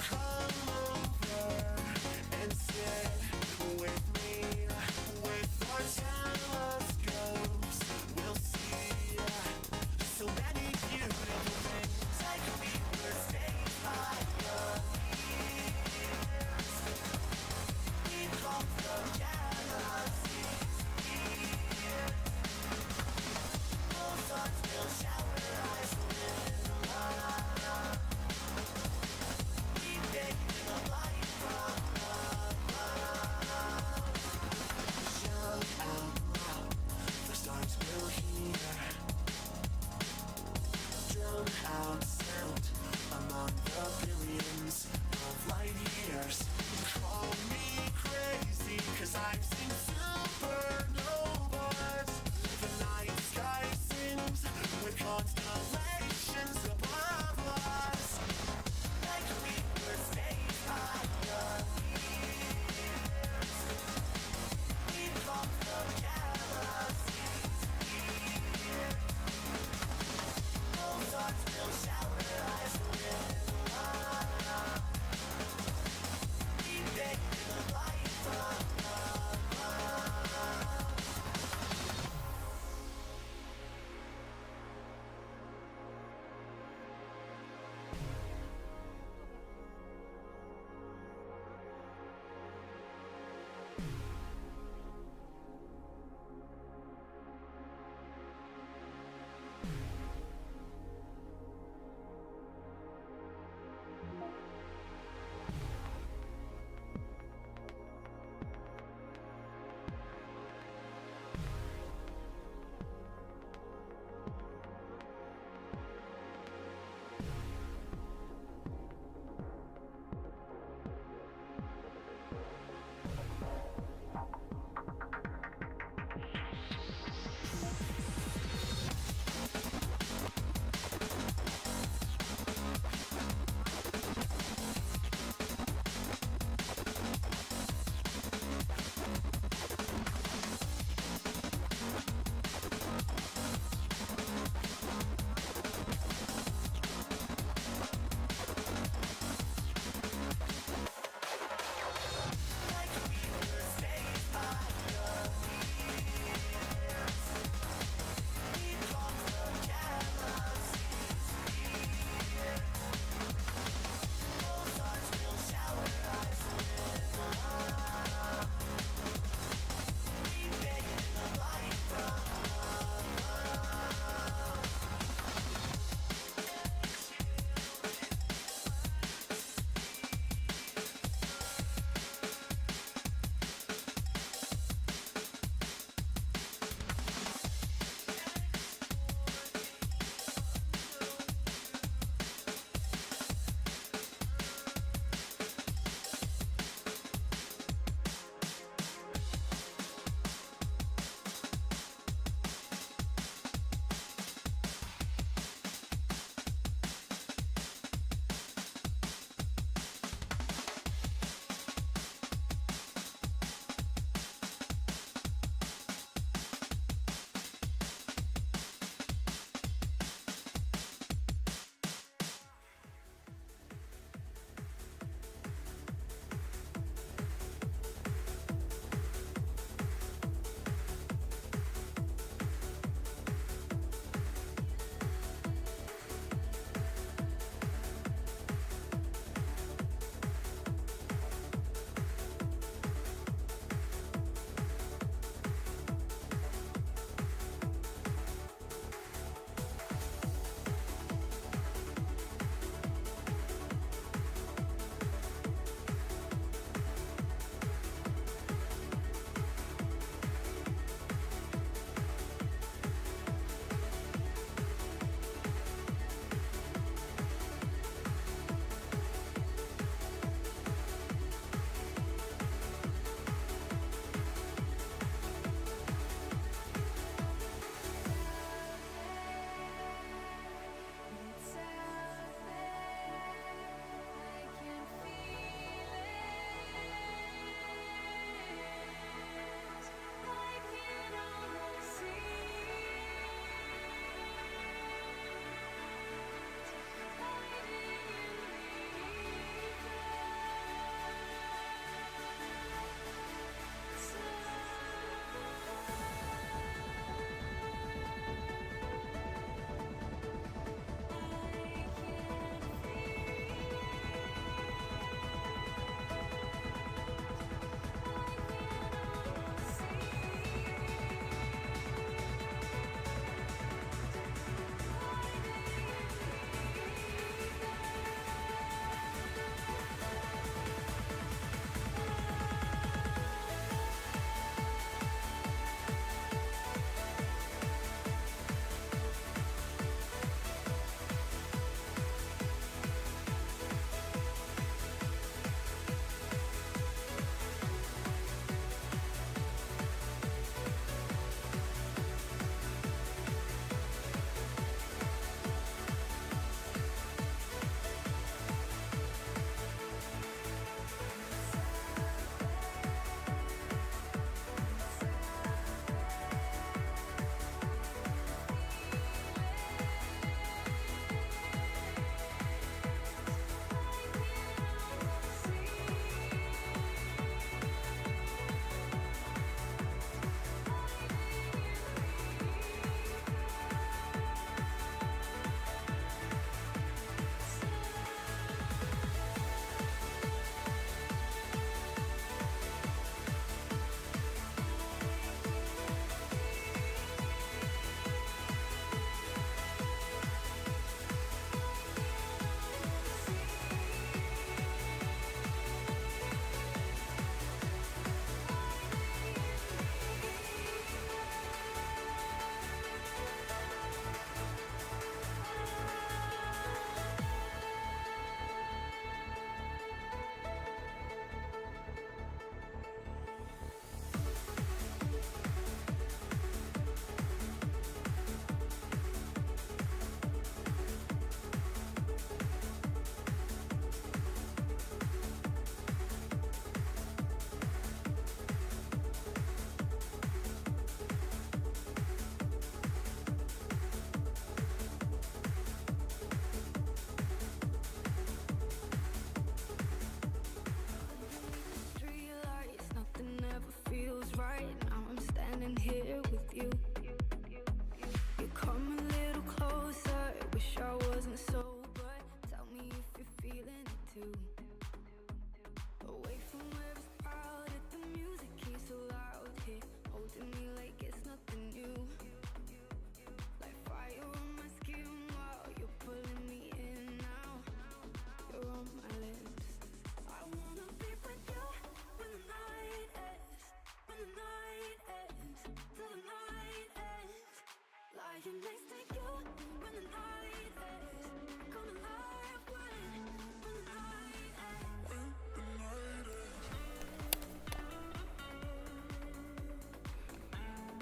Come over and sit with me. With our telescopes, we'll see so many beautiful things, like we were saved by the years. We come from galaxies here. Both thoughts will shower eyes, live in love. We make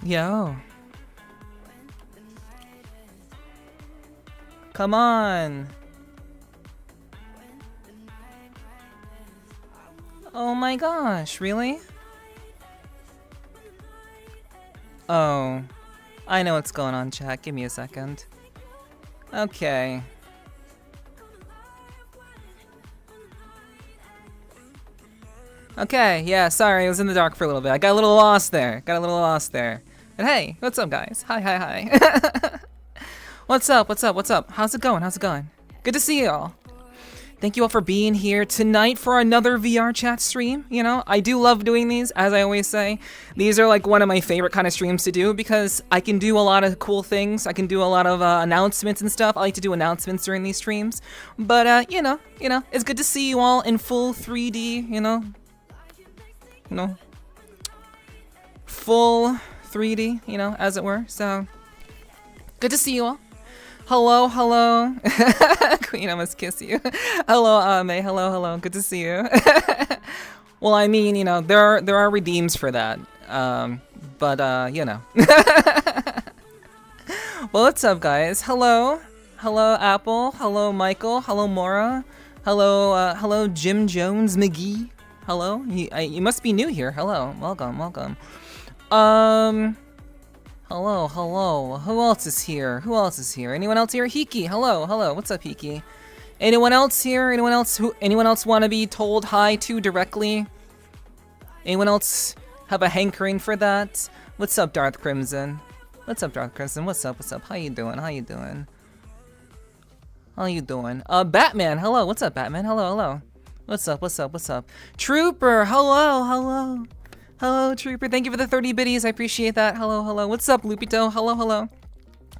Yo. Come on. Oh my gosh, really? Oh. I know what's going on, chat. Give me a second. Okay. Okay, yeah, sorry, I was in the dark for a little bit. I got a little lost there. And hey, what's up, guys? Hi. What's up? How's it going? Good to see you all. Thank you all for being here tonight for another VRChat stream. You know, I do love doing these, as I always say. These are like one of my favorite kind of streams to do because I can do a lot of cool things. I can do a lot of announcements and stuff. I like to do announcements during these streams. But, you know, it's good to see you all in full 3D, you know, full 3D, you know, as it were. So, good to see you all. Hello. Queen, I must kiss you. Hello, May. Hello. Good to see you. Well, I mean, you know, there are redeems for that. But you know. Well, what's up, guys? Hello, Apple. Hello, Michael. Hello, Morra. Hello, Jim Jones McGee. Hello. You must be new here. Hello. Welcome. Hello. Who else is here? Anyone else here? Hiki. Hello. What's up, Hiki? Anyone else here? Anyone else want to be told hi to directly? Anyone else have a hankering for that? What's up, Darth Crimson? What's up? How you doing? Batman. Hello. What's up, Batman? Hello. What's up? Trooper. Hello. Hello, Trooper. Thank you for the 30 biddies. I appreciate that. Hello. What's up, Lupito? Hello.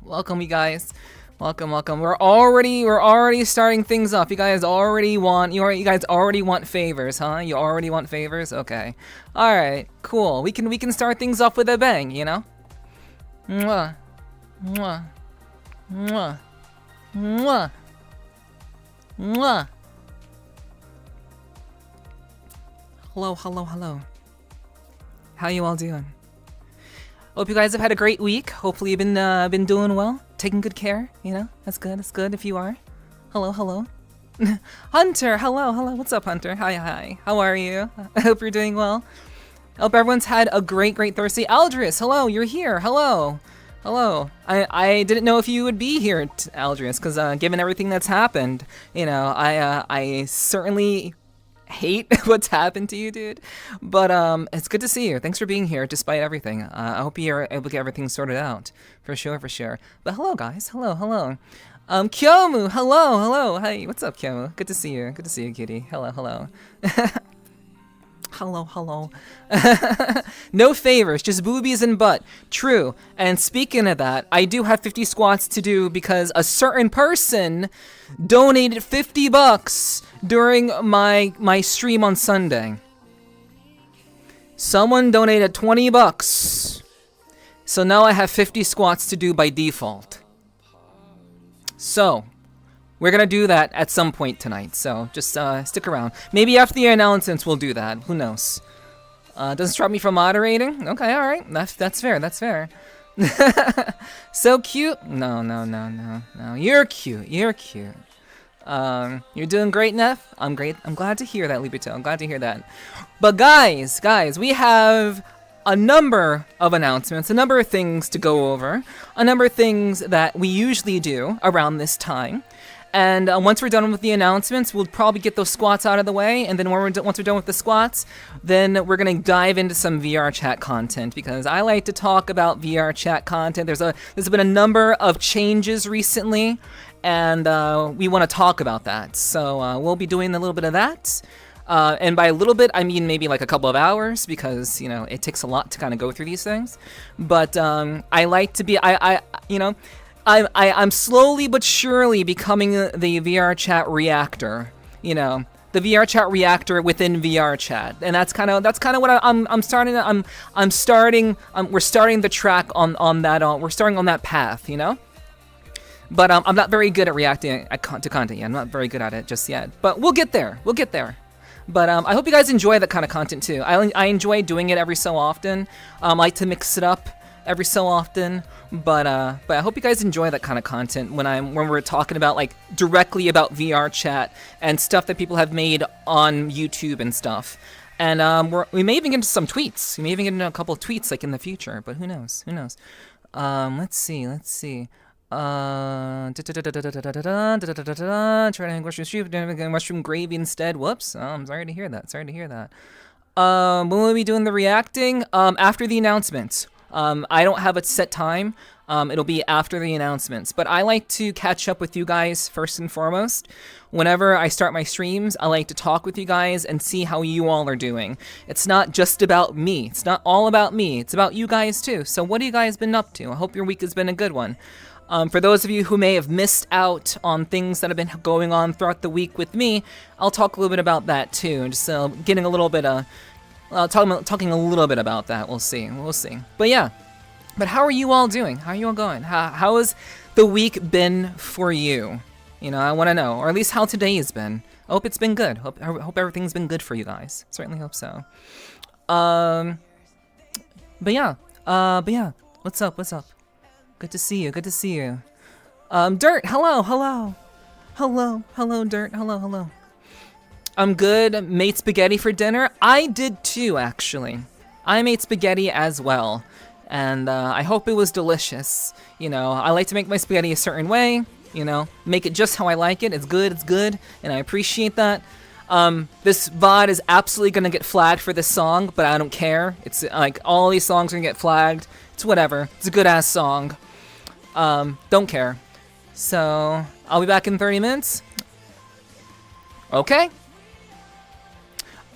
Welcome, you guys. Welcome. We're already starting things off. You guys already want favors, huh? You already want favors? Okay. All right. Cool. We can start things off with a bang, you know? Mwah. Hello. How you all doing? Hope you guys have had a great week. Hopefully you've been doing well, taking good care. You know, that's good if you are. Hello. Hunter, hello. What's up, Hunter? Hi. How are you? I hope you're doing well. Hope everyone's had a great Thursday. Aldris, hello, you're here. Hello. I didn't know if you would be here, Aldris, because given everything that's happened, you know, I certainly hate what's happened to you, dude, but it's good to see you. Thanks for being here despite everything. I hope you're able to get everything sorted out for sure. But hello, guys. Hello. Kyomu, hello. Hey, what's up, Kyomu? Good to see you, kitty. Hello. Hello. No favors, just boobies and butt. True. And speaking of that, I do have 50 squats to do because a certain person donated $50 during my stream on Sunday. Someone donated $20. So now I have 50 squats to do by default. So we're gonna do that at some point tonight, so just stick around. Maybe after the announcements we'll do that. Who knows? Doesn't stop me from moderating? Okay, all right. That's fair. So cute. No. You're cute. You're doing great, Neff. I'm great. I'm glad to hear that, Libito. I'm glad to hear that. But guys, we have a number of announcements, a number of things to go over, a number of things that we usually do around this time. And once we're done with the announcements, we'll probably get those squats out of the way. And then once we're done with the squats, then we're going to dive into some VRChat content because I like to talk about VRChat content. There's been a number of changes recently, and we want to talk about that. So we'll be doing a little bit of that. And by a little bit, I mean maybe like a couple of hours because, you know, it takes a lot to kind of go through these things. But I like to be, I'm slowly but surely becoming the VRChat reactor, you know, the VRChat reactor within VRChat, and that's kind of what I'm starting. We're starting the track on that. We're starting on that path, you know. But I'm not very good at reacting to content yet. I'm not very good at it just yet. But we'll get there. But I hope you guys enjoy that kind of content too. I enjoy doing it every so often. I like to mix it up. every so often. But I hope you guys enjoy that kind of content when we're talking about like directly about VRChat and stuff that people have made on YouTube and stuff. And we may even get into some tweets. We may even get into a couple of tweets like in the future. But who knows? Who knows? Let's see. Trying mushroom gravy instead. Whoops. I'm sorry to hear that. When will we be doing the reacting? After the announcements. I don't have a set time. It'll be after the announcements. But I like to catch up with you guys first and foremost. Whenever I start my streams, I like to talk with you guys and see how you all are doing. It's not just about me. It's not all about me. It's about you guys too. So what have you guys been up to? I hope your week has been a good one. For those of you who may have missed out on things that have been going on throughout the week with me, I'll talk a little bit about that too. Just getting a little bit talking a little bit about that. We'll see. But yeah. But how are you all doing? How are you all going? How has the week been for you? You know, I want to know, or at least how today has been. I hope it's been good. I hope everything's been good for you guys. Certainly hope so. But yeah. What's up? Good to see you. Dirt. Hello, Dirt. Hello. I'm good. Made spaghetti for dinner. I did too, actually. I made spaghetti as well. And I hope it was delicious. You know, I like to make my spaghetti a certain way. You know, make it just how I like it. It's good, and I appreciate that. This VOD is absolutely gonna get flagged for this song, but I don't care. It's like all these songs are gonna get flagged. It's whatever. It's a good ass song. Don't care. So I'll be back in 30 minutes. Okay.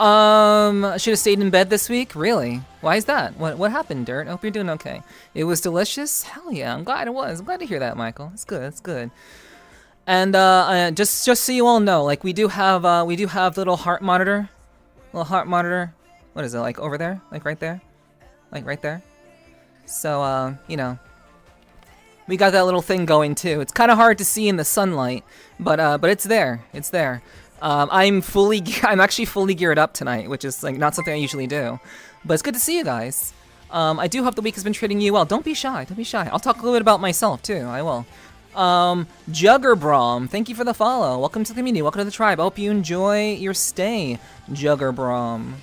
Should have stayed in bed this week? Really? Why is that? What happened, Dirt? I hope you're doing okay. It was delicious? Hell yeah, I'm glad it was. I'm glad to hear that, Michael. It's good. And just so you all know, like we do have little heart monitor. What is it, like over there? Like right there? Like right there? So you know, we got that little thing going too. It's kind of hard to see in the sunlight, but it's there. I'm actually fully geared up tonight, which is like not something I usually do. But it's good to see you guys. I do hope the week has been treating you well. Don't be shy. I'll talk a little bit about myself too. I will. Juggerbrom, thank you for the follow. Welcome to the community. Welcome to the tribe. I hope you enjoy your stay, Juggerbrom.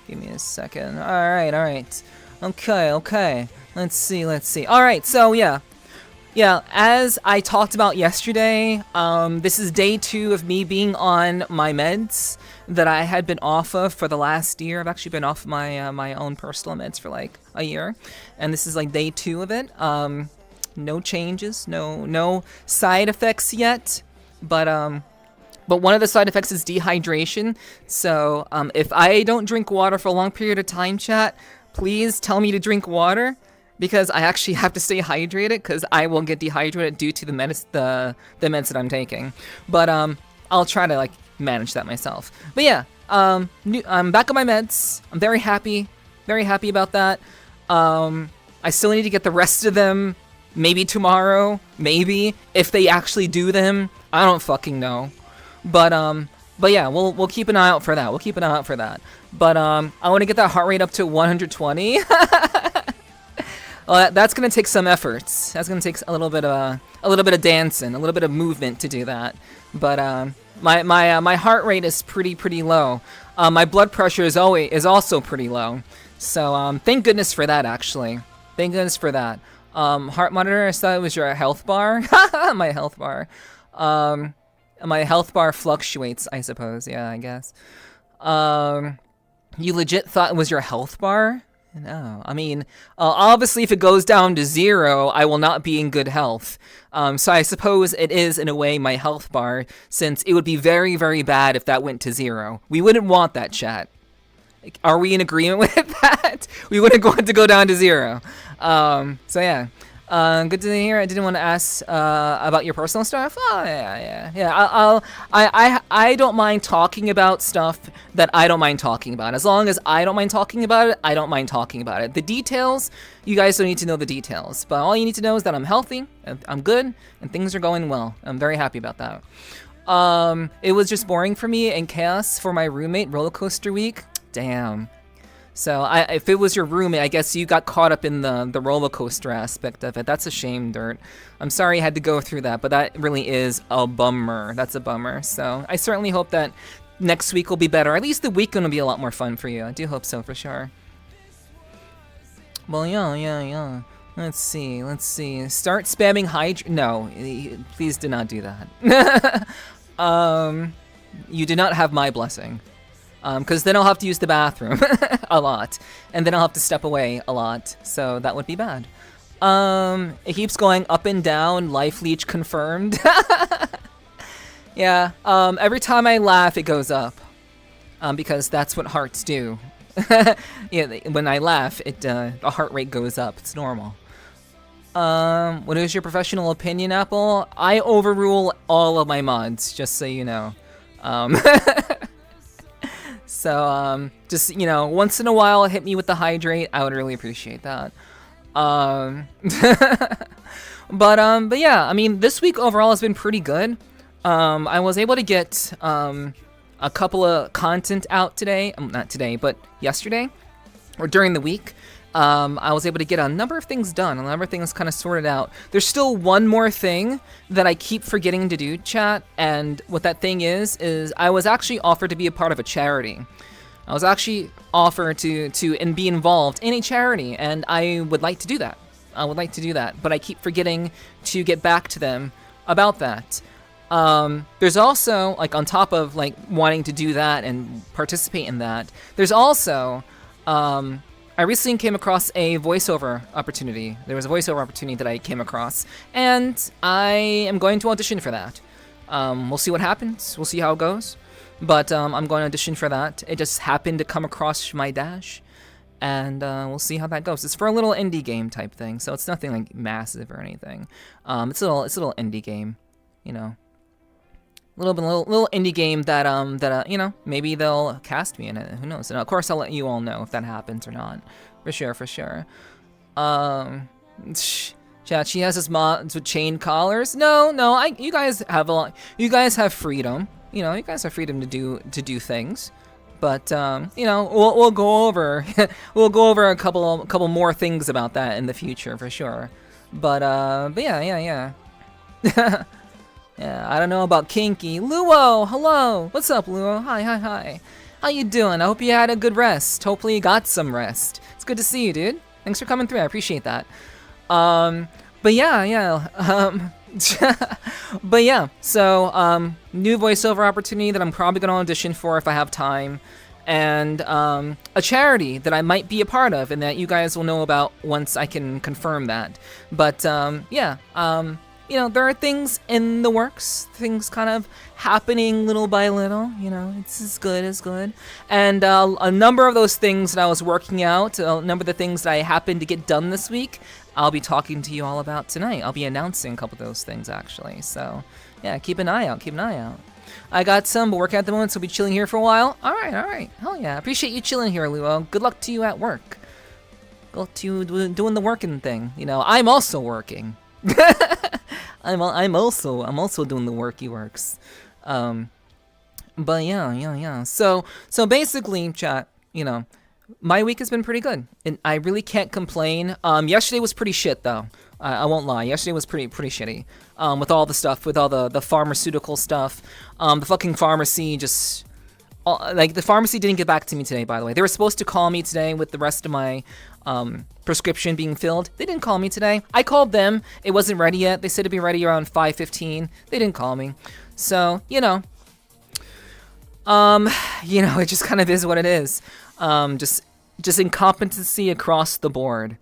Give me a second. All right. Okay. Let's see. All right. So yeah. As I talked about yesterday, this is day 2 of me being on my meds that I had been off of for the last year. I've actually been off my own personal meds for like a year, and this is like day 2 of it. No changes, no side effects yet, but one of the side effects is dehydration. So if I don't drink water for a long period of time, chat, please tell me to drink water. Because I actually have to stay hydrated, because I will get dehydrated due to the meds that I'm taking. But I'll try to like manage that myself. But yeah, I'm back on my meds. I'm very happy about that. I still need to get the rest of them. Maybe tomorrow. Maybe if they actually do them. I don't fucking know. But yeah, we'll keep an eye out for that. But I want to get that heart rate up to 120. Well, that's gonna take some efforts. That's gonna take a little bit of dancing, a little bit of movement to do that. But my heart rate is pretty low. My blood pressure is also pretty low. So thank goodness for that, actually. Thank goodness for that. Heart monitor. I thought it was your health bar. My health bar. My health bar fluctuates, I suppose. Yeah, I guess. You legit thought it was your health bar? No, I mean, obviously if it goes down to 0, I will not be in good health. So I suppose it is, in a way, my health bar, since it would be very, very bad if that went to 0. We wouldn't want that, chat. Are we in agreement with that? We wouldn't want to go down to 0. So yeah. Good to hear. I didn't want to ask about your personal stuff. Oh yeah. I don't mind talking about stuff that I don't mind talking about. As long as I don't mind talking about it, I don't mind talking about it. The details, you guys don't need to know the details. But all you need to know is that I'm healthy, I'm good, and things are going well. I'm very happy about that. It was just boring for me and chaos for my roommate roller coaster week. Damn. So if it was your roommate, I guess you got caught up in the roller coaster aspect of it. That's a shame, Dirt. I'm sorry you had to go through that, but that really is a bummer. That's a bummer. So I certainly hope that next week will be better. At least the weekend will be a lot more fun for you. I do hope so, for sure. Well, yeah. Let's see. Start spamming No, please do not do that. You do not have my blessing. Because then I'll have to use the bathroom a lot. And then I'll have to step away a lot. So that would be bad. It keeps going up and down. Life leech confirmed. Yeah. Every time I laugh, it goes up. Because that's what hearts do. Yeah, when I laugh, the heart rate goes up. It's normal. What is your professional opinion, Apple? I overrule all of my mods, just so you know. So, just, once in a while, hit me with the hydrate. I would really appreciate that. But yeah, I mean, this week overall has been pretty good. I was able to get, a couple of content out today. Not today, but yesterday. Or during the week. I was able to get a number of things done, a number of things kind of sorted out. There's still one more thing that I keep forgetting to do, chat, and what that thing is I was actually offered to be a part of a charity. I was actually offered to and be involved in a charity, and I would like to do that. But I keep forgetting to get back to them about that. There's also, like, on top of, like, wanting to do that and participate in that, there's also, I recently came across a voiceover opportunity. There was a voiceover opportunity that I came across, and I am going to audition for that. We'll see what happens. We'll see how it goes. But I'm going to audition for that. It just happened to come across my dash, and we'll see how that goes. It's for a little indie game type thing, so it's nothing like massive or anything. It's a little indie game, little indie game that maybe they'll cast me in it. Who knows? And of course I'll let you all know if that happens or not. For sure. Chat, she has his mods with chain collars. No, you guys have freedom. You guys have freedom to do things. But we'll go over a couple more things about that in the future for sure. But yeah. Yeah, I don't know about kinky. Luo, hello. What's up, Luo? Hi. How you doing? I hope you had a good rest. Hopefully you got some rest. It's good to see you, dude. Thanks for coming through. I appreciate that. But yeah. But yeah. So, new voiceover opportunity that I'm probably gonna audition for if I have time, and a charity that I might be a part of, and that you guys will know about once I can confirm that. But yeah. There are things in the works, things kind of happening little by little, it's as good. And a number of those things that I was working out, a number of the things that I happened to get done this week, I'll be talking to you all about tonight. I'll be announcing a couple of those things, actually. So, yeah, keep an eye out. I got some work at the moment, so I'll be chilling here for a while. All right. Hell yeah. Appreciate you chilling here, Luo. Good luck to you at work. Good luck to you doing the working thing. I'm also working. I'm also doing the worky works. But yeah. So basically, chat, my week has been pretty good, and I really can't complain. Yesterday was pretty shit though. I won't lie. Yesterday was pretty shitty. With all the stuff, with all the pharmaceutical stuff, the fucking pharmacy just. The pharmacy didn't get back to me today, by the way. They were supposed to call me today with the rest of my prescription being filled. They didn't call me today. I called them. It wasn't ready yet. They said it'd be ready around 5:15. They didn't call me. So, it just kind of is what it is. Just incompetency across the board.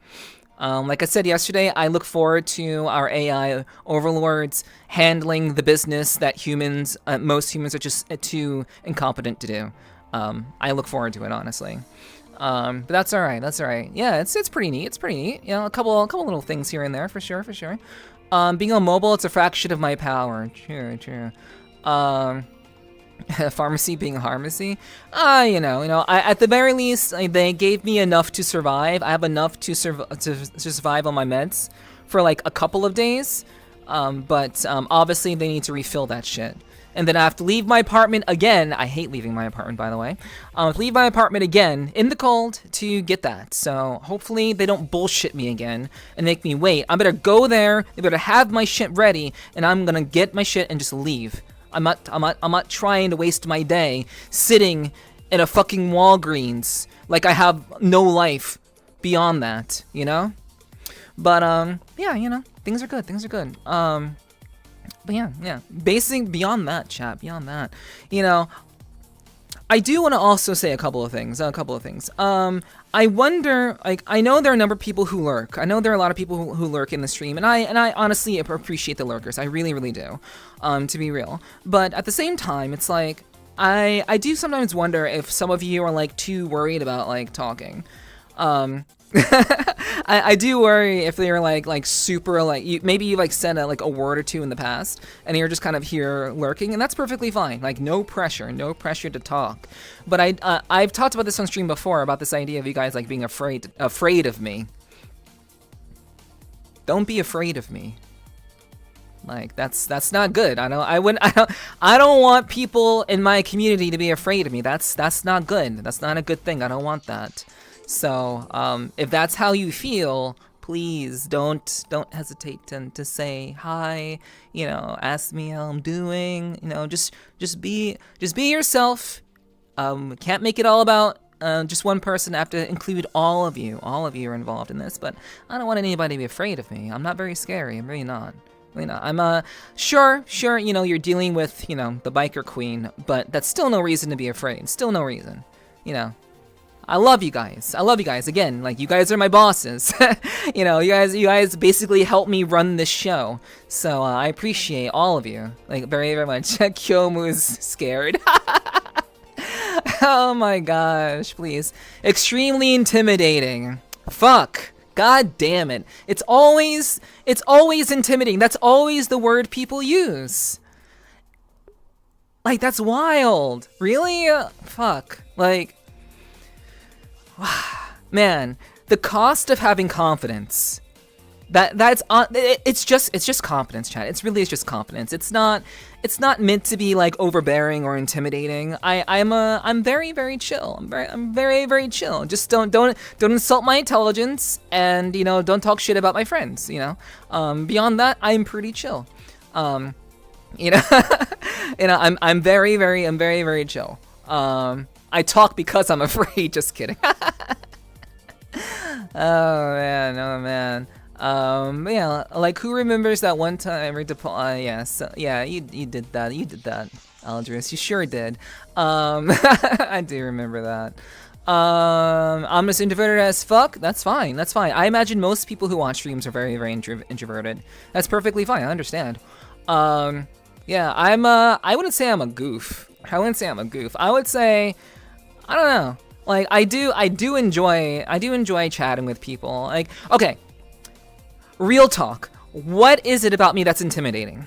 Like I said yesterday, I look forward to our AI overlords handling the business that most humans are just too incompetent to do. I look forward to it, honestly. But that's all right. Yeah, it's pretty neat. A couple little things here and there, for sure. Being on mobile, it's a fraction of my power. True. Pharmacy being a pharmacy. At the very least, they gave me enough to survive. I have enough to survive on my meds for like a couple of days. But obviously they need to refill that shit. and then I have to leave my apartment again. I hate leaving my apartment, by the way. I have to leave my apartment again in the cold to get that. So hopefully they don't bullshit me again and make me wait. I better go there. They better have my shit ready, and I'm gonna get my shit and just leave. I'm not trying to waste my day sitting in a fucking Walgreens like I have no life beyond that, you know? But yeah, you know, things are good. But yeah. Basing beyond that, chat, beyond that, you know, I do want to also say a couple of things. I wonder, like, I know there are a number of people who lurk. I know there are a lot of people who lurk in the stream, and I honestly appreciate the lurkers. I really, really do, to be real. But at the same time, it's like, I do sometimes wonder if some of you are, like, too worried about, like, talking. I do worry if they're like super like maybe you like said like a word or two in the past and you're just kind of here lurking, and that's perfectly fine. Like no pressure to talk. But I've talked about this on stream before about this idea of you guys like being afraid of me. Don't be afraid of me. Like that's not good. I don't want people in my community to be afraid of me. That's not good. That's not a good thing. I don't want that. So, if that's how you feel, please don't hesitate to say hi, you know, ask me how I'm doing, you know, just be yourself. Can't make it all about just one person. I have to include all of you. All of you are involved in this, but I don't want anybody to be afraid of me. I'm not very scary. I'm really not. Really not. I'm sure, you know, you're dealing with, you know, the biker queen, but that's still no reason to be afraid. Still no reason, you know. I love you guys. Again, like you guys are my bosses. You know, you guys basically help me run this show. So I appreciate all of you, like very, very much. Kyomu's scared. Oh my gosh, please. Extremely intimidating. Fuck. God damn it. It's always intimidating. That's always the word people use. Like that's wild. Really? Fuck. Like man, the cost of having confidence. It's just confidence, chat. It's just confidence. It's not meant to be like overbearing or intimidating. I'm very, very chill. I'm very, very chill. Just don't insult my intelligence, and you know, don't talk shit about my friends, you know. Beyond that, I'm pretty chill. You know, you know, I'm very, very chill. I talk because I'm afraid. Just kidding. Oh man. Yeah, like who remembers that one time? Yeah, you did that. Aldris, you sure did. I do remember that. I'm just introverted as fuck. That's fine. I imagine most people who watch streams are very, very introverted. That's perfectly fine. I understand. Yeah, I wouldn't say I'm a goof. I would say, I don't know. Like I do enjoy chatting with people. Like, okay. Real talk. What is it about me that's intimidating?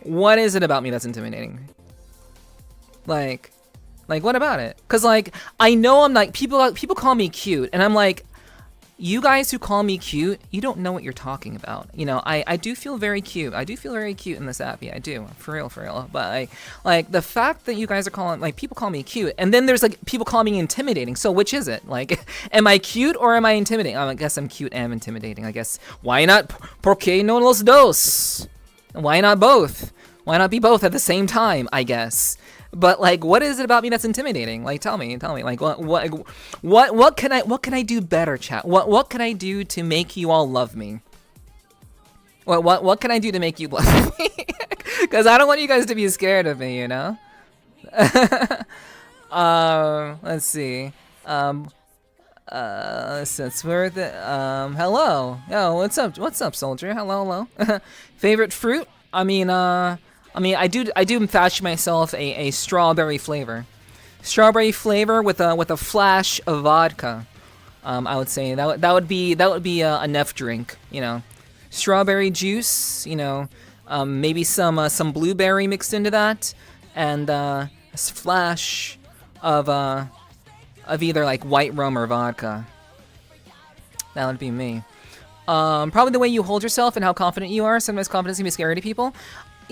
Like what about it? Cause like I know I'm like people call me cute, and I'm like, you guys who call me cute, you don't know what you're talking about. You know, I do feel very cute. I do feel very cute in this app. Yeah, I do. For real. But like the fact that you guys are calling, like people call me cute, and then there's like people call me intimidating. So which is it? Like, am I cute or am I intimidating? I guess I'm cute and intimidating. I guess why not? ¿Por qué no los dos? Why not both? Why not be both at the same time? I guess. But like, what is it about me that's intimidating? Like, tell me. Like, what can I do better, chat? What can I do to make you all love me? What can I do to make you love me? Because I don't want you guys to be scared of me, you know. Let's see. It's worth it. Hello. Yo, what's up, soldier? Hello. Favorite fruit? I mean, I do fashion myself a strawberry flavor. Strawberry flavor with a flash of vodka. I would say that would be a Neff drink, you know. Strawberry juice, you know, maybe some blueberry mixed into that, and a splash of either like white rum or vodka. That would be me. Probably the way you hold yourself and how confident you are. Sometimes confidence can be scary to people.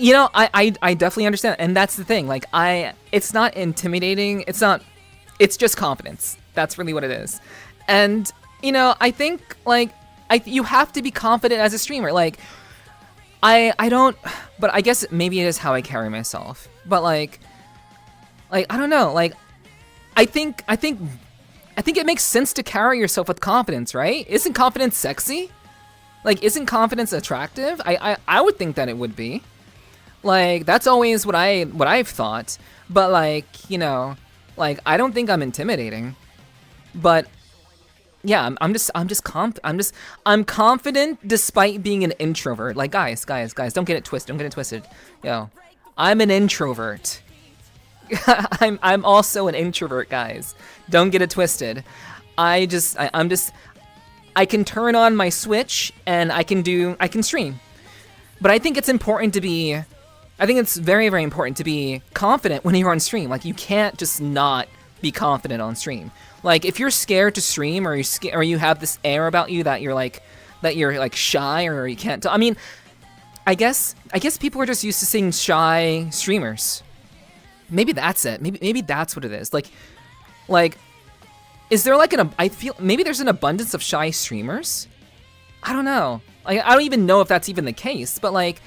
You know, I definitely understand, and that's the thing. Like, it's not intimidating. It's just confidence. That's really what it is. And you know, I think like you have to be confident as a streamer. Like, I don't, but I guess maybe it is how I carry myself. But like I don't know. Like, I think it makes sense to carry yourself with confidence, right? Isn't confidence sexy? Like, isn't confidence attractive? I would think that it would be. Like, that's always what I've thought. But like, you know, like, I don't think I'm intimidating. But yeah, I'm confident despite being an introvert. Like, guys, don't get it twisted. Yo, I'm an introvert. I'm also an introvert, guys. Don't get it twisted. I can turn on my Switch and I can stream. But I think it's very, very important to be confident when you're on stream. Like, you can't just not be confident on stream. Like, if you're scared to stream, or you have this air about you that you're like shy, or you can't. I mean, I guess people are just used to seeing shy streamers. Maybe that's it. Maybe that's what it is. Like, is there like I feel maybe there's an abundance of shy streamers. I don't know. Like, I don't even know if that's even the case. But like,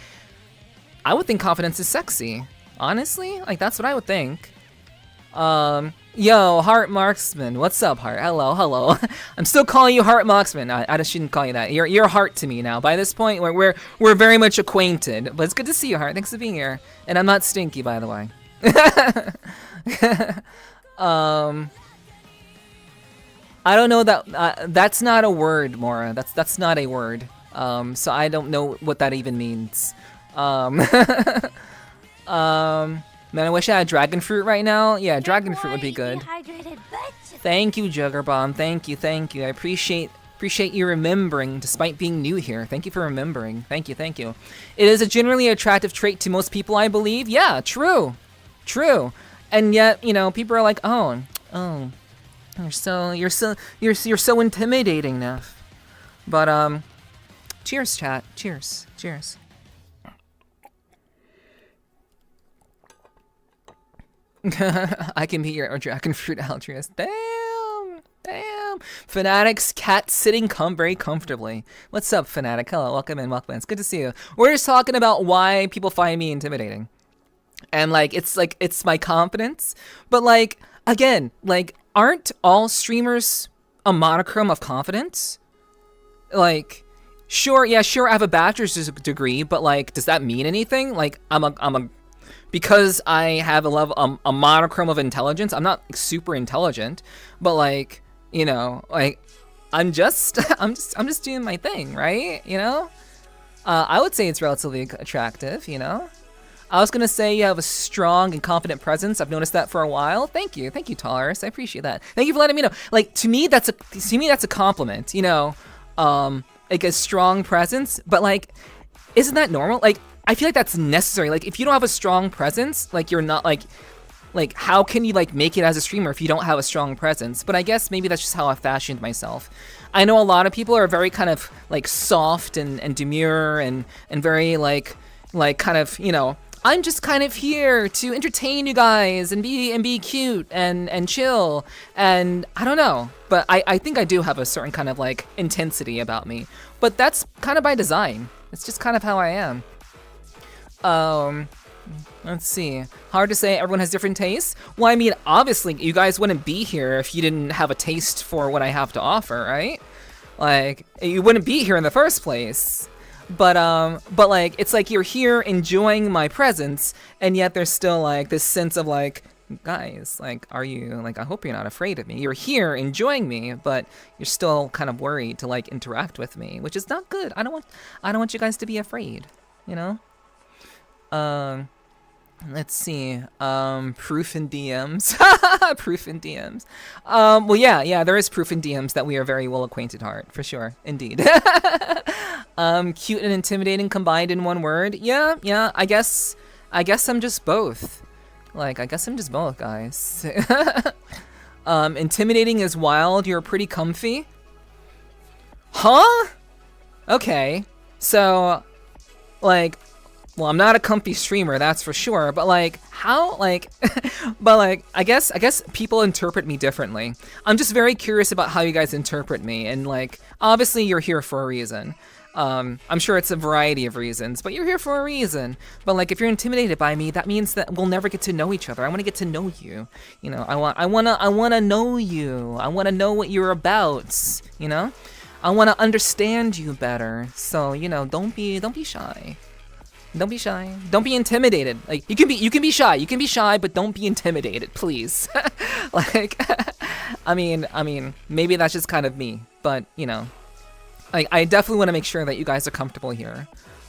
I would think confidence is sexy. Honestly, like, that's what I would think. Yo, Heart Marksman, what's up, Heart? Hello. I'm still calling you Heart Marksman. I just shouldn't call you that. You're Heart to me now. By this point, we're very much acquainted. But it's good to see you, Heart. Thanks for being here. And I'm not stinky, by the way. I don't know that that's not a word, Morra. That's not a word. So I don't know what that even means. Man, I wish I had dragon fruit right now. Yeah, dragon fruit would be good. Thank you, Juggerbomb. Thank you. I appreciate you remembering, despite being new here. Thank you for remembering. Thank you. It is a generally attractive trait to most people, I believe. Yeah, true. And yet, you know, people are like, oh, you're so intimidating, Neph. But cheers, chat. Cheers. I can be your dragon fruit altruist. Damn. Fanatic's cat sitting very comfortably. What's up, Fanatic? Hello, welcome in. It's good to see you. We're just talking about why people find me intimidating. And it's my confidence. But like, again, like, aren't all streamers a monochrome of confidence? Like, sure, I have a bachelor's degree, but like, does that mean anything? Like, because I have a monochrome of intelligence. I'm not super intelligent, but like, you know, like, I'm just doing my thing, right? You know, I would say it's relatively attractive. You know, I was gonna say you have a strong and confident presence. I've noticed that for a while. Thank you, Taurus. I appreciate that. Thank you for letting me know. Like, to me, that's a compliment. You know, like, a strong presence. But like, isn't that normal? Like, I feel like that's necessary. Like, if you don't have a strong presence, like, you're not like how can you like make it as a streamer if you don't have a strong presence? But I guess maybe that's just how I fashioned myself. I know a lot of people are very kind of like soft and demure and very like kind of, you know, I'm just kind of here to entertain you guys and be cute and chill, and I don't know, but I think I do have a certain kind of like intensity about me, but that's kind of by design. It's just kind of how I am. Let's see. Hard to say, everyone has different tastes. Well, I mean, obviously, you guys wouldn't be here if you didn't have a taste for what I have to offer, right? Like, you wouldn't be here in the first place. But like, it's like you're here enjoying my presence, and yet there's still like this sense of like, guys, like, are you, like, I hope you're not afraid of me. You're here enjoying me, but you're still kind of worried to like interact with me, which is not good. I don't want you guys to be afraid, you know? Let's see. Proof in DMs. Proof in DMs. Well, yeah, there is proof in DMs that we are very well acquainted, Heart, for sure, indeed. Cute and intimidating combined in one word. Yeah, I guess I'm just both. Like, I guess I'm just both, guys. Intimidating is wild. You're pretty comfy. Huh? Okay. So, like, well, I'm not a comfy streamer, that's for sure, but like, how, like, but like, I guess people interpret me differently. I'm just very curious about how you guys interpret me, and like, obviously you're here for a reason. I'm sure it's a variety of reasons, but you're here for a reason. But like, if you're intimidated by me, that means that we'll never get to know each other. I want to get to know you. You know, I want to know you. I want to know what you're about. You know, I want to understand you better. So you know, don't be shy. Don't be shy. Don't be intimidated. Like you can be shy. You can be shy, but don't be intimidated, please. Like, I mean, maybe that's just kind of me, but you know. I definitely want to make sure that you guys are comfortable here.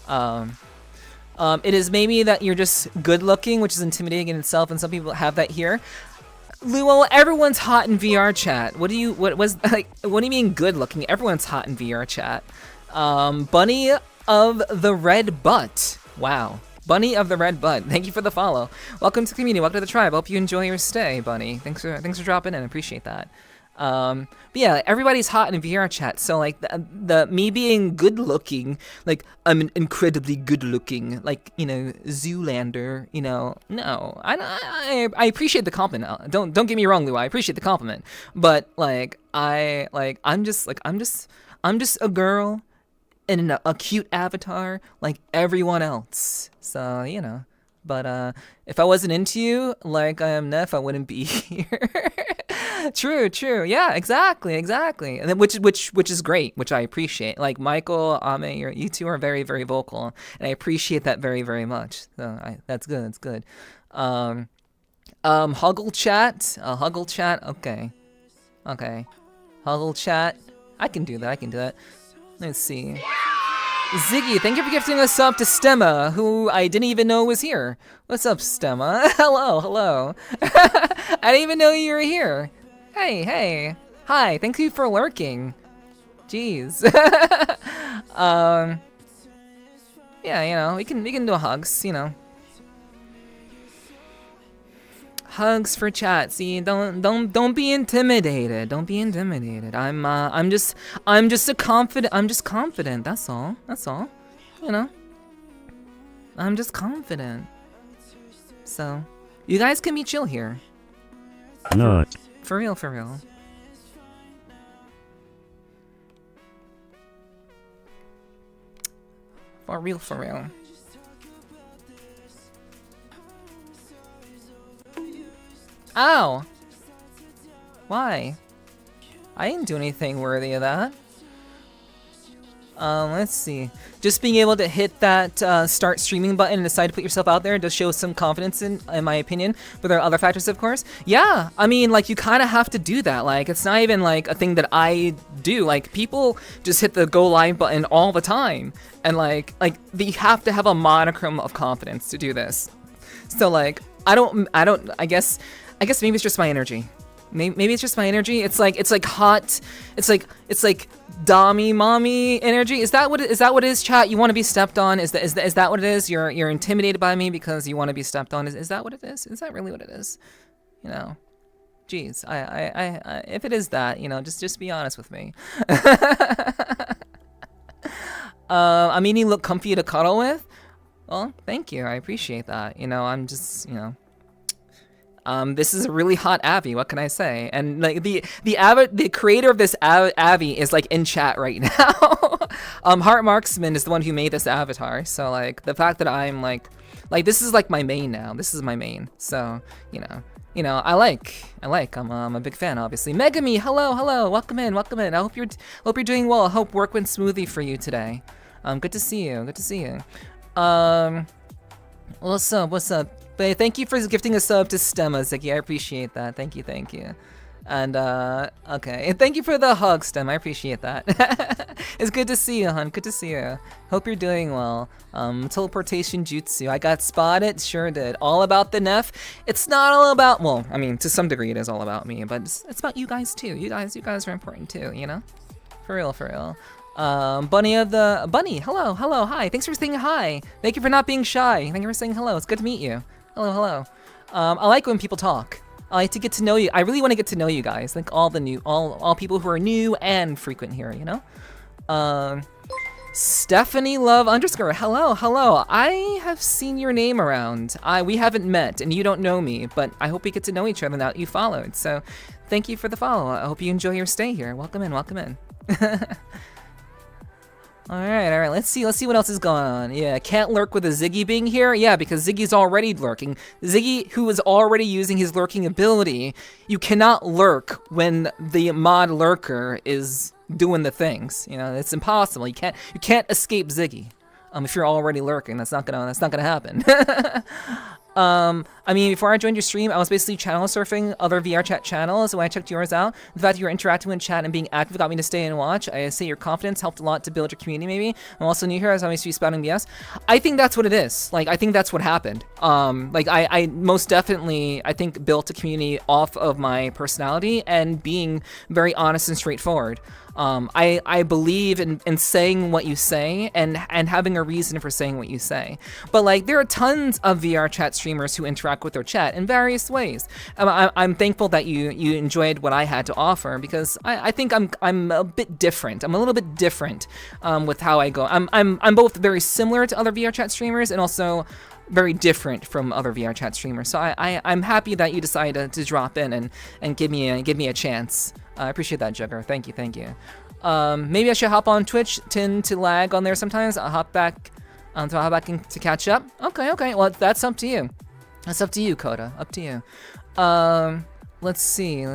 It is maybe that you're just good looking, which is intimidating in itself, and some people have that here. Luo, everyone's hot in VRChat. What do you mean good looking? Everyone's hot in VRChat. Bunny of the Red Butt. Wow. Bunny of the Red Butt. Thank you for the follow. Welcome to the community. Welcome to the tribe. Hope you enjoy your stay, Bunny. Thanks for dropping in. I appreciate that. But yeah, everybody's hot in VRChat, so like the me being good looking, like I'm incredibly good looking, like, you know, Zoolander, you know, no, I appreciate the compliment. Don't get me wrong, Lou, I appreciate the compliment, but like I'm just a girl in a cute avatar like everyone else, so you know. But if I wasn't into you like I am Neph, I wouldn't be here. True. Yeah, exactly. And then which is great, which I appreciate. Like Michael, Ame, you two are very, very vocal, and I appreciate that very, very much. So that's good. That's good. Huggle chat. Okay. Huggle chat. I can do that. Let's see. Ziggy, thank you for gifting us up to Stemma, who I didn't even know was here. What's up, Stemma? Hello. I didn't even know you were here. Hey. Hi, thank you for lurking. Jeez. Yeah, you know, we can do hugs, you know. Hugs for chat. See, don't be intimidated. Don't be intimidated. I'm just confident. That's all. You know. I'm just confident. So, you guys can be chill here. No. For real. For real. Ow! Why? I didn't do anything worthy of that. Let's see. Just being able to hit that start streaming button and decide to put yourself out there does show some confidence in my opinion. But there are other factors, of course. Yeah, I mean, like, you kind of have to do that. Like, it's not even, like, a thing that I do. Like, people just hit the go live button all the time. And, like, you have to have a modicum of confidence to do this. So, like, I guess maybe it's just my energy. Maybe it's just my energy. It's like hot. It's like dommy mommy energy. Is that what it is, chat? You want to be stepped on? Is that what it is? You're intimidated by me because you want to be stepped on. Is that what it is? Is that really what it is? You know, jeez. I if it is that, you know, just be honest with me. I mean, you look comfy to cuddle with. Well, thank you. I appreciate that. You know, I'm just, you know. This is a really hot Abby. What can I say? And like the creator of this Abby is like in chat right now. Heart Marksman is the one who made this avatar. So like the fact that I'm like this is like my main now. This is my main. So you know I like. I'm a big fan, obviously. Megami, hello, welcome in. I hope you're doing well. I hope work went smoothly for you today. Good to see you. What's up? But thank you for gifting a sub to Stemma, Ziggy. I appreciate that. Thank you. And, okay. And thank you for the hug, Stem. I appreciate that. It's good to see you, hon. Good to see you. Hope you're doing well. Teleportation jutsu. I got spotted. Sure did. All about the Neph. It's not all about, well, I mean, to some degree it is all about me, but it's about you guys too. You guys are important too, you know? For real. Bunny, hello, hi. Thanks for saying hi. Thank you for not being shy. Thank you for saying hello. It's good to meet you. Hello. I like when people talk. I like to get to know you. I really want to get to know you guys. Like all people who are new and frequent here, you know? Stephanie Love _ hello. I have seen your name around. We haven't met, and you don't know me, but I hope we get to know each other now that you followed. So, thank you for the follow. I hope you enjoy your stay here. Welcome in. All right. Let's see what else is going on. Yeah, can't lurk with a Ziggy being here. Yeah, because Ziggy's already lurking. Ziggy, who is already using his lurking ability, you cannot lurk when the mod lurker is doing the things. You know, it's impossible. You can't escape Ziggy. If you're already lurking, that's not gonna happen. I mean, before I joined your stream, I was basically channel surfing other VRChat channels. When I checked yours out, the fact that you were interacting with chat and being active got me to stay and watch. I say your confidence helped a lot to build your community, maybe. I'm also new here, as I used to be spouting BS. I think that's what it is. Like, I think that's what happened. Like, I most definitely, I think, built a community off of my personality and being very honest and straightforward. I believe in saying what you say and having a reason for saying what you say. But like, there are tons of VRChat streamers who interact with their chat in various ways. I'm thankful that you enjoyed what I had to offer, because I think I'm a bit different. I'm a little bit different with how I go. I'm both very similar to other VRChat streamers and also very different from other VRChat streamers. So I'm happy that you decided to drop in and give me a chance. I appreciate that, Jugger. Thank you. Maybe I should hop on Twitch. Tend to lag on there sometimes. I'll hop back to catch up. Okay. Well, that's up to you. That's up to you, Coda. Up to you. Let's see.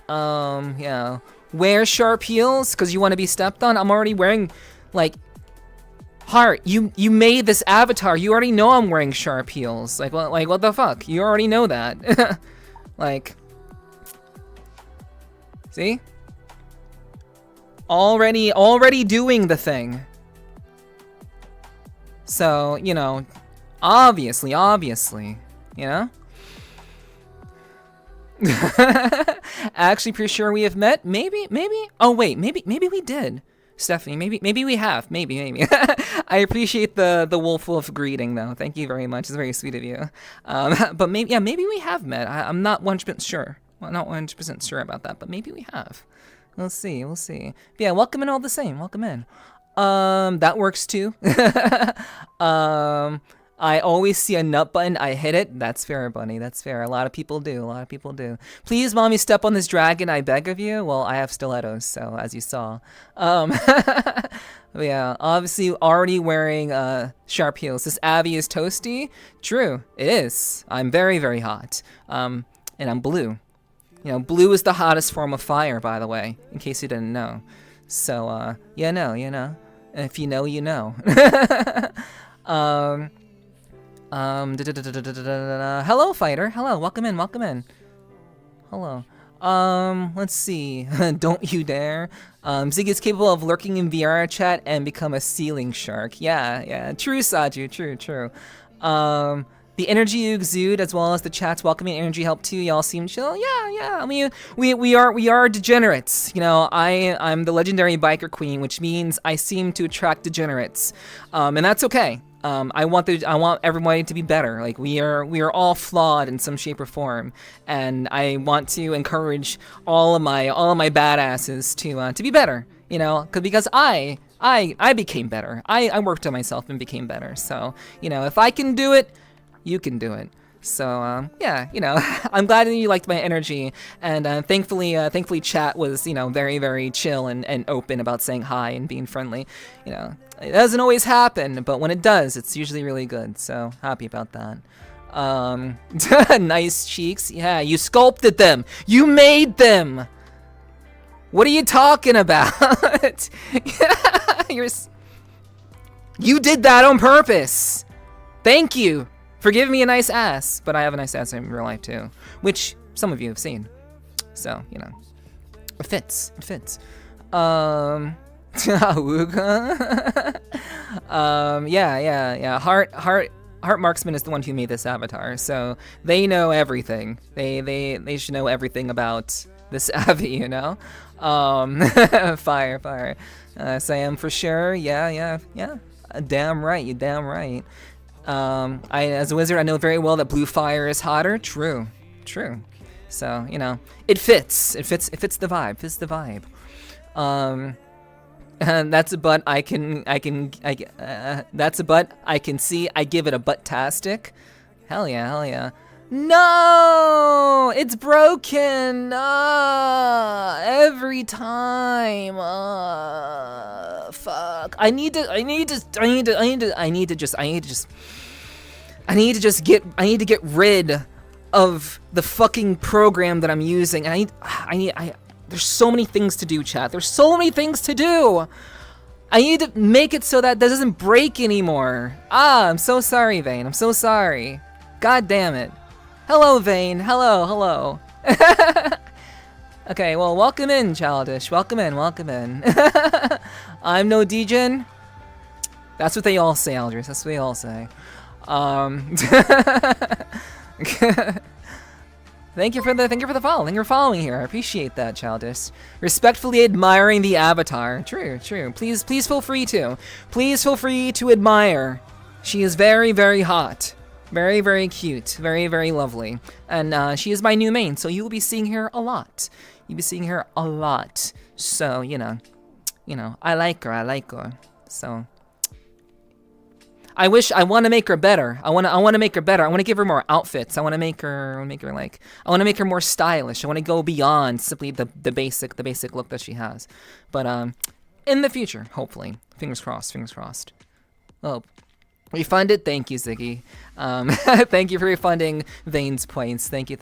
Yeah. Wear sharp heels because you want to be stepped on. I'm already wearing, like, Heart. You made this avatar. You already know I'm wearing sharp heels. Like what the fuck? You already know that. Like. See? Already doing the thing. So, you know, obviously, you know? Actually, pretty sure we have met. Maybe. Oh wait, maybe we did. Stephanie, maybe we have. Maybe. I appreciate the wolf greeting though. Thank you very much. It's very sweet of you. But maybe we have met. I'm not 100% sure. Well, not 100% sure about that, but maybe we have. We'll see. Yeah, welcome in all the same. Welcome in. That works too. I always see a nut button, I hit it. That's fair, bunny. That's fair. A lot of people do. Please, mommy, step on this dragon, I beg of you. Well, I have stilettos, so as you saw. Yeah, obviously already wearing sharp heels. This Abby is toasty. True, it is. I'm very, very hot. And I'm blue. You know, blue is the hottest form of fire, by the way, in case you didn't know. So, you know. And if you know, you know. Hello, fighter. Hello, welcome in. Hello. Let's see. Don't you dare. Ziggy is capable of lurking in VRChat and become a ceiling shark. Yeah. True, Saju. True. The energy you exude, as well as the chat's welcoming energy, help too. Y'all seem chill. Yeah. I mean, we are degenerates. You know, I'm the legendary biker queen, which means I seem to attract degenerates, and that's okay. I want everybody to be better. Like we are all flawed in some shape or form, and I want to encourage all of my badasses to be better. You know, because I became better. I worked on myself and became better. So you know, if I can do it, you can do it. So yeah, you know, I'm glad that you liked my energy, and thankfully chat was, you know, very, very chill and open about saying hi and being friendly. You know, it doesn't always happen, but when it does, it's usually really good. So happy about that. Nice cheeks. Yeah, you sculpted them. You made them. What are you talking about? You did that on purpose. Thank you for giving me a nice ass, but I have a nice ass in real life too, which some of you have seen. So, you know, it fits. Yeah. Heart Marksman is the one who made this avatar, so they know everything. They should know everything about this Avi, you know? Fire. Sam for sure. Yeah. Damn right, you damn right. As a wizard, I know very well that blue fire is hotter. True. So, you know, it fits the vibe. That's a butt that's a butt I can see. I give it a butt-tastic. Hell yeah, hell yeah. No! It's broken! Every time. Fuck. I need to get rid of the fucking program that I'm using. There's so many things to do, chat. There's so many things to do. I need to make it so that doesn't break anymore. I'm so sorry, Vane. I'm so sorry. God damn it. Hello, Vane. Hello, hello. Okay, well, welcome in, Childish. Welcome in, welcome in. I'm no Degen. That's what they all say, Aldris. That's what they all say. Thank you for the follow. Thank you for following here. I appreciate that, Childish. Respectfully admiring the avatar. True, true. Please feel free to. Please feel free to admire. She is very, very hot. Very, very cute. Very, very lovely. And she is my new main, so you will be seeing her a lot. You'll be seeing her a lot. So, you know, I like her. So I want to make her better. I want to make her better. I want to give her more outfits. I want to make her more stylish. I want to go beyond simply the basic look that she has. But in the future, hopefully. Fingers crossed, fingers crossed. Oh, refunded? Thank you, Ziggy. Thank you for refunding Vane's points. Thank you.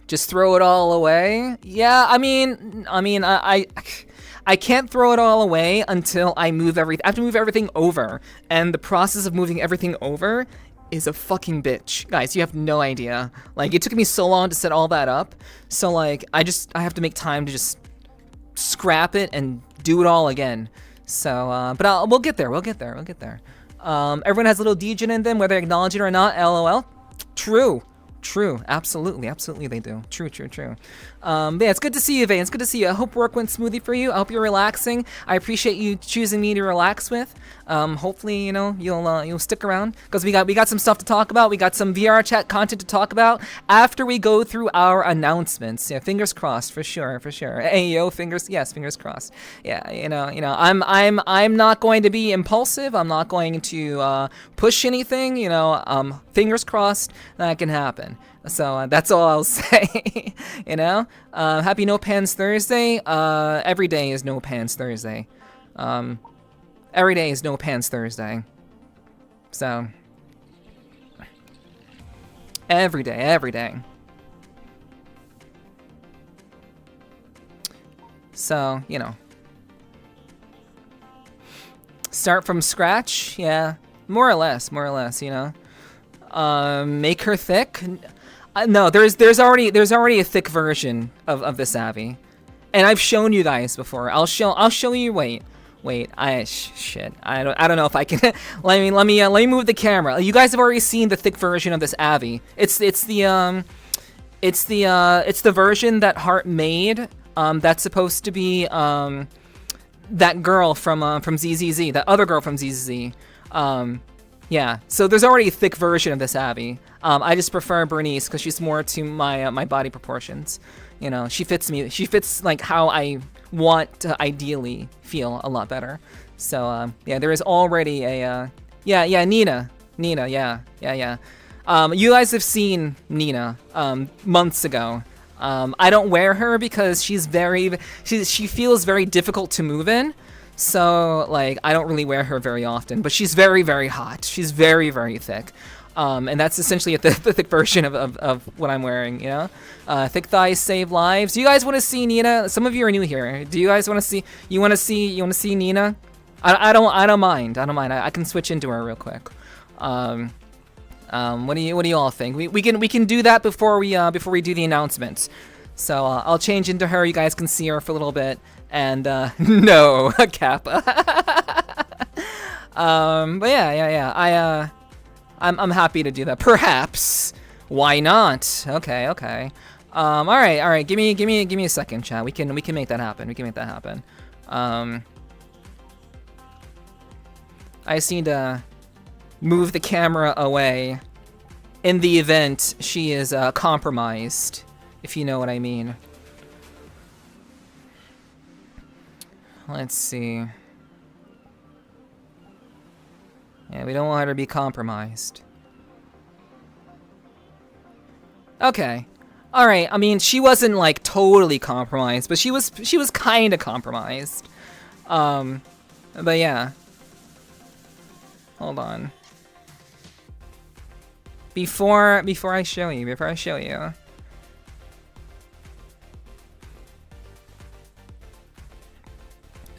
Just throw it all away? Yeah, I mean, I can't throw it all away until I have to move everything over. And the process of moving everything over is a fucking bitch. Guys, you have no idea. Like, it took me so long to set all that up. So, like, I have to make time to just scrap it and do it all again. So, but we'll get there. Everyone has a little Degen in them, whether they acknowledge it or not. LOL. True. Absolutely they do. True. But yeah, it's good to see you, Vane. It's good to see you. I hope work went smoothly for you. I hope you're relaxing. I appreciate you choosing me to relax with. Hopefully, you'll stick around because we got some stuff to talk about. We got some VRChat content to talk about after we go through our announcements. Yeah, fingers crossed for sure. Hey yo, fingers crossed. Yeah, I'm not going to be impulsive. I'm not going to push anything. Fingers crossed that can happen. So that's all I'll say. Happy No Pants Thursday. Every day is No Pants Thursday. Every day is No Pants Thursday. So every day. So, start from scratch. Yeah, more or less. Make her thick. No, there's already a thick version of this Abby, and I've shown you guys before. I'll show you. Wait. Shit. I don't know if I can. let me move the camera. You guys have already seen the thick version of this Abby. It's the version that Heart made. That's supposed to be that girl from ZZZ. That other girl from ZZZ. Yeah, so there's already a thick version of this Abby. I just prefer Bernice because she's more to my body proportions. She fits me. She fits like how I want to ideally feel a lot better. So yeah, there is already a Nina. Yeah. You guys have seen Nina months ago. I don't wear her because she feels very difficult to move in. So, like, I don't really wear her very often, but she's very, very hot. She's very, very thick. And that's essentially the thick version of what I'm wearing, Thick thighs save lives. Do you guys want to see Nina? Some of you are new here. Do you guys want to see, you want to see Nina? I don't mind. I can switch into her real quick. What do you all think? We can do that before we do the announcements. So I'll change into her. You guys can see her for a little bit. And no, Kappa. But yeah. I'm happy to do that. Perhaps. Why not? Okay. All right. Give me a second, chat. We can make that happen. I just need to move the camera away in the event she is compromised, if you know what I mean. Let's see. Yeah, we don't want her to be compromised. Okay. All right. I mean, she wasn't like totally compromised, but she was kind of compromised. But yeah. Hold on. Before I show you.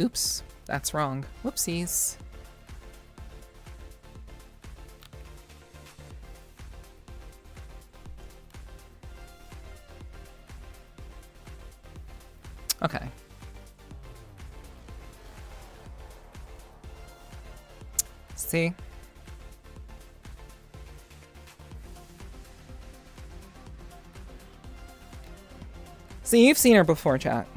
Oops, that's wrong. Whoopsies. Okay. See? See, you've seen her before, chat.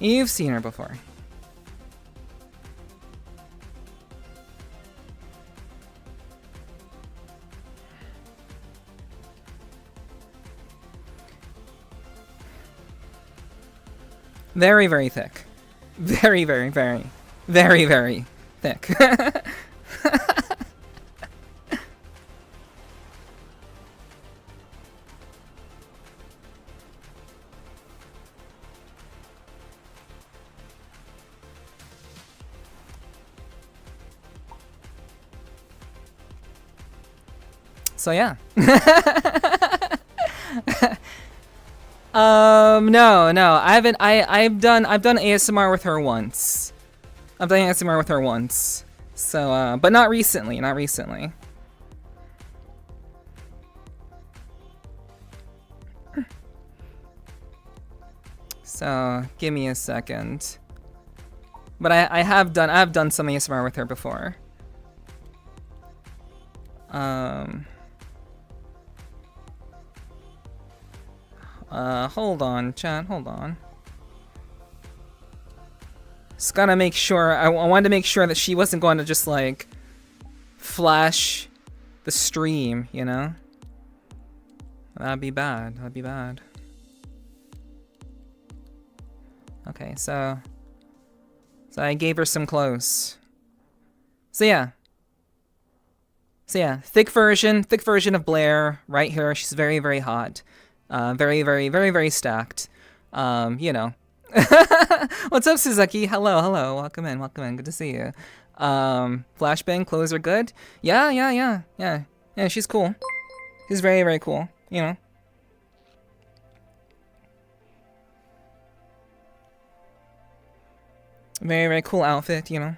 You've seen her before. Very, very thick. Very, very, very, very, very thick. So yeah. No. I've done ASMR with her once. I've done ASMR with her once. So, but not recently, So, give me a second. But I've done some ASMR with her before. Hold on, chat, hold on. Just gotta make sure, I wanted to make sure that she wasn't going to just, like, flash the stream, you know? That'd be bad, Okay, so I gave her some clothes. So yeah, thick version of Blair, right here. She's very, very hot. Very, very, very, very stacked. You know. What's up, Suzuki? Hello. Welcome in. Good to see you. Flashbang clothes are good. Yeah, she's cool. She's very, very cool, you know. Very, very cool outfit, you know.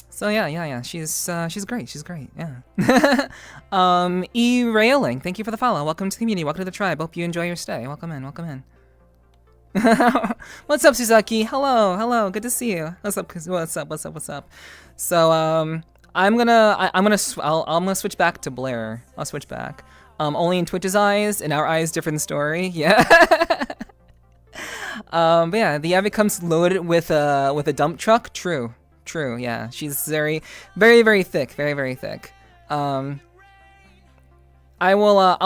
So yeah, she's great, yeah. E-Railing, thank you for the follow. Welcome to the community, welcome to the tribe. Hope you enjoy your stay. Welcome in. What's up, Suzuki? Hello, good to see you. What's up? So I'm gonna switch back to Blair. I'll switch back. Only in Twitch's eyes, in our eyes, different story. Yeah. But yeah, the Avid comes loaded with a dump truck. True, yeah. She's very, very, very thick. Very, very thick. I'll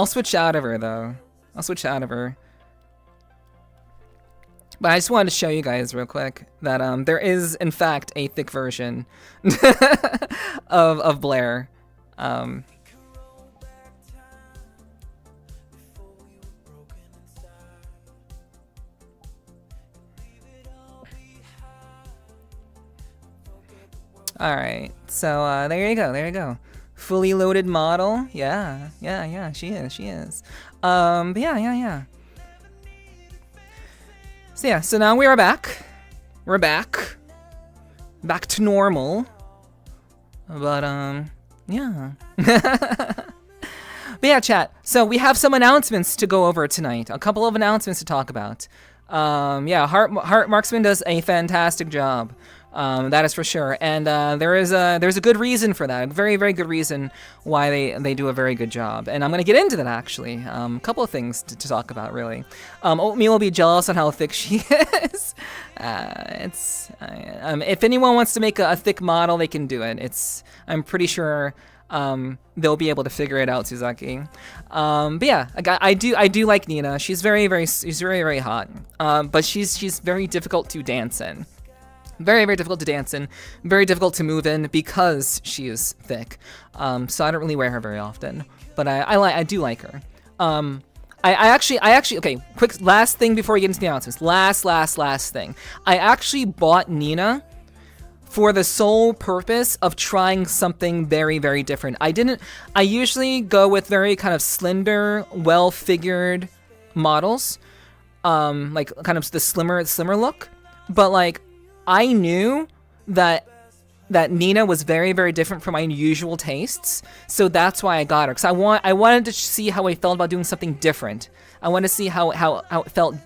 switch out of her, though. But I just wanted to show you guys real quick that there is, in fact, a thick version of Blair. Alright, so there you go. Fully loaded model. Yeah, she is. But yeah. So yeah, so now we are back. We're back. Back to normal. But yeah. But yeah, chat. So we have some announcements to go over tonight. A couple of announcements to talk about. Yeah, Heart Marksman does a fantastic job That is for sure, and there's a good reason for that. A very, very good reason why they do a very good job, and I'm gonna get into that actually. A couple of things to talk about really. Oatmeal will be jealous on how thick she is. If anyone wants to make a thick model, they can do it. I'm pretty sure they'll be able to figure it out, Suzaki. But yeah, I do like Nina. She's very, very hot. But she's very difficult to dance in. Very, very difficult to dance in, very difficult to move in because she is thick. So I don't really wear her very often, but I do like her. I actually, okay, quick last thing before we get into the announcements. Last thing. I actually bought Nina for the sole purpose of trying something very, very different. I usually go with very kind of slender, well-figured models, like kind of the slimmer look, but like, I knew that Nina was very, very different from my usual tastes, so that's why I got her. Because I wanted to see how I felt about doing something different. I wanted to see how it felt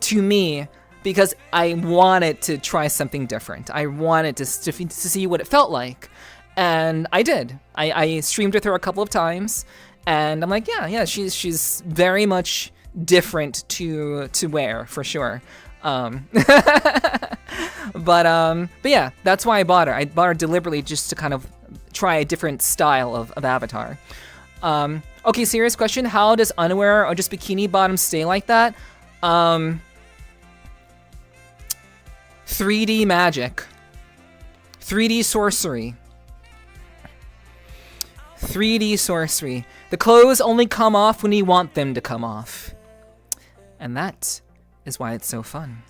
to me, because I wanted to try something different. I wanted to see what it felt like, and I did. I streamed with her a couple of times, and I'm like, yeah, she's very much different to wear for sure. But yeah, that's why I bought her. I bought her deliberately just to kind of try a different style of avatar. Okay, serious question. How does underwear or just bikini bottoms stay like that? 3D magic. 3D sorcery. 3D sorcery. The clothes only come off when you want them to come off. And that is why it's so fun.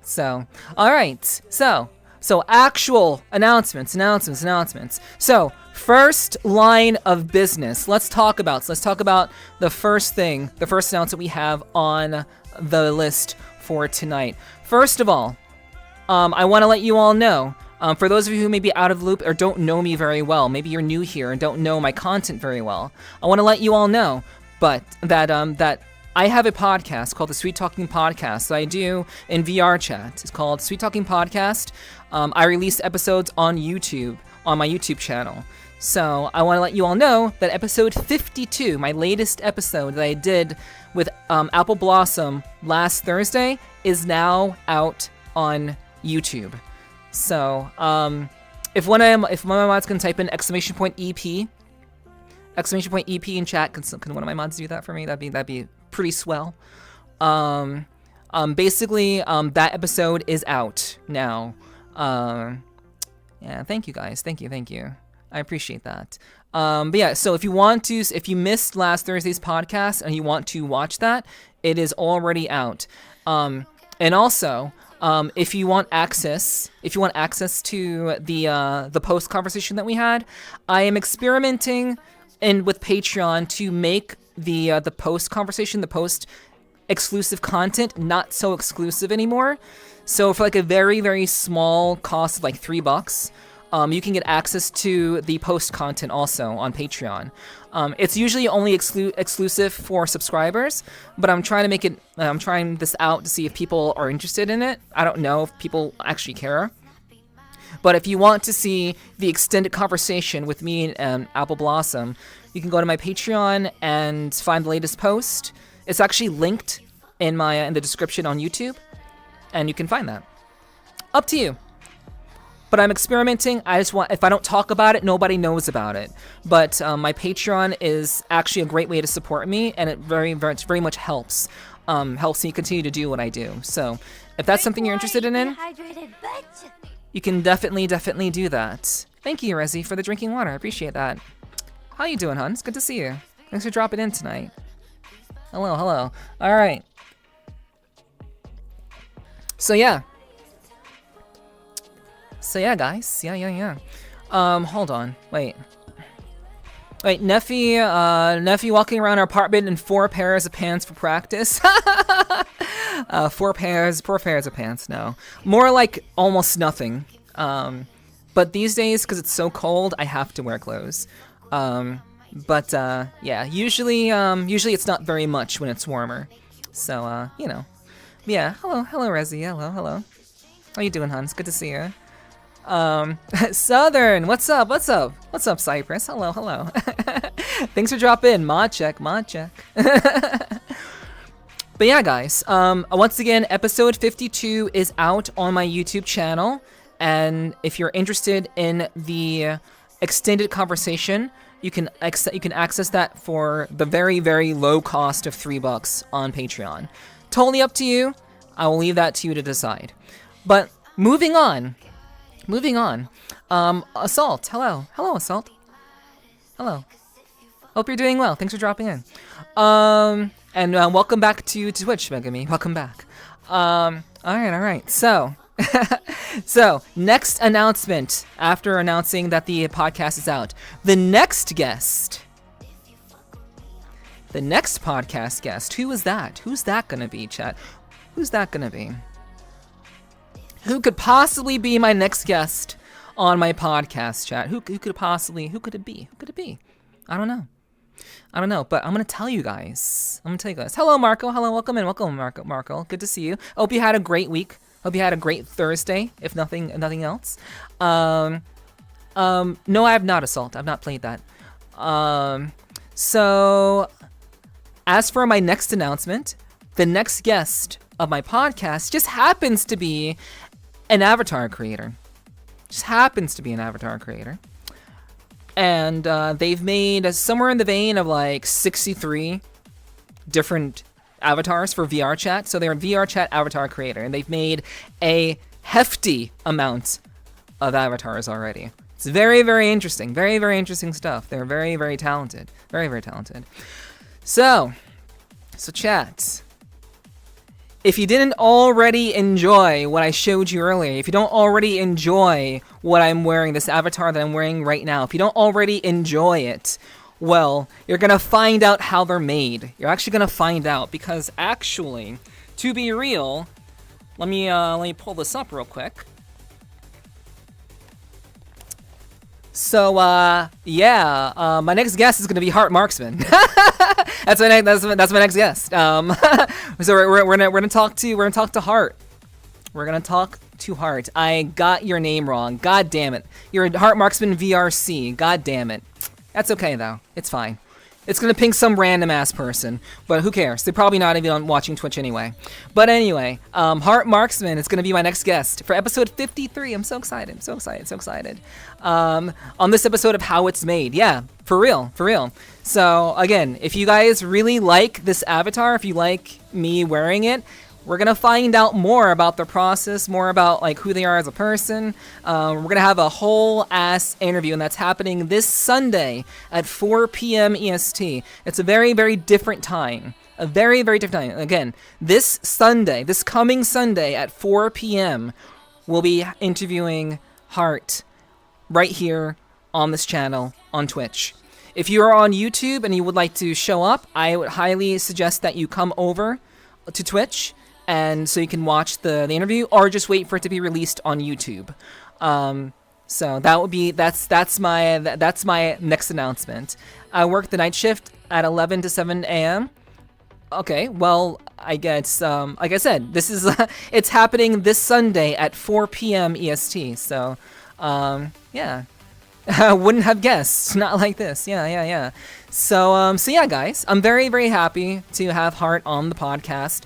So, alright, so actual announcements. So, first line of business. Let's talk about the first announcement we have on the list for tonight. First of all, I want to let you all know, for those of you who may be out of the loop or don't know me very well, maybe you're new here and don't know my content very well, I want to let you all know, but that I have a podcast called the Sweet Talking Podcast that I do in VRChat. It's called Sweet Talking Podcast. I release episodes on YouTube, on my YouTube channel. So I want to let you all know that episode 52, my latest episode that I did with Apple Blossom last Thursday, is now out on YouTube. So if one of my mods can type in !EP in chat, can one of my mods do that for me? That'd be pretty swell. Basically, that episode is out now. Yeah, thank you guys. Thank you. I appreciate that. But yeah, so if you missed last Thursday's podcast and you want to watch that, it is already out. And also, if you want access to the post conversation that we had, I am experimenting with Patreon to make the post conversation, the post exclusive content, not so exclusive anymore. So for like a very, very small cost of like $3, you can get access to the post content also on Patreon. It's usually only exclusive for subscribers, but I'm trying this out to see if people are interested in it. I don't know if people actually care. But if you want to see the extended conversation with me and Apple Blossom, you can go to my Patreon and find the latest post. It's actually linked in the description on YouTube, and you can find that. Up to you. But I'm experimenting. If I don't talk about it, nobody knows about it. But my Patreon is actually a great way to support me, and it very much helps. Helps me continue to do what I do. So if that's something you're interested in, you can definitely do that. Thank you, Rezi, for the drinking water. I appreciate that. How you doing, hon? It's good to see you. Thanks for dropping in tonight. Hello. All right. So yeah, guys. Yeah. Hold on. Wait, Nephi walking around our apartment in 4 pairs of pants for practice. 4 pairs of pants, no. More like almost nothing. But these days, because it's so cold, I have to wear clothes. But yeah, usually it's not very much when it's warmer. So, you know. Yeah, hello, Rezi. Hello. How you doing, hon? It's good to see you. Southern, what's up? What's up, Cypress? Hello. Thanks for dropping in. Mod check. But yeah, guys, once again, episode 52 is out on my YouTube channel, and if you're interested in the extended conversation, you can access that for the very, very low cost of $3 on Patreon. Totally up to you. I will leave that to you to decide. But moving on. Assault, hello, Assault. Hello. Hope you're doing well. Thanks for dropping in. And welcome back to Twitch, Megami. Welcome back. All right. So, next announcement after announcing that the podcast is out. The next podcast guest. Who is that? Who's that gonna be, chat? Who's that gonna be? Who could possibly be my next guest on my podcast, chat? Who could it be? I don't know, but I'm gonna tell you guys. Hello, Marco. Hello, welcome in, Marco. Good to see you. Hope you had a great week. Hope you had a great Thursday, if nothing else. No, I have not, Assault. I've not played that. So, as for my next announcement, the next guest of my podcast just happens to be an avatar creator. And they've made somewhere in the vein of like 63 different avatars for VRChat. So they're a VRChat avatar creator, and they've made a hefty amount of avatars already. It's very, very interesting. Very, very interesting stuff. They're very, very talented. Very, very talented. So chat. If you didn't already enjoy what I showed you earlier, if you don't already enjoy what I'm wearing, this avatar that I'm wearing right now, if you don't already enjoy it, well, you're gonna find out how they're made. You're actually gonna find out, because actually, to be real, let me pull this up real quick. So, my next guest is gonna be Heart Marksman. That's my next guest. So we're gonna talk to Heart. We're gonna talk to Heart. I got your name wrong. God damn it. You're Heart Marksman VRC. God damn it. That's okay though. It's fine. It's gonna ping some random ass person, but who cares? They're probably not even watching Twitch anyway. But anyway, Heart Marksman is gonna be my next guest for episode 53. I'm so excited. On this episode of How It's Made. Yeah, for real. So again, if you guys really like this avatar, if you like me wearing it, we're gonna find out more about the process, more about like who they are as a person. We're gonna have a whole ass interview, and that's happening this Sunday at 4 p.m. EST. It's a very, very different time. A very, very different time. Again, this coming Sunday at 4 p.m., we'll be interviewing Heart right here on this channel on Twitch. If you are on YouTube and you would like to show up, I would highly suggest that you come over to Twitch, and so you can watch the interview, or just wait for it to be released on YouTube. So that's my next announcement. I work the night shift at 11 to 7 a.m. Okay, well, I guess like I said, this is it's happening this Sunday at 4 p.m. EST. So yeah. I wouldn't have guessed. Not like this. Yeah. So yeah, guys, I'm very, very happy to have Heart on the podcast.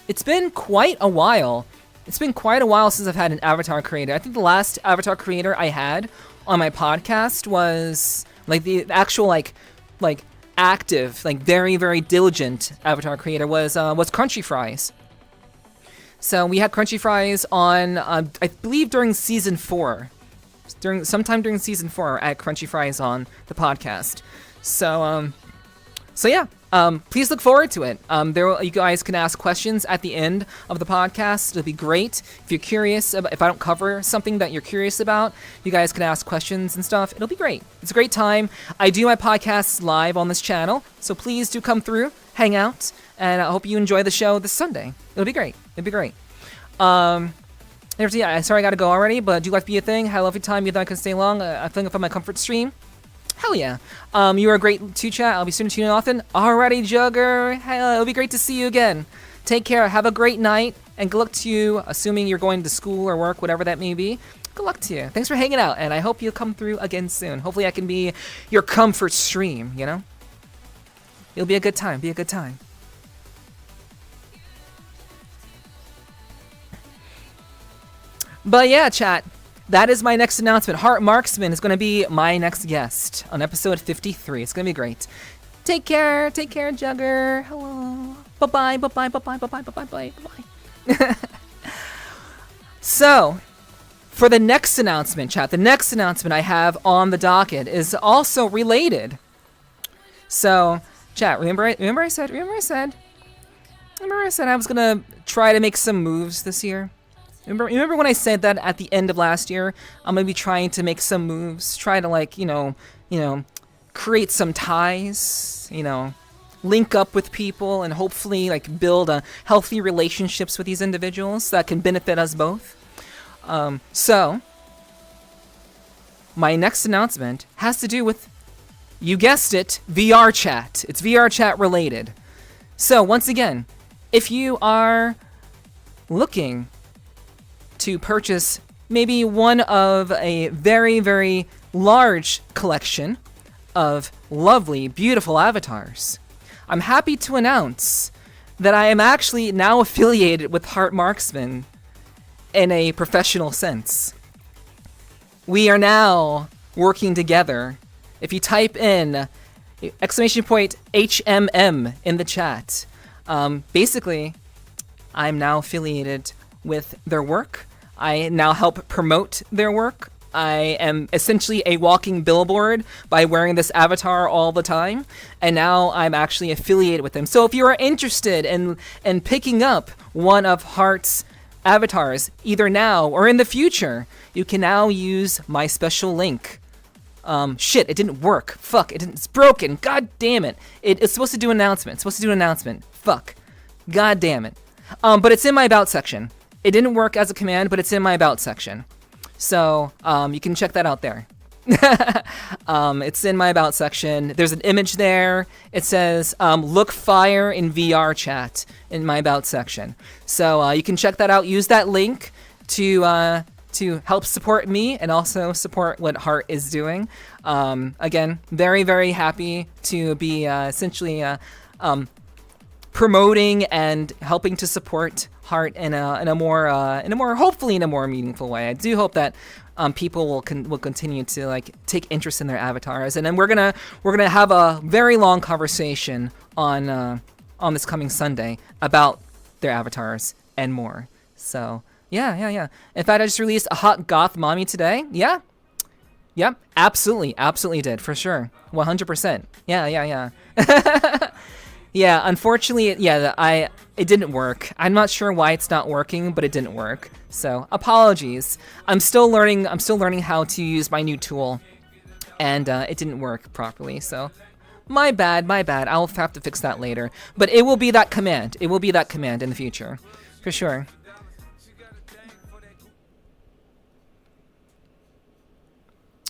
It's been quite a while. It's been quite a while since I've had an avatar creator. I think the last avatar creator I had on my podcast was like the actual like active, like very, very diligent avatar creator was Crunchy Fries. So we had Crunchy Fries on, I believe during season 4. Sometime during season 4, I had Crunchy Fries on the podcast. So yeah, please look forward to it. You guys can ask questions at the end of the podcast. It'll be great. If you're curious, if I don't cover something that you're curious about, you guys can ask questions and stuff. It'll be great. It's a great time. I do my podcasts live on this channel, so please do come through, hang out, and I hope you enjoy the show this Sunday. It'll be great. Yeah, sorry I gotta go already, but do you like to be a thing? Had a lovely time. You thought I could stay long? I think from my comfort stream. Hell yeah. You are great to chat. I'll be soon tuning in often. Alrighty, Jugger. It'll be great to see you again. Take care. Have a great night, and good luck to you, assuming you're going to school or work, whatever that may be. Good luck to you. Thanks for hanging out, and I hope you'll come through again soon. Hopefully I can be your comfort stream, you know? It'll be a good time. Be a good time. But yeah, chat. That is my next announcement. Heart Marksman is going to be my next guest on episode 53. It's going to be great. Take care. Take care, Jugger. Hello. Bye-bye. Bye-bye. Bye-bye. Bye-bye. Bye-bye. Bye-bye. So, for the next announcement, chat, the next announcement I have on the docket is also related. So, chat, remember I said I was going to try to make some moves this year? Remember when I said that at the end of last year? I'm gonna be trying to make some moves, try to like, you know, create some ties, you know, link up with people, and hopefully like build healthy relationships with these individuals that can benefit us both. So my next announcement has to do with, you guessed it, VRChat. It's VRChat related. So once again, if you are looking to purchase maybe one of a very, very large collection of lovely, beautiful avatars, I'm happy to announce that I am actually now affiliated with Heart Marksman in a professional sense. We are now working together. If you type in !HMM in the chat, basically, I'm now affiliated with their work. I now help promote their work. I am essentially a walking billboard by wearing this avatar all the time, and now I'm actually affiliated with them. So if you are interested in picking up one of Heart's avatars, either now or in the future, you can now use my special link. Shit, it didn't work. Fuck, it's broken. God damn it. It's supposed to do an announcement. Fuck. God damn it. But it's in my About section. It didn't work as a command, but it's in my About section. So, you can check that out there. It's in my About section. There's an image there. It says, look fire in VRChat in my About section. So, you can check that out. Use that link to help support me and also support what Heart is doing. Again, very, very happy to be essentially promoting and helping to support Heart in a more hopefully in a more meaningful way. I do hope that people will continue to like take interest in their avatars, and then we're gonna have a very long conversation on this coming Sunday about their avatars and more. So yeah. In fact, I just released a hot goth mommy today. Yeah, absolutely did, for sure, 100%. Yeah. Yeah, unfortunately, it didn't work. I'm not sure why it's not working, but it didn't work. So, apologies. I'm still learning how to use my new tool, and it didn't work properly. So, my bad. I'll have to fix that later. But it will be that command. It will be that command in the future, for sure.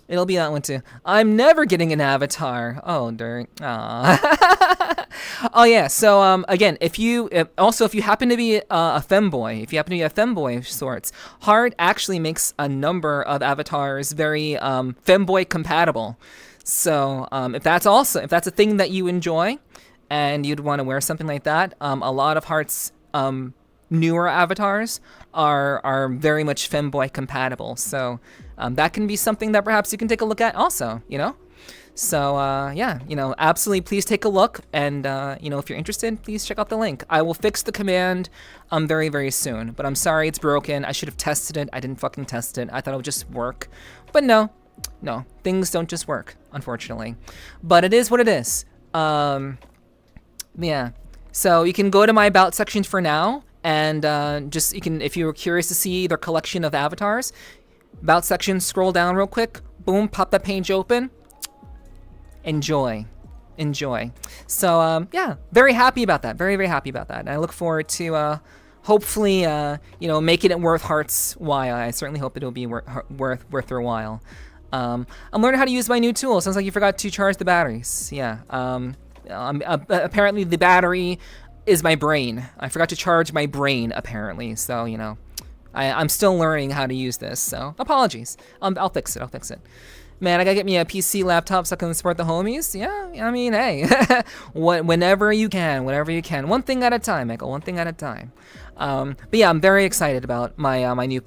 It'll be that one too. I'm never getting an avatar. Oh, dirt. Aww. Oh yeah. So again, if you happen to be a femboy, of sorts, Heart actually makes a number of avatars very femboy compatible. So if that's a thing that you enjoy, and you'd want to wear something like that, a lot of Heart's newer avatars are very much femboy compatible. So that can be something that perhaps you can take a look at also, you know? So yeah, absolutely, please take a look, and if you're interested, please check out the link. I will fix the command very, very soon, but I'm sorry it's broken. I should have tested it. I didn't fucking test it. I thought it would just work, but no, things don't just work, unfortunately. But it is what it is. Yeah, so you can go to my About section for now, and if you're curious to see their collection of avatars, About section, scroll down real quick, boom, pop that page open. Enjoy. So yeah, very happy about that. Very, very happy about that. And I look forward to hopefully making it worth Heart's while. I certainly hope it'll be worth their while. I'm learning how to use my new tool. Sounds like you forgot to charge the batteries. Yeah. Apparently the battery is my brain. I forgot to charge my brain, apparently. So, you know, I'm still learning how to use this. So, apologies. I'll fix it. I'll fix it. Man, I gotta get me a PC laptop so I can support the homies. Yeah, I mean, hey, whenever you can, whenever you can. One thing at a time, Michael. One thing at a time. But yeah, I'm very excited about my my new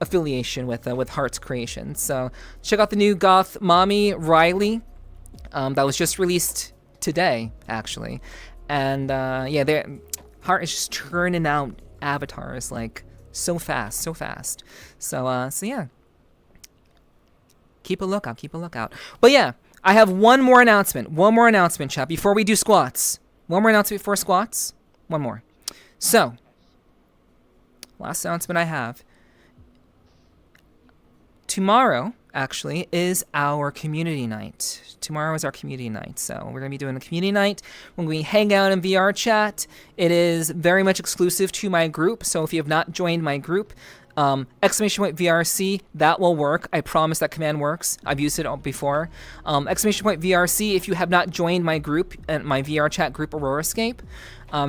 affiliation with Hearts Creations. So check out the new Goth Mommy Riley that was just released today, actually. And yeah, Heart is just churning out avatars like so fast, so fast. So yeah. Keep a lookout. But yeah, I have one more announcement, chat, before we do squats. One more announcement before squats. One more. So, last announcement I have. Tomorrow, actually, is our community night. Tomorrow is our community night. So, we're going to be doing a community night when we hang out in VRChat. It is very much exclusive to my group. So, if you have not joined my group, !VRC, that will work. I promise that command works. I've used it before. !VRC, if you have not joined my group, my VRChat group, AuroraScape,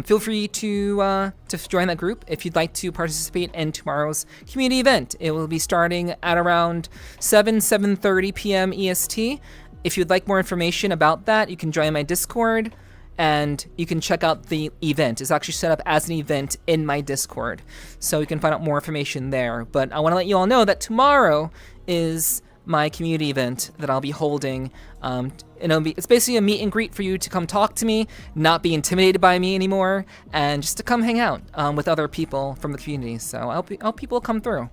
feel free to join that group if you'd like to participate in tomorrow's community event. It will be starting at around 7:30 p.m. EST. If you'd like more information about that, you can join my Discord. And you can check out the event. It's actually set up as an event in my Discord. So you can find out more information there. But I want to let you all know that tomorrow is my community event that I'll be holding. And it's basically a meet and greet for you to come talk to me, not be intimidated by me anymore, and just to come hang out with other people from the community. So I hope people come through.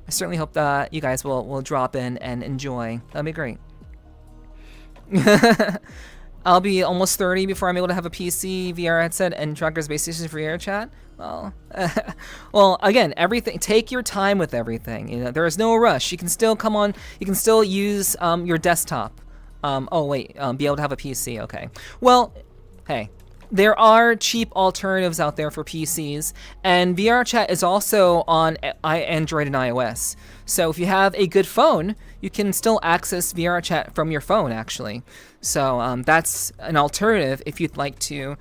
I certainly hope that you guys will drop in and enjoy. That'd be great. I'll be almost 30 before I'm able to have a PC, VR headset, and trackers base station for VRChat. Well, well, again, everything. Take your time with everything. You know, there is no rush. You can still come on. You can still use your desktop. Oh wait, be able to have a PC. Okay. Well, hey, there are cheap alternatives out there for PCs, and VRChat is also on Android and iOS. So if you have a good phone, you can still access VRChat from your phone, actually. So that's an alternative if you'd like to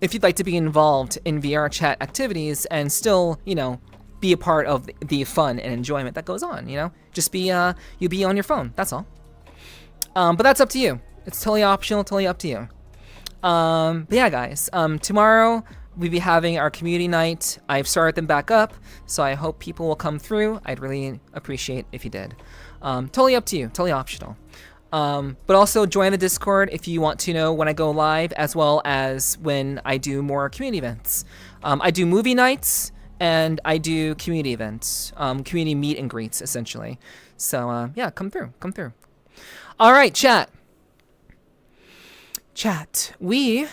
be involved in VRChat activities and still, you know, be a part of the fun and enjoyment that goes on. You know, just be you be on your phone. That's all. But that's up to you. It's totally optional. Totally up to you. But yeah, guys. Tomorrow we'll be having our community night. I've started them back up, so I hope people will come through. I'd really appreciate if you did. Totally up to you. Totally optional. But also join the Discord if you want to know when I go live, as well as when I do more community events. I do movie nights and I do community events, community meet and greets, essentially. So yeah, come through. All right, chat. We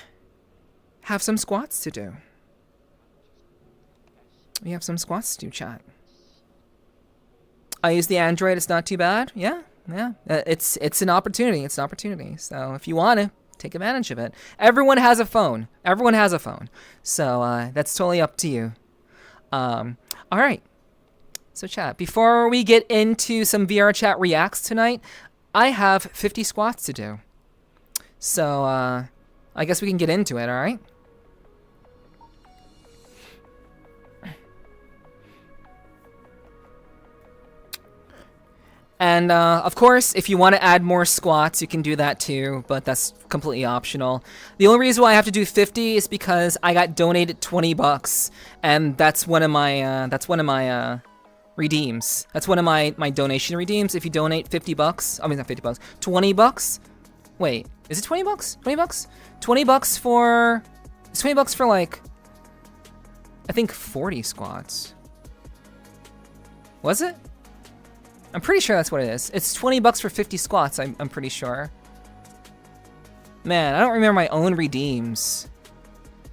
have some squats to do. Chat. I use the Android. It's not too bad. Yeah. It's an opportunity. So if you want to, take advantage of it. Everyone has a phone. So that's totally up to you. All right. So chat, before we get into some VRChat reacts tonight, I have 50 squats to do. So I guess we can get into it, all right? And of course, if you want to add more squats, you can do that too, but that's completely optional. The only reason why I have to do 50 is because I got donated $20, and that's one of my redeems. That's one of my donation redeems. If you donate $50, I mean not $50, $20. Wait, is it $20? $20? $20 for... It's $20 for like... I think 40 squats. Was it? I'm pretty sure that's what it is. It's $20 for 50 squats, I'm pretty sure. Man, I don't remember my own redeems.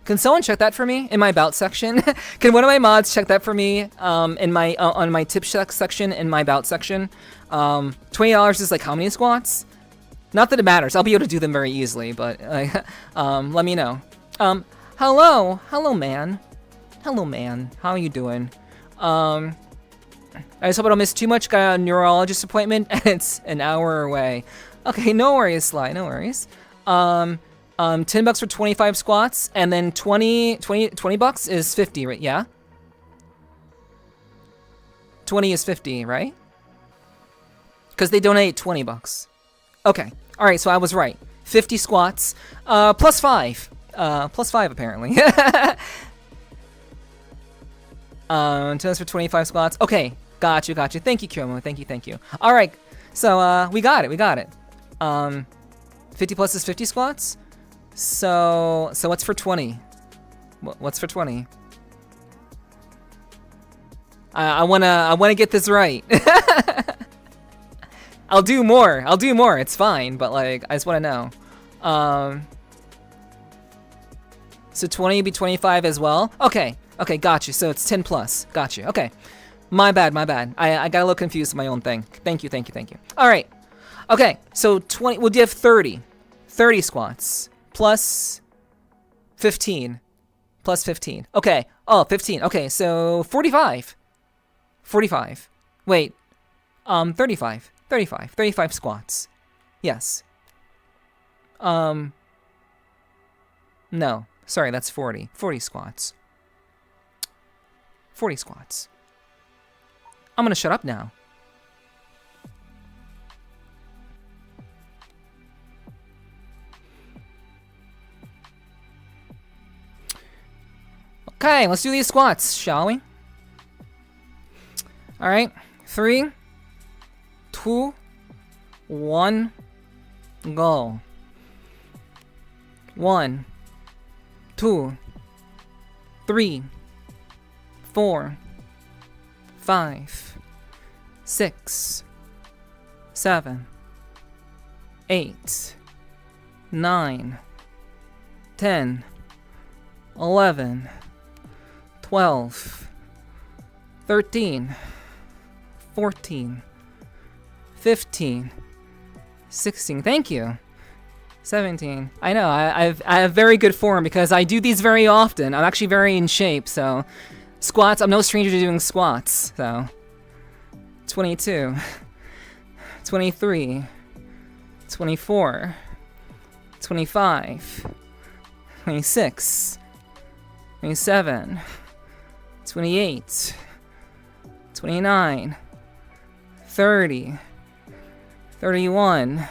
Can someone check that for me in my about section? Can one of my mods check that for me in my on my tip section in my about section? $20 is like how many squats? Not that it matters. I'll be able to do them very easily, but let me know. Hello, man. How are you doing? I just hope I don't miss too much. Got a neurologist appointment, and it's an hour away. Okay, no worries, Sly. No worries. $10 for 25 squats, and then 20 bucks is 50, right? Yeah? 20 is 50, right? Because they donate 20 bucks. Okay. All right, so I was right. 50 squats, plus 5. Plus 5, apparently. 10 for 25 squats. Okay, got you. Thank you, Kyomo. Thank you. All right, so we got it. 50 plus is 50 squats. So what's for 20? What's for 20? I wanna get this right. I'll do more. It's fine, but like I just wanna know. So 20 would be 25 as well. Okay, got you. So it's 10 plus. Got you. Okay, my bad. I got a little confused with my own thing. Thank you. All right. Okay, so 20. We'll give 30 squats plus 15. Okay. Oh, 15. Okay, so 45. Wait. 35 squats. Yes. No. Sorry, that's 40. 40 squats. I'm gonna shut up now. Okay, let's do these squats, shall we? All right, 3, 2, 1, go. 1, 2, 3, 4, 5, 6, 7, 8, 9, 10, 11, 12, 13, 14, 15, 16. Thank you. 17. I know, I have very good form because I do these very often. I'm actually very in shape, so squats, I'm no stranger to doing squats, so 22, 23, 24, 25, 26, 27, 28, 29, 30, 31,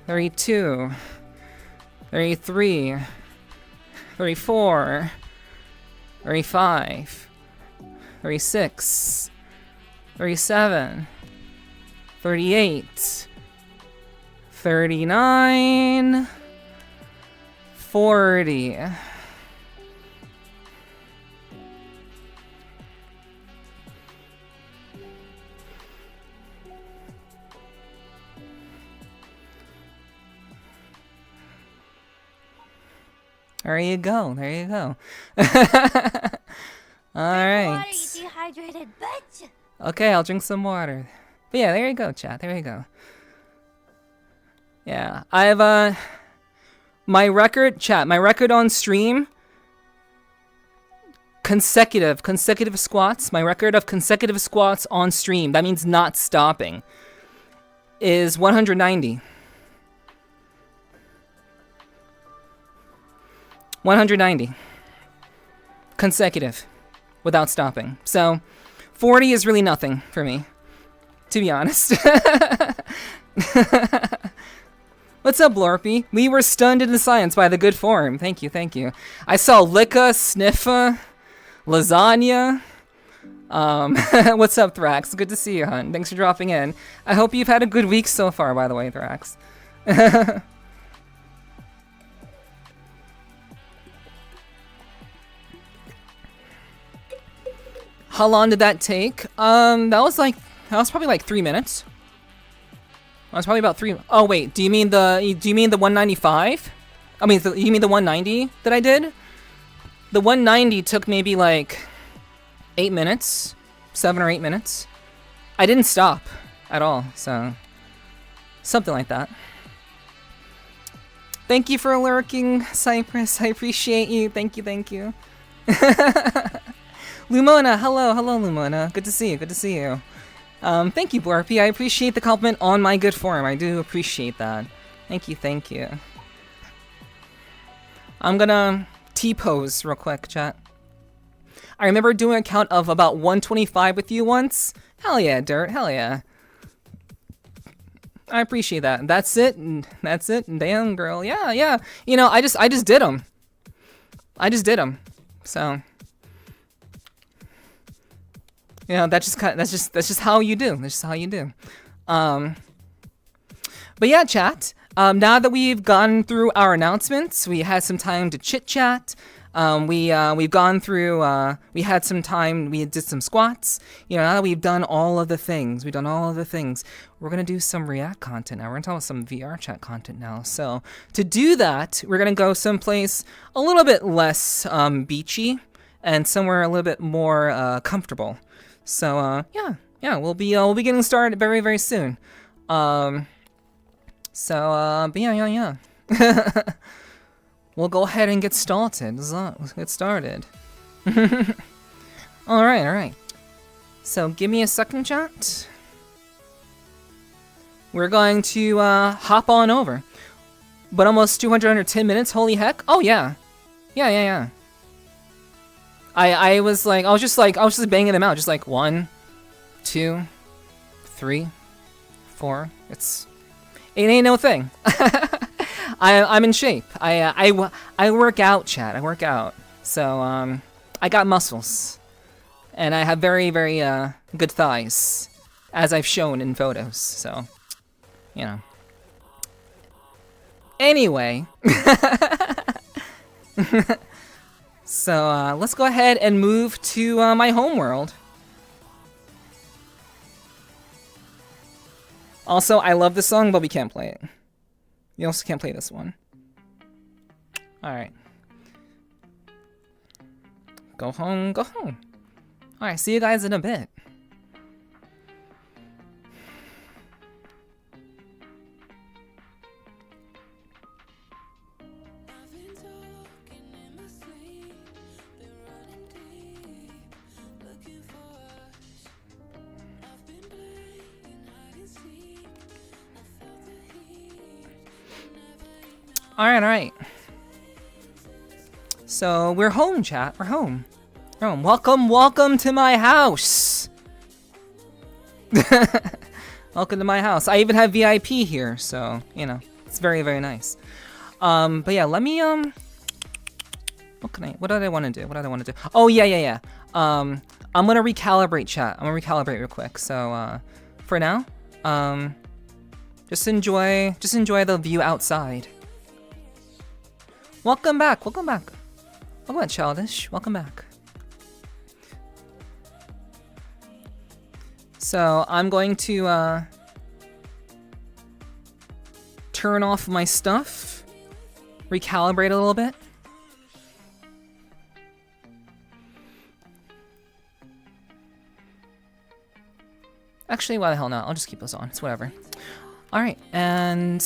32, 33, 34, 35, 36, 37, 38, 39, 40. There you go. All right. Water, you dehydrated bitch. Okay, I'll drink some water. But yeah, there you go, chat. There you go. Yeah, I have my record, chat. My record on stream. Consecutive squats. My record of consecutive squats on stream. That means not stopping. Is 190. 190 consecutive without stopping. So 40 is really nothing for me, to be honest. What's up, Blorpy? We were stunned into science by the good form. Thank you. I saw Licka, Sniffa, Lasagna. What's up, Thrax? Good to see you, hon. Thanks for dropping in. I hope you've had a good week so far, by the way, Thrax. How long did that take? That was probably like 3 minutes. That was probably about 3. Oh wait, do you mean the 195? I mean, you mean the 190 that I did? The 190 took maybe like 8 minutes, 7 or 8 minutes. I didn't stop at all, so something like that. Thank you for lurking, Cypress. I appreciate you. Thank you. Lumona, hello, Lumona. Good to see you. Thank you, Blorpy. I appreciate the compliment on my good form. I do appreciate that. Thank you. I'm gonna T-pose real quick, chat. I remember doing a count of about 125 with you once. Hell yeah, Dirt. Hell yeah. I appreciate that. That's it. That's it. Damn, girl. Yeah, yeah. You know, I just did them. I just did them. So, you know, that's just how you do. That's just how you do. But yeah, chat. Now that we've gone through our announcements, we had some time to chit chat. We've gone through. We had some time. We did some squats. You know, now that we've done all of the things, we're gonna do some React content now. We're gonna talk about some VRChat content now. So to do that, we're gonna go someplace a little bit less beachy and somewhere a little bit more comfortable. So yeah, we'll be getting started very, very soon. But yeah. We'll go ahead and get started. Let's get started. All right. So give me a second, chat. We're going to hop on over. But almost 210 minutes. Holy heck! Oh yeah. I was just banging them out, just like 1, 2, 3, 4. It ain't no thing. I'm in shape. I work out, chat. I work out. So I got muscles, and I have very, very good thighs, as I've shown in photos. So, you know. Anyway, so let's go ahead and move to my homeworld. Also, I love this song, but we can't play it. You also can't play this one. Alright. Go home, go home. Alright, see you guys in a bit. Alright. So, we're home, chat. We're home. Welcome to my house! Welcome to my house. I even have VIP here, so, you know, it's very, very nice. But yeah, let me, what did I want to do? Oh, yeah. I'm gonna recalibrate, chat. I'm gonna recalibrate real quick. So, for now, just enjoy the view outside. Welcome back. Welcome back, Childish. Welcome back. So I'm going to turn off my stuff, recalibrate a little bit. Actually, why the hell not? I'll just keep those on. It's whatever. All right, and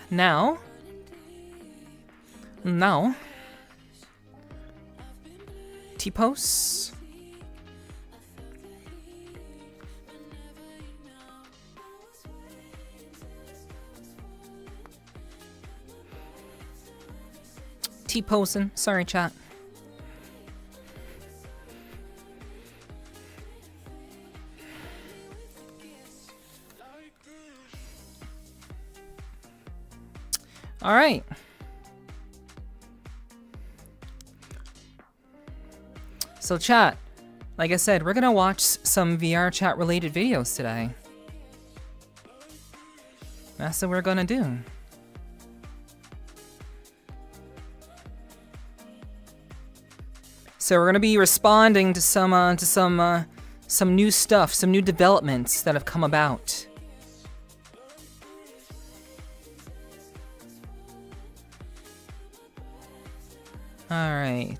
now. T-pose. T-posing. Sorry, chat. All right. So chat, like I said, we're gonna watch some VRChat related videos today. That's what we're gonna do. So we're gonna be responding to some new stuff, some new developments that have come about. All right.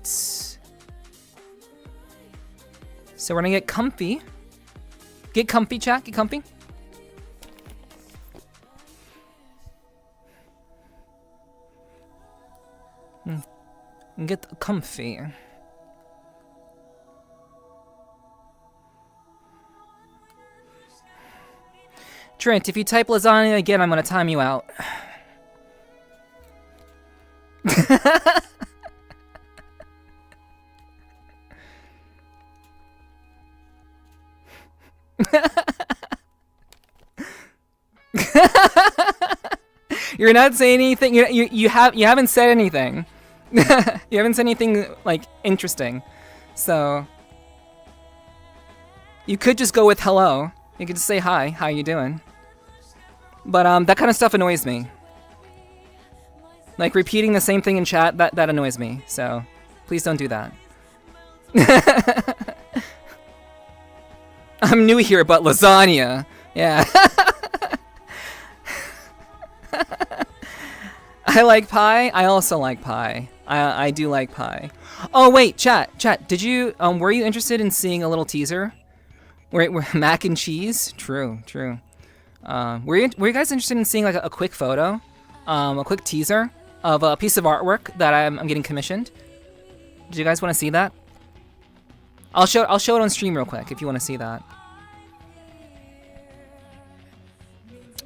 So we're gonna get comfy. Get comfy, chat. Get comfy. Get comfy. Trent, if you type lasagna again, I'm gonna time you out. You're not saying anything. You haven't said anything. You haven't said anything like interesting. So you could just go with hello. You could just say hi. How you doing? But that kind of stuff annoys me. Like repeating the same thing in chat, that annoys me. So please don't do that. I'm new here, but lasagna. Yeah. I like pie. I also like pie. I do like pie. Oh wait, chat. Did you were you interested in seeing a little teaser? Where mac and cheese? True. Were you guys interested in seeing like a quick photo, a quick teaser of a piece of artwork that I'm getting commissioned? Did you guys want to see that? I'll show it on stream real quick if you want to see that.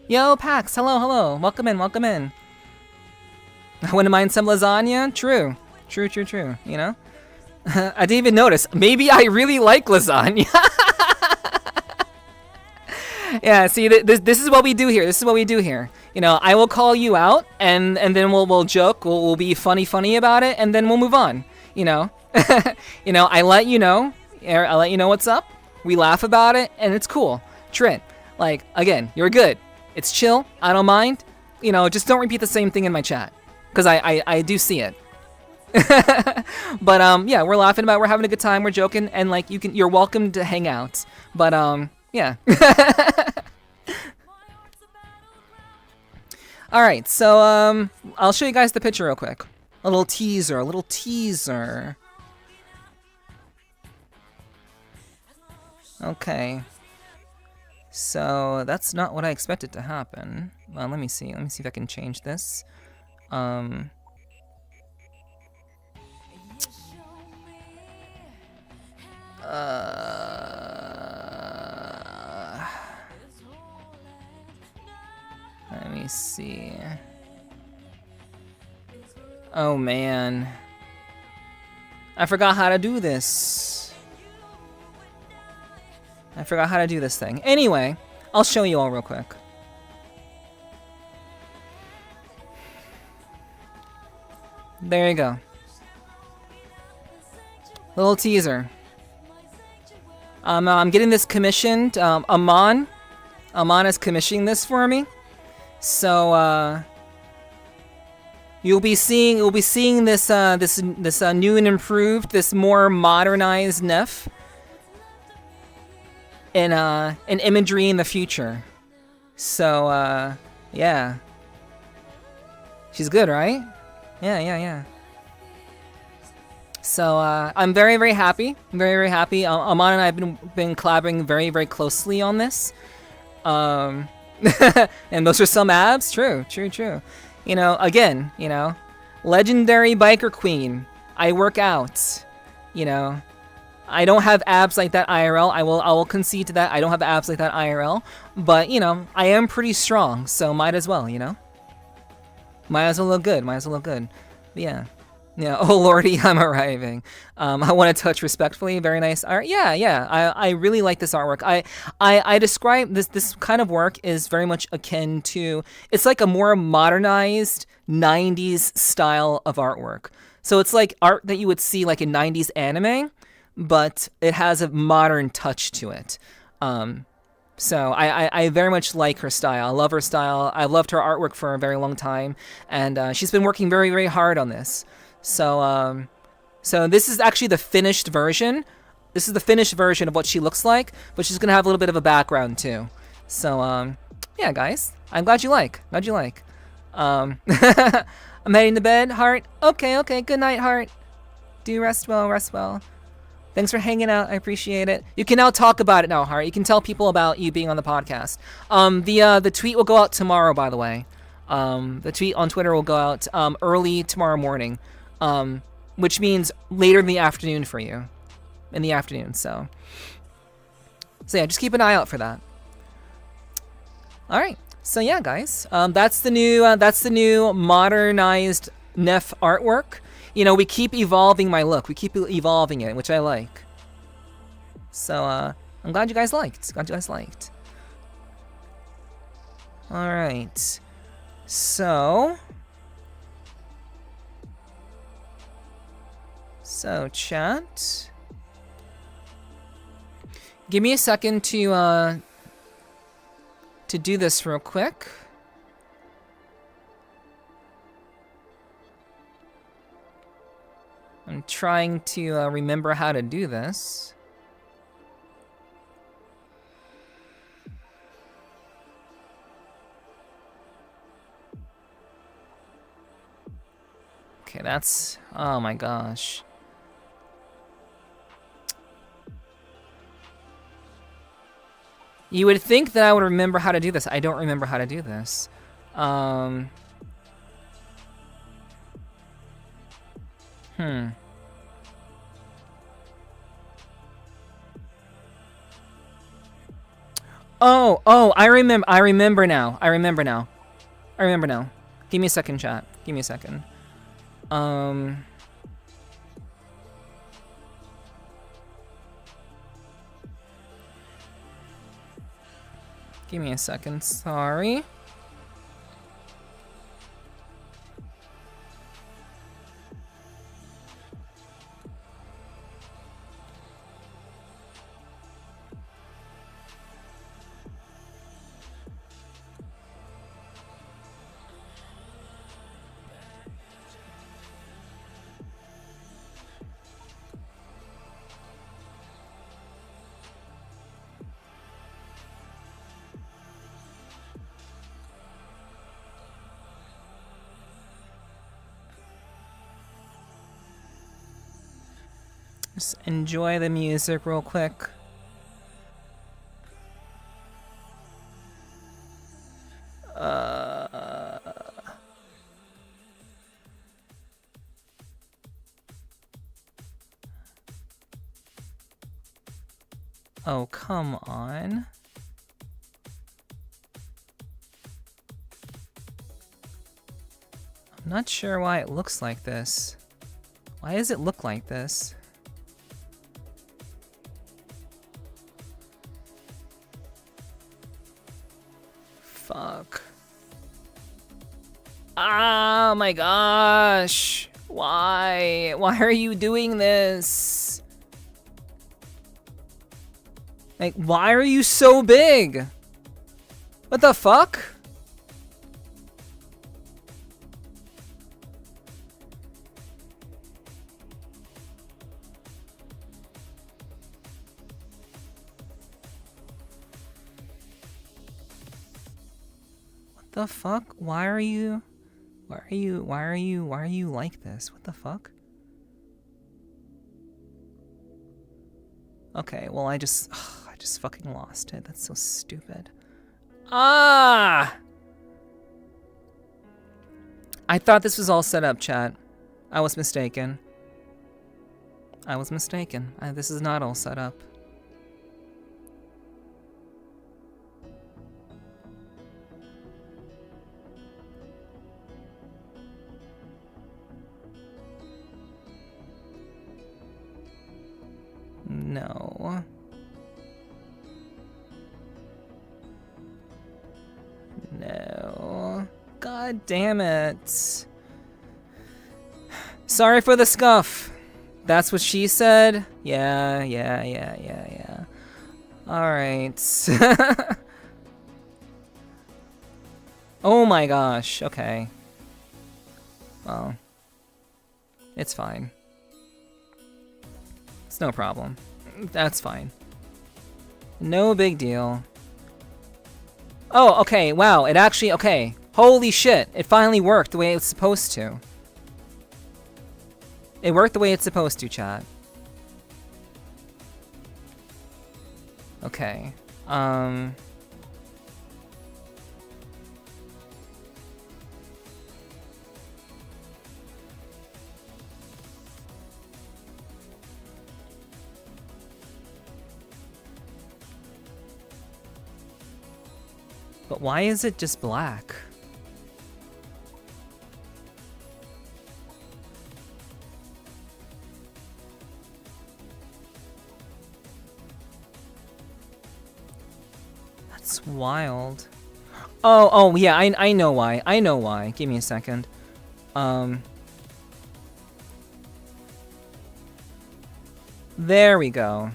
Yo, Pax, hello. Welcome in. I wouldn't mind some lasagna. True. You know, I didn't even notice. Maybe I really like lasagna. Yeah. See, this is what we do here. You know, I will call you out, and then we'll joke. We'll be funny about it, and then we'll move on. You know, I let you know. I let you know what's up. We laugh about it, and it's cool. Trent, like again, you're good. It's chill. I don't mind. You know, just don't repeat the same thing in my chat, because I do see it. But yeah, we're laughing about it. We're having a good time. We're joking, and like you're welcome to hang out. But yeah. All right, so I'll show you guys the picture real quick. A little teaser. Okay. So that's not what I expected to happen. Let me see if I can change this. Let me see. Oh man. I forgot how to do this. I forgot how to do this thing. Anyway, I'll show you all real quick. There you go. Little teaser. I'm getting this commissioned. Amon is commissioning this for me. So you'll be seeing this this new and improved, this more modernized Neph in imagery in the future. So yeah, she's good, right? Yeah. So I'm very happy. Very happy. Amon and I have been collaborating very closely on this. And those are some abs. True. You know, again, you know, legendary biker queen. I work out. You know, I don't have abs like that IRL. I will concede to that. I don't have abs like that IRL. But you know, I am pretty strong, so might as well. You know, might as well look good. But yeah. Yeah, oh lordy, I'm arriving. I want to touch respectfully. Very nice art. Yeah. I really like this artwork. I describe this kind of work is very much akin to, it's like a more modernized 90s style of artwork. So it's like art that you would see like in 90s anime, but it has a modern touch to it. So I very much like her style. I love her style. I've loved her artwork for a very long time, and she's been working very hard on this. So this is actually the finished version. This is the finished version of what she looks like, but she's gonna have a little bit of a background too. So yeah, guys, I'm glad you like. I'm heading to bed, Heart. Okay. Good night, Heart. Do rest well. Thanks for hanging out. I appreciate it. You can now talk about it now, Heart. You can tell people about you being on the podcast. The tweet will go out tomorrow, by the way. The tweet on Twitter will go out early tomorrow morning. Which means later in the afternoon for you. In the afternoon, so yeah, just keep an eye out for that. Alright, so yeah, guys. That's the new modernized Neph artwork. You know, we keep evolving my look. We keep evolving it, which I like. So, I'm glad you guys liked. Glad you guys liked. All right. So chat. Give me a second to do this real quick. I'm trying to remember how to do this. Okay, that's... Oh my gosh. You would think that I would remember how to do this. I don't remember how to do this. Oh, I remember now. Give me a second, chat. Give me a second. Give me a second, sorry. Just enjoy the music real quick. Oh, come on. I'm not sure why it looks like this. Why does it look like this? Fuck. Oh my gosh. Why? Why are you doing this? Like, why are you so big? What the fuck? What the fuck? Why are you like this? What the fuck? Okay, well I just fucking lost it. That's so stupid. Ah! I thought this was all set up, chat. I was mistaken. This is not all set up. No. No. God damn it. Sorry for the scuff. That's what she said? Yeah. Alright. Oh my gosh, okay. Well, it's fine. It's no problem. That's fine. No big deal. Oh, okay, wow, it actually, okay. Holy shit, it finally worked the way it's supposed to. It worked the way it's supposed to, chat. Okay, but why is it just black? That's wild. Oh, yeah, I know why. I know why. Give me a second. There we go.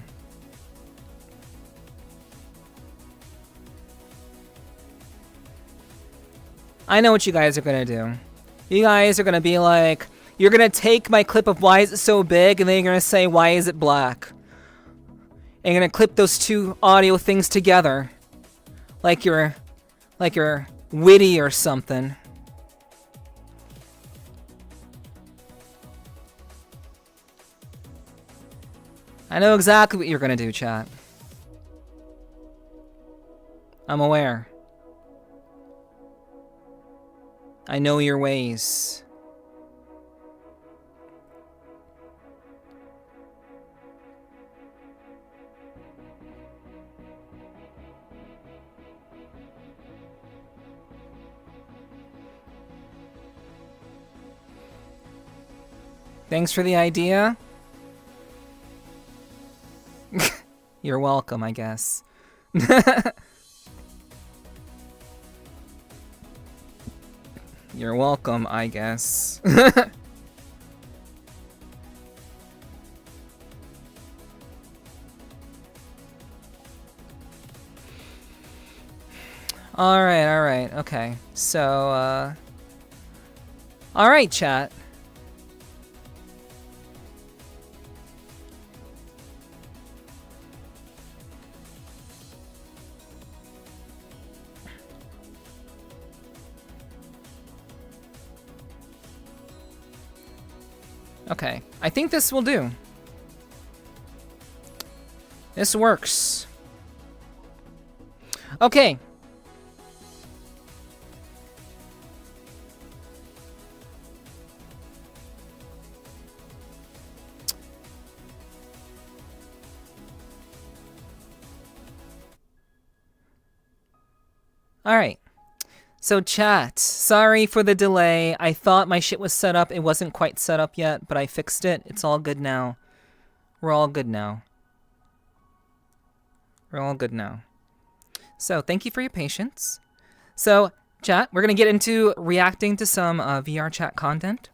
I know what you guys are gonna do. You guys are gonna be like, you're gonna take my clip of why is it so big, and then you're gonna say, why is it black? And you're gonna clip those two audio things together. Like you're witty or something. I know exactly what you're gonna do, chat. I'm aware. I know your ways. Thanks for the idea. You're welcome, I guess. You're welcome, I guess. Alright, okay. So, alright, chat. Okay, I think this will do. This works. Okay. Alright. So chat, sorry for the delay. I thought my shit was set up. It wasn't quite set up yet, but I fixed it. It's all good now. We're all good now. We're all good now. So thank you for your patience. So chat, we're going to get into reacting to some VRChat content.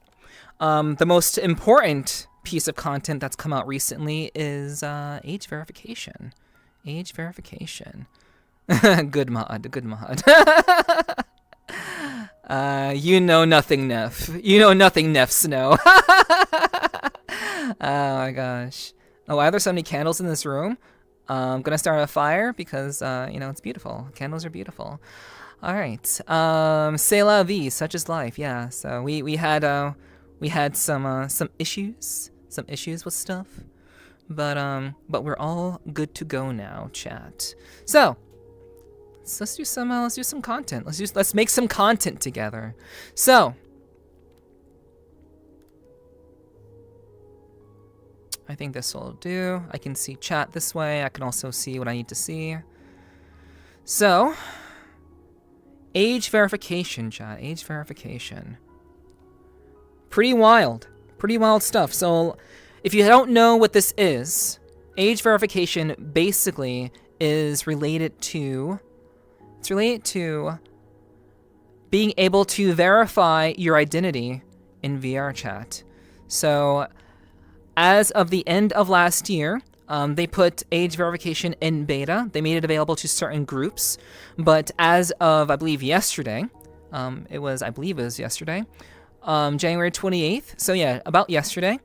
The most important piece of content that's come out recently is age verification. Age verification. Good mod, good mod. You know nothing, Neff. You know nothing, Neff Snow. Oh my gosh. Oh, why are there so many candles in this room? I'm gonna start a fire because, you know, it's beautiful. Candles are beautiful. Alright. C'est la vie, such is life, yeah. So we had some issues. Some issues with stuff. But we're all good to go now, chat. So let's do some content. Let's make some content together. So I think this will do. I can see chat this way. I can also see what I need to see. So age verification, chat. Age verification. Pretty wild stuff. So if you don't know what this is, age verification basically is related to being able to verify your identity in VRChat. So as of the end of last year, they put age verification in beta. They made it available to certain groups, but as of, I believe, yesterday, January 28th, so yeah, about yesterday,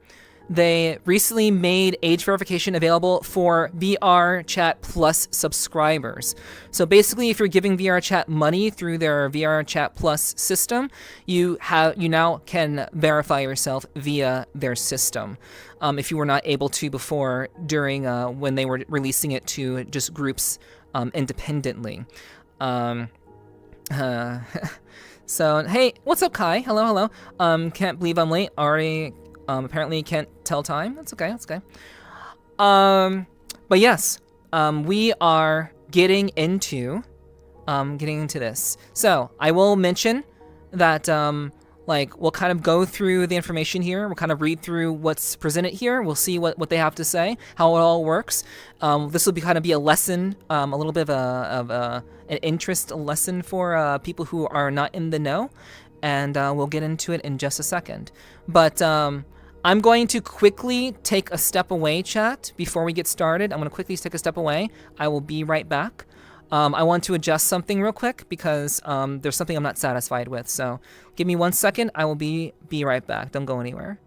they recently made age verification available for VRChat Plus subscribers. So basically, if you're giving VRChat money through their VRChat Plus system, you now can verify yourself via their system. If you were not able to before, during when they were releasing it to just groups independently. So hey, what's up, Kai? Hello. Can't believe I'm late. Already. Apparently can't tell time. That's okay. But yes, we are getting into this. So I will mention that Like, we'll kind of go through the information here. We'll kind of read through what's presented here. We'll see what they have to say, how it all works. This will kind of be a lesson, a little bit of an interest lesson for people who are not in the know. And we'll get into it in just a second. But I'm going to quickly take a step away, chat, before we get started. I'm going to quickly take a step away. I will be right back. I want to adjust something real quick because there's something I'm not satisfied with. So give me 1 second. I will be right back. Don't go anywhere.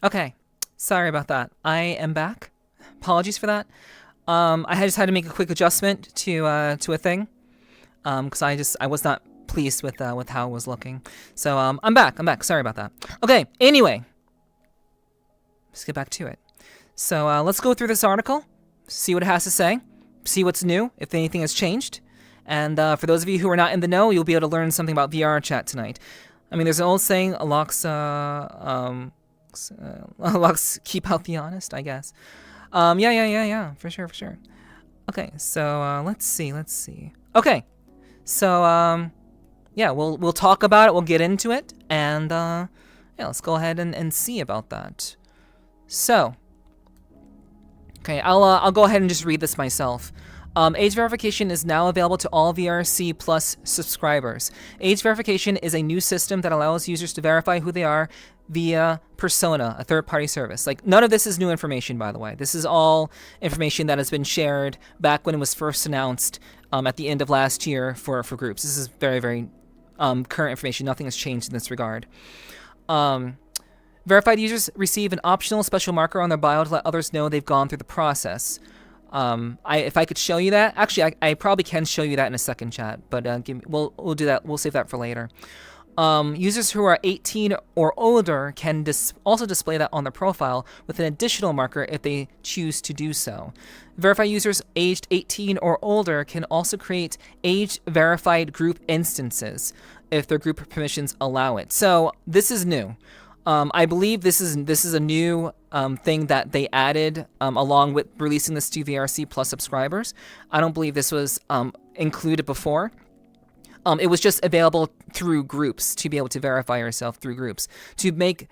Okay, sorry about that. I am back. Apologies for that. I just had to make a quick adjustment to a thing, because I was not pleased with how it was looking. So I'm back. Sorry about that. Okay. Anyway, let's get back to it. So let's go through this article, see what it has to say, see what's new, if anything has changed. And for those of you who are not in the know, you'll be able to learn something about VRChat tonight. I mean, there's an old saying, locks keep out the honest, I guess. Yeah, for sure. Okay, so let's see. Okay, so yeah, we'll talk about it. We'll get into it, and yeah, let's go ahead and see about that. So, okay, I'll go ahead and just read this myself. Age verification is now available to all VRC Plus subscribers. Age verification is a new system that allows users to verify who they are via Persona, a third-party service. Like, none of this is new information, by the way. This is all information that has been shared back when it was first announced at the end of last year for groups. This is very, very current information. Nothing has changed in this regard. Verified users receive an optional special marker on their bio to let others know they've gone through the process. If I could show you that, actually, I probably can show you that in a second, chat. But we'll do that. We'll save that for later. Users who are 18 or older can also display that on their profile with an additional marker if they choose to do so. Verified users aged 18 or older can also create age-verified group instances if their group permissions allow it. So this is new. I believe this is a new thing that they added along with releasing this to VRC Plus subscribers. I don't believe this was included before. It was just available through groups to be able to verify yourself through groups. To make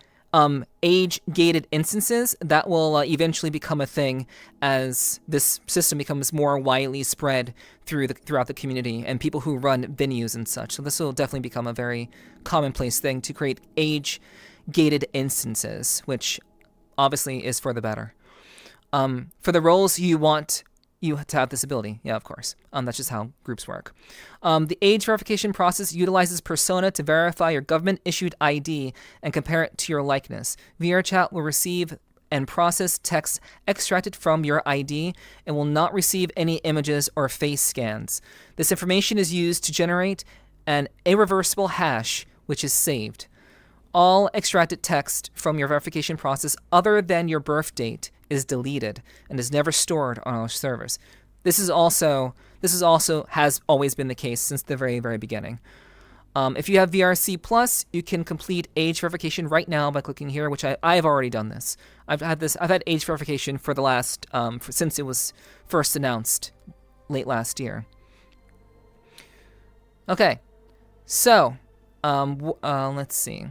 age-gated instances, that will eventually become a thing as this system becomes more widely spread throughout the community and people who run venues and such. So this will definitely become a very commonplace thing to create age-gated instances, which obviously is for the better. For the roles you want you to have this ability. Yeah, of course. That's just how groups work. The age verification process utilizes Persona to verify your government-issued ID and compare it to your likeness. VRChat will receive and process text extracted from your ID and will not receive any images or face scans. This information is used to generate an irreversible hash, which is saved. All extracted text from your verification process other than your birth date is deleted and is never stored on our servers. This is also has always been the case since the very, very beginning. If you have VRC Plus, you can complete age verification right now by clicking here, which I've already done this. I've had age verification for the last since it was first announced late last year. Okay, so let's see.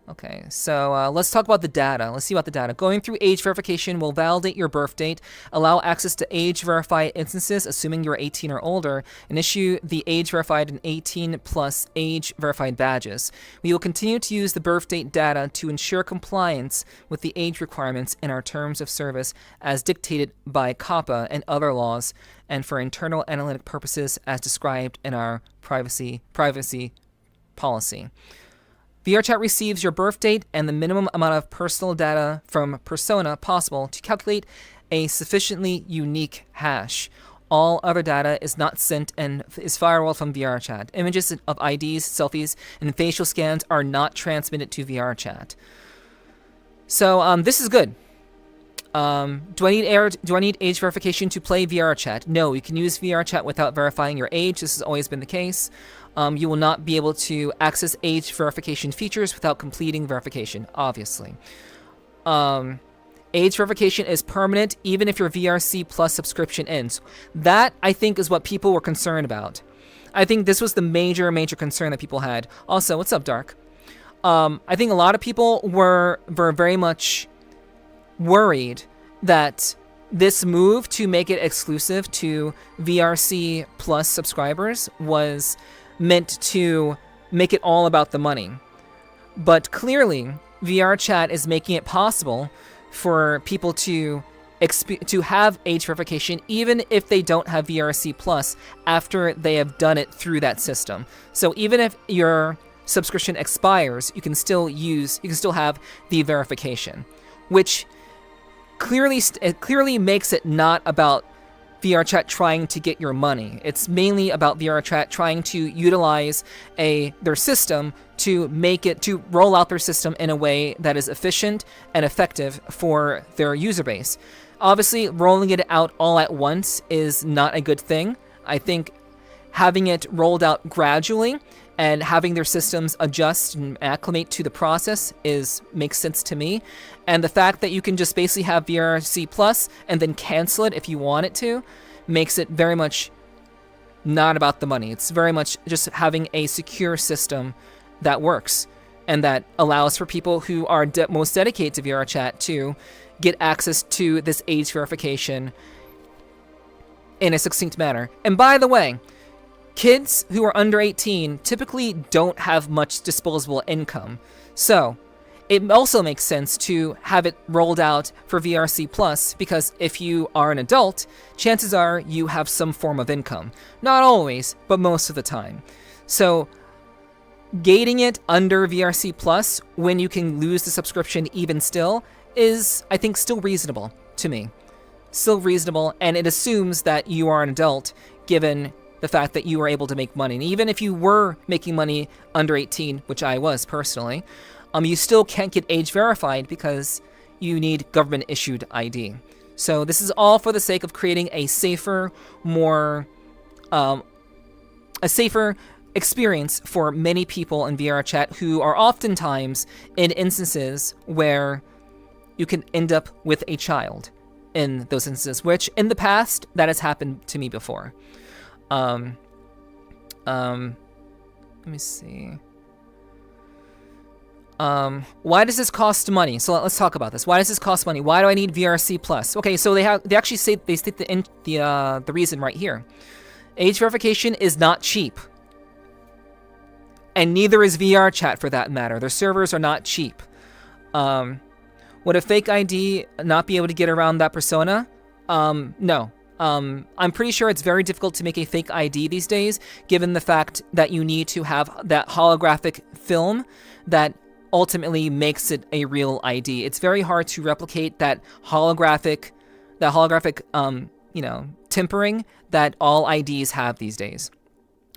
Okay, so let's talk about the data. Let's see about the data. Going through age verification will validate your birth date, allow access to age-verified instances, assuming you're 18 or older, and issue the age-verified and 18-plus age-verified badges. We will continue to use the birth date data to ensure compliance with the age requirements in our terms of service as dictated by COPPA and other laws, and for internal analytic purposes as described in our privacy policy. VRChat receives your birth date and the minimum amount of personal data from Persona possible to calculate a sufficiently unique hash. All other data is not sent and is firewalled from VRChat. Images of IDs, selfies, and facial scans are not transmitted to VRChat. So this is good. Do I need age verification to play VRChat? No, you can use VRChat without verifying your age. This has always been the case. You will not be able to access age verification features without completing verification, obviously. Age verification is permanent even if your VRC Plus subscription ends. That, I think, is what people were concerned about. I think this was the major concern that people had. Also, what's up, Dark? I think a lot of people were very much worried that this move to make it exclusive to VRC Plus subscribers was meant to make it all about the money. But clearly, VRChat is making it possible for people to have age verification even if they don't have VRC Plus after they have done it through that system. So even if your subscription expires, you can still have the verification, which clearly makes it not about VRChat trying to get your money. It's mainly about VRChat trying to utilize their system to roll out their system in a way that is efficient and effective for their user base. Obviously, rolling it out all at once is not a good thing. I think having it rolled out gradually and having their systems adjust and acclimate to the process makes sense to me. And the fact that you can just basically have VRC Plus and then cancel it if you want it to makes it very much not about the money. It's very much just having a secure system that works and that allows for people who are most dedicated to VRChat to get access to this age verification in a succinct manner. And by the way, kids who are under 18 typically don't have much disposable income. So it also makes sense to have it rolled out for VRC Plus because if you are an adult, chances are you have some form of income. Not always, but most of the time. So gating it under VRC Plus when you can lose the subscription even still is, I think, still reasonable to me. Still reasonable, and it assumes that you are an adult given the fact that you are able to make money. And even if you were making money under 18, which I was personally, you still can't get age verified because you need government-issued ID. So this is all for the sake of creating a safer, safer experience for many people in VRChat who are oftentimes in instances where you can end up with a child in those instances, which in the past, that has happened to me before. Let me see. Why does this cost money? So let's talk about this. Why does this cost money? Why do I need VRC Plus? Okay, so they actually state the reason right here. Age verification is not cheap, and neither is VRChat for that matter. Their servers are not cheap. Would a fake ID not be able to get around that persona? No. I'm pretty sure it's very difficult to make a fake ID these days, given the fact that you need to have that holographic film that ultimately makes it a real ID. It's very hard to replicate that holographic, tempering that all IDs have these days.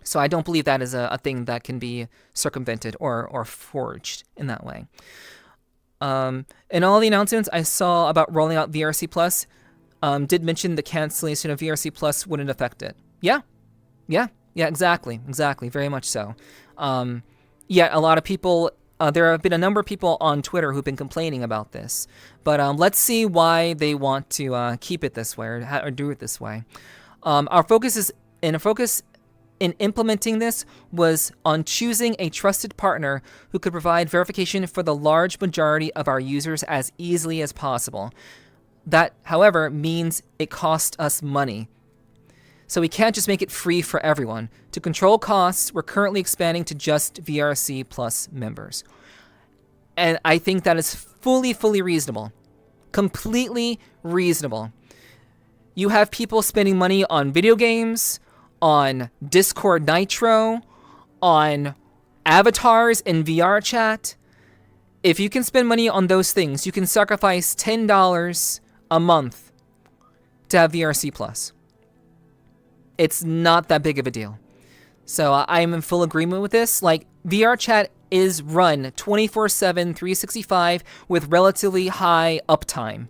So I don't believe that is a thing that can be circumvented or forged in that way. In all the announcements I saw about rolling out VRC Plus, did mention the cancellation of VRC Plus wouldn't affect it. Yeah, exactly, very much so. Yeah, a lot of people, there have been a number of people on Twitter who've been complaining about this, but let's see why they want to keep it this way or do it this way. Our focus in implementing this was on choosing a trusted partner who could provide verification for the large majority of our users as easily as possible. That, however, means it costs us money. So we can't just make it free for everyone. To control costs, we're currently expanding to just VRC Plus members. And I think that is fully reasonable. Completely reasonable. You have people spending money on video games, on Discord Nitro, on avatars in VRChat. If you can spend money on those things, you can sacrifice $10 a month to have VRC Plus. It's not that big of a deal. So I'm in full agreement with this. Like, VRChat is run 24/7, 365 with relatively high uptime.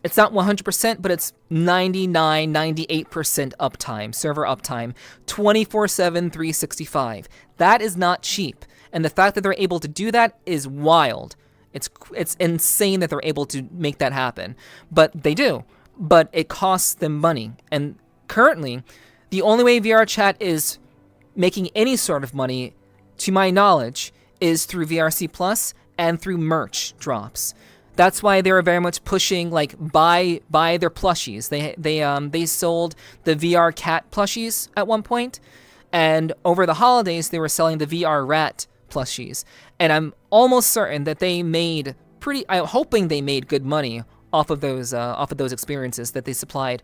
It's not 100%, but it's 99, 98% uptime, server uptime, 24/7, 365. That is not cheap. And the fact that they're able to do that is wild. It's insane that they're able to make that happen. But they do. But it costs them money. And currently, the only way VRChat is making any sort of money, to my knowledge, is through VRC Plus and through merch drops. That's why they were very much pushing, like, buy their plushies. They sold the VRCat plushies at one point, and over the holidays they were selling the VRRat plushies. And I'm almost certain that I'm hoping they made good money off of those experiences that they supplied,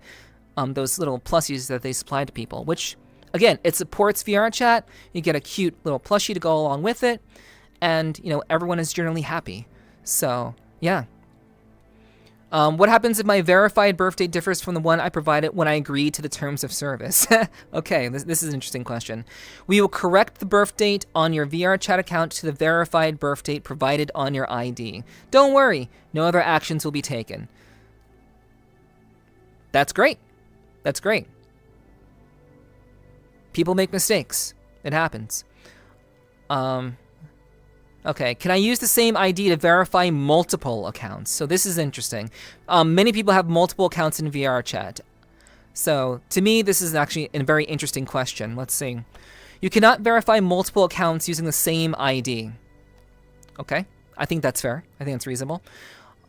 those little plushies that they supplied to people. Which, again, it supports VRChat. You get a cute little plushie to go along with it, and everyone is generally happy. So. Yeah. What happens if my verified birth date differs from the one I provided when I agreed to the terms of service? Okay, this is an interesting question. We will correct the birth date on your VRChat account to the verified birth date provided on your ID. Don't worry, no other actions will be taken. That's great. That's great. People make mistakes. It happens. Okay, can I use the same ID to verify multiple accounts? So this is interesting. Many people have multiple accounts in VRChat. So to me, this is actually a very interesting question. Let's see. You cannot verify multiple accounts using the same ID. Okay, I think that's fair. I think that's reasonable.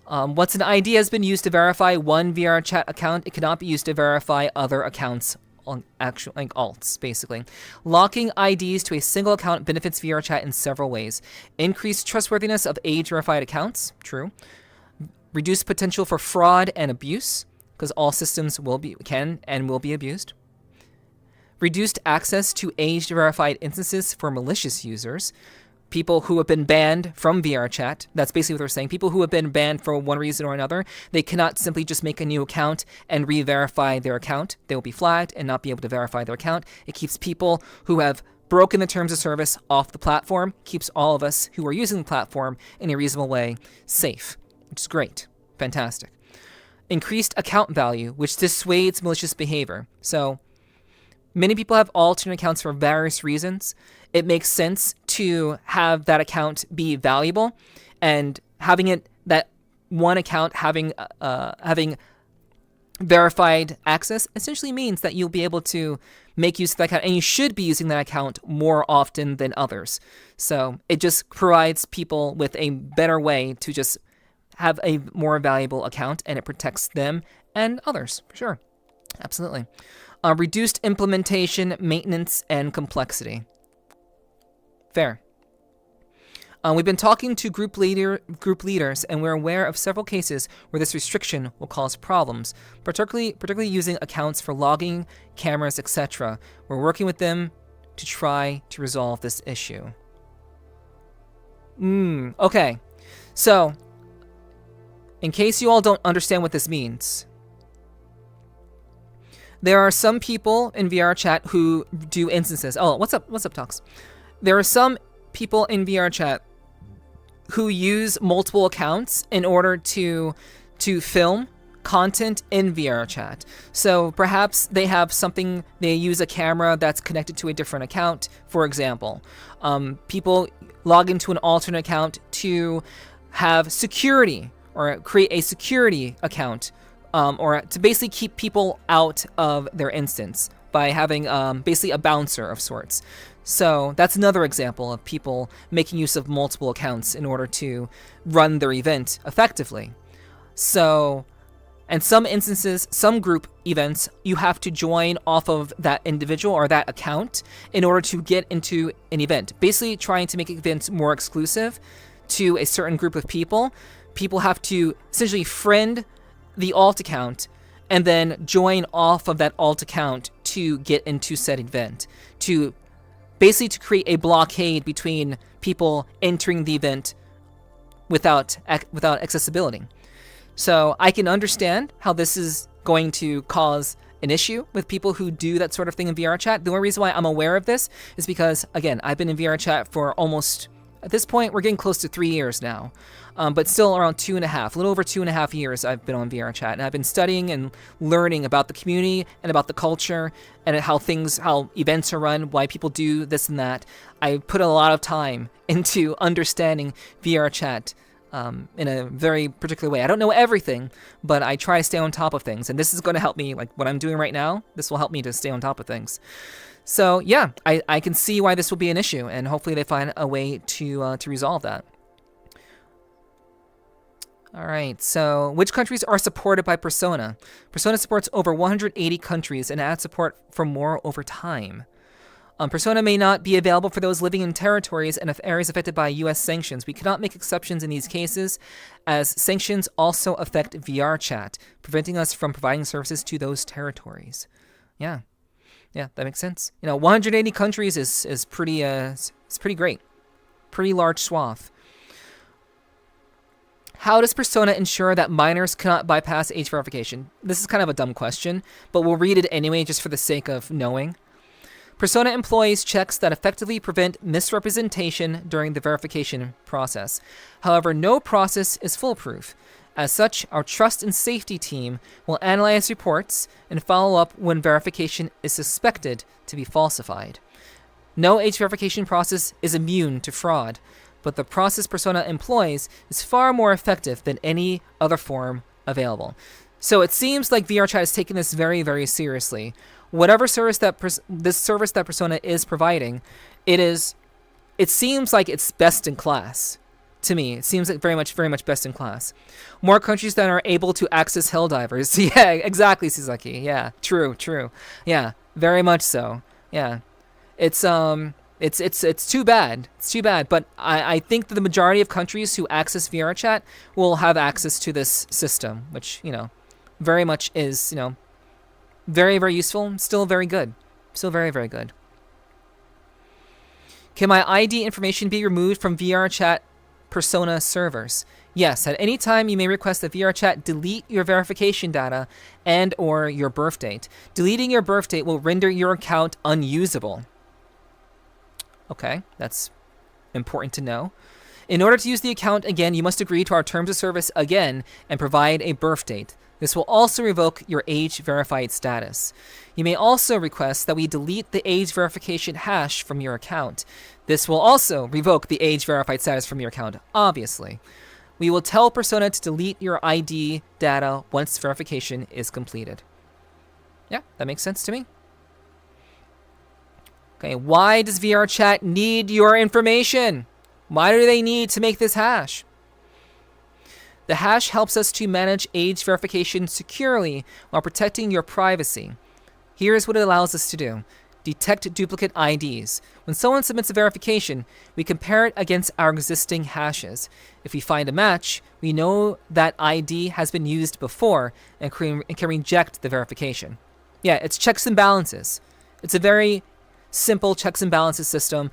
Once an ID has been used to verify one VRChat account, it cannot be used to verify other accounts on actual, like, alts, basically. Locking IDs to a single account benefits VRChat in several ways. Increased trustworthiness of age-verified accounts, true. Reduced potential for fraud and abuse, because all systems can and will be abused. Reduced access to age-verified instances for malicious users. People who have been banned from VRChat, that's basically what they're saying. People who have been banned for one reason or another, they cannot simply just make a new account and re-verify their account. They will be flagged and not be able to verify their account. It keeps people who have broken the terms of service off the platform, keeps all of us who are using the platform in a reasonable way safe, which is great. Fantastic. Increased account value, which dissuades malicious behavior. So many people have alternate accounts for various reasons. It makes sense to have that account be valuable, and having that one account having verified access essentially means that you'll be able to make use of that account, and you should be using that account more often than others. So it just provides people with a better way to just have a more valuable account, and it protects them and others, for sure. Absolutely. Reduced implementation, maintenance, and complexity. Fair. We've been talking to group leaders, and we're aware of several cases where this restriction will cause problems, particularly using accounts for logging, cameras, etc. We're working with them to try to resolve this issue. Okay. So, in case you all don't understand what this means, there are some people in VRChat who do instances. Oh, what's up? What's up, Talks? There are some people in VRChat who use multiple accounts in order to film content in VRChat. So perhaps they have something, they use a camera that's connected to a different account, for example. People log into an alternate account to have security or create a security account, or to basically keep people out of their instance by having basically a bouncer of sorts. So that's another example of people making use of multiple accounts in order to run their event effectively. So, in some instances, some group events, you have to join off of that individual or that account in order to get into an event. Basically trying to make events more exclusive to a certain group of people. People have to essentially friend the alt account and then join off of that alt account to get into said event, to basically to create a blockade between people entering the event without accessibility. So I can understand how this is going to cause an issue with people who do that sort of thing in VRChat. The only reason why I'm aware of this is because, again, I've been in VRChat for almost, at this point, we're getting close to 3 years now. But still around 2.5, a little over 2.5 years I've been on VRChat. And I've been studying and learning about the community and about the culture and how events are run, why people do this and that. I put a lot of time into understanding VRChat in a very particular way. I don't know everything, but I try to stay on top of things. And this is going to help me, like what I'm doing right now, this will help me to stay on top of things. So yeah, I can see why this will be an issue, and hopefully they find a way to resolve that. All right, so which countries are supported by Persona? Persona supports over 180 countries and adds support for more over time. Persona may not be available for those living in territories and areas affected by U.S. sanctions. We cannot make exceptions in these cases, as sanctions also affect VRChat, preventing us from providing services to those territories. Yeah, that makes sense. 180 countries is pretty it's pretty great, pretty large swath. How does Persona ensure that minors cannot bypass age verification? This is kind of a dumb question, but we'll read it anyway just for the sake of knowing. Persona employs checks that effectively prevent misrepresentation during the verification process. However, no process is foolproof. As such, our trust and safety team will analyze reports and follow up when verification is suspected to be falsified. No age verification process is immune to fraud, but the process Persona employs is far more effective than any other form available. So it seems like VRChat is taking this very, very seriously. Whatever service that Persona is providing, it seems like it's best in class. To me, it seems like very much best in class. More countries that are able to access Helldivers. Yeah, exactly, Suzaki. Yeah, true. Yeah, very much so. Yeah, it's too bad. It's too bad. But I think that the majority of countries who access VRChat will have access to this system, which very much is very, very useful. Still very good. Still very, very good. Can my ID information be removed from VRChat Persona servers? Yes, at any time you may request that VRChat delete your verification data and or your birth date. Deleting your birth date will render your account unusable. Okay, that's important to know. In order to use the account again, you must agree to our terms of service again and provide a birth date. This will also revoke your age-verified status. You may also request that we delete the age verification hash from your account. This will also revoke the age-verified status from your account, obviously. We will tell Persona to delete your ID data once verification is completed. Yeah, that makes sense to me. Okay, why does VRChat need your information? Why do they need to make this hash? The hash helps us to manage age verification securely while protecting your privacy. Here's what it allows us to do. detect duplicate IDs. When someone submits a verification, we compare it against our existing hashes. If we find a match, we know that ID has been used before and can reject the verification. Yeah, it's checks and balances. It's a very simple checks and balances system.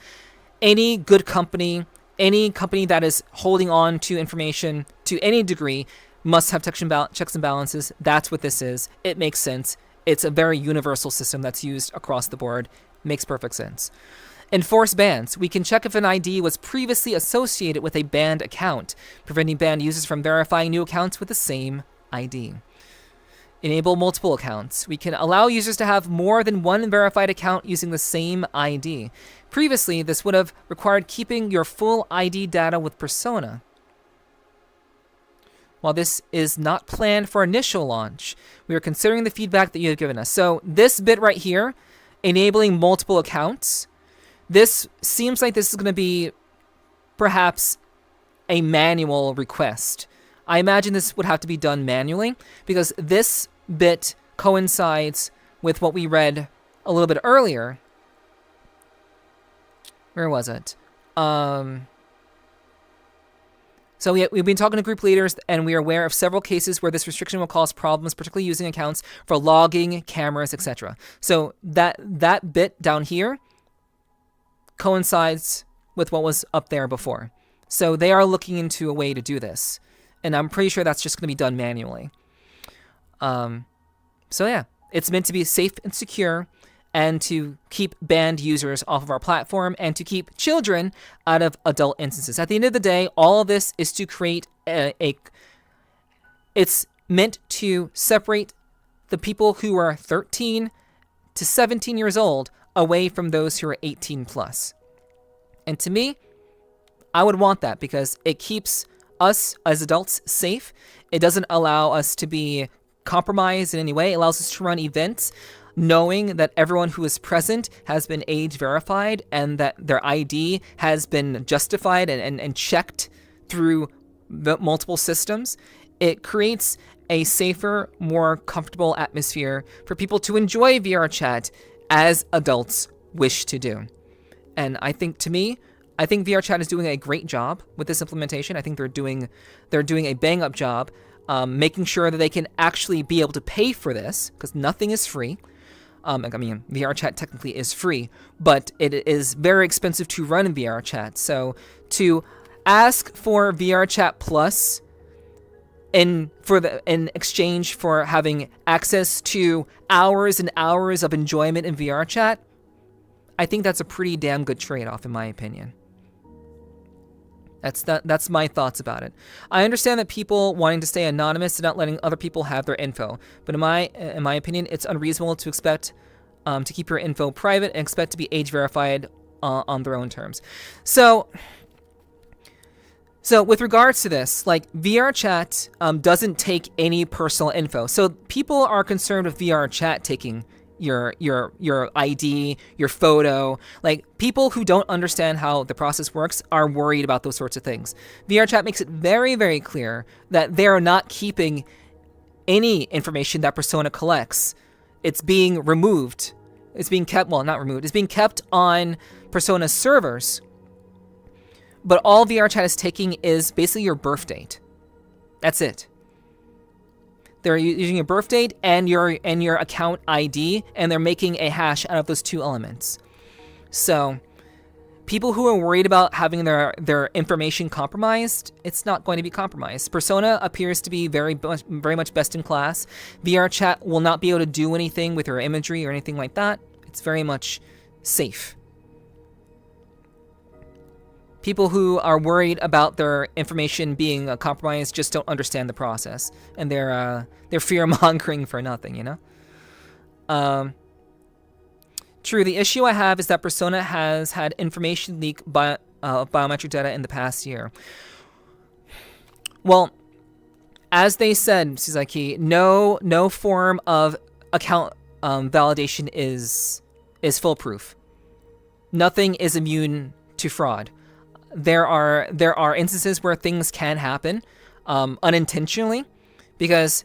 Any good company, any company that is holding on to information to any degree must have checks and balances. That's what this is. It makes sense. It's a very universal system that's used across the board. Makes perfect sense. Enforce bans. We can check if an ID was previously associated with a banned account, preventing banned users from verifying new accounts with the same ID. Enable multiple accounts. We can allow users to have more than one verified account using the same ID. Previously, this would have required keeping your full ID data with Persona. While this is not planned for initial launch, we are considering the feedback that you have given us. So this bit right here, enabling multiple accounts, this seems like this is going to be perhaps a manual request. I imagine this would have to be done manually because this bit coincides with what we read a little bit earlier. Where was it? So we've been talking to group leaders, and we are aware of several cases where this restriction will cause problems, particularly using accounts for logging, cameras, etc. So that bit down here coincides with what was up there before. So they are looking into a way to do this, and I'm pretty sure that's just going to be done manually. So yeah, it's meant to be safe and secure, and to keep banned users off of our platform, and to keep children out of adult instances. At the end of the day, all of this is to create it's meant to separate the people who are 13 to 17 years old away from those who are 18 plus. And to me, I would want that because it keeps us as adults safe. It doesn't allow us to be compromised in any way. It allows us to run events knowing that everyone who is present has been age verified and that their ID has been justified and checked through the multiple systems. It creates a safer, more comfortable atmosphere for people to enjoy VRChat as adults wish to do. And I think VRChat is doing a great job with this implementation. I think they're doing a bang-up job making sure that they can actually be able to pay for this, because nothing is free. I mean, VRChat technically is free, but it is very expensive to run in VRChat. So to ask for VRChat Plus in exchange for having access to hours and hours of enjoyment in VRChat, I think that's a pretty damn good trade-off, in my opinion. That's my thoughts about it. I understand that people wanting to stay anonymous and not letting other people have their info, but in my opinion, it's unreasonable to expect to keep your info private and expect to be age verified on their own terms. So with regards to this, like VRChat doesn't take any personal info. So people are concerned with VRChat taking your ID, your photo. Like, people who don't understand how the process works are worried about those sorts of things. VRChat makes it very, very clear that they are not keeping any information that Persona collects. It's being removed. It's being kept, well, not removed. It's being kept on Persona servers. But all VRChat is taking is basically your birth date. That's it. They're using your birth date and your account ID, and they're making a hash out of those two elements. So people who are worried about having their information compromised, it's not going to be compromised. Persona appears to be very much best in class. VRChat will not be able to do anything with your imagery or anything like that. It's very much safe. People who are worried about their information being compromised just don't understand the process, and they're fear-mongering for nothing, you know? True, the issue I have is that Persona has had information leak biometric data in the past year. Well, as they said, Suzaki, no form of account validation is foolproof. Nothing is immune to fraud. There are instances where things can happen unintentionally, because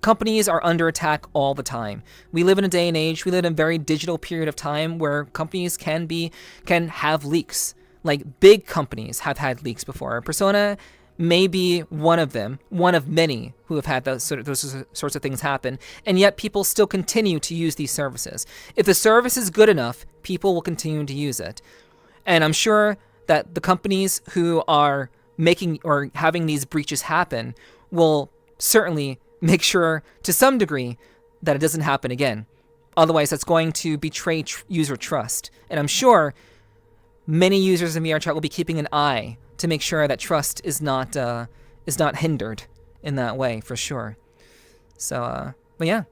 companies are under attack all the time. We live in a day and age, we live in a very digital period of time where companies can have leaks. Like, big companies have had leaks before. Persona may be one of them, one of many who have had those sorts of things happen, and yet people still continue to use these services. If the service is good enough, people will continue to use it. And I'm sure that the companies who are making or having these breaches happen will certainly make sure to some degree that it doesn't happen again. Otherwise, that's going to betray user trust. And I'm sure many users in VRChat will be keeping an eye to make sure that trust is not hindered in that way, for sure. So, but yeah.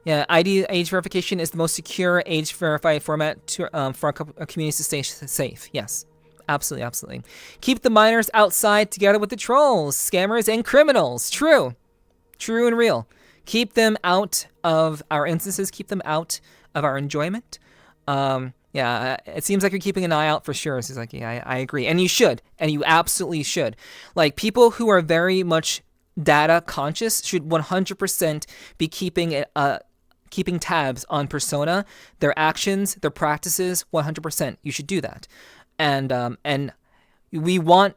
Yeah, ID age verification is the most secure age verified format to, for our communities to stay safe. Yes, absolutely, absolutely. Keep the minors outside together with the trolls, scammers, and criminals. True. True and real. Keep them out of our instances. Keep them out of our enjoyment. Yeah, it seems like you're keeping an eye out for sure. It's like, yeah, I agree. And you should. And you absolutely should. Like, people who are very much data conscious should 100% be keeping tabs on Persona, their actions, their practices, 100%. You should do that. And we want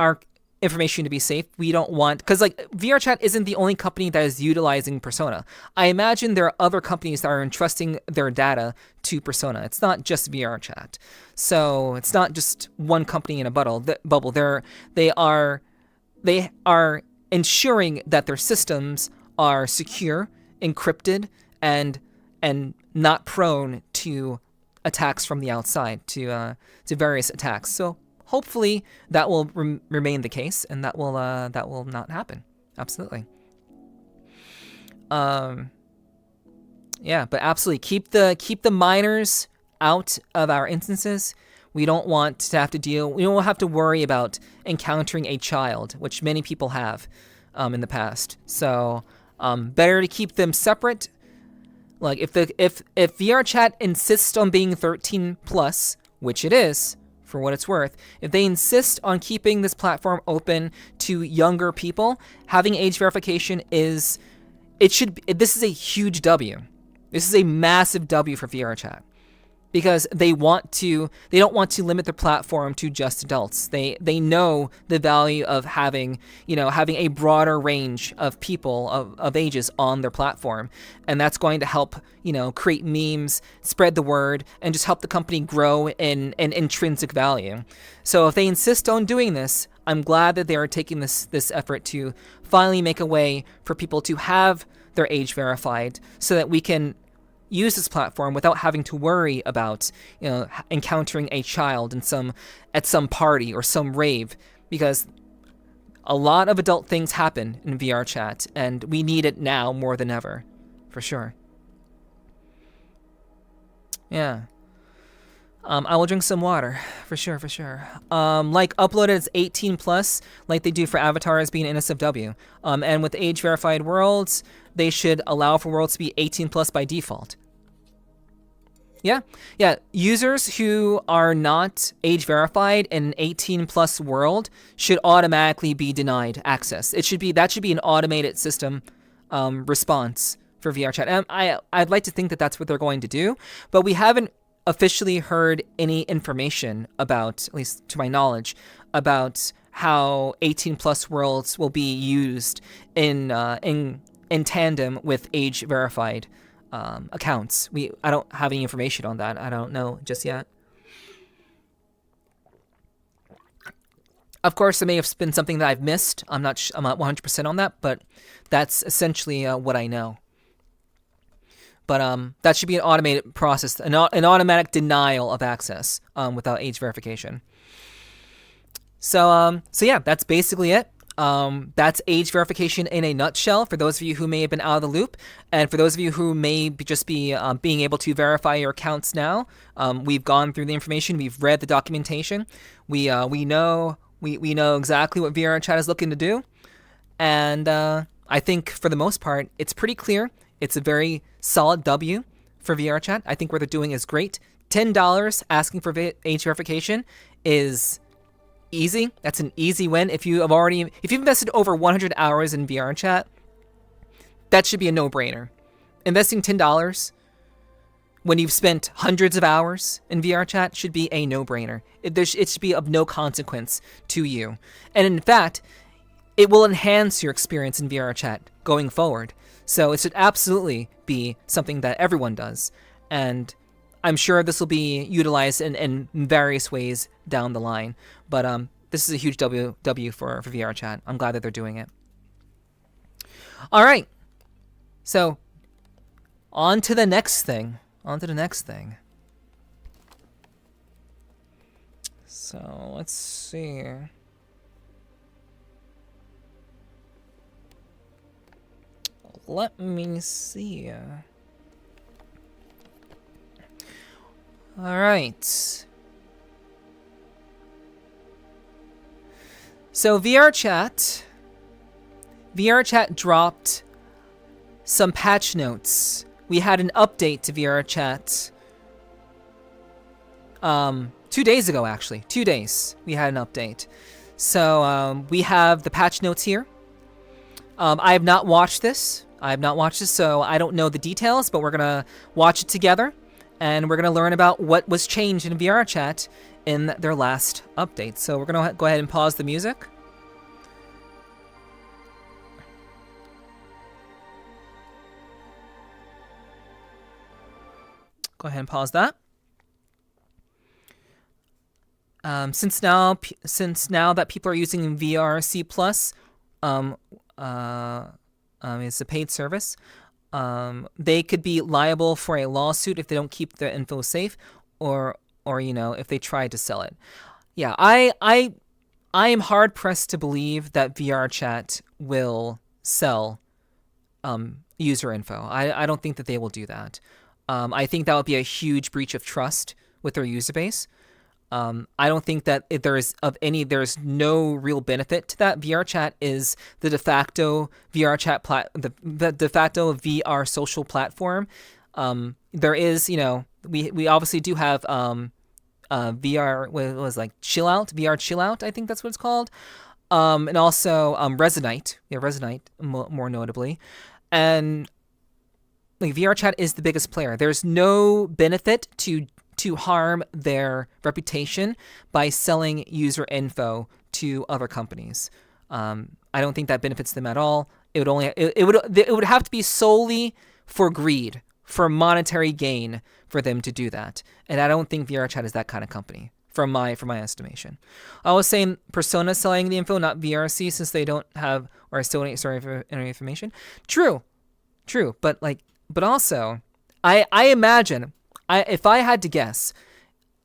our information to be safe. We don't want, because like VRChat isn't the only company that is utilizing Persona. I imagine there are other companies that are entrusting their data to Persona. It's not just VRChat. So it's not just one company in a bubble. They are ensuring that their systems are secure, encrypted, and not prone to attacks from the outside, to various attacks. So hopefully that will remain the case, and that will not happen. Absolutely. Yeah, but absolutely keep the minors out of our instances. We don't want to have to we don't have to worry about encountering a child, which many people have in the past. So better to keep them separate. Like if VRChat insists on being 13 plus, which it is, for what it's worth, if they insist on keeping this platform open to younger people, having age verification this is a huge W. This is a massive W for VRChat. Because they don't want to limit the platform to just adults. They know the value of having a broader range of people of ages on their platform, and that's going to help create memes, spread the word, and just help the company grow in intrinsic value. So if they insist on doing this, I'm glad that they are taking this effort to finally make a way for people to have their age verified, so that we can use this platform without having to worry about encountering a child at some party or some rave, because a lot of adult things happen in VRChat, and we need it now more than ever, for sure. Yeah. I will drink some water, for sure. Like, upload it as 18 plus, like they do for avatars being NSFW. And with age verified worlds, they should allow for worlds to be 18 plus by default. Yeah. Users who are not age verified in an 18 plus world should automatically be denied access. That should be an automated system response for VRChat. And I'd like to think that that's what they're going to do, but we haven't officially heard any information about, at least to my knowledge, about how 18 plus worlds will be used in tandem with age verified accounts. I don't have any information on that. I don't know just yet. Of course, it may have been something that I've missed. I'm not 100% on that, but that's essentially what I know. But that should be an automated process, an automatic denial of access without age verification. So yeah, that's basically it. That's age verification in a nutshell for those of you who may have been out of the loop, and for those of you who may just be being able to verify your accounts now. We've gone through the information. We've read the documentation. We know exactly what VRChat is looking to do, and I think for the most part it's pretty clear. It's a very solid W for VRChat. I think what they're doing is great. $10 asking for age verification is easy. That's an easy win. If you've invested over 100 hours in VRChat, that should be a no-brainer. Investing $10 when you've spent hundreds of hours in VRChat should be a no-brainer. It should be of no consequence to you. And in fact, it will enhance your experience in VRChat going forward. So it should absolutely be something that everyone does. And I'm sure this will be utilized in various ways down the line. But this is a huge W for VRChat. I'm glad that they're doing it. All right. So on to the next thing. So let's see. Let me see. All right. So VRChat dropped some patch notes. We had an update to VRChat 2 days ago, actually. 2 days we had an update. So we have the patch notes here. I have not watched this. So I don't know the details, but we're going to watch it together. And we're going to learn about what was changed in VRChat in their last update. So we're going to go ahead and pause the music. Go ahead and pause that. Since now that people are using VRC Plus, it's a paid service. They could be liable for a lawsuit if they don't keep their info safe, or if they try to sell it. Yeah, I am hard pressed to believe that VRChat will sell user info. I don't think that they will do that. I think that would be a huge breach of trust with their user base. I don't think that there's no real benefit to that. VRChat is the de facto VRChat the de facto VR social platform. There is, we obviously do have VR, what was VR Chill Out, I think that's what it's called. And also Resonite, more notably. And VRChat is the biggest player. There's no benefit to harm their reputation by selling user info to other companies. I don't think that benefits them at all. It would have to be solely for greed, for monetary gain, for them to do that. And I don't think VRChat is that kind of company, from my estimation. I was saying Persona selling the info, not VRC, since they don't have or still don't for any information. True, but also, I imagine. If I had to guess,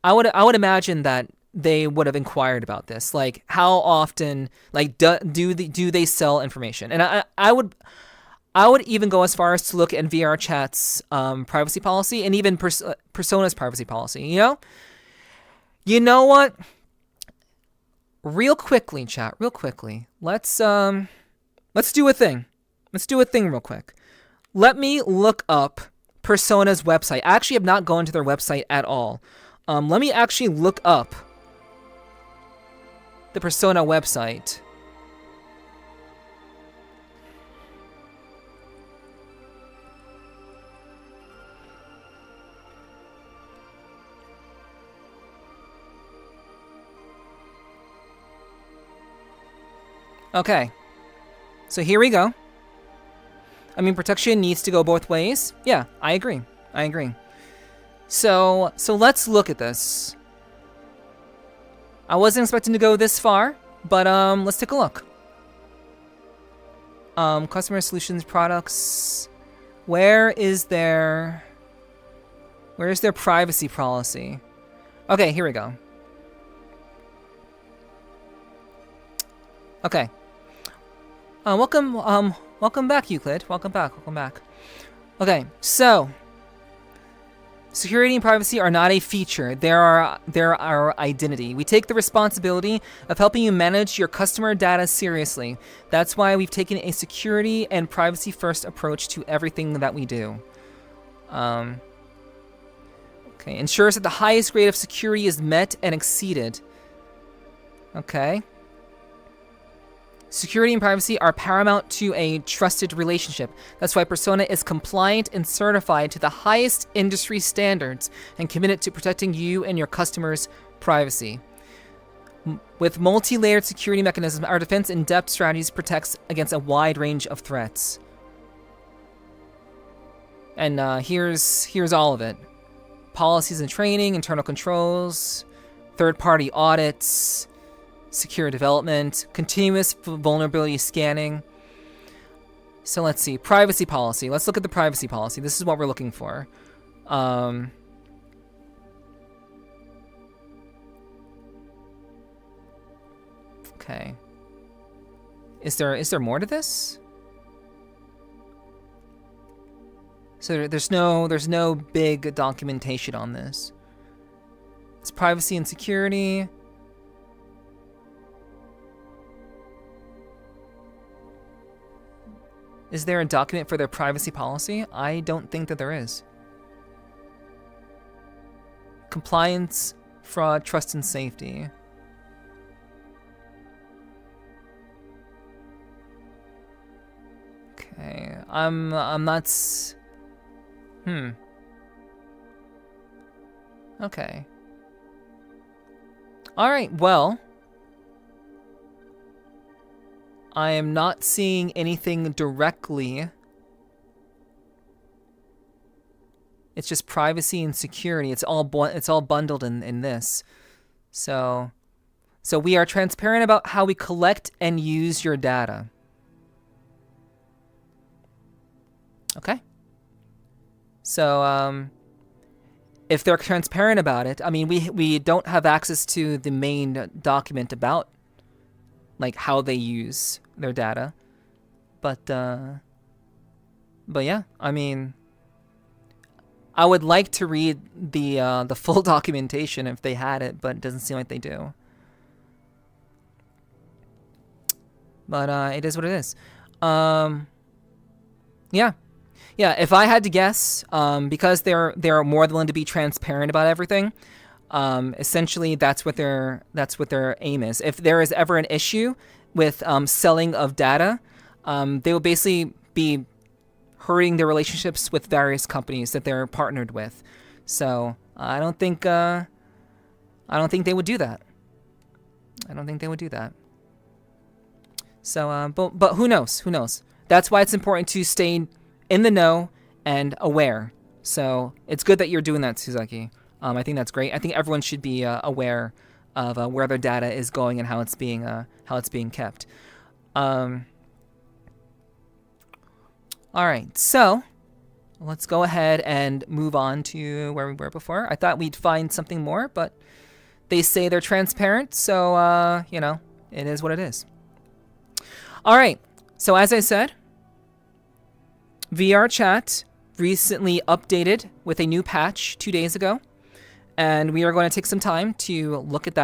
I would imagine that they would have inquired about this, like how often, like do they sell information? And I would even go as far as to look at VRChat's privacy policy and even Persona's privacy policy. You know what? Real quickly, chat. Real quickly, let's do a thing. Let's do a thing real quick. Let me look up Persona's website. I actually have not gone to their website at all. Let me actually look up the Persona website. Okay. So here we go. I mean, protection needs to go both ways. Yeah, I agree. So let's look at this. I wasn't expecting to go this far, but let's take a look. Customer solutions products. Where's their privacy policy? Okay, here we go. Okay. Welcome back, Euclid. Welcome back. Okay, so security and privacy are not a feature. They're our identity. We take the responsibility of helping you manage your customer data seriously. That's why we've taken a security and privacy first approach to everything that we do. Okay, ensures that the highest grade of security is met and exceeded. Okay. Security and privacy are paramount to a trusted relationship. That's why Persona is compliant and certified to the highest industry standards and committed to protecting you and your customers' privacy. With multi-layered security mechanisms, our defense in-depth strategies protects against a wide range of threats. And here's all of it. Policies and training, internal controls, third-party audits, secure development, continuous vulnerability scanning. So let's see, privacy policy. Let's look at the privacy policy. This is what we're looking for. Okay. Is there more to this? So there's no big documentation on this. It's privacy and security. Is there a document for their privacy policy? I don't think that there is. Compliance, fraud, trust, and safety. Okay, I'm not. Okay. All right. Well, I am not seeing anything directly. It's just privacy and security. It's all bundled in this. So we are transparent about how we collect and use your data. Okay. So if they're transparent about it, I mean, we don't have access to the main document about like how they use their data, but yeah, I mean, I would like to read the full documentation if they had it, but it doesn't seem like they do. But it is what it is. Yeah, if I had to guess, because they're more than willing to be transparent about everything, essentially that's what their aim is. If there is ever an issue with selling of data, they will basically be hurting their relationships with various companies that they're partnered with. So I don't think they would do that. I don't think they would do that. So, but who knows? Who knows? That's why it's important to stay in the know and aware. So it's good that you're doing that, Suzaki. I think that's great. I think everyone should be aware of where their data is going and how it's being kept. All right, so let's go ahead and move on to where we were before. I thought we'd find something more, but they say they're transparent, so you know, it is what it is. All right, so as I said, VRChat recently updated with a new patch 2 days ago, and we are going to take some time to look at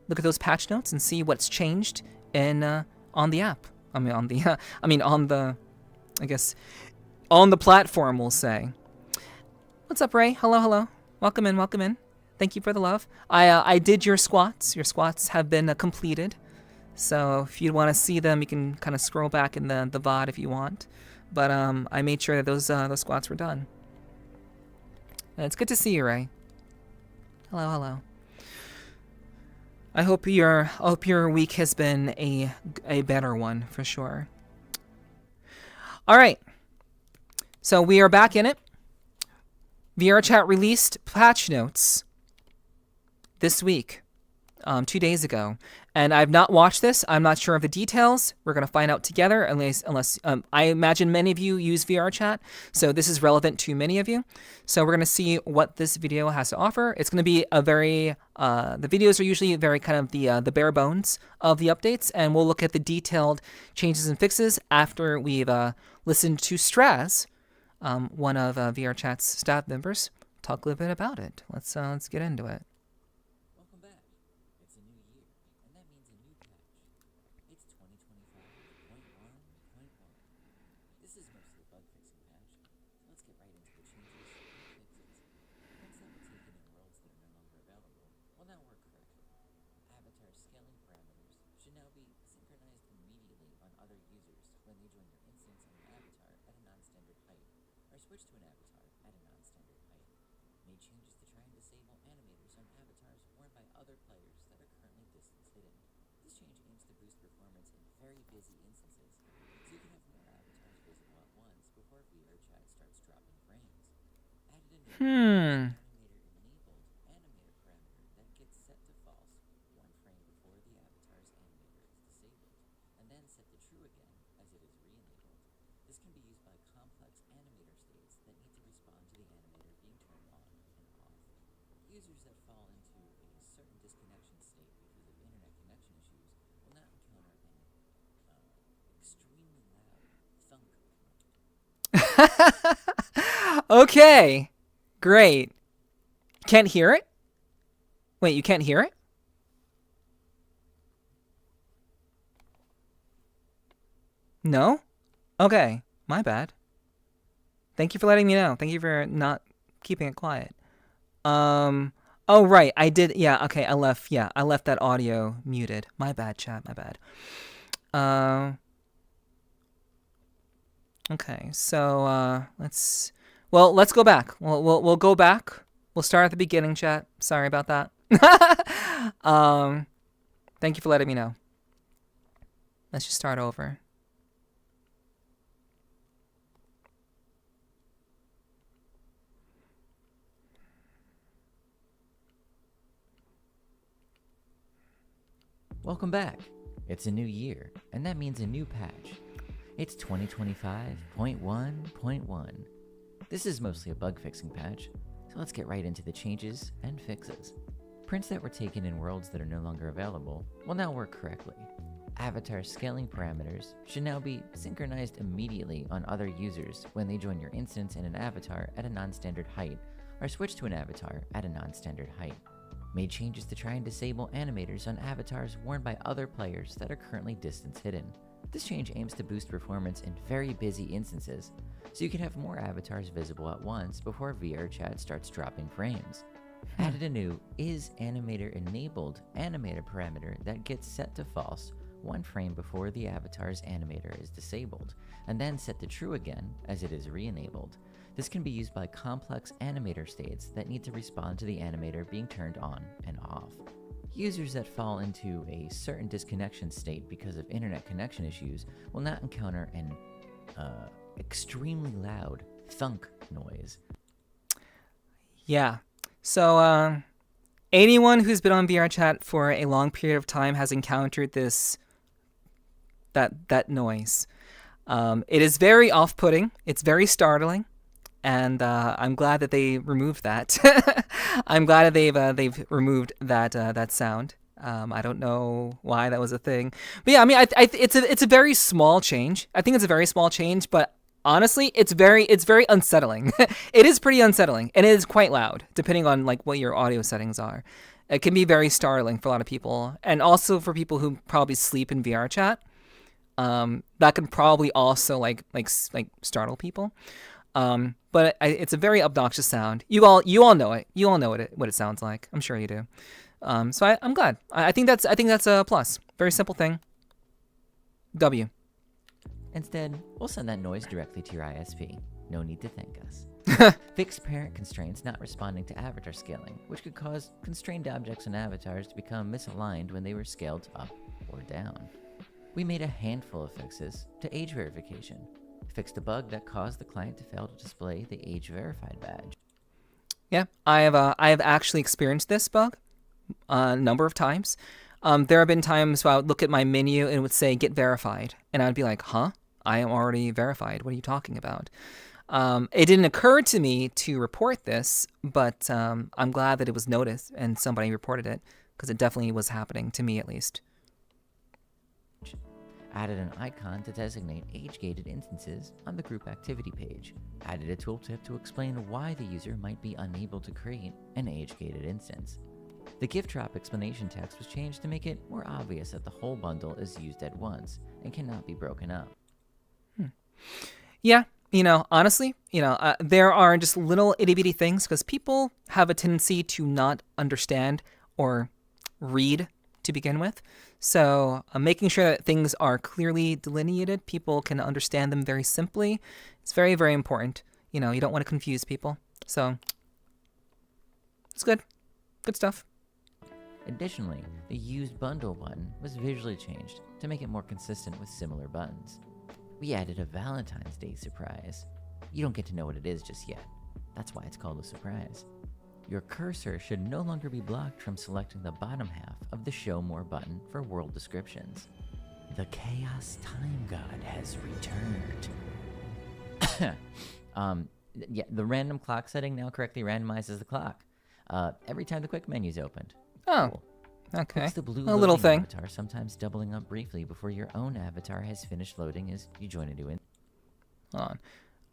those patch notes and see what's changed on the app. On the platform, we'll say. What's up, Ray? Hello. Welcome in. Thank you for the love. I did your squats. Your squats have been completed. So if you want to see them, you can kind of scroll back in the VOD if you want. But I made sure that those squats were done. And it's good to see you, Ray. Hello. I hope your week has been a better one for sure. All right. So we are back in it. VRChat released patch notes this week, 2 days ago. And I've not watched this. I'm not sure of the details. We're going to find out together, unless I imagine many of you use VRChat, so this is relevant to many of you. So we're going to see what this video has to offer. It's going to be a very, the videos are usually very kind of the bare bones of the updates, and we'll look at the detailed changes and fixes after we've listened to Straz, one of VRChat's staff members, talk a little bit about it. Let's get into it. Avatar scaling parameters should now be synchronized immediately switched to an avatar at a non-standard height. Made changes to try and disable animators on avatars worn by other players that are currently distance hidden. This change aims to boost performance in very busy instances, so you can have more avatars visible at once before VRChat starts dropping frames. Added a new animator-enabled animator parameter that gets set to false one frame before the avatar's animator is disabled, and then set to true again as it is re-enabled. This can be used by complex animator states that need to respond to the animator being turned on and off. Users that fall into a certain disconnection state because of internet connection issues will not encounter an extremely loud thunk. Okay, great. Can't hear it? Wait, you can't hear it? No? Okay, my bad. Thank you for letting me know. Thank you for not keeping it quiet. Oh right, I did. Yeah, okay, I left that audio muted. My bad, chat. My bad. Okay, so let's go back. We'll go back. We'll start at the beginning, chat. Sorry about that. Thank you for letting me know. Let's just start over. Welcome back. It's a new year, and that means a new patch. It's 2025.1.1. This is mostly a bug fixing patch, so let's get right into the changes and fixes. Prints that were taken in worlds that are no longer available will now work correctly. Avatar scaling parameters should now be synchronized immediately on other users when they join your instance in an avatar at a non-standard height or switch to an avatar at a non-standard height. Made changes to try and disable animators on avatars worn by other players that are currently distance hidden. This change aims to boost performance in very busy instances, so you can have more avatars visible at once before VRChat starts dropping frames. Added a new isAnimator-enabled animator parameter that gets set to false one frame before the avatar's animator is disabled, and then set to true again as it is re-enabled. This can be used by complex animator states that need to respond to the animator being turned on and off. Users that fall into a certain disconnection state because of internet connection issues will not encounter an extremely loud thunk noise. Yeah. So, anyone who's been on VRChat for a long period of time has encountered that noise. It is very off-putting. It's very startling. And I'm glad that they removed that. I'm glad that they've removed that sound. I don't know why that was a thing, but yeah, I mean, it's a very small change. I think it's a very small change, but honestly, it's very unsettling. It is pretty unsettling, and it is quite loud, depending on like what your audio settings are. It can be very startling for a lot of people, and also for people who probably sleep in VRChat. That can probably also like startle people. But it's a very obnoxious sound. You all know it. You all know what it sounds like. I'm sure you do. So I'm glad. I think that's a plus. Very simple thing. W. Instead, we'll send that noise directly to your ISP. No need to thank us. Fixed parent constraints not responding to avatar scaling, which could cause constrained objects and avatars to become misaligned when they were scaled up or down. We made a handful of fixes to age verification. Fixed a bug that caused the client to fail to display the age verified badge. Yeah, I have actually experienced this bug a number of times. There have been times where I would look at my menu and it would say get verified, and I'd be like, huh? I am already verified. What are you talking about? It didn't occur to me to report this, but I'm glad that it was noticed and somebody reported it, because it definitely was happening to me at least. Added an icon to designate age-gated instances on the group activity page. Added a tooltip to explain why the user might be unable to create an age-gated instance. The gift drop explanation text was changed to make it more obvious that the whole bundle is used at once and cannot be broken up. Yeah, honestly, there are just little itty-bitty things, because people have a tendency to not understand or read to begin with. So making sure that things are clearly delineated, people can understand them very simply, it's very, very important. you know, you don't want to confuse people. So it's good. Good stuff. Additionally, the used bundle button was visually changed to make it more consistent with similar buttons. We added a Valentine's Day surprise. You don't get to know what it is just yet. That's why it's called a surprise. Your cursor should no longer be blocked from selecting the bottom half of the Show More button for world descriptions. The Chaos Time God has returned. Yeah, the random clock setting now correctly randomizes the clock every time the quick menu's opened. Oh, Cool. okay. Fix the blue A little loading thing. avatar, sometimes doubling up briefly before your own avatar has finished loading as you join a new Hold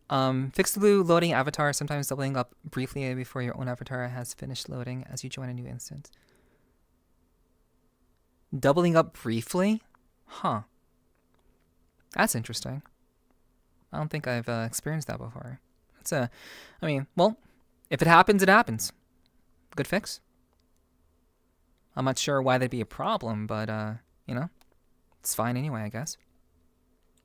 on. Fix the blue loading avatar, sometimes doubling up briefly before your own avatar has finished loading as you join a new instance. Doubling up briefly? Huh. That's interesting. I don't think I've experienced that before. I mean, well, if it happens, it happens. Good fix. I'm not sure why that'd be a problem, but, you know, it's fine anyway, I guess.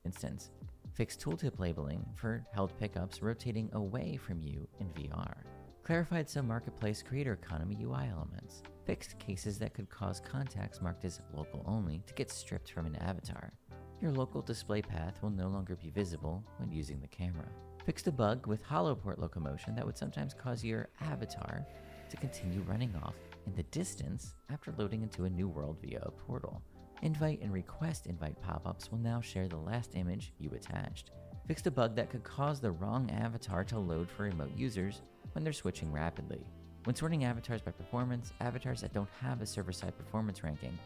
instance. Fix tooltip labeling for held pickups rotating away from you in VR. Clarified some marketplace creator economy UI elements. Fixed cases that could cause contacts marked as local only to get stripped from an avatar. Your local display path will no longer be visible when using the camera. Fixed a bug with hollow port locomotion that would sometimes cause your avatar to continue running off in the distance after loading into a new world via a portal. Invite and request invite pop-ups will now share the last image you attached. Fixed a bug that could cause the wrong avatar to load for remote users when they're switching rapidly. When sorting avatars by performance, avatars that don't have a server-side performance ranking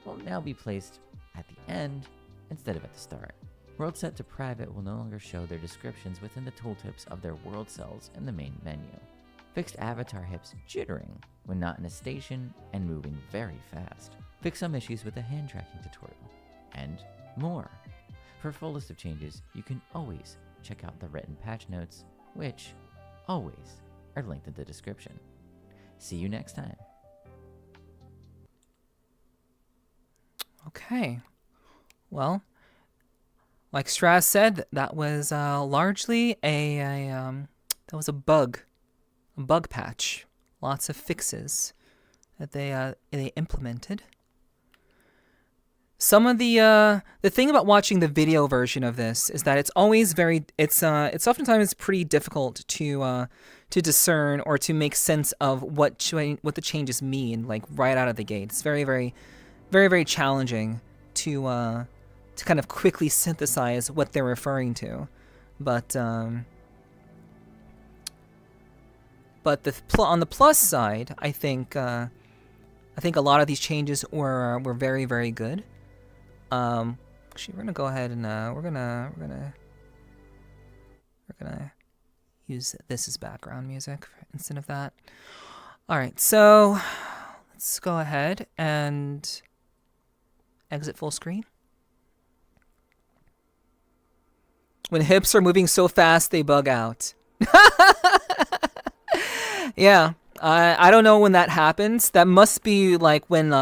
will now be placed at the end instead of at the start. World set to private will no longer show their descriptions within the tooltips of their world cells in the main menu. Fixed avatar hips jittering when not in a station and moving very fast. Fix some issues with the hand tracking tutorial. And more. For a full list of changes, you can always check out the written patch notes, which always are linked in the description. See you next time. Okay. Well, like Straz said, that was largely that was a bug patch. Lots of fixes that they implemented. Some of the thing about watching the video version of this is that it's always it's oftentimes pretty difficult to discern or to make sense of what the changes mean, like right out of the gate. It's very challenging to kind of quickly synthesize what they're referring to, but on the plus side, I think a lot of these changes were very good. Actually, we're gonna go ahead and we're gonna use this as background music instead of that. All right, so let's go ahead and exit full screen. When hips are moving so fast, they bug out. Yeah, I don't know when that happens. That must be like when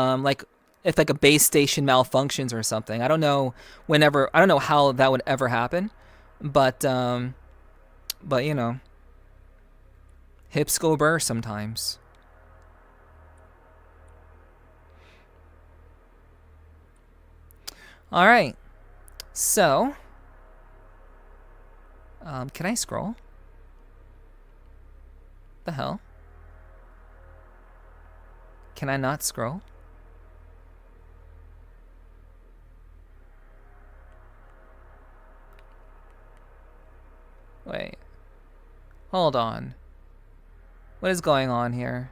if like a base station malfunctions or something. I don't know how that would ever happen, but you know, hips go burr sometimes. All right, so can I scroll? The hell? Can I not scroll? Wait. Hold on. What is going on here?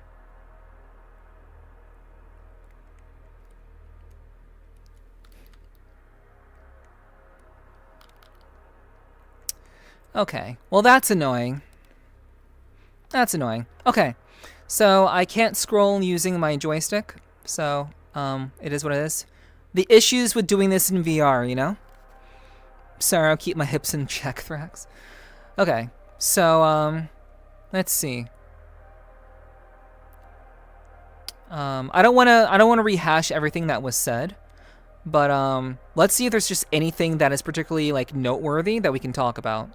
Okay. Well, that's annoying. That's annoying. Okay. So I can't scroll using my joystick. So, it is what it is. The issues with doing this in VR, you know? Sorry, I'll keep my hips in check, Thrax. Okay. So, let's see. I don't want to rehash everything that was said, but let's see if there's just anything that is particularly like noteworthy that we can talk about.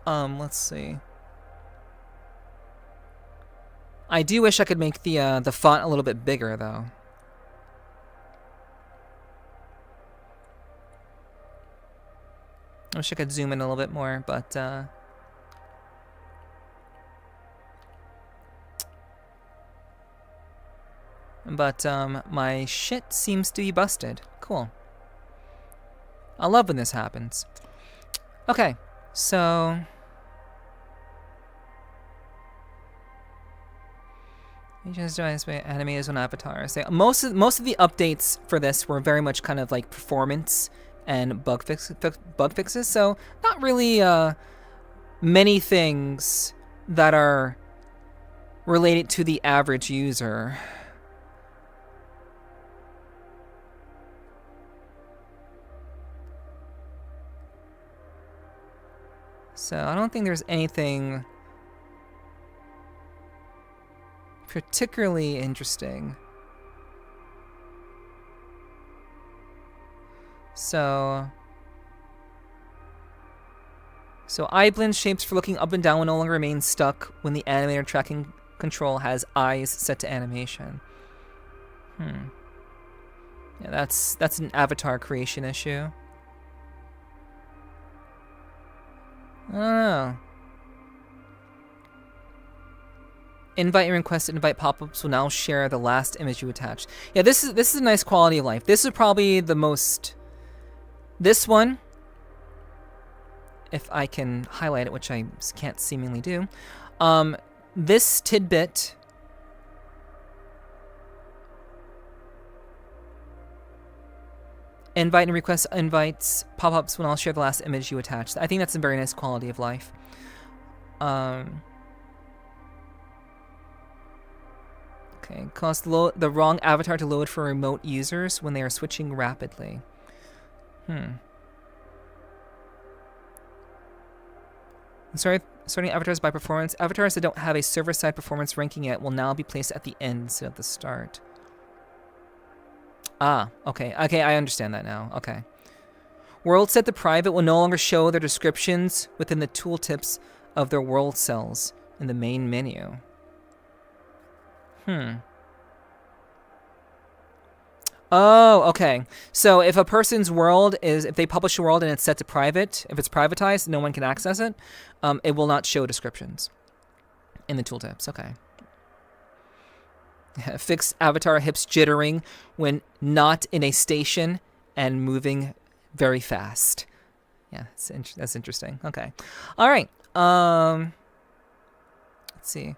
Let's see. I do wish I could make the font a little bit bigger, though. I wish I could zoom in a little bit more, but my shit seems to be busted. Cool. I love when this happens. Okay, so just animators on avatars. Most of the updates for this were very much kind of like performance and bug fixes. So not really many things that are related to the average user. So I don't think there's anything particularly interesting. So eye blend shapes for looking up and down will no longer remain stuck when the animator tracking control has eyes set to animation. Yeah, that's an avatar creation issue. I don't know. Invite and request invite pop-ups will now share the last image you attached. Yeah, this is a nice quality of life. This is probably the most. This one, if I can highlight it, which I can't seemingly do. This tidbit. Invite and request invites pop-ups when I'll share the last image you attached. I think that's a very nice quality of life. Okay, cause the wrong avatar to load for remote users when they are switching rapidly. Sorting avatars by performance. Avatars that don't have a server-side performance ranking yet will now be placed at the end instead of the start. Ah, okay, I understand that now. Okay. Worlds set to private will no longer show their descriptions within the tooltips of their world cells in the main menu. Oh, okay. So if a person's world if they publish a world and it's set to private, if it's privatized, no one can access it, it will not show descriptions in the tooltips. Okay. Fix avatar hips jittering when not in a station and moving very fast. Yeah, that's interesting. Okay. All right. Let's see.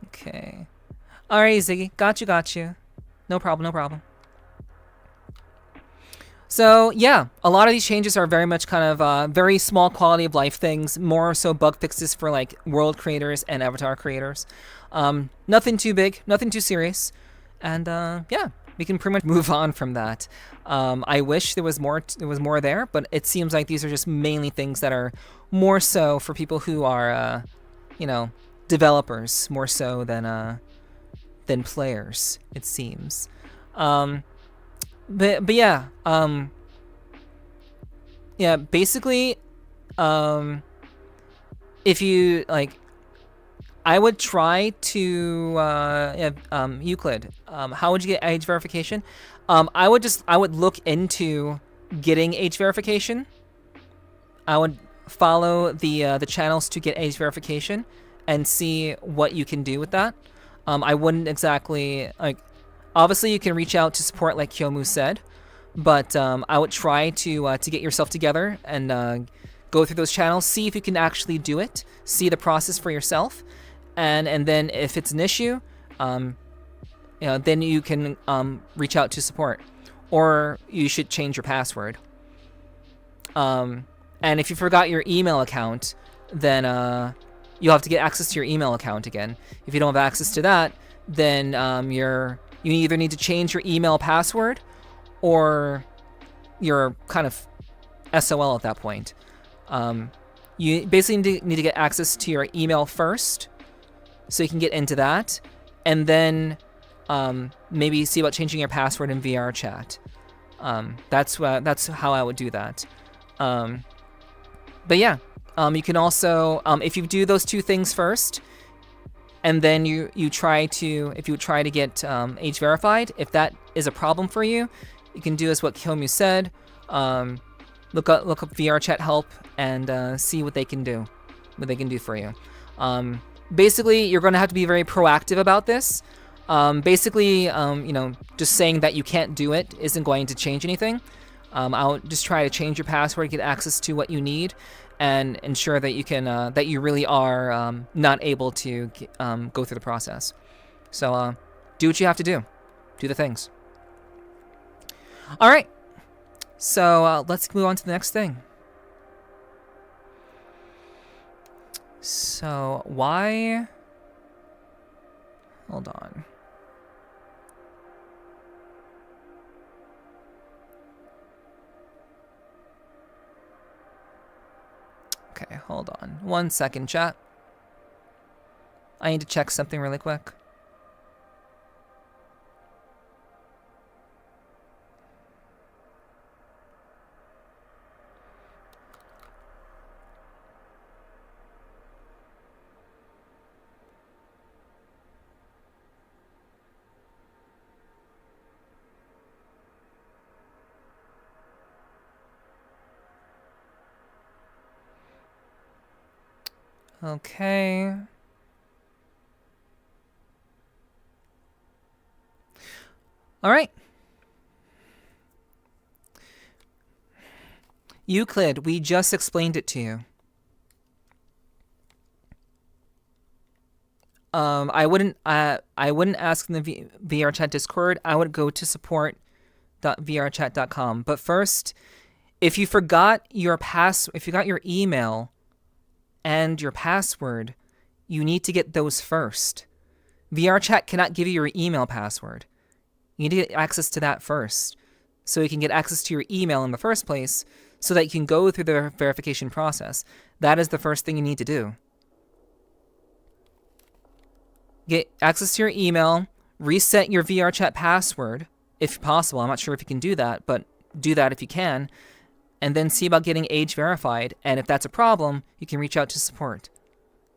Okay. All right, Ziggy. Got you. No problem. So, yeah, a lot of these changes are very much kind of very small quality of life things, more so bug fixes for like world creators and avatar creators. Nothing too big, nothing too serious. And yeah, we can pretty much move on from that. I wish there was more there, but it seems like these are just mainly things that are more so for people who are developers more so than players, it seems. But yeah, basically, if you like, I would try to Euclid. How would you get age verification? I would look into getting age verification. I would follow the channels to get age verification and see what you can do with that. I wouldn't exactly like. Obviously, you can reach out to support, like Kyomu said, but I would try to get yourself together and go through those channels, see if you can actually do it, see the process for yourself, and then if it's an issue, then you can reach out to support, or you should change your password. And if you forgot your email account, then you'll have to get access to your email account again. If you don't have access to that, then you either need to change your email password, or you're kind of SOL at that point. You basically need to get access to your email first, so you can get into that, and then maybe see about changing your password in VRChat. That's how I would do that. But yeah, you can also, if you do those two things first, and then you try to get age verified, if that is a problem for you, you can do as what Kyomu said. Look up VRChat help and see what they can do, for you. Basically, you're going to have to be very proactive about this. Just saying that you can't do it isn't going to change anything. I'll just try to change your password, get access to what you need, and ensure that you can that you really are not able to go through the process. So do what you have to do. Do the things. All right. So let's move on to the next thing. So why? Hold on. Okay, hold on. 1 second, chat. I need to check something really quick. Okay. All right. Euclid, we just explained it to you. I wouldn't ask in the VRChat Discord. I would go to support.vrchat.com. But first, if you forgot your email and your password, you need to get those first. VRChat cannot give you your email password. You need to get access to that first, so you can get access to your email in the first place, so that you can go through the verification process. That is the first thing you need to do. Get access to your email, reset your VRChat password, if possible. I'm not sure if you can do that, but do that if you can. And then see about getting age verified. And if that's a problem, you can reach out to support.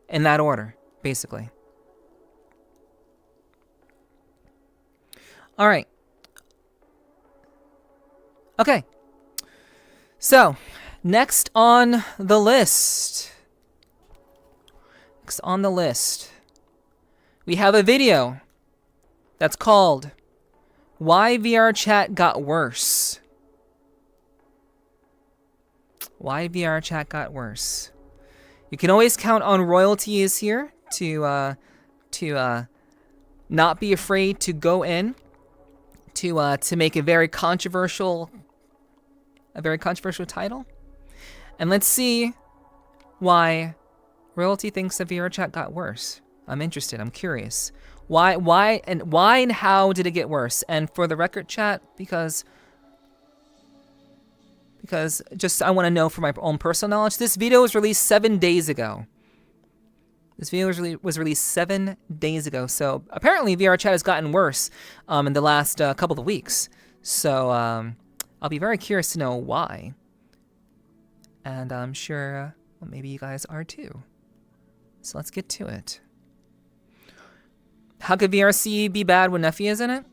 In that order, basically. All right. Okay. So, next on the list. We have a video that's called Why VRChat Got Worse. Why VRChat got worse. You can always count on royalties here to not be afraid to go in to make a very controversial title. And let's see why royalty thinks that VRChat got worse. I'm interested. I'm curious. Why and how did it get worse? And for the record, chat, because just I want to know for my own personal knowledge, this video was released 7 days ago. This video was released 7 days ago, so apparently VRChat has gotten worse in the last couple of weeks. So I'll be very curious to know why. And I'm sure maybe you guys are too. So let's get to it. How could VRC be bad when Nephi is in it?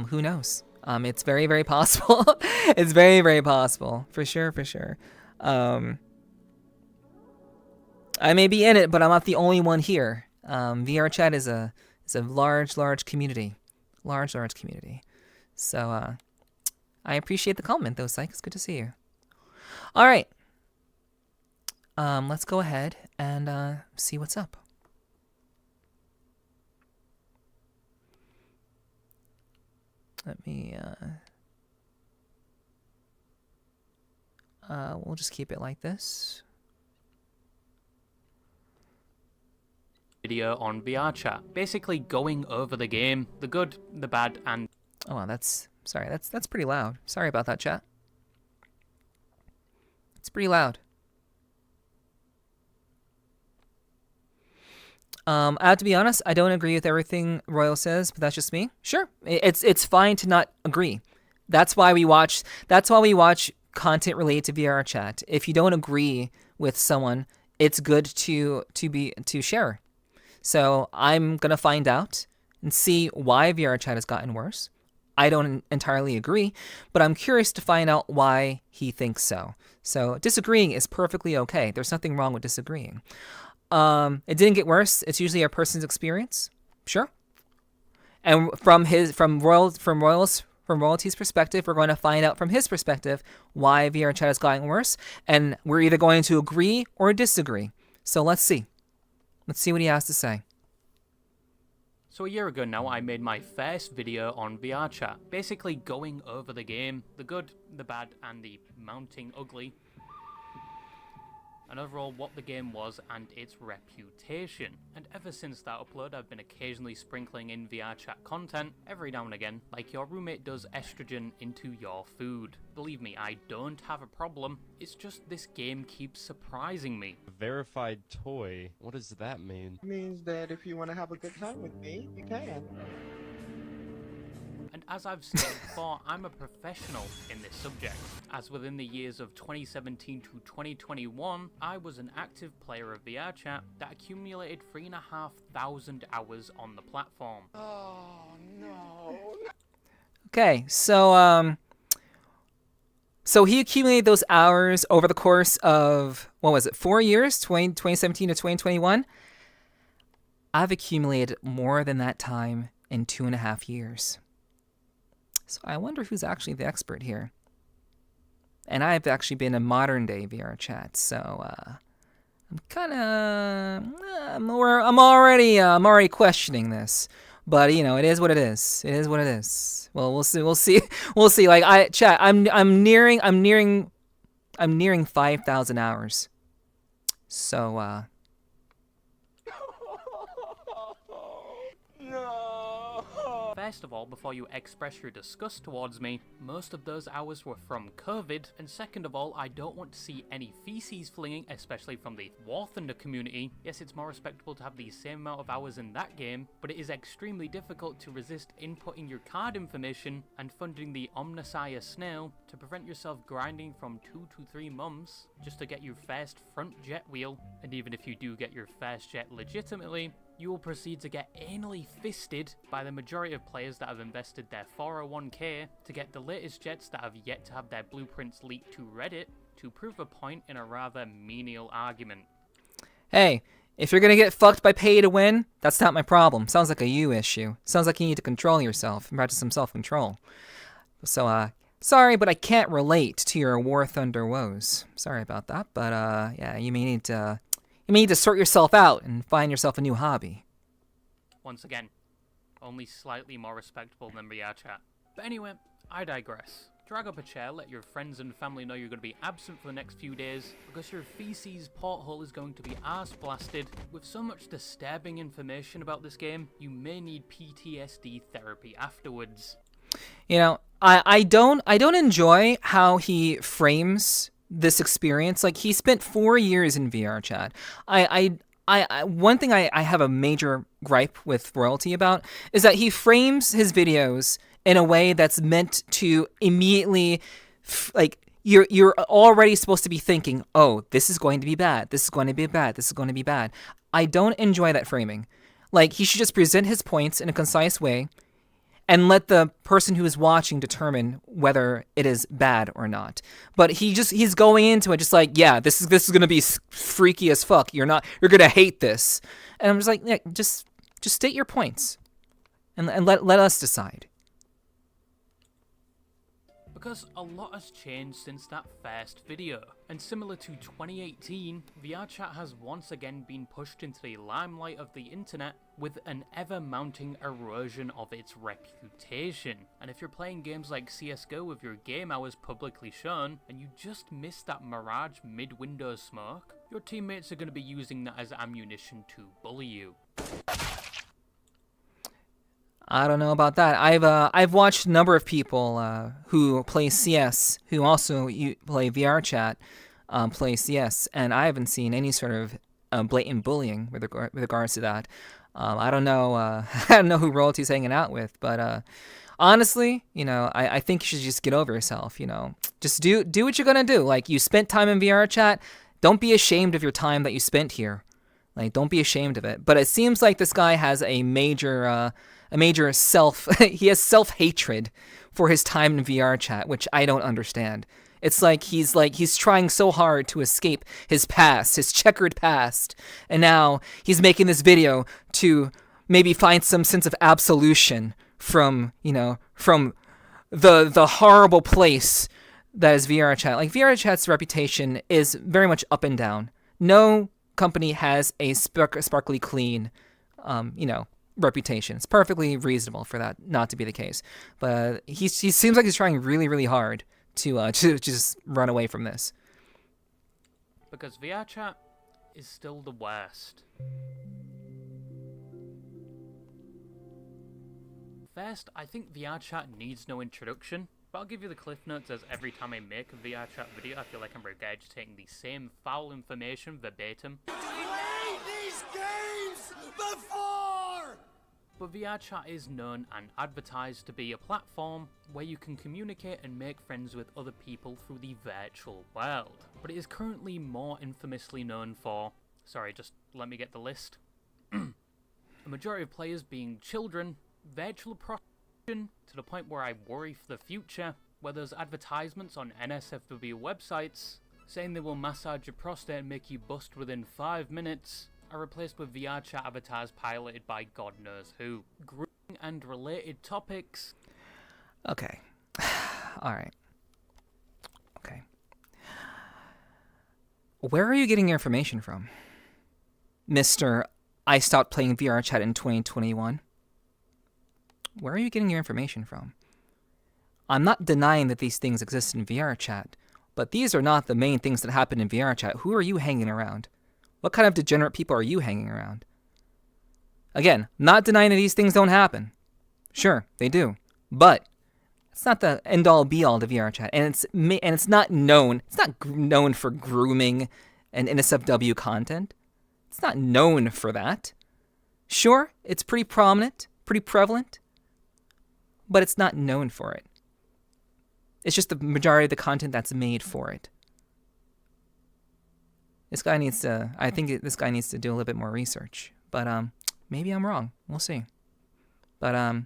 Who knows? It's very, very possible. It's very, very possible. For sure. I may be in it, but I'm not the only one here. VRChat is a large community. Large community. So I appreciate the comment though, Psych. It's good to see you. All right. Let's go ahead and see what's up. Let me, we'll just keep it like this. Video on VRChat, basically going over the game, the good, the bad, and... Oh, wow, that's pretty loud. Sorry about that, chat. It's pretty loud. I have to be honest. I don't agree with everything Royal says, but that's just me. Sure, it's fine to not agree. That's why we watch. That's why we watch content related to VRChat. If you don't agree with someone, it's good to share. So I'm gonna find out and see why VRChat has gotten worse. I don't entirely agree, but I'm curious to find out why he thinks so. So disagreeing is perfectly okay. There's nothing wrong with disagreeing. It didn't get worse. It's usually a person's experience, sure. And from Royalty's perspective, we're going to find out from his perspective why VRChat has gotten worse, and we're either going to agree or disagree. So let's see. Let's see what he has to say. So a year ago now, I made my first video on VRChat, basically going over the game, the good, the bad, and the mounting ugly, and overall what the game was and its reputation. And ever since that upload, I've been occasionally sprinkling in VRChat content every now and again, like your roommate does estrogen into your food. Believe me, I don't have a problem, it's just this game keeps surprising me. Verified toy? What does that mean? It means that if you want to have a good time with me, you can. And as I've said before, I'm a professional in this subject, as within the years of 2017 to 2021, I was an active player of VRChat that accumulated 3,500 hours on the platform. Oh, no. Okay, so he accumulated those hours over the course of, what was it, 4 years, 2017 to 2021? I've accumulated more than that time in 2.5 years. So I wonder who's actually the expert here. And I've actually been a modern day VRChat, so I'm kind of I'm already questioning this. But you know, it is what it is. It is what it is. Well, we'll see. Like I'm nearing 5,000 hours. So First of all, before you express your disgust towards me, most of those hours were from COVID, and second of all, I don't want to see any feces flinging, especially from the War Thunder community. Yes, it's more respectable to have the same amount of hours in that game, but it is extremely difficult to resist inputting your card information and funding the Omnissiah Snail to prevent yourself grinding from 2 to 3 months just to get your first front jet wheel, and even if you do get your first jet legitimately, you will proceed to get anally fisted by the majority of players that have invested their 401k to get the latest jets that have yet to have their blueprints leaked to Reddit to prove a point in a rather menial argument. Hey, if you're gonna get fucked by pay to win, that's not my problem. Sounds like a you issue. Sounds like you need to control yourself and practice some self-control. So, sorry, but I can't relate to your War Thunder woes. Sorry about that, but yeah, you may need to sort yourself out and find yourself a new hobby. Once again, only slightly more respectable than VRChat. But anyway, I digress. Drag up a chair, let your friends and family know you're going to be absent for the next few days, because your feces porthole is going to be arse blasted. With so much disturbing information about this game, you may need PTSD therapy afterwards. You know, I don't enjoy how he frames this experience. Like, he spent 4 years in VRChat. One thing I have a major gripe with Royalty about is that he frames his videos in a way that's meant to immediately, like, you're already supposed to be thinking, oh, this is going to be bad, this is going to be bad, this is going to be bad. I don't enjoy that framing. Like, he should just present his points in a concise way and let the person who is watching determine whether it is bad or not. But he's going into it just like, yeah, this is gonna be freaky as fuck. You're gonna hate this. And I'm just like, yeah, just state your points, and let us decide. Because a lot has changed since that first video, and similar to 2018, VRChat has once again been pushed into the limelight of the internet with an ever-mounting erosion of its reputation. And if you're playing games like CSGO with your game hours publicly shown, and you just missed that Mirage mid-window smoke, your teammates are going to be using that as ammunition to bully you. I don't know about that. I've watched a number of people who play CS, who also play VRChat, play CS, and I haven't seen any sort of blatant bullying with regards to that. I don't know. I don't know who royalty's hanging out with, but honestly, I think you should just get over yourself. Just do what you're gonna do. Like, you spent time in VRChat. Don't be ashamed of your time that you spent here. Like, don't be ashamed of it. But it seems like this guy has a major he has self-hatred for his time in VRChat, which I don't understand. It's like he's trying so hard to escape his past, his checkered past, and now he's making this video to maybe find some sense of absolution from the horrible place that is VRChat. Like, VRChat's reputation is very much up and down. No company has a sparkly clean, reputation. It's perfectly reasonable for that not to be the case. But he seems like he's trying really, really hard to just run away from this. Because VRChat is still the worst. First, I think VRChat needs no introduction, but I'll give you the cliff notes, as every time I make a VRChat video, I feel like I'm regurgitating the same foul information verbatim. Played these games before! But VRChat is known and advertised to be a platform where you can communicate and make friends with other people through the virtual world. But it is currently more infamously known for... Sorry, just let me get the list. A majority of players being children, virtual prostitution, to the point where I worry for the future, where there's advertisements on NSFW websites saying they will massage your prostate and make you bust within 5 minutes, are replaced with VRChat avatars piloted by God knows who. Grooming and related topics. Okay. Alright. Okay. Where are you getting your information from? Mr. I stopped playing VRChat in 2021. Where are you getting your information from? I'm not denying that these things exist in VRChat, but these are not the main things that happen in VRChat. Who are you hanging around? What kind of degenerate people are you hanging around? Again, not denying that these things don't happen. Sure, they do. But it's not the end-all be-all to VRChat. And it's not known. It's not known for grooming and NSFW content. It's not known for that. Sure, it's pretty prominent, pretty prevalent, but it's not known for it. It's just the majority of the content that's made for it. This guy needs to, I think this guy needs to do a little bit more research. But maybe I'm wrong. We'll see. But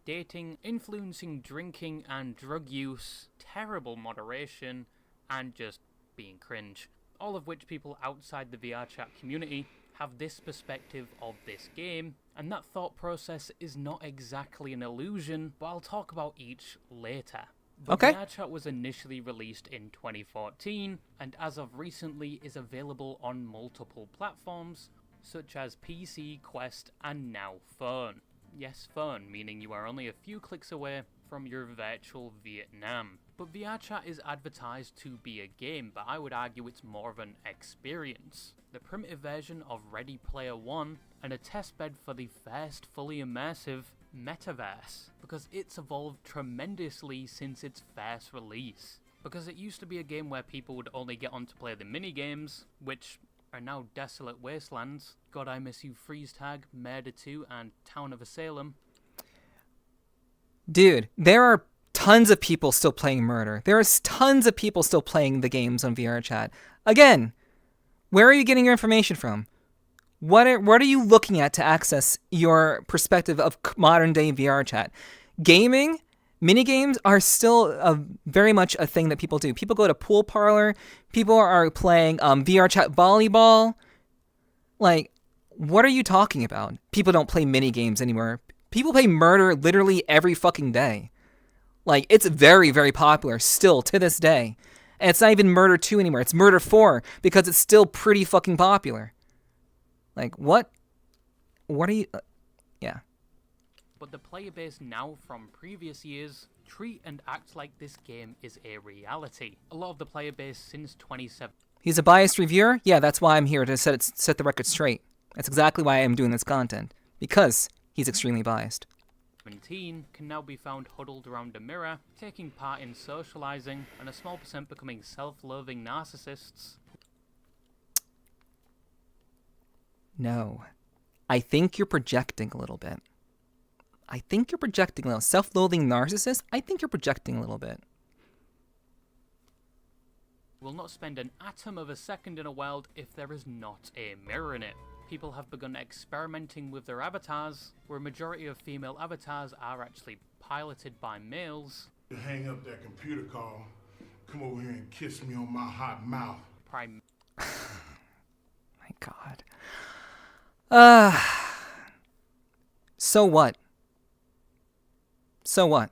dating, influencing drinking and drug use, terrible moderation, and just being cringe. All of which people outside the VRChat community have this perspective of this game, and that thought process is not exactly an illusion, but I'll talk about each later. But okay. VRChat was initially released in 2014, and as of recently is available on multiple platforms, such as PC, Quest, and now phone. Yes, phone, meaning you are only a few clicks away from your virtual Vietnam. But VRChat is advertised to be a game, but I would argue it's more of an experience. The primitive version of Ready Player One, and a testbed for the first fully immersive metaverse, because it's evolved tremendously since its first release. Because it used to be a game where people would only get on to play the mini-games, which are now desolate wastelands. God I Miss You Freeze Tag, Murder 2, and Town of Salem. Dude, there are tons of people still playing Murder. There is tons of people still playing the games on VRChat. Again, where are you getting your information from? What are you looking at to access your perspective of modern day VRChat? Gaming, minigames are still very much a thing that people do. People go to pool parlor. People are playing VRChat volleyball. Like, what are you talking about? People don't play minigames anymore. People play Murder literally every fucking day. Like, it's very, very popular still to this day. And it's not even Murder 2 anymore. It's Murder 4 because it's still pretty fucking popular. Like, what? What are you... yeah. But the player base now from previous years treat and act like this game is a reality. A lot of the player base since 2017... He's a biased reviewer? Yeah, that's why I'm here to set the record straight. That's exactly why I'm doing this content. Because he's extremely biased. 17 can now be found huddled around a mirror, taking part in socializing, and a small percent becoming self-loathing narcissists. No. I think you're projecting a little bit. I think you're projecting a little. Self-loathing narcissist? I think you're projecting a little bit. Will not spend an atom of a second in a world if there is not a mirror in it. People have begun experimenting with their avatars, where a majority of female avatars are actually piloted by males. Hang up that computer call. Come over here and kiss me on my hot mouth. My God. So what? So what?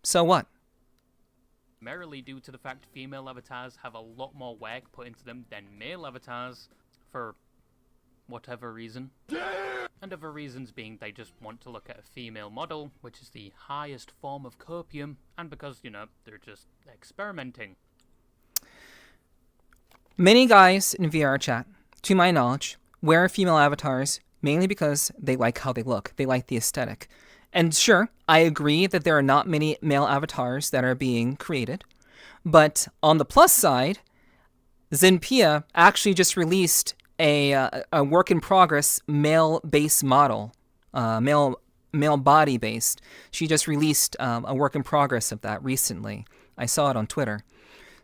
So what? Primarily due to the fact female avatars have a lot more work put into them than male avatars, for whatever reason. And other reasons being they just want to look at a female model, which is the highest form of copium, and because, you know, they're just experimenting. Many guys in VRChat, to my knowledge, wear female avatars mainly because they like how they look. They like the aesthetic. And sure, I agree that there are not many male avatars that are being created. But on the plus side, Zenpia actually just released a work-in-progress male-based model, male body-based. She just released a work-in-progress of that recently. I saw it on Twitter.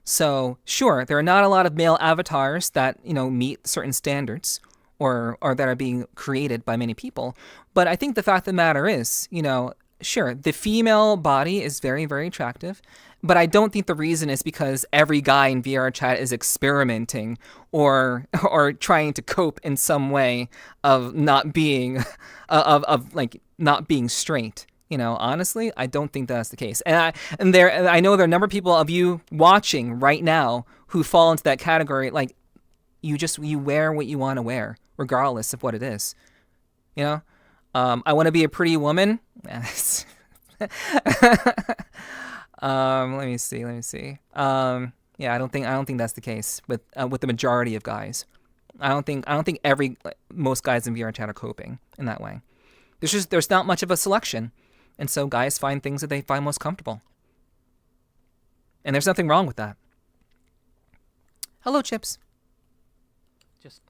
So sure, there are not a lot of male avatars that, you know, meet certain standards or that are being created by many people. But I think the fact of the matter is, you know, sure, the female body is very, very attractive. But I don't think the reason is because every guy in VRChat is experimenting or trying to cope in some way of not being like not being straight. You know, honestly, I don't think that's the case. And I know there are a number of people of you watching right now who fall into that category. Like, you wear what you want to wear, regardless of what it is. You know, I want to be a pretty woman. Let me see. Yeah, I don't think that's the case with the majority of guys. I don't think most guys in VRChat are coping in that way. There's not much of a selection. And so guys find things that they find most comfortable. And there's nothing wrong with that. Hello, Chips. Just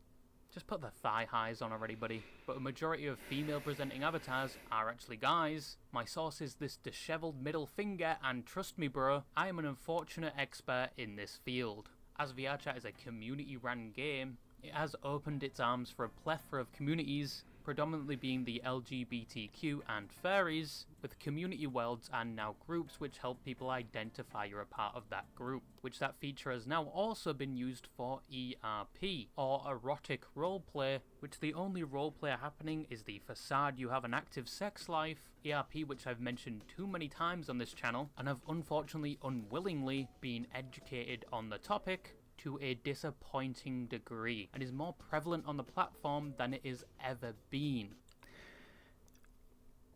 put the thigh highs on already, buddy. But a majority of female presenting avatars are actually guys. My source is this disheveled middle finger, and trust me bro, I am an unfortunate expert in this field. As VRChat is a community-run game, it has opened its arms for a plethora of communities, predominantly being the LGBTQ and furries, with community worlds and now groups which help people identify you're a part of that group, which that feature has now also been used for ERP, or erotic roleplay, which the only roleplay happening is the facade you have an active sex life, ERP which I've mentioned too many times on this channel, and have unfortunately unwillingly been educated on the topic to a disappointing degree, and is more prevalent on the platform than it has ever been.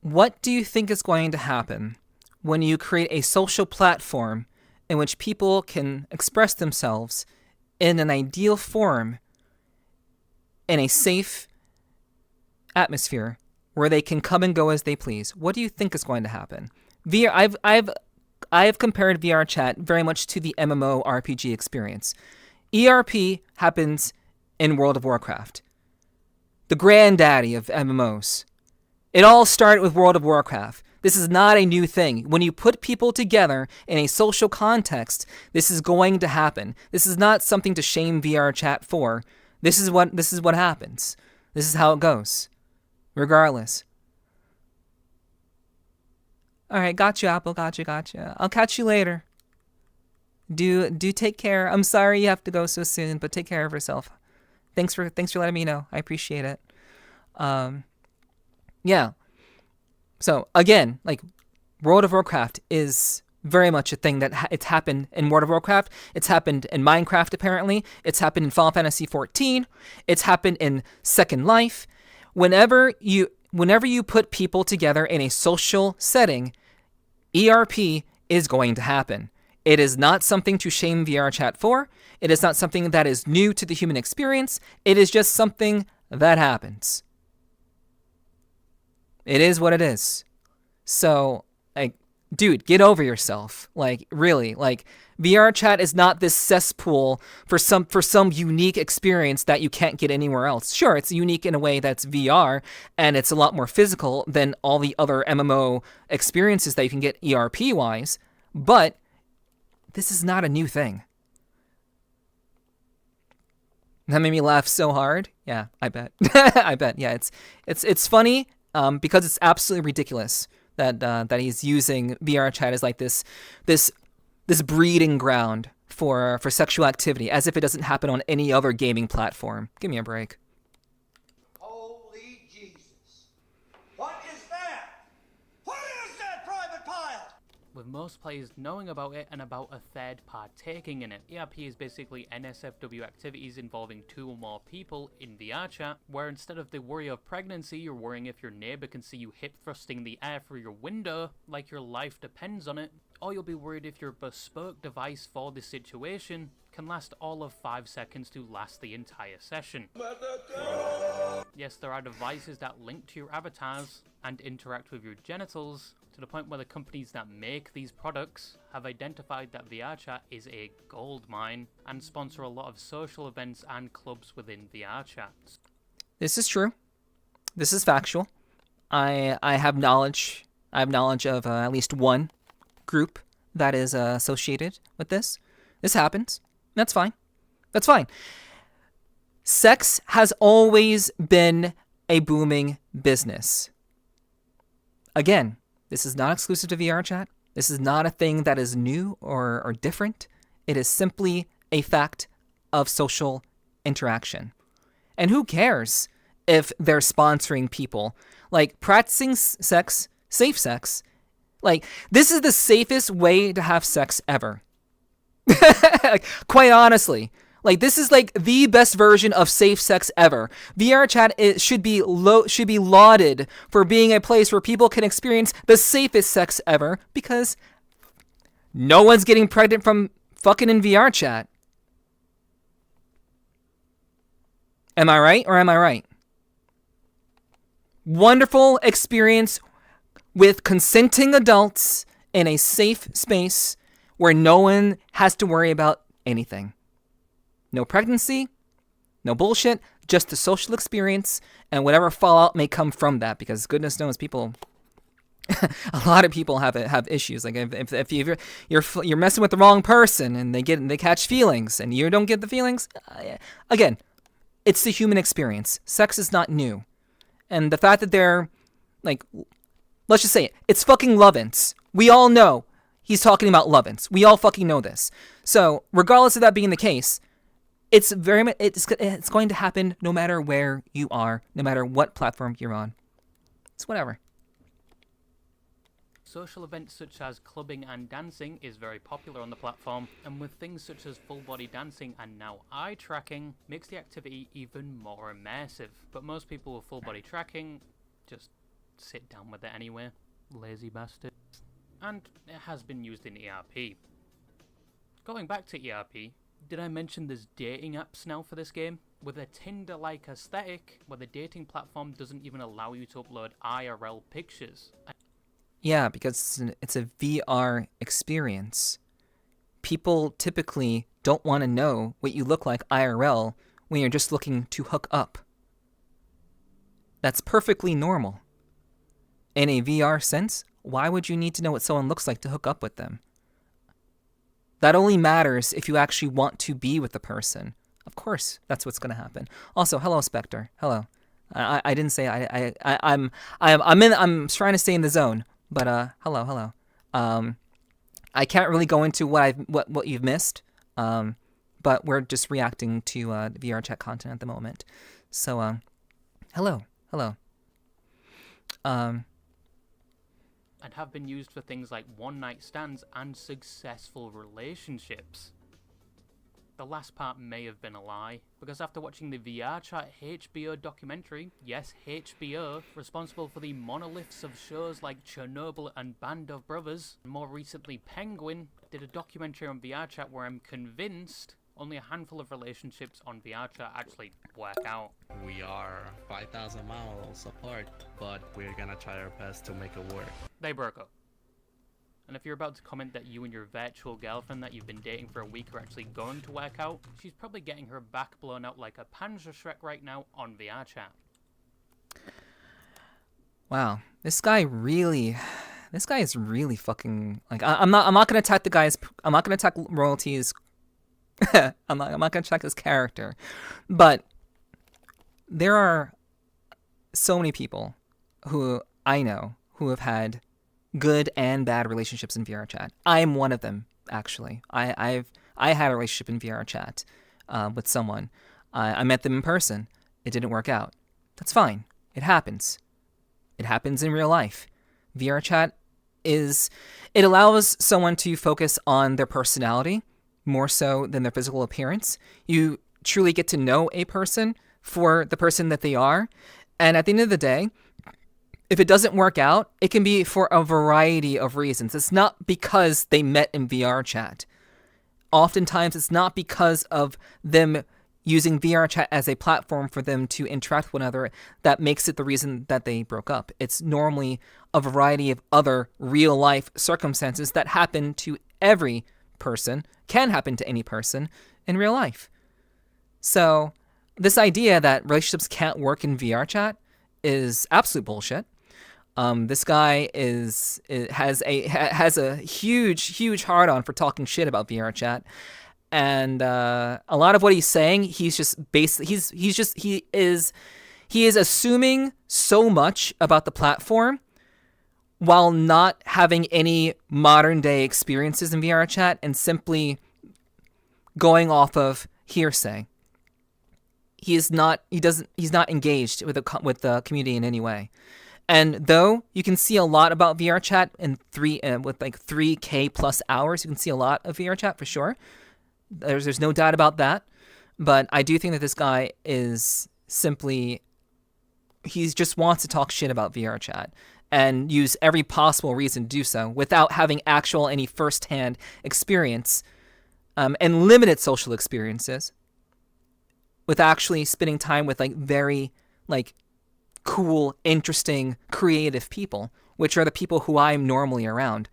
What do you think is going to happen when you create a social platform in which people can express themselves in an ideal form in a safe atmosphere where they can come and go as they please? What do you think is going to happen? I've compared VRChat very much to the MMO RPG experience. ERP happens in World of Warcraft, the granddaddy of MMOs. It all started with World of Warcraft. This is not a new thing. When you put people together in a social context, this is going to happen. This is not something to shame VRChat for. This is what happens. This is how it goes, regardless. All right, got you, Apple. Got you. I'll catch you later. Do take care. I'm sorry you have to go so soon, but take care of yourself. Thanks for letting me know. I appreciate it. Yeah. So again, like, World of Warcraft is very much a thing that it's happened in World of Warcraft. It's happened in Minecraft apparently. It's happened in Final Fantasy XIV. It's happened in Second Life. Whenever you put people together in a social setting, ERP is going to happen. It is not something to shame VRChat for. It is not something that is new to the human experience. It is just something that happens. It is what it is. So, like, dude, get over yourself. Like, really, like, VRChat is not this cesspool for some unique experience that you can't get anywhere else. Sure, it's unique in a way that's VR, and it's a lot more physical than all the other MMO experiences that you can get ERP-wise, but this is not a new thing. That made me laugh so hard. Yeah, I bet. I bet. Yeah, it's funny because it's absolutely ridiculous that he's using VRChat as like this breeding ground for sexual activity, as if it doesn't happen on any other gaming platform. Give me a break. Holy Jesus. What is that? What is that private pile? With most players knowing about it and about a third partaking in it. ERP is basically NSFW activities involving 2 or more people in VRChat, where instead of the worry of pregnancy, you're worrying if your neighbor can see you hip thrusting the air through your window, like your life depends on it, or you'll be worried if your bespoke device for this situation can last all of 5 seconds to last the entire session. Yes, there are devices that link to your avatars and interact with your genitals, to the point where the companies that make these products have identified that VRChat is a gold mine and sponsor a lot of social events and clubs within VRChat. This is true. This is factual. I have knowledge. I have knowledge of at least one group that is associated with this. This happens. That's fine. That's fine. Sex has always been a booming business. Again, this is not exclusive to VRChat. This is not a thing that is new or different. It is simply a fact of social interaction. And who cares if they're sponsoring people? Like, practicing sex, safe sex, like, this is the safest way to have sex ever. Like, quite honestly. Like, this is like the best version of safe sex ever. VRChat should be lauded for being a place where people can experience the safest sex ever, because no one's getting pregnant from fucking in VRChat. Am I right or am I right? Wonderful experience with consenting adults in a safe space where no one has to worry about anything. No pregnancy, no bullshit, just the social experience and whatever fallout may come from that, because goodness knows people, a lot of people have issues. Like if you're messing with the wrong person and they catch feelings and you don't get the feelings, again, it's the human experience. Sex is not new. And the fact that they're like, let's just say it's fucking Lovense. We all know he's talking about Lovense. We all fucking know this. So regardless of that being the case, it's going to happen no matter where you are, no matter what platform you're on. It's whatever. Social events such as clubbing and dancing is very popular on the platform, and with things such as full body dancing and now eye tracking, makes the activity even more immersive. But most people with full body tracking just sit down with it anyway. Lazy bastards. And it has been used in ERP. Going back to ERP, did I mention there's dating apps now for this game? With a Tinder-like aesthetic, where the dating platform doesn't even allow you to upload IRL pictures. Yeah, because it's a VR experience. People typically don't want to know what you look like IRL when you're just looking to hook up. That's perfectly normal. In a VR sense, why would you need to know what someone looks like to hook up with them? That only matters if you actually want to be with the person. Of course, that's what's going to happen. Also, hello, Spectre. Hello. I didn't say I'm trying to stay in the zone, but hello. I can't really go into what you've missed, but we're just reacting to VRChat content at the moment. So, hello. And have been used for things like one-night stands and successful relationships. The last part may have been a lie, because after watching the VRChat HBO documentary, yes, HBO, responsible for the monoliths of shows like Chernobyl and Band of Brothers, and more recently Penguin, did a documentary on VRChat where I'm convinced only a handful of relationships on VRChat actually work out. We are 5,000 miles apart, but we're gonna try our best to make it work. They broke up. And if you're about to comment that you and your virtual girlfriend that you've been dating for a week are actually going to work out, she's probably getting her back blown out like a Panzerschreck right now on VRChat. Wow, this guy is really fucking like. I'm not gonna attack the guy's. I'm not gonna attack royalties. I'm not gonna attack his character, but there are so many people who I know who have had good and bad relationships in VRChat. I'm one of them, actually. I had a relationship in VRChat with someone. I met them in person. It didn't work out. That's fine. It happens. It happens in real life. VRChat it allows someone to focus on their personality more so than their physical appearance. You truly get to know a person for the person that they are. And at the end of the day, if it doesn't work out, it can be for a variety of reasons. It's not because they met in VRChat. Oftentimes, it's not because of them using VRChat as a platform for them to interact with one another that makes it the reason that they broke up. It's normally a variety of other real-life circumstances that happen to every person, can happen to any person in real life. So this idea that relationships can't work in VRChat is absolute bullshit. This guy has a huge hard on for talking shit about VRChat, and a lot of what he's saying, he is assuming so much about the platform while not having any modern day experiences in VRChat and simply going off of hearsay. He's not engaged with the community in any way. And though you can see a lot about VRChat in with like 3K plus hours, you can see a lot of VRChat for sure. There's no doubt about that. But I do think that this guy is simply, he just wants to talk shit about VRChat and use every possible reason to do so without having any firsthand experience and limited social experiences, with actually spending time with like very like cool, interesting, creative people, which are the people who I'm normally around.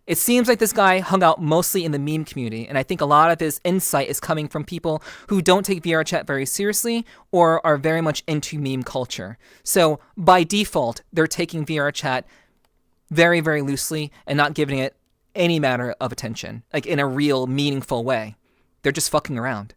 It seems like this guy hung out mostly in the meme community, and I think a lot of his insight is coming from people who don't take VRChat very seriously or are very much into meme culture. So by default, they're taking VRChat very, very loosely and not giving it any matter of attention, like in a real, meaningful way. They're just fucking around.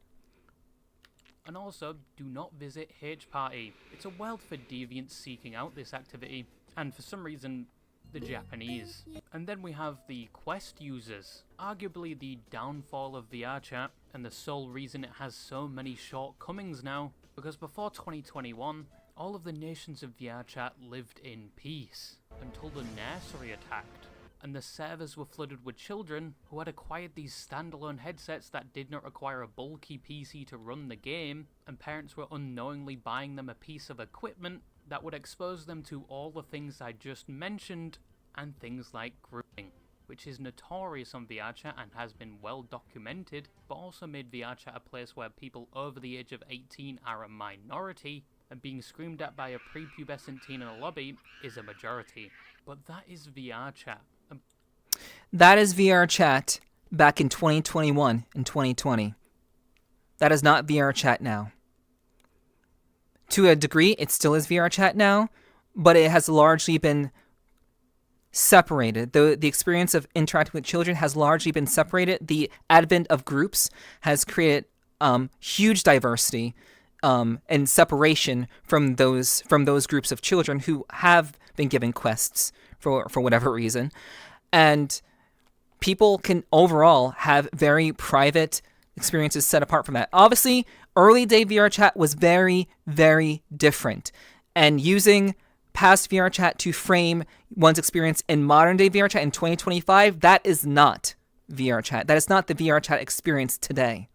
And also, do not visit H Party. It's a world for deviants seeking out this activity, and for some reason, the Japanese. And then we have the Quest users, arguably the downfall of VRChat, and the sole reason it has so many shortcomings now, because before 2021, all of the nations of VRChat lived in peace, until the nursery attacked, and the servers were flooded with children who had acquired these standalone headsets that did not require a bulky PC to run the game, and parents were unknowingly buying them a piece of equipment that would expose them to all the things I just mentioned, and things like grooming, which is notorious on VRChat and has been well documented, but also made VRChat a place where people over the age of 18 are a minority, and being screamed at by a prepubescent teen in a lobby is a majority. But that is VRChat. That is VRChat back in 2021 and 2020. That is not VRChat now. To a degree, it still is VRChat now, but it has largely been separated. The experience of interacting with children has largely been separated. The advent of groups has created huge diversity and separation from those groups of children who have been given quests for whatever reason. And people can overall have very private experiences set apart from that. Obviously, early day VRChat was very, very different. And using past VRChat to frame one's experience in modern day VRChat in 2025, that is not VRChat. That is not the VRChat experience today.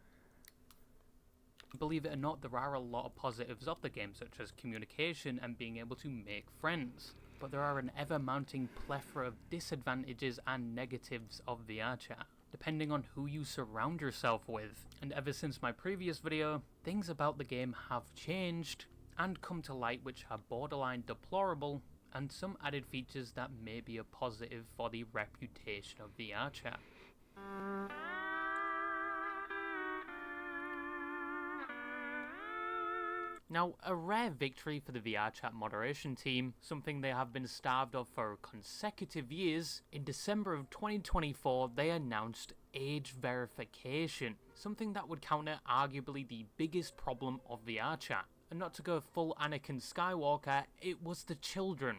Believe it or not, there are a lot of positives of the game, such as communication and being able to make friends. But there are an ever-mounting plethora of disadvantages and negatives of VRChat. depending on who you surround yourself with. And ever since my previous video, things about the game have changed and come to light which are borderline deplorable, and some added features that may be a positive for the reputation of VRChat. Now, a rare victory for the VRChat moderation team, something they have been starved of for consecutive years. In December of 2024, they announced age verification, something that would counter arguably the biggest problem of VRChat. And not to go full Anakin Skywalker, it was the children.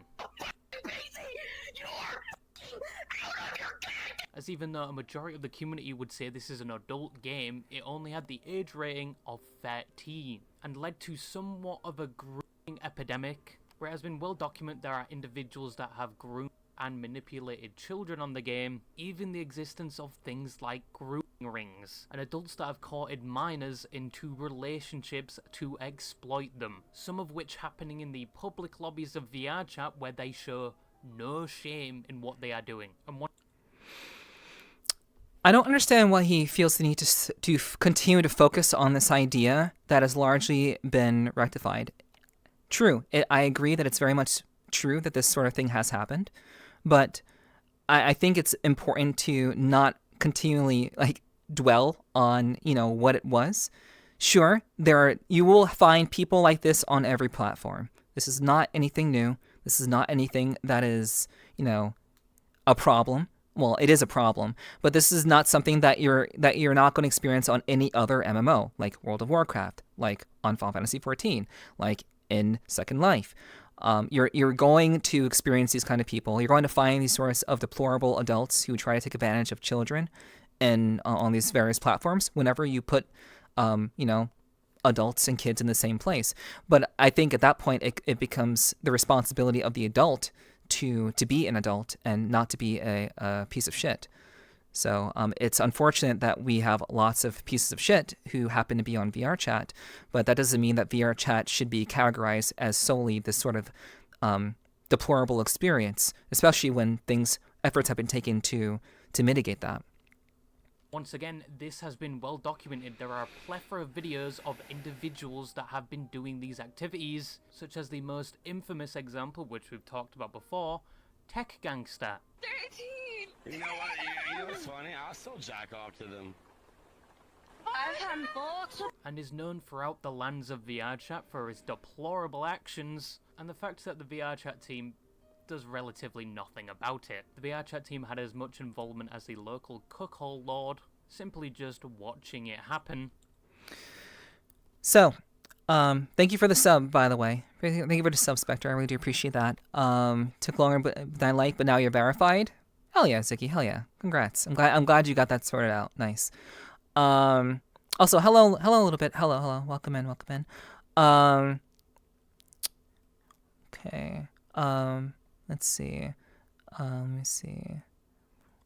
As even though a majority of the community would say this is an adult game, it only had the age rating of 13, and led to somewhat of a grooming epidemic, where it has been well documented there are individuals that have groomed and manipulated children on the game, even the existence of things like grooming rings, and adults that have courted minors into relationships to exploit them, some of which happening in the public lobbies of VRChat where they show no shame in what they are doing. And I don't understand why he feels the need to continue to focus on this idea that has largely been rectified. True, I agree that it's very much true that this sort of thing has happened, but I think it's important to not continually dwell on what it was. Sure, you will find people like this on every platform. This is not anything new. This is not anything that is a problem. Well, it is a problem, but this is not something that you're not going to experience on any other MMO, like World of Warcraft, like on Final Fantasy XIV, like in Second Life. You're going to experience these kind of people. You're going to find these sorts of deplorable adults who try to take advantage of children, and on these various platforms. Whenever you put, adults and kids in the same place, but I think at that point it becomes the responsibility of the adult to be an adult and not to be a piece of shit. So it's unfortunate that we have lots of pieces of shit who happen to be on VRChat, but that doesn't mean that VRChat should be categorized as solely this sort of deplorable experience, especially when efforts have been taken to mitigate that. Once again, this has been well documented. There are a plethora of videos of individuals that have been doing these activities, such as the most infamous example, which we've talked about before, Tech Gangster. 13! You know what? You know what's funny? I'll still jack off to them. And is known throughout the lands of VRChat for his deplorable actions, and the fact that the VRChat team does relatively nothing about it. The VRChat team had as much involvement as the local cuckold lord, simply just watching it happen. So, thank you for the sub, by the way. Thank you for the sub, Spectre. I really do appreciate that. Took longer than I like, but now you're verified. Hell yeah, Ziki. Hell yeah. Congrats. I'm glad you got that sorted out. Nice. Also, hello a little bit. Hello. Welcome in. Okay. Let's see. Let me see.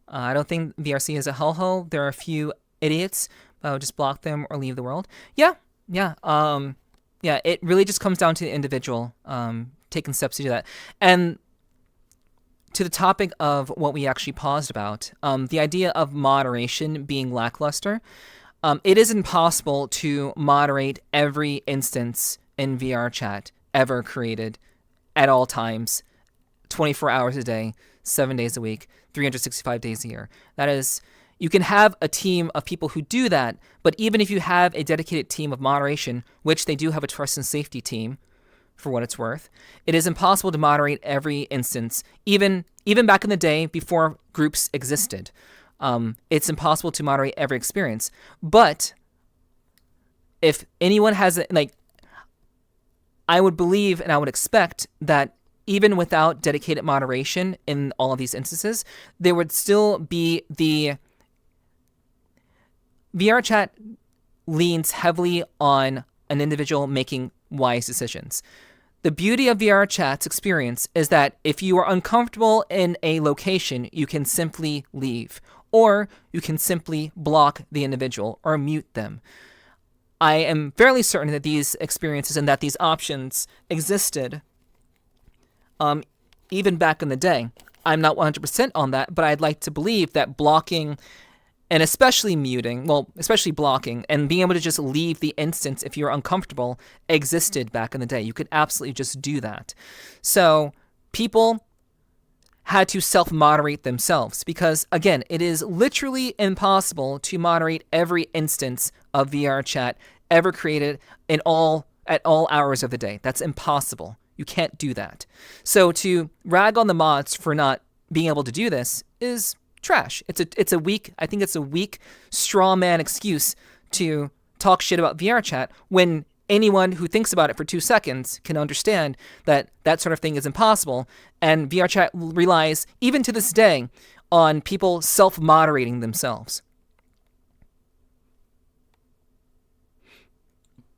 I don't think VRC is a hellhole. There are a few idiots, but I'll just block them or leave the world. Yeah. It really just comes down to the individual taking steps to do that. And to the topic of what we actually paused about, the idea of moderation being lackluster, it is impossible to moderate every instance in VRChat ever created at all times, 24 hours a day, 7 days a week, 365 days a year. That is, you can have a team of people who do that, but even if you have a dedicated team of moderation, which they do have a trust and safety team, for what it's worth, it is impossible to moderate every instance, even back in the day before groups existed. It's impossible to moderate every experience. But if anyone has, I would believe and I would expect that even without dedicated moderation in all of these instances, there would still be the VRChat leans heavily on an individual making wise decisions. The beauty of VRChat's experience is that if you are uncomfortable in a location, you can simply leave, or you can simply block the individual or mute them. I am fairly certain that these experiences and that these options existed even back in the day. I'm not 100% on that, but I'd like to believe that blocking and especially muting, well, especially blocking, and being able to just leave the instance if you're uncomfortable existed back in the day. You could absolutely just do that. So people had to self-moderate themselves because, again, it is literally impossible to moderate every instance of VRChat ever created at all hours of the day. That's impossible. You can't do that. So to rag on the mods for not being able to do this is trash. It's a weak straw man excuse to talk shit about VRChat when anyone who thinks about it for 2 seconds can understand that that sort of thing is impossible, and VRChat relies, even to this day, on people self-moderating themselves.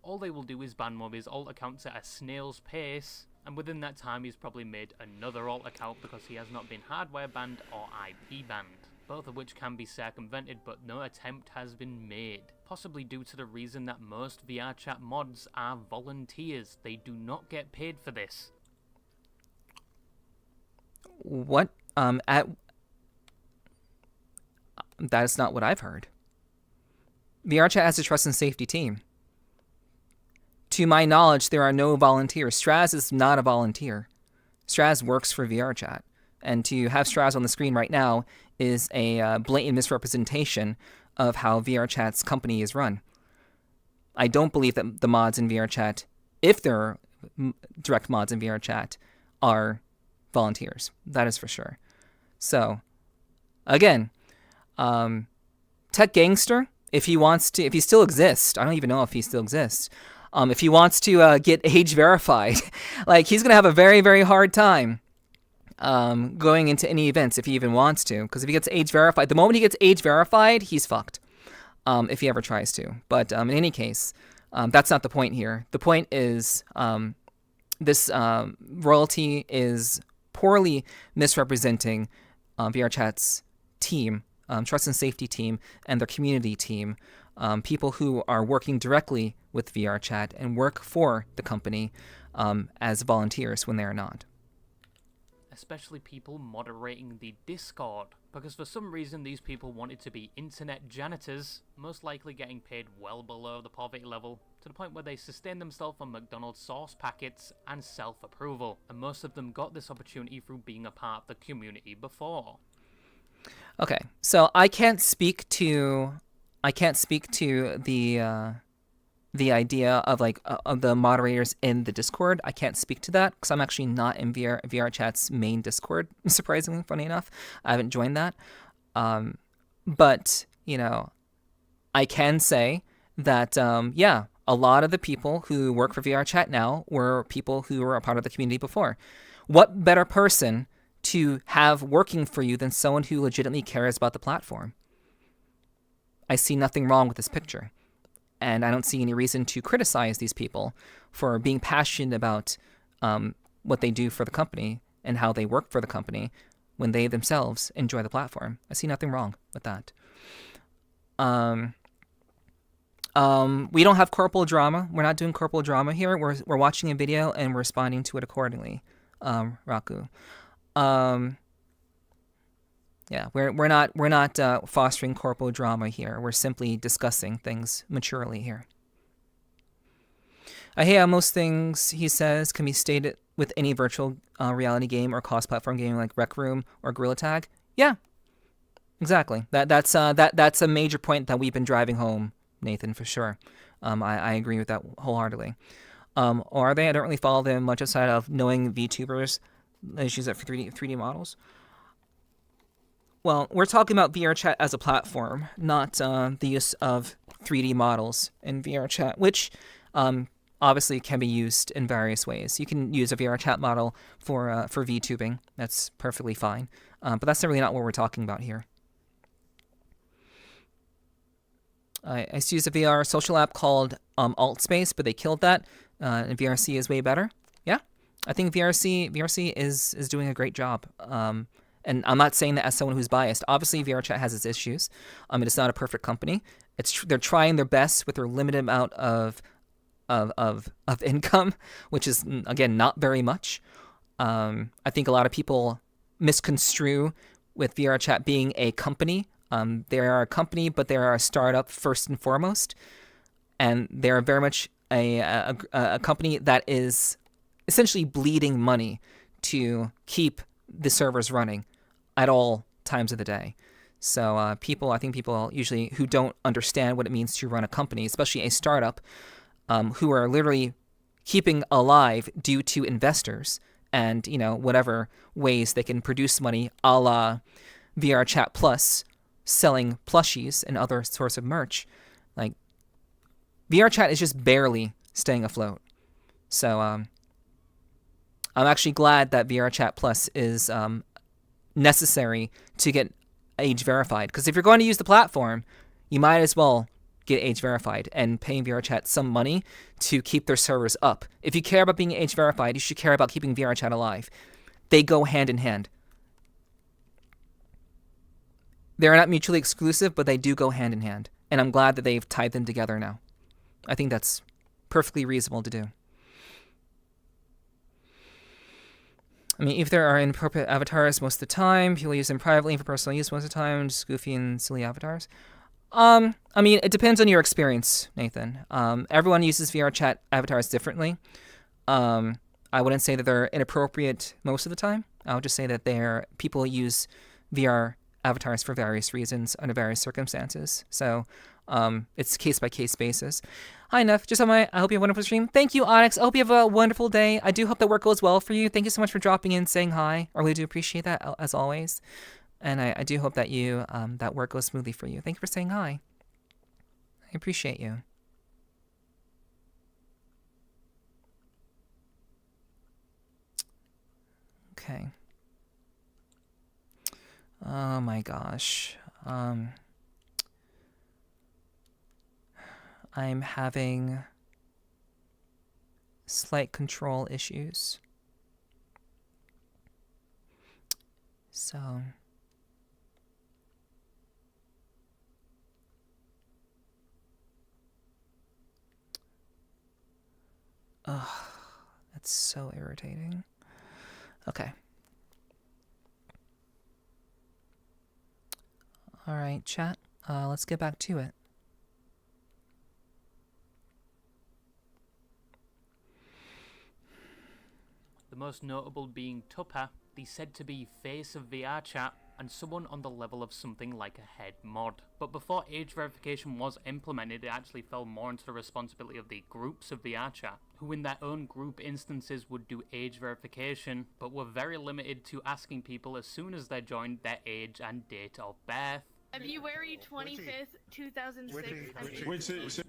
All they will do is ban Moby's alt accounts at a snail's pace, and within that time he's probably made another alt account because he has not been hardware banned or IP banned, both of which can be circumvented, but no attempt has been made, possibly due to the reason that most VRChat mods are volunteers. They do not get paid for this. What? That's not what I've heard. VRChat has a trust and safety team. To my knowledge, there are no volunteers. Straz is not a volunteer. Straz works for VRChat. And to have Straz on the screen right now is a blatant misrepresentation of how VRChat's company is run. I don't believe that the mods in VRChat, if there are direct mods in VRChat, are volunteers. That is for sure. So, again, Tech Gangster, if he still exists, I don't even know if he still exists, if he wants to get age verified, like, he's going to have a very, very hard time going into any events if he even wants to, because if he gets age verified, the moment he gets age verified, he's fucked, if he ever tries to. But in any case, that's not the point here. The point is this royalty is poorly misrepresenting VRChat's team, trust and safety team, and their community team, people who are working directly with VRChat and work for the company as volunteers when they are not. Especially people moderating the Discord, because for some reason these people wanted to be internet janitors, most likely getting paid well below the poverty level, to the point where they sustain themselves on McDonald's sauce packets and self-approval, and most of them got this opportunity through being a part of the community before. Okay, so I can't speak to the idea of of the moderators in the Discord. I can't speak to that because I'm actually not in VRChat's main Discord. Surprisingly, funny enough, I haven't joined that. But I can say that a lot of the people who work for VRChat now were people who were a part of the community before. What better person to have working for you than someone who legitimately cares about the platform? I see nothing wrong with this picture. And I don't see any reason to criticize these people for being passionate about what they do for the company and how they work for the company when they themselves enjoy the platform. I see nothing wrong with that. We don't have corporal drama. We're not doing corporal drama here. We're watching a video and we're responding to it accordingly, Raku. Yeah, we're not fostering corporal drama here. We're simply discussing things maturely here. Most things, he says, can be stated with any virtual reality game or cross-platform game like Rec Room or Gorilla Tag. Yeah, exactly. That's a major point that we've been driving home, Nathan, for sure. I agree with that wholeheartedly. Or are they? I don't really follow them much outside of knowing VTubers. They use it for 3D models. Well, we're talking about VRChat as a platform, not the use of 3D models in VRChat, which obviously can be used in various ways. You can use a VRChat model for VTubing. That's perfectly fine. But that's really not what we're talking about here. I used to use a VR social app called AltSpace, but they killed that. And VRC is way better. Yeah, I think VRC is doing a great job. And I'm not saying that as someone who's biased. Obviously, VRChat has its issues. It's not a perfect company. They're trying their best with their limited amount of income, which is, again, not very much. I think a lot of people misconstrue with VRChat being a company They are a company, but they are a startup first and foremost, and they're very much a company that is essentially bleeding money to keep the servers running at all times of the day. So I think people usually who don't understand what it means to run a company, especially a startup, who are literally keeping alive due to investors and, whatever ways they can produce money, a la VRChat Plus, selling plushies and other sorts of merch. Like, VRChat is just barely staying afloat. So I'm actually glad that VRChat Plus is necessary to get age verified, because if you're going to use the platform, you might as well get age verified and pay VRChat some money to keep their servers up. If you care about being age verified, you should care about keeping VRChat alive. They go hand in hand. They're not mutually exclusive, but they do go hand in hand. And I'm glad that they've tied them together now. I think that's perfectly reasonable to do. I mean, if there are inappropriate avatars most of the time, people use them privately for personal use most of the time, just goofy and silly avatars. I mean, it depends on your experience, Nathan. Everyone uses VRChat avatars differently. I wouldn't say that they're inappropriate most of the time. I would just say that people use VR avatars for various reasons under various circumstances. So it's case-by-case basis. Hi, Neff. I hope you have a wonderful stream. Thank you, Onyx. I hope you have a wonderful day. I do hope that work goes well for you. Thank you so much for dropping in, saying hi. I really do appreciate that, as always. And I do hope that that work goes smoothly for you. Thank you for saying hi. I appreciate you. Okay. Oh my gosh. I'm having slight control issues. So ugh, that's so irritating. Okay. All right, chat. Let's get back to it. The most notable being Tupper, the said-to-be face of VRChat, and someone on the level of something like a head mod. But before age verification was implemented, it actually fell more into the responsibility of the groups of VRChat, who in their own group instances would do age verification, but were very limited to asking people as soon as they joined their age and date of birth. February 25th, 2006.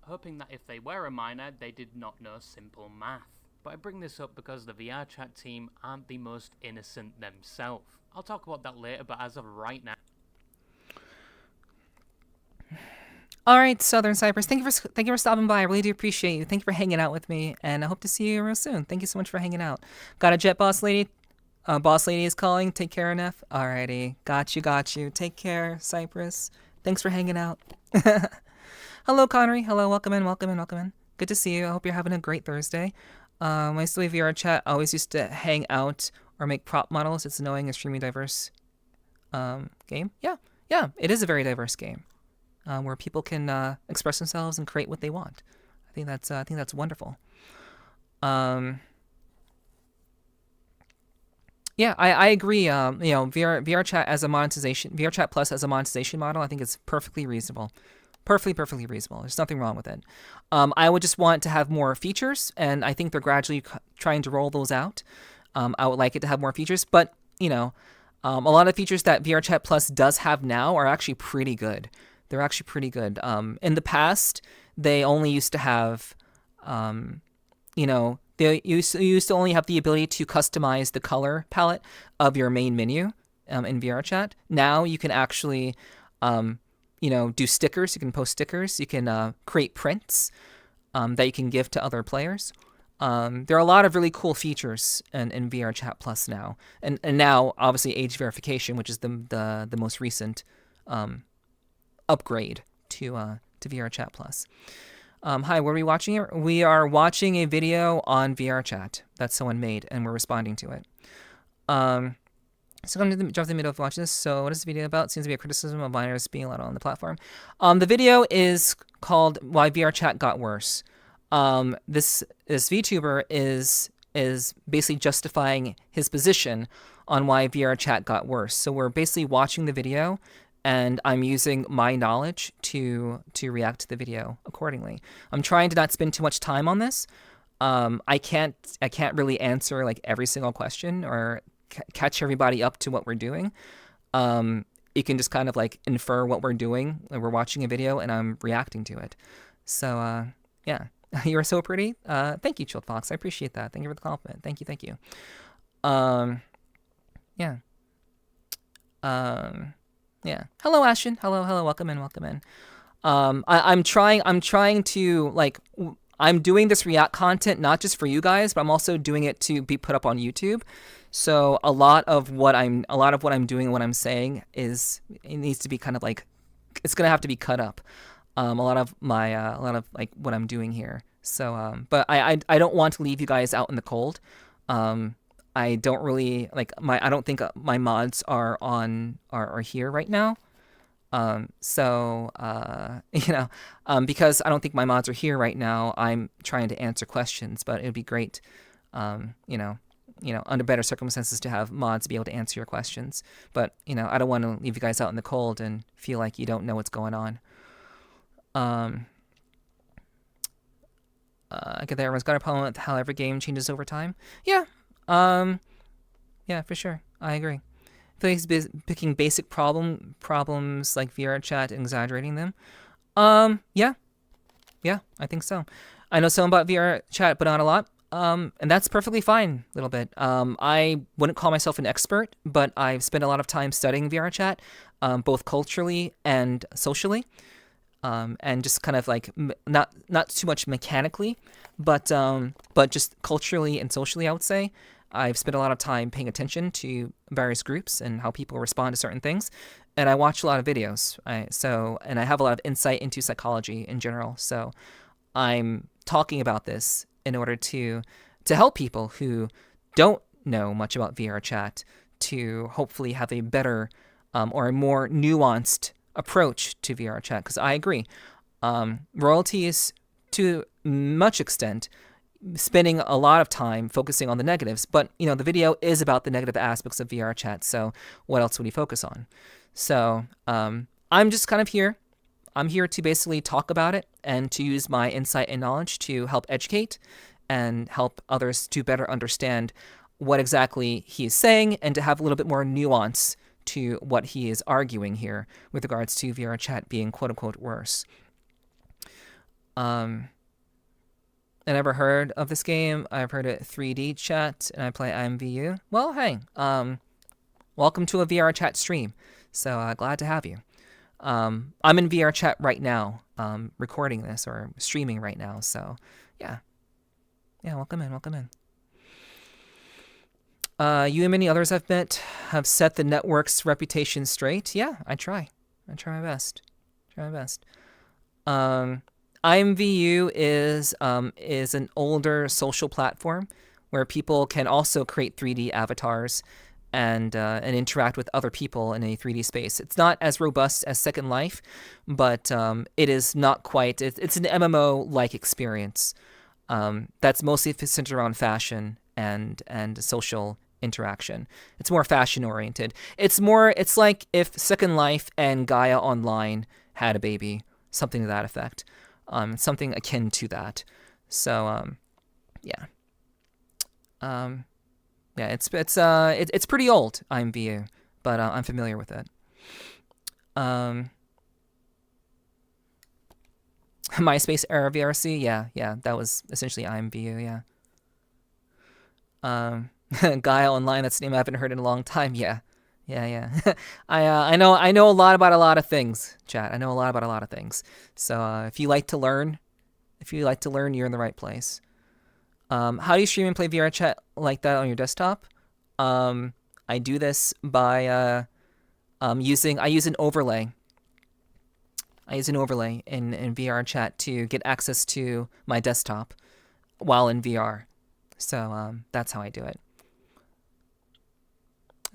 Hoping that if they were a minor, they did not know simple math. But I bring this up because the VRChat team aren't the most innocent themselves. I'll talk about that later, but as of right now... Alright, Southern Cyprus, thank you for stopping by. I really do appreciate you. Thank you for hanging out with me, and I hope to see you real soon. Thank you so much for hanging out. Got a jet, boss lady? Boss lady is calling. Take care, Neff. Alrighty. Got you. Take care, Cyprus. Thanks for hanging out. Hello, Connery. Hello, welcome in. Good to see you. I hope you're having a great Thursday. My silly VR chat always used to hang out or make prop models. It's annoying, extremely diverse game. Yeah, it is a very diverse game where people can express themselves and create what they want. I think that's wonderful. Yeah, I agree. VRChat as a monetization, VRChat Plus as a monetization model, I think it's perfectly reasonable. Perfectly reasonable. There's nothing wrong with it. I would just want to have more features, and I think they're gradually trying to roll those out. I would like it to have more features, but, a lot of features that VRChat Plus does have now are actually pretty good. They're actually pretty good. In the past, they only used to have, they used to only have the ability to customize the color palette of your main menu in VRChat. Now you can actually... do stickers. You can post stickers. You can create prints that you can give to other players. There are a lot of really cool features in VRChat Plus now, and now obviously age verification, which is the most recent upgrade to VRChat Plus. Hi, what are we watching here? We are watching a video on VRChat that someone made, and we're responding to it. So I'm going to drop the middle of watching this. So what is the video about? Seems to be a criticism of minors being allowed on the platform. The video is called "Why VRChat Got Worse." This VTuber is basically justifying his position on why VRChat got worse. So we're basically watching the video, and I'm using my knowledge to react to the video accordingly. I'm trying to not spend too much time on this. I can't really answer like every single question or catch everybody up to what we're doing. You can just kind of like infer what we're doing. Like we're watching a video and I'm reacting to it. So yeah, you are so pretty. Thank you, Chilled Fox. I appreciate that. Thank you for the compliment. Thank you. Yeah. Yeah. Hello, Ashton. Hello. Welcome in. I'm trying to like. I'm doing this React content not just for you guys, but I'm also doing it to be put up on YouTube. So a lot of what I'm doing and what I'm saying it needs to be kind of like, it's gonna have to be cut up. A lot of like what I'm doing here. So but I don't want to leave you guys out in the cold. I don't really like I don't think my mods are here right now. So because I don't think my mods are here right now, I'm trying to answer questions, but it would be great, under better circumstances to have mods be able to answer your questions. But, I don't want to leave you guys out in the cold and feel like you don't know what's going on. I get that everyone's got a problem with how every game changes over time. Yeah. Yeah, for sure. I agree. I feel like he's picking basic problems like VRChat and exaggerating them. Yeah, I think so. I know some about VRChat, but not a lot. And that's perfectly fine, a little bit. I wouldn't call myself an expert, but I've spent a lot of time studying VRChat, both culturally and socially, and just kind of like not too much mechanically, but just culturally and socially, I would say. I've spent a lot of time paying attention to various groups and how people respond to certain things, and I watch a lot of videos. And I have a lot of insight into psychology in general. So I'm talking about this in order to help people who don't know much about VRChat to hopefully have a better or a more nuanced approach to VRChat. Because I agree, Royalty is to much extent spending a lot of time focusing on the negatives, but the video is about the negative aspects of VRChat, so what else would he focus on? So I'm just kind of here. I'm here to basically talk about it and to use my insight and knowledge to help educate and help others to better understand what exactly he is saying and to have a little bit more nuance to what he is arguing here with regards to VRChat being quote-unquote worse. I never heard of this game. I've heard it 3D chat, and I play IMVU. Well, hey, welcome to a VRChat stream. So glad to have you. I'm in VRChat right now, recording this or streaming right now. So yeah, welcome in. You and many others I've met have set the network's reputation straight. Yeah, I try my best. IMVU is an older social platform where people can also create 3D avatars and interact with other people in a 3D space. It's not as robust as Second Life, but it is not quite. It's an MMO-like experience that's mostly centered around fashion and social interaction. It's more fashion-oriented. It's like if Second Life and Gaia Online had a baby, something to that effect. Something akin to that. So, yeah. It's pretty old, IMVU, but I'm familiar with it. MySpace era VRC, yeah, that was essentially IMVU, yeah. Gaia Online, that's a name I haven't heard in a long time, yeah. I know a lot about a lot of things, chat. I know a lot about a lot of things. So if you like to learn, you're in the right place. How do you stream and play VRChat like that on your desktop? I do this by I use an overlay. I use an overlay in VRChat to get access to my desktop while in VR. So that's how I do it.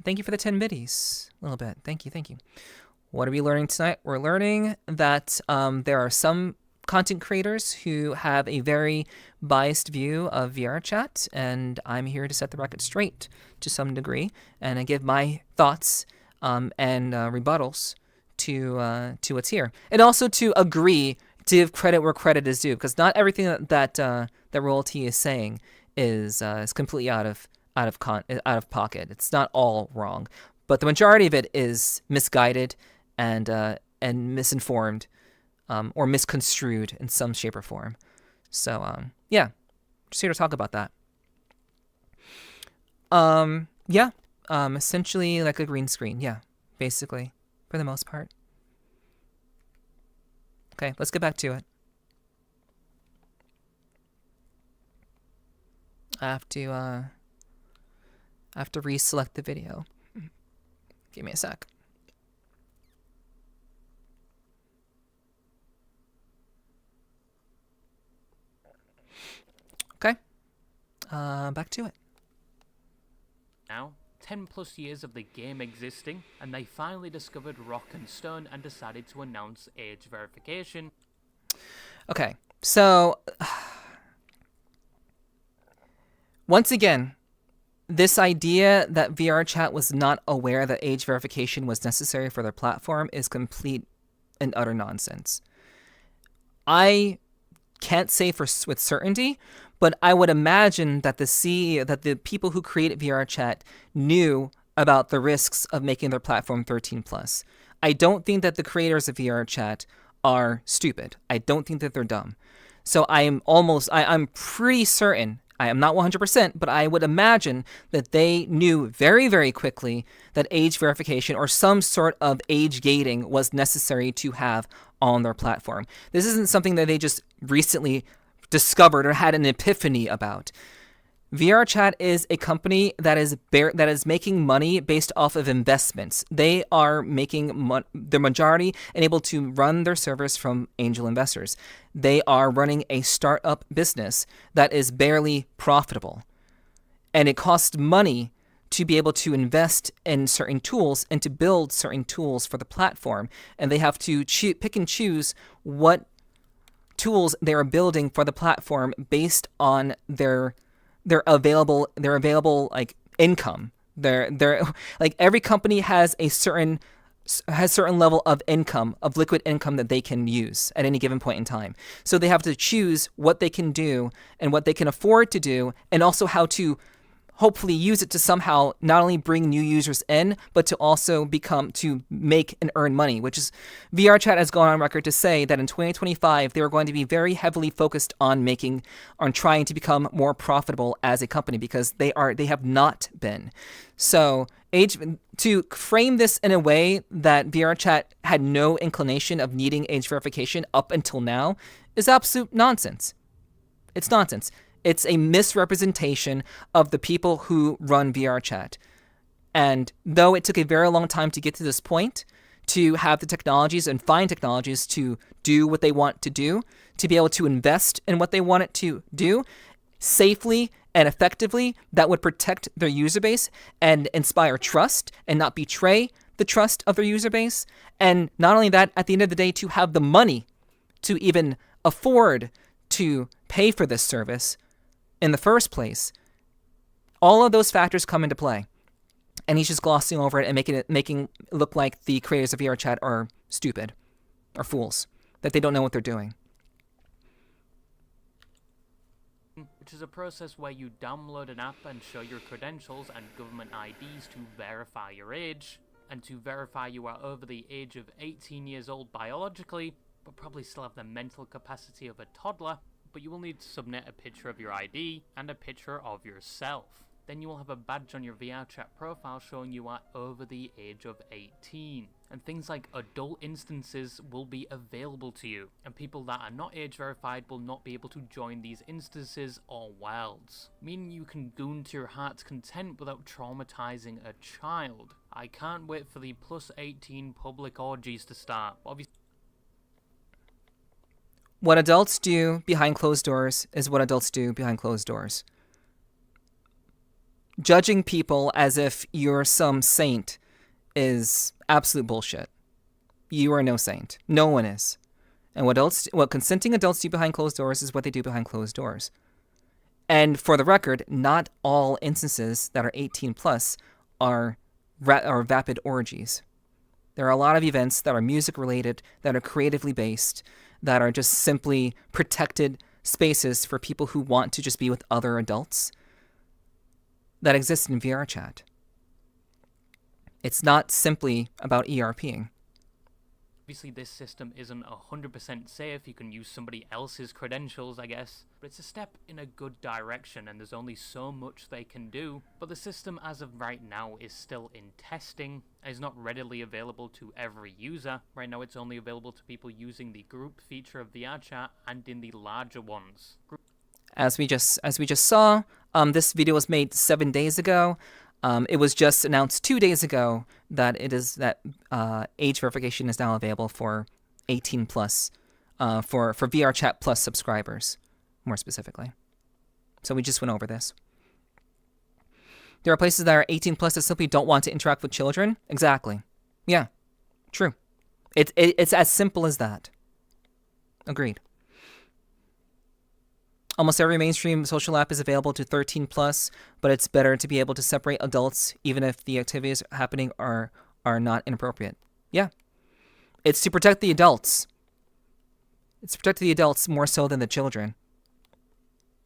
Thank you for the 10 biddies. A little bit. Thank you, thank you. What are we learning tonight? We're learning that there are some content creators who have a very biased view of VRChat, and I'm here to set the record straight to some degree, and I give my thoughts and rebuttals to what's here, and also to agree to give credit where credit is due, because not everything that Royalty is saying is completely out of pocket. It's not all wrong, but the majority of it is misguided and misinformed or misconstrued in some shape or form. So yeah, just here to talk about that. Essentially like a green screen. Yeah, basically, for the most part. Okay, let's get back to it. I have to reselect the video. Give me a sec. Okay. Back to it. Now, 10 plus years of the game existing, and they finally discovered Rock and Stone and decided to announce age verification. Okay, so once again, this idea that VRChat was not aware that age verification was necessary for their platform is complete and utter nonsense. I can't say with certainty, but I would imagine that the people who created VRChat knew about the risks of making their platform 13+. I don't think that the creators of VRChat are stupid. I don't think that they're dumb. So I'm pretty certain, I am not 100%, but I would imagine that they knew very, very quickly that age verification or some sort of age gating was necessary to have on their platform. This isn't something that they just recently discovered or had an epiphany about. VRChat is a company that is making money based off of investments. They are making the majority and able to run their servers from angel investors. They are running a startup business that is barely profitable. And it costs money to be able to invest in certain tools and to build certain tools for the platform. And they have to pick and choose what tools they are building for the platform based on their available like income. They're like every company has certain level of income, of liquid income that they can use at any given point in time. So they have to choose what they can do and what they can afford to do, and also how to hopefully use it to somehow not only bring new users in, but to also to make and earn money, which is VRChat has gone on record to say that in 2025, they are going to be very heavily focused on trying to become more profitable as a company, because they have not been. So to frame this in a way that VRChat had no inclination of needing age verification up until now is absolute nonsense. It's nonsense. It's a misrepresentation of the people who run VRChat. And though it took a very long time to get to this point, to have the technologies and find technologies to do what they want to do, to be able to invest in what they want it to do safely and effectively, that would protect their user base and inspire trust and not betray the trust of their user base. And not only that, at the end of the day, to have the money to even afford to pay for this service in the first place. All of those factors come into play, and he's just glossing over it and making it look like the creators of VRChat are stupid or fools, that they don't know what they're doing. Which is a process where you download an app and show your credentials and government IDs to verify your age, and to verify you are over the age of 18 years old biologically, but probably still have the mental capacity of a toddler. But you will need to submit a picture of your ID and a picture of yourself. Then you will have a badge on your VRChat profile showing you are over the age of 18. And things like adult instances will be available to you, and people that are not age verified will not be able to join these instances or worlds, meaning you can goon to your heart's content without traumatizing a child. I can't wait for the plus 18 public orgies to start. Obviously, what adults do behind closed doors is what adults do behind closed doors. judging people as if you're some saint is absolute bullshit. You are no saint. No one is. And what consenting adults do behind closed doors is what they do behind closed doors. And for the record, not all instances that are 18 plus are vapid orgies. There are a lot of events that are music related, that are creatively based, that are just simply protected spaces for people who want to just be with other adults that exist in VRChat. It's not simply about ERPing. Obviously, this system isn't 100% safe. You can use somebody else's credentials, I guess. But it's a step in a good direction, and there's only so much they can do. But the system, as of right now, is still in testing. And is not readily available to every user. Right now, it's only available to people using the group feature of VRChat and in the larger ones. As we just saw, this video was made 7 days ago. It was just announced 2 days ago that age verification is now available for 18 plus, for VRChat Plus subscribers, more specifically. So we just went over this. There are places that are 18 plus that simply don't want to interact with children. Exactly. Yeah, true. It's as simple as that. Agreed. Almost every mainstream social app is available to 13 plus, but it's better to be able to separate adults even if the activities happening are not inappropriate. Yeah. It's to protect the adults. It's to protect the adults more so than the children.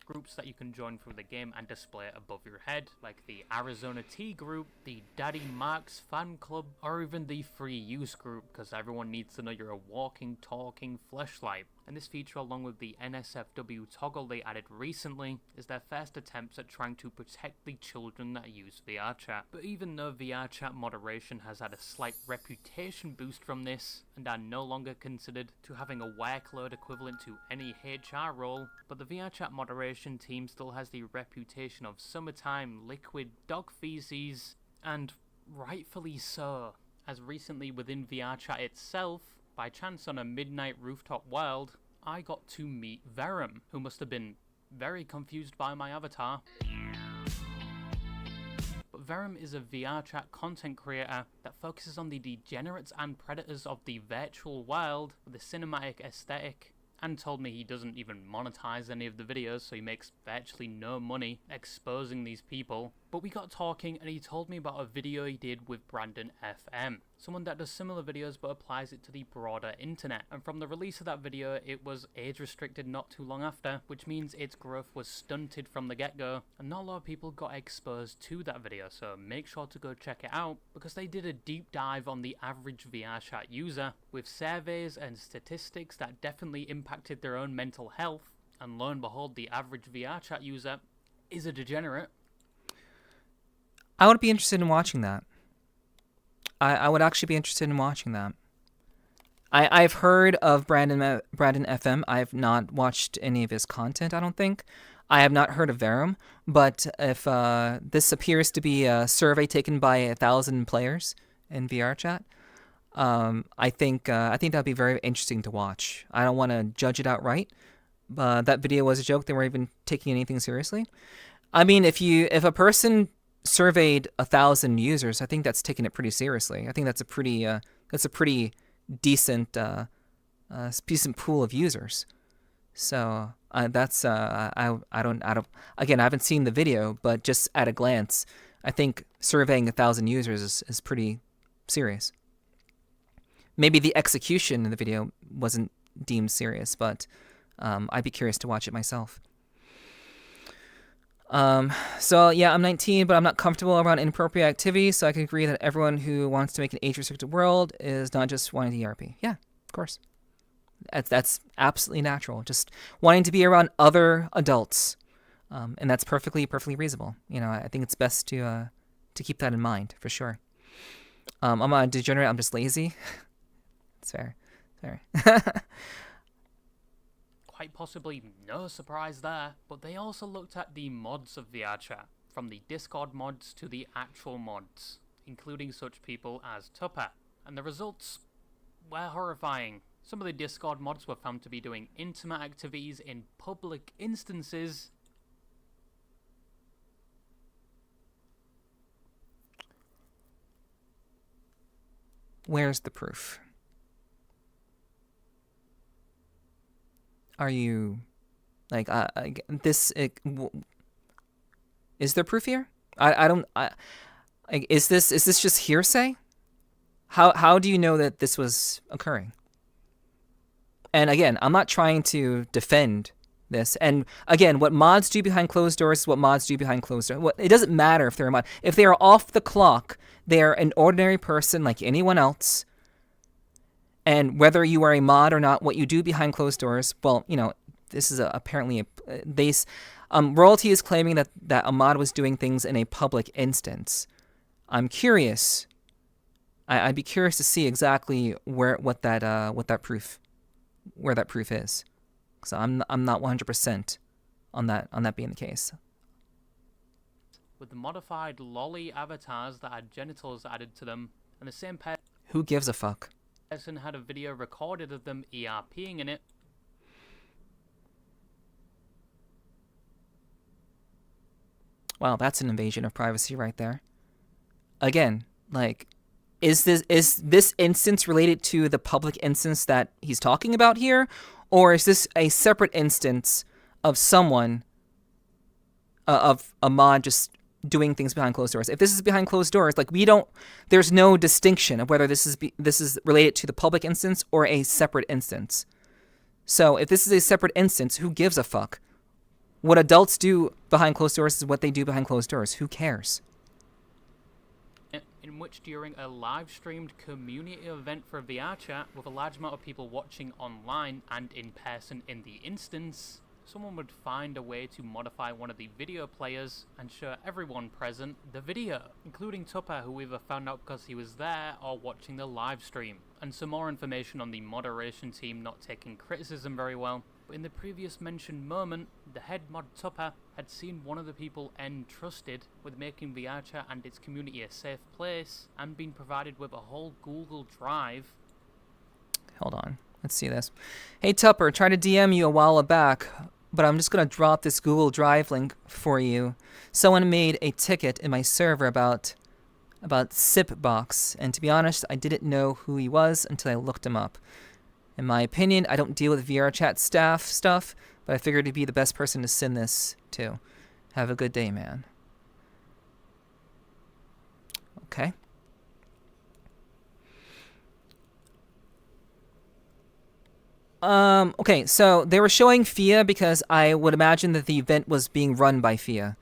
Groups that you can join through the game and display above your head, like the Arizona Tea group, the Daddy Marks fan club, or even the free use group, because everyone needs to know you're a walking, talking fleshlight. And this feature, along with the NSFW toggle they added recently, is their first attempts at trying to protect the children that use VRChat. But even though VRChat moderation has had a slight reputation boost from this, and are no longer considered to having a workload equivalent to any HR role, but the VRChat moderation team still has the reputation of summertime liquid dog feces, and rightfully so, as recently within VRChat itself, by chance on a midnight rooftop world, I got to meet Verum, who must have been very confused by my avatar. But Verum is a VRChat content creator that focuses on the degenerates and predators of the virtual world with a cinematic aesthetic, and told me he doesn't even monetize any of the videos, so he makes virtually no money exposing these people. But we got talking and he told me about a video he did with Brandon FM, someone that does similar videos but applies it to the broader internet. And from the release of that video, it was age restricted not too long after, which means its growth was stunted from the get-go, and not a lot of people got exposed to that video, so make sure to go check it out, because they did a deep dive on the average VRChat user, with surveys and statistics that definitely impacted their own mental health, and lo and behold, the average VRChat user is a degenerate. I would be interested in watching that. I would actually be interested in watching that. I've heard of Brandon FM. I've not watched any of his content, I don't think. I have not heard of Verum, but if this appears to be a survey taken by 1,000 players in VRChat, I think that'd be very interesting to watch. I don't want to judge it outright. That video was a joke. They weren't even taking anything seriously. I mean, if a person surveyed 1,000 users, I think that's taking it pretty seriously. I think that's a pretty decent pool of users. So that's I don't again, I haven't seen the video, but just at a glance, I think surveying 1,000 users is pretty serious. Maybe the execution in the video wasn't deemed serious, but I'd be curious to watch it myself. So yeah, I'm 19, but I'm not comfortable around inappropriate activities, so I can agree that everyone who wants to make an age-restricted world is not just wanting to ERP. Yeah, of course. That's absolutely natural. Just wanting to be around other adults, and that's perfectly reasonable. You know, I think it's best to keep that in mind for sure. I'm not a degenerate. I'm just lazy. It's fair. Quite possibly no surprise there, but they also looked at the mods of VRChat, from the Discord mods to the actual mods, including such people as Tupper, and the results were horrifying. Some of the Discord mods were found to be doing intimate activities in public instances, Where's the proof? Are you like this? Is there proof here? Is this just hearsay? How do you know that this was occurring? And again, I'm not trying to defend this. And again, what mods do behind closed doors is what mods do behind closed doors. It doesn't matter if they're a mod. If they are off the clock, they're an ordinary person like anyone else. And whether you are a mod or not, what you do behind closed doors, well, you know, this is apparently Royalty is claiming that a mod was doing things in a public instance. I'm curious. I'd be curious to see exactly where that proof is. So I'm not 100% on that being the case. With the modified lolly avatars that had genitals added to them, and the same Who gives a fuck? person had a video recorded of them ERPing in it. Wow, that's an invasion of privacy right there. Again, like, is this instance related to the public instance that he's talking about here? Or is this a separate instance of someone, of a mod just doing things behind closed doors? If this is behind closed doors, like, there's no distinction of whether this is related to the public instance or a separate instance. So if this is a separate instance, who gives a fuck? What adults do behind closed doors is what they do behind closed doors. Who cares? In which, during a live-streamed community event for VRChat, with a large amount of people watching online and in person in the instance, someone would find a way to modify one of the video players and show everyone present the video, including Tupper, who we either found out because he was there or watching the live stream. And some more information on the moderation team not taking criticism very well. But in the previous mentioned moment, the head mod Tupper had seen one of the people entrusted with making VRChat and its community a safe place, and been provided with a whole Google Drive. Hold on, let's see this. Hey Tupper, tried to DM you a while back, but I'm just gonna drop this Google Drive link for you. Someone made a ticket in my server about Sipbox, and to be honest, I didn't know who he was until I looked him up. In my opinion, I don't deal with VRChat staff stuff, but I figured he'd be the best person to send this to. Have a good day, man. Okay. Okay, so they were showing FIA because I would imagine that the event was being run by FIA.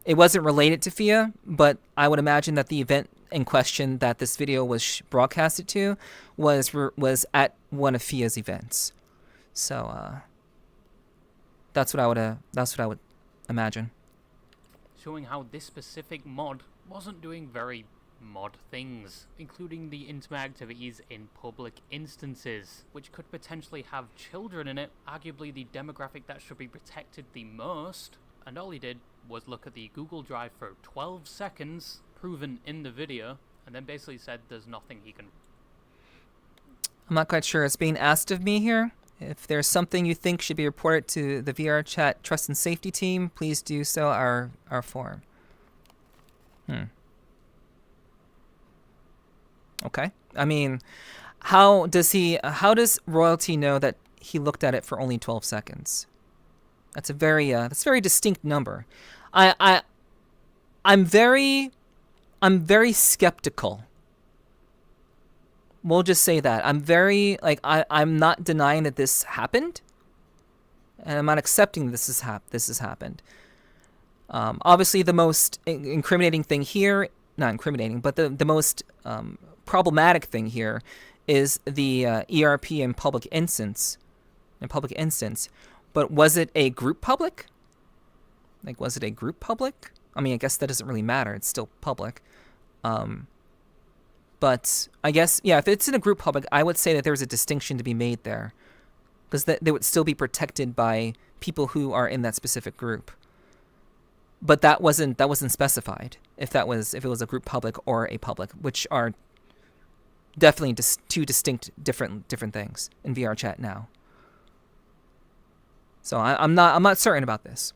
It wasn't related to FIA, but I would imagine that the event in question that this video was broadcasted to was at one of FIA's events. So that's what I would imagine. Showing how this specific mod wasn't doing very mod things, including the intimate activities in public instances, which could potentially have children in it, arguably the demographic that should be protected the most. And all he did was look at the Google Drive for 12 seconds, proven in the video, and then basically said there's nothing he can... I'm not quite sure. It's being asked of me here. If there's something you think should be reported to the VRChat Trust and Safety team, please do so our forum. Okay. I mean, how does Royalty know that he looked at it for only 12 seconds? That's a very distinct number. I'm very skeptical. We'll just say that. I'm not denying that this happened, and I'm not accepting this has happened. Obviously, the most incriminating thing here, not incriminating, but the most problematic thing here is the ERP in public instance. But was it a group public? Like, was it a group public? I mean, I guess that doesn't really matter. It's still public. But I guess, yeah, if it's in a group public, I would say that there's a distinction to be made there, because they would still be protected by people who are in that specific group. But that wasn't specified if it was a group public or a public, which are definitely two distinct different things in VRChat now. So I'm not certain about this.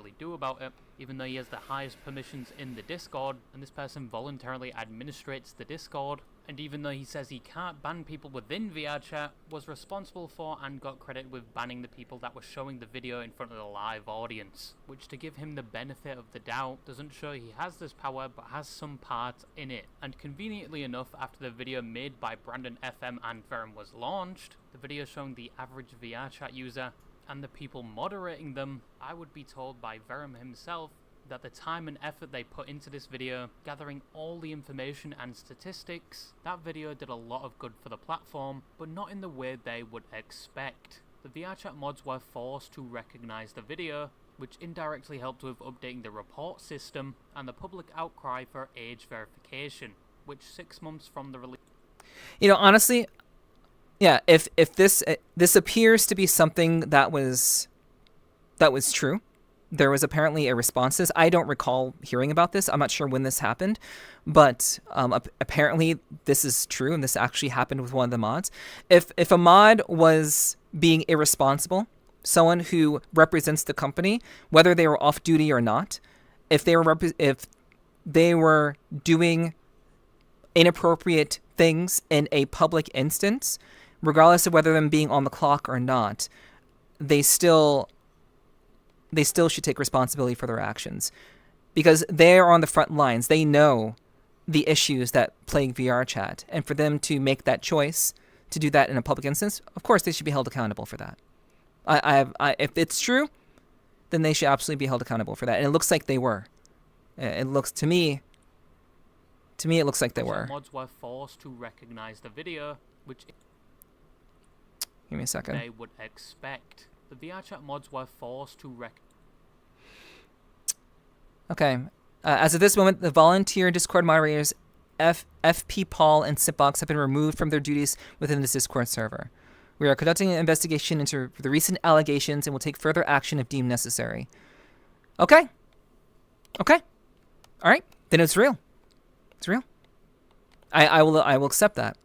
really do about it, even though he has the highest permissions in the Discord, and this person voluntarily administrates the Discord, and even though he says he can't ban people within VRChat, was responsible for and got credit with banning the people that were showing the video in front of the live audience, which, to give him the benefit of the doubt, doesn't show he has this power but has some part in it. And conveniently enough, after the video made by Brandon FM and Verum was launched, the video showing the average VRChat user and the people moderating them, I would be told by Verum himself that the time and effort they put into this video, gathering all the information and statistics, that video did a lot of good for the platform, but not in the way they would expect. The VRChat mods were forced to recognize the video, which indirectly helped with updating the report system and the public outcry for age verification, which 6 months from the release... You know, honestly, yeah, if this appears to be something that was true, there was apparently a response to this. I don't recall hearing about this. I'm not sure when this happened, but apparently this is true, and this actually happened with one of the mods. If a mod was being irresponsible, someone who represents the company, whether they were off duty or not, if they were doing inappropriate things in a public instance, regardless of whether them being on the clock or not, they still should take responsibility for their actions, because they're on the front lines. They know the issues that plague VRChat, and for them to make that choice to do that in a public instance, of course they should be held accountable for that. If it's true, then they should absolutely be held accountable for that, and it looks like they were. It looks to me, it looks like they were. Mods were forced to recognize the video, which give me a second. They would expect. The VRChat mods were forced to Okay. As of this moment, the volunteer Discord moderators FP Paul and Sipbox have been removed from their duties within this Discord server. We are conducting an investigation into the recent allegations and will take further action if deemed necessary. Okay. Okay. All right. Then it's real. It's real. I will accept that.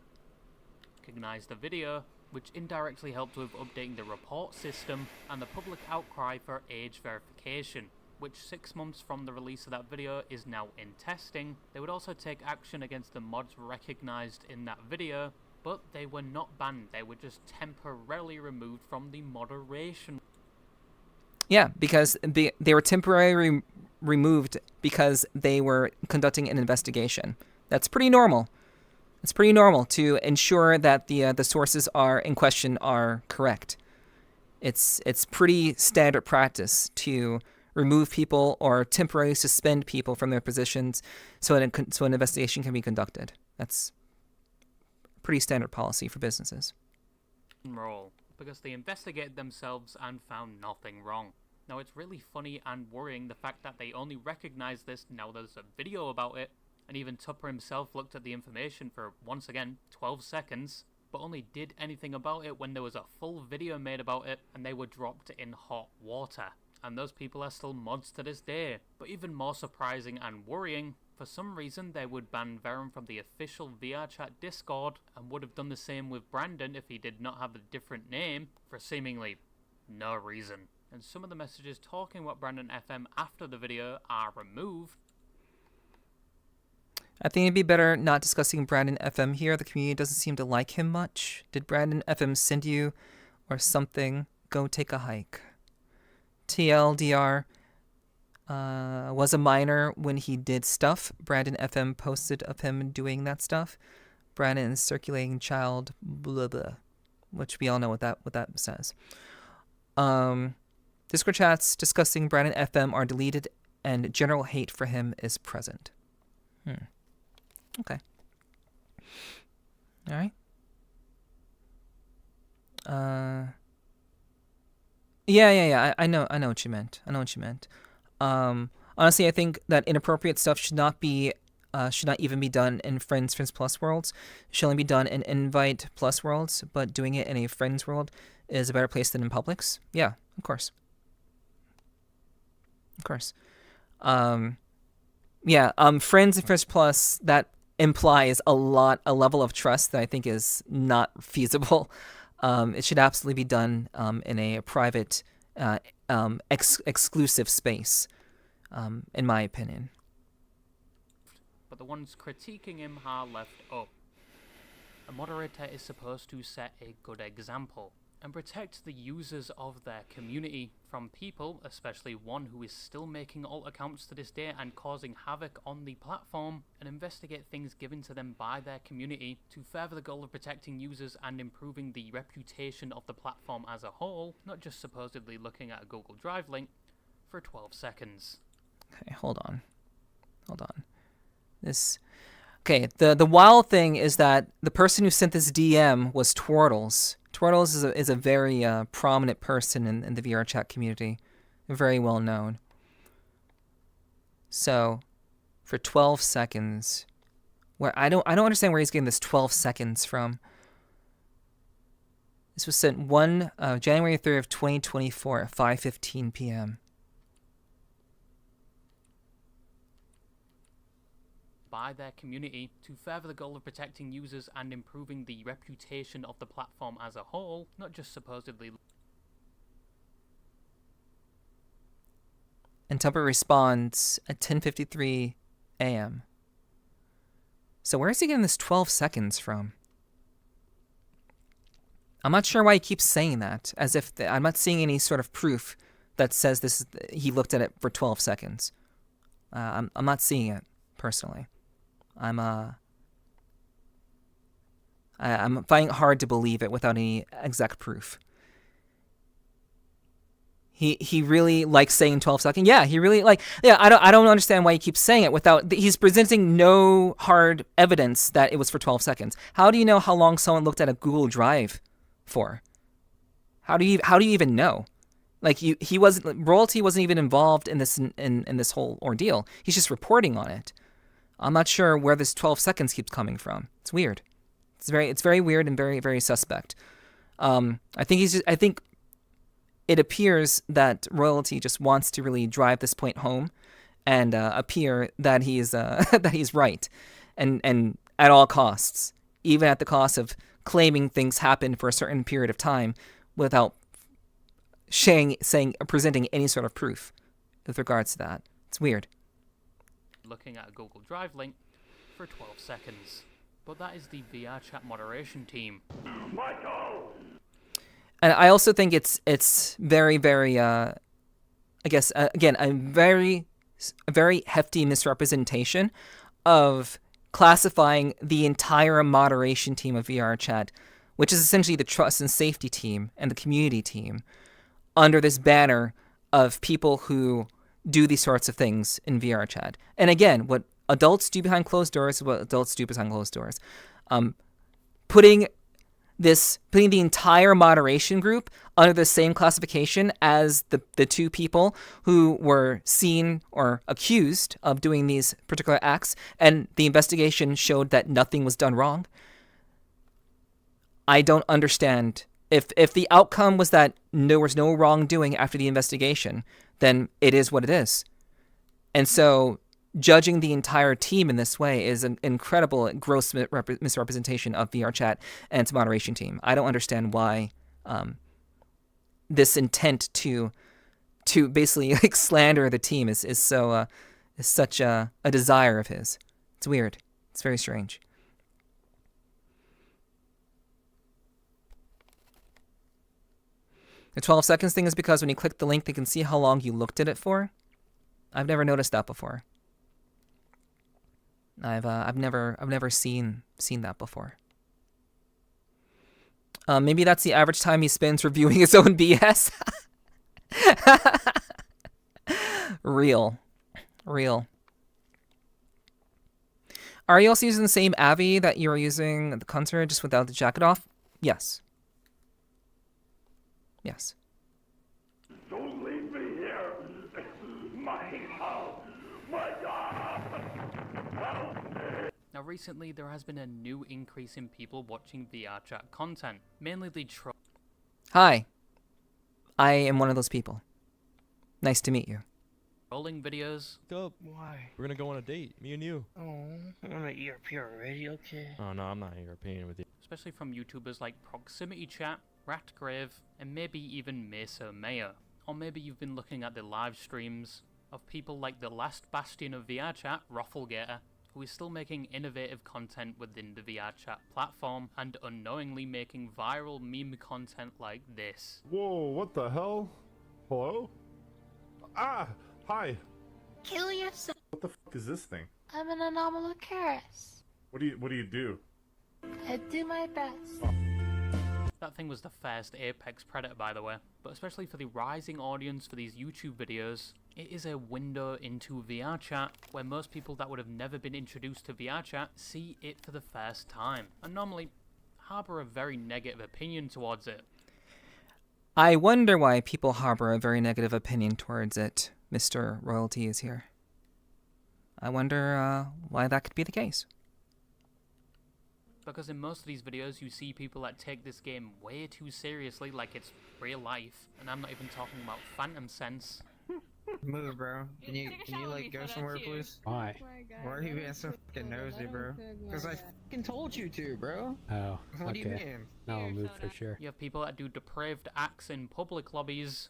Recognize the video, which indirectly helped with updating the report system and the public outcry for age verification, which 6 months from the release of that video is now in testing. They would also take action against the mods recognized in that video, but they were not banned. They were just temporarily removed from the moderation. Yeah, because they were temporarily removed because they were conducting an investigation. That's pretty normal. It's pretty normal to ensure that the sources are in question are correct. It's pretty standard practice to remove people or temporarily suspend people from their positions so an investigation can be conducted. That's pretty standard policy for businesses. Role, because they investigated themselves and found nothing wrong. Now, it's really funny and worrying the fact that they only recognize this now there's a video about it, and even Tupper himself looked at the information for, once again, 12 seconds, but only did anything about it when there was a full video made about it and they were dropped in hot water. And those people are still mods to this day. But even more surprising and worrying, for some reason they would ban Verum from the official VRChat Discord, and would have done the same with Brandon if he did not have a different name, for seemingly no reason. And some of the messages talking about Brandon FM after the video are removed. I think it'd be better not discussing Brandon FM here. The community doesn't seem to like him much. Did Brandon FM send you or something? Go take a hike. TLDR was a minor when he did stuff. Brandon FM posted of him doing that stuff. Brandon is circulating child blah blah, which we all know what that says. Discord chats discussing Brandon FM are deleted and general hate for him is present. Okay. All right. Yeah. I know what you meant. Honestly, I think that inappropriate stuff should not even be done in Friends Plus worlds. It should only be done in Invite Plus worlds, but doing it in a Friends world is a better place than in Publix. Yeah, of course. Friends and Friends Plus, that implies a level of trust that I think is not feasible. It should absolutely be done in a private exclusive space, in my opinion. But the ones critiquing him are left up. A moderator is supposed to set a good example and protect the users of their community from people, especially one who is still making alt accounts to this day and causing havoc on the platform, and investigate things given to them by their community to further the goal of protecting users and improving the reputation of the platform as a whole, not just supposedly looking at a Google Drive link for 12 seconds. Okay, hold on. Okay, the wild thing is that the person who sent this DM was Twirtles. Twirtles is a very prominent person in the VRChat community, very well known. So, for 12 seconds, where I don't understand where he's getting this 12 seconds from. This was sent January 3rd of 2024 at 5:15 p.m. By their community to further the goal of protecting users and improving the reputation of the platform as a whole, not just supposedly. And Tumper responds at 10:53 a.m. So where is he getting this 12 seconds from? I'm not sure why he keeps saying that, as if I'm not seeing any sort of proof that says this. He looked at it for 12 seconds. I'm not seeing it personally. I'm finding it hard to believe it without any exact proof. He really likes saying 12 seconds. Yeah, he really I don't understand why he keeps saying it without he's presenting no hard evidence that it was for 12 seconds. How do you know how long someone looked at a Google Drive for? How do you even know? Like Royalty wasn't even involved in this whole ordeal. He's just reporting on it. I'm not sure where this 12 seconds keeps coming from. It's weird. It's very weird and very, very suspect. I think it appears that Royalty just wants to really drive this point home and appear that he's that he's right, and at all costs, even at the cost of claiming things happened for a certain period of time without presenting any sort of proof with regards to that. It's weird. Looking at a Google Drive link for 12 seconds. But that is the VRChat moderation team. Michael! And I also think it's very, very, I guess, again, a very hefty misrepresentation of classifying the entire moderation team of VRChat, which is essentially the trust and safety team and the community team, under this banner of people who do these sorts of things in VRChat. And again, what adults do behind closed doors is what adults do behind closed doors. Putting the entire moderation group under the same classification as the two people who were seen or accused of doing these particular acts, and the investigation showed that nothing was done wrong. I don't understand. If the outcome was that there was no wrongdoing after the investigation, then it is what it is. And so judging the entire team in this way is an incredible, gross misrepresentation of VRChat and its moderation team. I don't understand why this intent to basically slander the team is such a desire of his. It's weird. It's very strange. The 12 seconds thing is because when you click the link, they can see how long you looked at it for. I've never noticed that before. I've never seen that before. Maybe that's the average time he spends reviewing his own BS. Real. Are you also using the same Avi that you were using at the concert, just without the jacket off? Yes. Yes. Don't leave me here. My God. Help me. Now recently there has been a new increase in people watching VRChat content, mainly the Hi. I am one of those people. Nice to meet you. trolling videos. Go. Why? We're gonna go on a date, me and you. Oh, I'm not European already, okay. Oh no, I'm not European with you. Especially from YouTubers like Proximity Chat, Ratgrave, and maybe even Mesa Mayor. Or maybe you've been looking at the live streams of people like the last bastion of VRChat, Rafflegator, who is still making innovative content within the VRChat platform and unknowingly making viral meme content like this. Whoa, what the hell? Hello? Ah, hi. Kill yourself. What the fuck is this thing? I'm an anomalocurus. What do you do? I do my best. That thing was the first apex predator, by the way, but especially for the rising audience for these YouTube videos, it is a window into VRChat, where most people that would have never been introduced to VRChat see it for the first time, and normally harbour a very negative opinion towards it. I wonder why people harbor a very negative opinion towards it. Mr. Royalty is here. I wonder why that could be the case. Because in most of these videos you see people that take this game way too seriously, like it's real life, and I'm not even talking about Phantom Sense. Move, bro. Can you like go somewhere, please? Why? Why are you being so fucking nosy, bro? Because I fucking told you to, bro. Oh, What do you okay. mean? No, I'll move for sure. You have people that do depraved acts in public lobbies.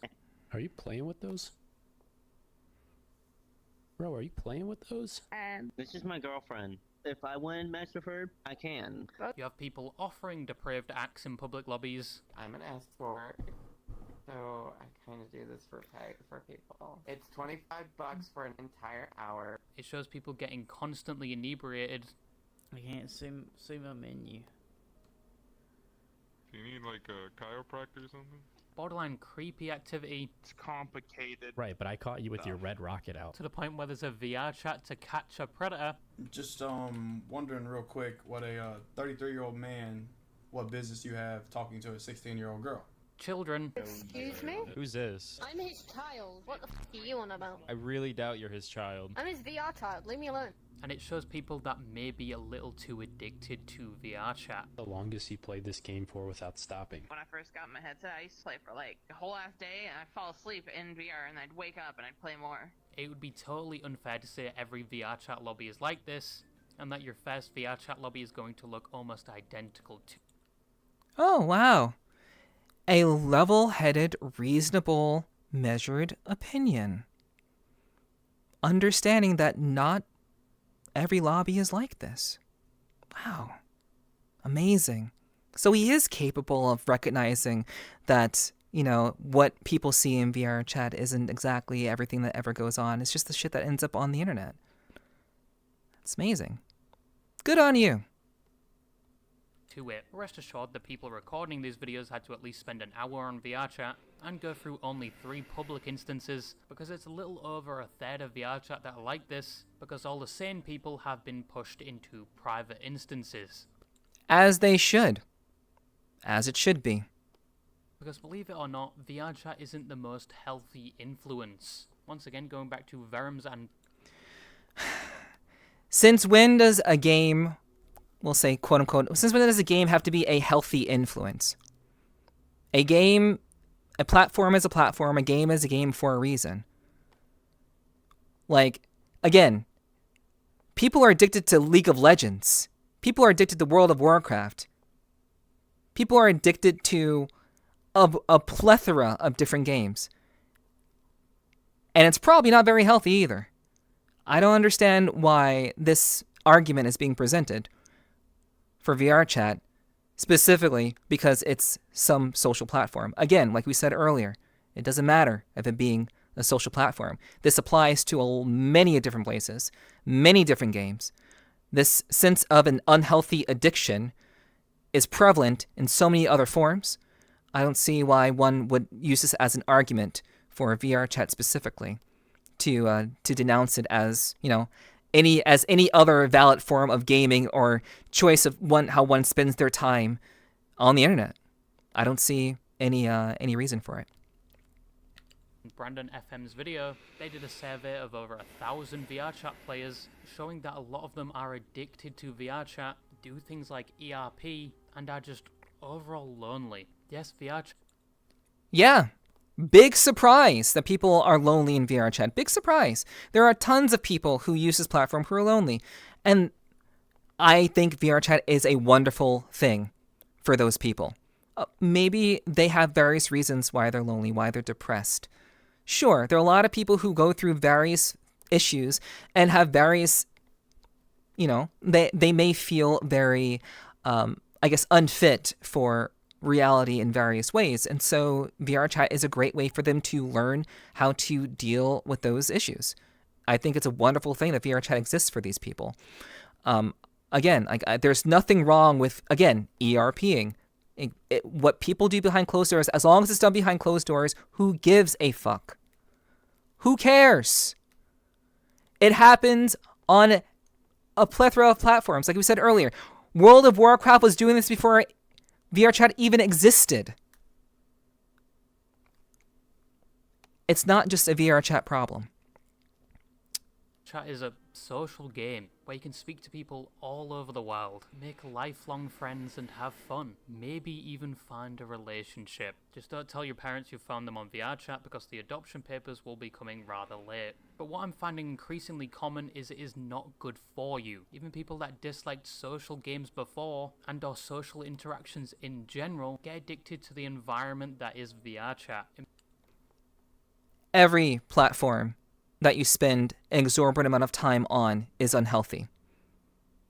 Are you playing with those? Bro, are you playing with those? This is my girlfriend. If I want to match with her, I can. You have people offering depraved acts in public lobbies. I'm an escort, so I kind of do this for pay for people. It's $25 for an entire hour. It shows people getting constantly inebriated. I can't see my menu. Do you need like a chiropractor or something? Borderline creepy activity. It's complicated. Right, but I caught you with your red rocket out. To the point where there's a VRChat to catch a predator. Just wondering real quick what a 33-year-old man, what business you have talking to a 16-year-old girl. Children. Excuse me? Who's this? I'm his child. What the f are you on about? I really doubt you're his child. I'm his VR child. Leave me alone. And it shows people that may be a little too addicted to VRChat. The longest you played this game for without stopping. When I first got my headset, I used to play for like a whole ass day, and I'd fall asleep in VR, and I'd wake up and I'd play more. It would be totally unfair to say every VRChat lobby is like this, and that your first VRChat lobby is going to look almost identical to. Oh, wow. A level-headed, reasonable, measured opinion. Understanding that not every lobby is like this. Wow. Amazing. So he is capable of recognizing that, you know, what people see in VRChat isn't exactly everything that ever goes on. It's just the shit that ends up on the internet. It's amazing. Good on you. To it. Rest assured, the people recording these videos had to at least spend an hour on VRChat and go through only 3 public instances, because it's a little over a third of VRChat that are like this, because all the sane people have been pushed into private instances. As they should. As it should be. Because believe it or not, VRChat isn't the most healthy influence. Once again, going back to Verums and... Since when does a game, we'll say quote unquote, since when does a game have to be a healthy influence? A game, a platform is a platform, a game is a game for a reason. Like, again, people are addicted to League of Legends. People are addicted to World of Warcraft. People are addicted to a plethora of different games. And it's probably not very healthy either. I don't understand why this argument is being presented for VRChat, specifically because it's some social platform. Again, like we said earlier, it doesn't matter if it being a social platform. This applies to many different places, many different games. This sense of an unhealthy addiction is prevalent in so many other forms. I don't see why one would use this as an argument for VRChat specifically to denounce it as, you know, any other valid form of gaming or choice of how one spends their time on the internet. I don't see any reason for it. Brandon FM's video, they did a survey of over 1,000 VRChat players, showing that a lot of them are addicted to VRChat, do things like ERP, and are just overall lonely. Yes, VRChat. Yeah. Big surprise that people are lonely in VRChat. Big surprise. There are tons of people who use this platform who are lonely. And I think VRChat is a wonderful thing for those people. Maybe they have various reasons why they're lonely, why they're depressed. Sure, there are a lot of people who go through various issues and have various, they may feel very, unfit for reality in various ways. And so VRChat is a great way for them to learn how to deal with those issues. I think it's a wonderful thing that VRChat exists for these people. There's nothing wrong with, ERPing. What people do behind closed doors, as long as it's done behind closed doors, who gives a fuck? Who cares? It happens on a plethora of platforms. Like we said earlier, World of Warcraft was doing this before VRChat even existed. It's not just a VRChat problem. Chat is a social game where you can speak to people all over the world, make lifelong friends and have fun, maybe even find a relationship. Just don't tell your parents you found them on VRChat because the adoption papers will be coming rather late. But what I'm finding increasingly common is it is not good for you. Even people that disliked social games before and or social interactions in general get addicted to the environment that is VRChat. Every platform that you spend an exorbitant amount of time on is unhealthy.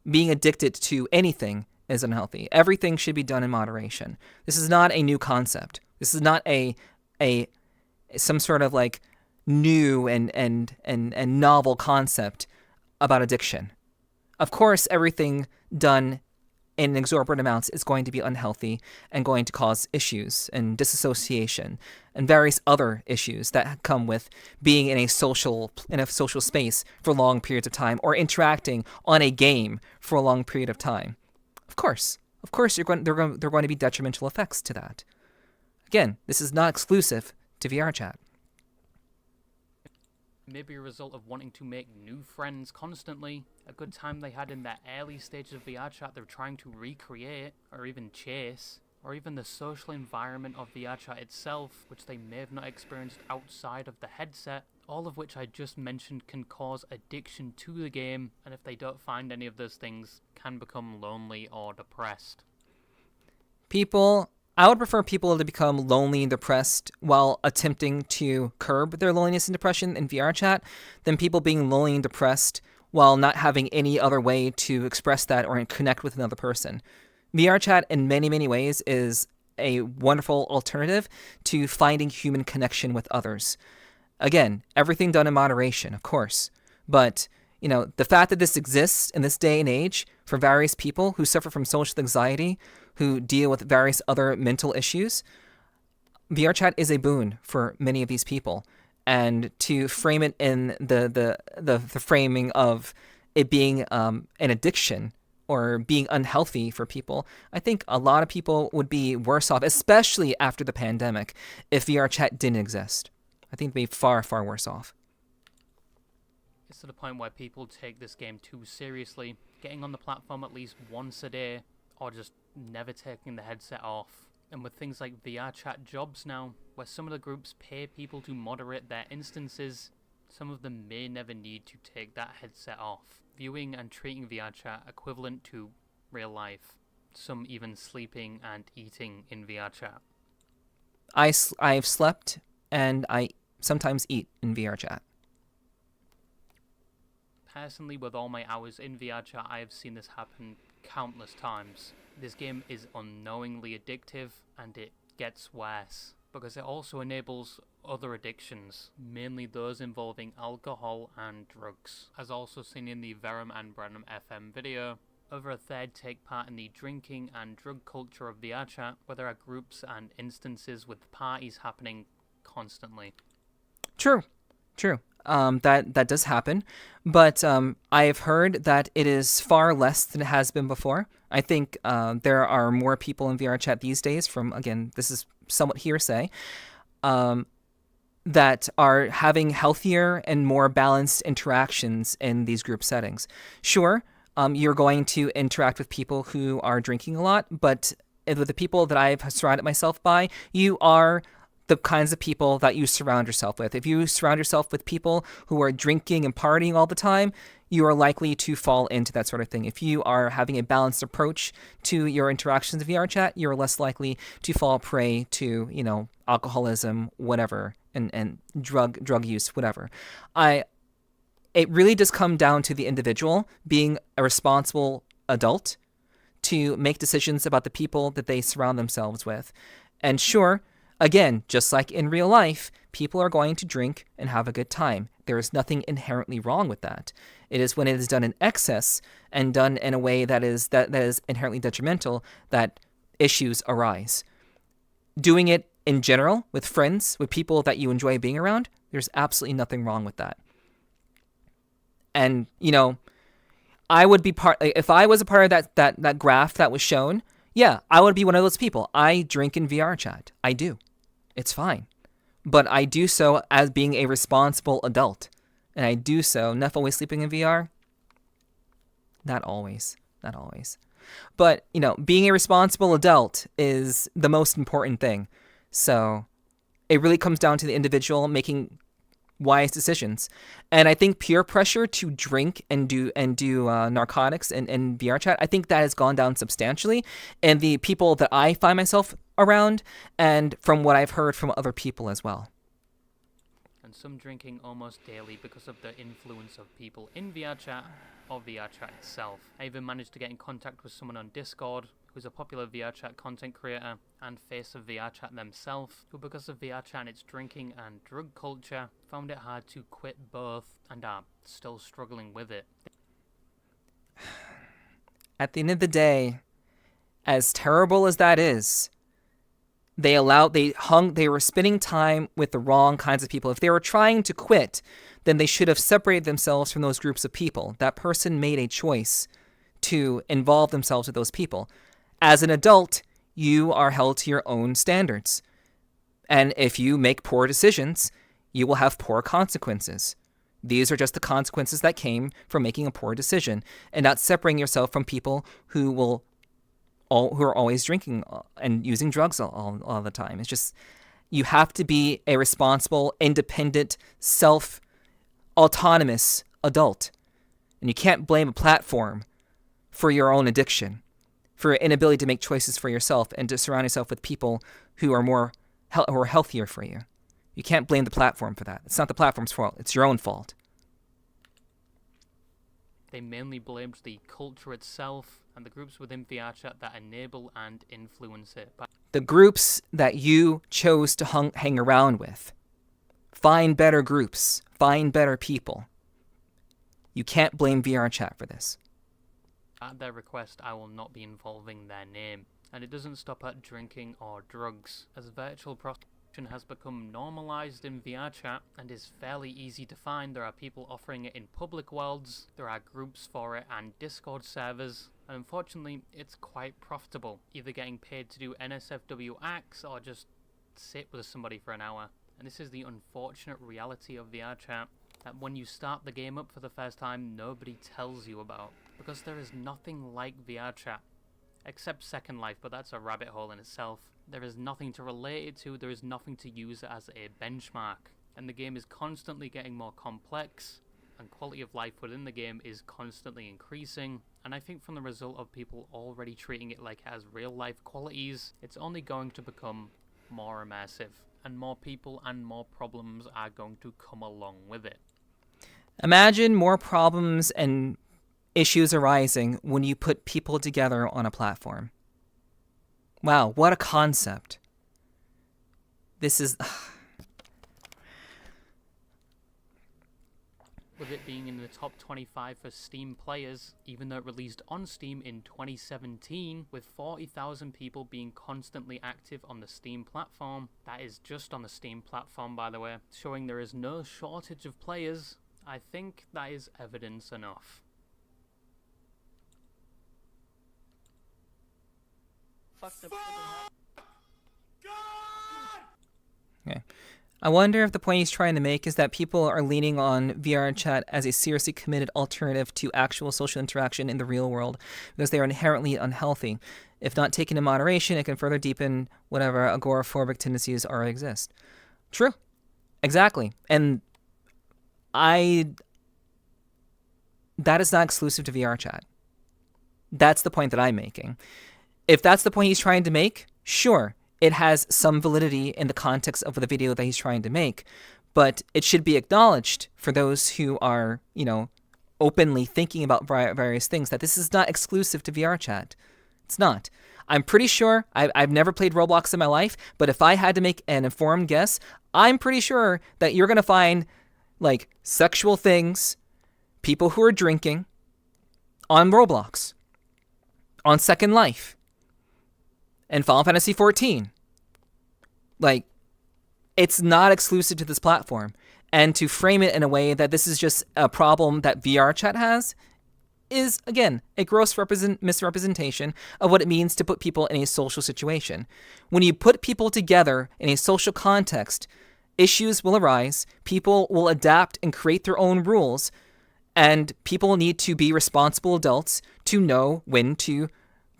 Being addicted to anything is unhealthy. Everything should be done in moderation. This is not a new concept. This is not some sort of like new and novel concept about addiction. Of course, everything done in exorbitant amounts is going to be unhealthy and going to cause issues and disassociation and various other issues that come with being in a social space for long periods of time or interacting on a game for a long period of time. Of course, there are going to be detrimental effects to that. Again, this is not exclusive to VRChat. Maybe a result of wanting to make new friends constantly, a good time they had in that early stages of VRChat they're trying to recreate or even chase, or even the social environment of VRChat itself, which they may have not experienced outside of the headset, all of which I just mentioned can cause addiction to the game, and if they don't find any of those things, can become lonely or depressed. I would prefer people to become lonely and depressed while attempting to curb their loneliness and depression in VRChat than people being lonely and depressed while not having any other way to express that or connect with another person. VRChat in many, many ways is a wonderful alternative to finding human connection with others. Again, everything done in moderation, of course. But, the fact that this exists in this day and age for various people who suffer from social anxiety, who deal with various other mental issues, VRChat is a boon for many of these people. And to frame it in the framing of it being an addiction or being unhealthy for people, I think a lot of people would be worse off, especially after the pandemic, if VRChat didn't exist. I think they'd be far, far worse off. It's to the point where people take this game too seriously, getting on the platform at least once a day, or just never taking the headset off. And with things like VRChat jobs now, where some of the groups pay people to moderate their instances, some of them may never need to take that headset off, viewing and treating VRChat equivalent to real life, some even sleeping and eating in VRChat. I've slept and I sometimes eat in VRChat. Personally, with all my hours in VRChat, I have seen this happen countless times. This game is unknowingly addictive, and it gets worse, because it also enables other addictions, mainly those involving alcohol and drugs. As also seen in the Verum and Brenham FM video, over a third take part in the drinking and drug culture of VRChat, where there are groups and instances with parties happening constantly. True. That does happen, but I've heard that it is far less than it has been before. I think there are more people in VRChat these days from, again, this is somewhat hearsay, that are having healthier and more balanced interactions in these group settings. Sure, you're going to interact with people who are drinking a lot, but with the people that I've surrounded myself by, you are the kinds of people that you surround yourself with. If you surround yourself with people who are drinking and partying all the time, you are likely to fall into that sort of thing. If you are having a balanced approach to your interactions in VRChat, you're less likely to fall prey to, alcoholism, whatever, and drug use, whatever. It really does come down to the individual being a responsible adult to make decisions about the people that they surround themselves with. And sure, again, just like in real life, people are going to drink and have a good time. There is nothing inherently wrong with that. It is when it is done in excess and done in a way that is inherently detrimental that issues arise. Doing it in general with friends, with people that you enjoy being around, there's absolutely nothing wrong with that. And, you know, I would be if I was a part of that graph that was shown, yeah, I would be one of those people. I drink in VRChat. I do. It's fine. But I do so as being a responsible adult. And I do so, Neff always sleeping in VR? Not always. Not always. But, you know, being a responsible adult is the most important thing. So it really comes down to the individual making wise decisions. And I think peer pressure to drink and do narcotics and VRChat, I think that has gone down substantially. And the people that I find myself around, and from what I've heard from other people as well. And some drinking almost daily because of the influence of people in VRChat or VRChat itself. I even managed to get in contact with someone on Discord who's a popular VRChat content creator and face of VRChat themselves, who because of VRChat and its drinking and drug culture found it hard to quit both and are still struggling with it. At the end of the day, as terrible as that is, they were spending time with the wrong kinds of people. If they were trying to quit, then they should have separated themselves from those groups of people. That person made a choice to involve themselves with those people. As an adult, you are held to your own standards. And if you make poor decisions, you will have poor consequences. These are just the consequences that came from making a poor decision and not separating yourself from people who are always drinking and using drugs all the time. It's just, you have to be a responsible, independent, self-autonomous adult. And you can't blame a platform for your own addiction, for your inability to make choices for yourself and to surround yourself with people who are healthier for you. You can't blame the platform for that. It's not the platform's fault. It's your own fault. They mainly blamed the culture itself and the groups within VRChat that enable and influence it. The groups that you chose to hang around with. Find better groups. Find better people. You can't blame VRChat for this. At their request, I will not be involving their name. And it doesn't stop at drinking or drugs, as virtual prostitution has become normalized in VRChat and is fairly easy to find. There are people offering it in public worlds, there are groups for it and Discord servers, and unfortunately it's quite profitable, either getting paid to do NSFW acts or just sit with somebody for an hour. And this is the unfortunate reality of VRChat, that when you start the game up for the first time, nobody tells you about, because there is nothing like VRChat. Except Second Life, but that's a rabbit hole in itself. There is nothing to relate it to, there is nothing to use as a benchmark. And the game is constantly getting more complex, and quality of life within the game is constantly increasing. And I think from the result of people already treating it like it has real life qualities, it's only going to become more immersive. And more people and more problems are going to come along with it. Imagine more problems and issues arising when you put people together on a platform. Wow, what a concept. This is... With it being in the top 25 for Steam players, even though it released on Steam in 2017, with 40,000 people being constantly active on the Steam platform. That is just on the Steam platform, by the way, showing there is no shortage of players. I think that is evidence enough. Okay. I wonder if the point he's trying to make is that people are leaning on VRChat as a seriously committed alternative to actual social interaction in the real world because they are inherently unhealthy. If not taken in moderation, it can further deepen whatever agoraphobic tendencies already exist. True. Exactly. And that is not exclusive to VRChat. That's the point that I'm making. If that's the point he's trying to make, sure, it has some validity in the context of the video that he's trying to make, but it should be acknowledged for those who are, you know, openly thinking about various things that this is not exclusive to VRChat. It's not. I'm pretty sure, I've never played Roblox in my life, but if I had to make an informed guess, I'm pretty sure that you're going to find, like, sexual things, people who are drinking, on Roblox, on Second Life, and Final Fantasy XIV. Like, it's not exclusive to this platform. And to frame it in a way that this is just a problem that VRChat has is, again, a gross misrepresentation of what it means to put people in a social situation. When you put people together in a social context, issues will arise, people will adapt and create their own rules, and people need to be responsible adults to know when to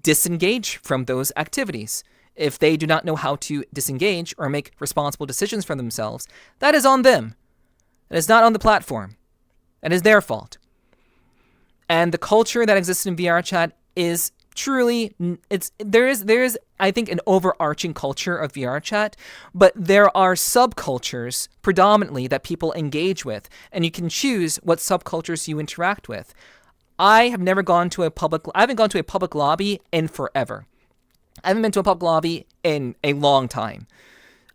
disengage from those activities. If they do not know how to disengage or make responsible decisions for themselves, that is on them. That is not on the platform. That is their fault. And the culture that exists in VRChat is truly, there is I think an overarching culture of VRChat, but there are subcultures predominantly that people engage with, and you can choose what subcultures you interact with. I haven't gone to a public lobby in forever. I haven't been to a public lobby in a long time.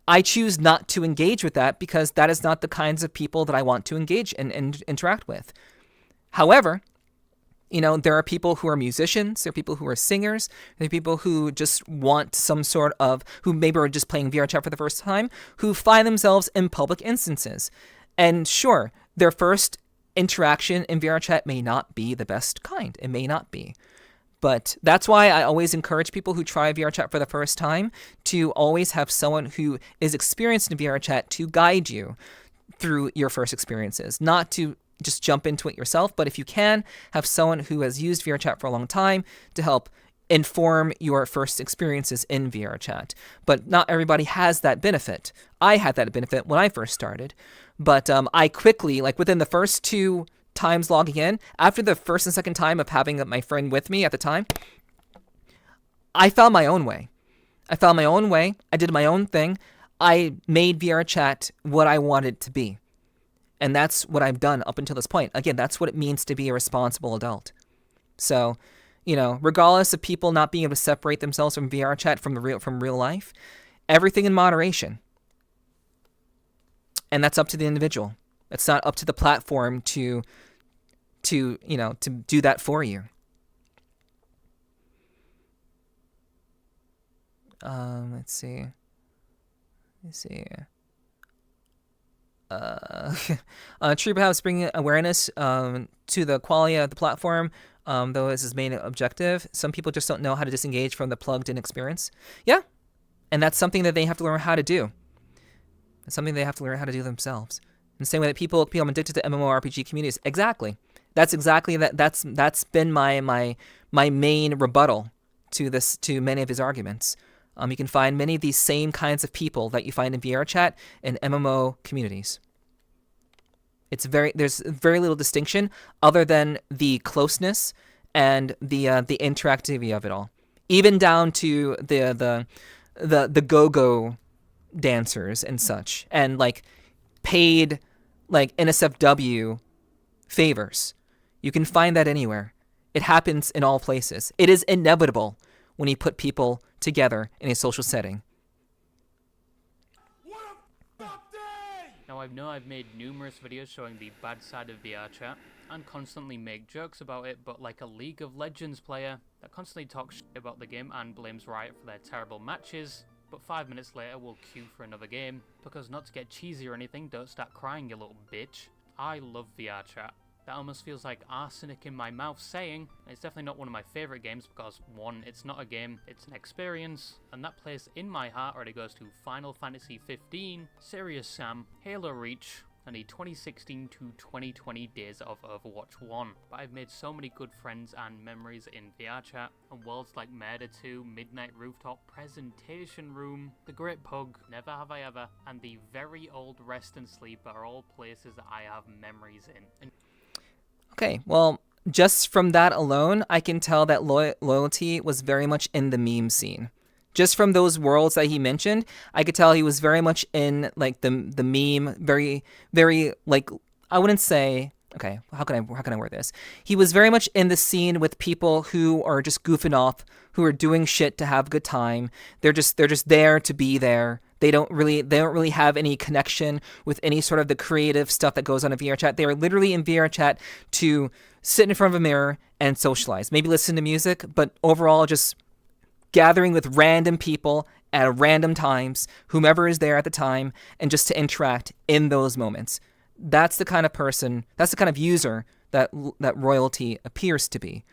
I choose not to engage with that because that is not the kinds of people that I want to engage and interact with. However, you know, there are people who are musicians, there are people who are singers, there are people who just want some sort of, who maybe are just playing VRChat for the first time, who find themselves in public instances. And sure, their first interaction in VRChat may not be the best kind. It may not be. But that's why I always encourage people who try VRChat for the first time to always have someone who is experienced in VRChat to guide you through your first experiences. Not to just jump into it yourself, but if you can, have someone who has used VRChat for a long time to help inform your first experiences in VRChat. But not everybody has that benefit. I had that benefit when I first started. But I quickly, like within the first 2 times logging in, after the first and second time of having my friend with me at the time, I found my own way. I did my own thing. I made VRChat what I wanted it to be. And that's what I've done up until this point. Again, that's what it means to be a responsible adult. So, you know, regardless of people not being able to separate themselves from VRChat from real life, everything in moderation. And that's up to the individual. It's not up to the platform to do that for you. Let's see. Treehouse bringing awareness to the quality of the platform, though this is main objective. Some people just don't know how to disengage from the plugged-in experience. Yeah, and that's something that they have to learn how to do. It's something they have to learn how to do themselves. In the same way that people become addicted to MMORPG communities. Exactly. That's exactly that. That's been my main rebuttal to many of his arguments. You can find many of these same kinds of people that you find in VRChat and MMO communities. There's very little distinction other than the closeness and the interactivity of it all. Even down to the go-go dancers and such, and like paid like NSFW favors. You can find that anywhere. It happens in all places. It is inevitable when you put people together in a social setting. Now I know I've made numerous videos showing the bad side of VRChat and constantly make jokes about it, but like a League of Legends player that constantly talks shit about the game and blames Riot for their terrible matches, but 5 minutes later we'll queue for another game, because not to get cheesy or anything, don't start crying you little bitch. I love VRChat. That almost feels like arsenic in my mouth saying, it's definitely not one of my favourite games because 1, it's not a game, it's an experience, and that place in my heart already goes to Final Fantasy XV, Serious Sam, Halo Reach, and the 2016 to 2020 days of Overwatch 1. But I've made so many good friends and memories in VRChat, and worlds like Murder 2, Midnight Rooftop, Presentation Room, The Great Pug, Never Have I Ever, and the very old Rest and Sleep are all places that I have memories in. Okay, well, just from that alone, I can tell that loyalty was very much in the meme scene just from those worlds that he mentioned, I could tell he was very much in like the meme, very like, I wouldn't say, okay, how can I word this? He was very much in the scene with people who are just goofing off, who are doing shit to have a good time. They're just there to be there. They don't really have any connection with any sort of the creative stuff that goes on in VRChat. They are literally in VRChat to sit in front of a mirror and socialize. Maybe listen to music, but overall just gathering with random people at random times, whomever is there at the time, and just to interact in those moments. That's the kind of person, that's the kind of user that Royalty appears to be,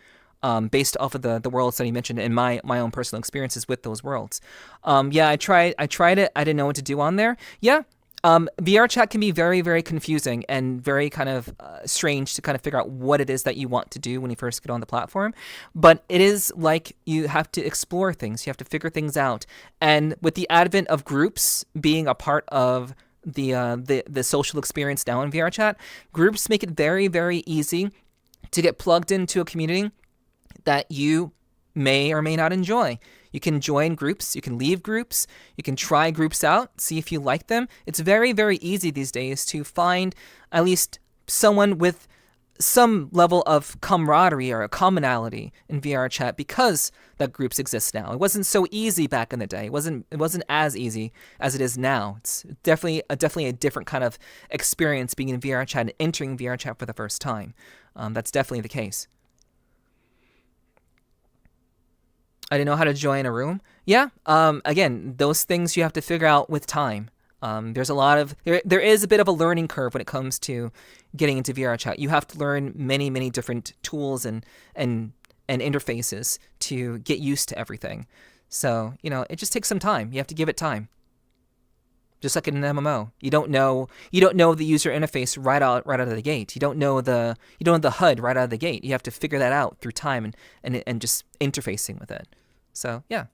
based off of the worlds that he mentioned and my own personal experiences with those worlds. Yeah, I tried it. I didn't know what to do on there. Yeah. VRChat can be very, very confusing and very kind of strange to kind of figure out what it is that you want to do when you first get on the platform. But it is like you have to explore things. You have to figure things out. And with the advent of groups being a part of the social experience now in VRChat, groups make it very, very easy to get plugged into a community that you may or may not enjoy. You can join groups, you can leave groups, you can try groups out, see if you like them. It's very, very easy these days to find at least someone with some level of camaraderie or a commonality in VRChat because that groups exist now. It wasn't so easy back in the day. It wasn't as easy as it is now. It's definitely a different kind of experience being in VRChat and entering VRChat for the first time. That's definitely the case. I didn't know how to join a room. Yeah, again, those things you have to figure out with time. There's a lot of, there is a bit of a learning curve when it comes to getting into VRChat. You have to learn many, many different tools and interfaces to get used to everything. So, it just takes some time. You have to give it time. Just like in an MMO, you don't know the user interface right out of the gate. You don't know the HUD right out of the gate. You have to figure that out through time and just interfacing with it. So yeah.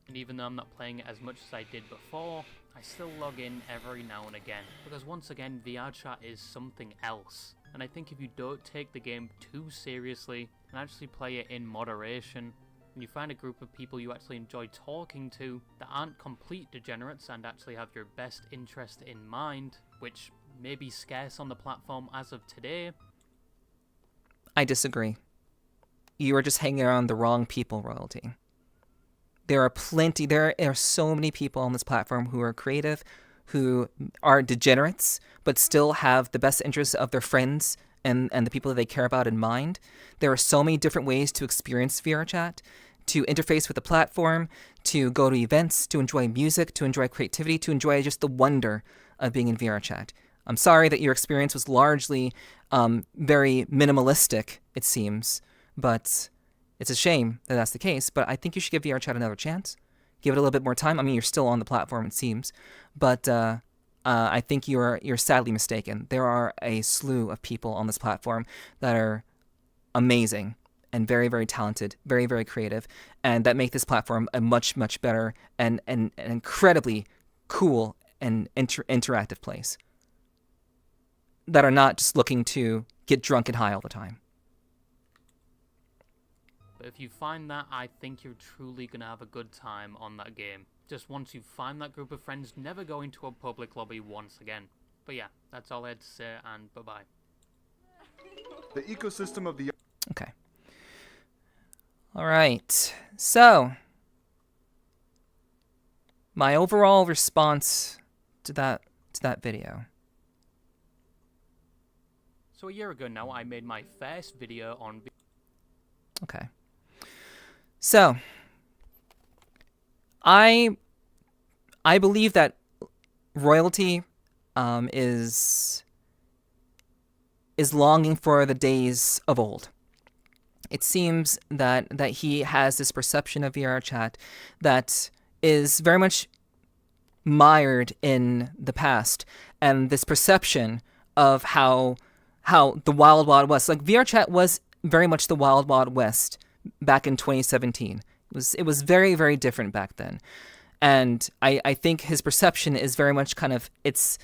And even though I'm not playing it as much as I did before, I still log in every now and again, because once again, VRChat is something else. And I think if you don't take the game too seriously and actually play it in moderation, and you find a group of people you actually enjoy talking to that aren't complete degenerates and actually have your best interest in mind, which may be scarce on the platform as of today. I disagree. You are just hanging around the wrong people, Royalty. There are so many people on this platform who are creative, who are degenerates, but still have the best interests of their friends and the people that they care about in mind. There are so many different ways to experience VRChat, to interface with the platform, to go to events, to enjoy music, to enjoy creativity, to enjoy just the wonder of being in VRChat. I'm sorry that your experience was largely very minimalistic, it seems, but it's a shame that that's the case. But I think you should give VRChat another chance. Give it a little bit more time. I mean, you're still on the platform, it seems, but I think you're sadly mistaken. There are a slew of people on this platform that are amazing and very, very talented, very, very creative, and that make this platform a much, much better and an incredibly cool and interactive place, that are not just looking to get drunk and high all the time. But if you find that, I think you're truly going to have a good time on that game. Just once you find that group of friends, never go into a public lobby once again. But yeah, that's all I had to say, and bye-bye. The ecosystem of the... Okay. Alright, so my overall response to that video. So a year ago now, I made my first video on... Okay. So, I believe that Royalty is longing for the days of old. It seems that he has this perception of VRChat that is very much mired in the past, and this perception of how the Wild Wild West, like VRChat was very much the Wild Wild West back in 2017. It was very, very different back then. And I think his perception is very much kind of it's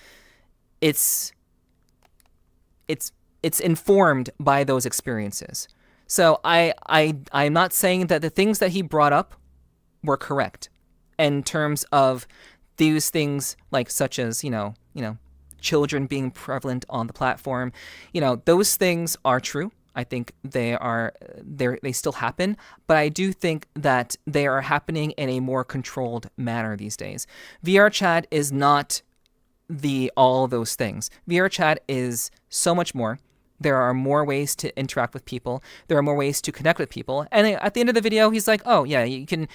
informed by those experiences. So I'm not saying that the things that he brought up were correct in terms of these things, like such as, you know, children being prevalent on the platform. You know, those things are true. I think they still happen, but I do think that they are happening in a more controlled manner these days. VRChat is not all those things. VRChat is so much more. There are more ways to interact with people. There are more ways to connect with people. And at the end of the video, he's like, "Oh yeah, you can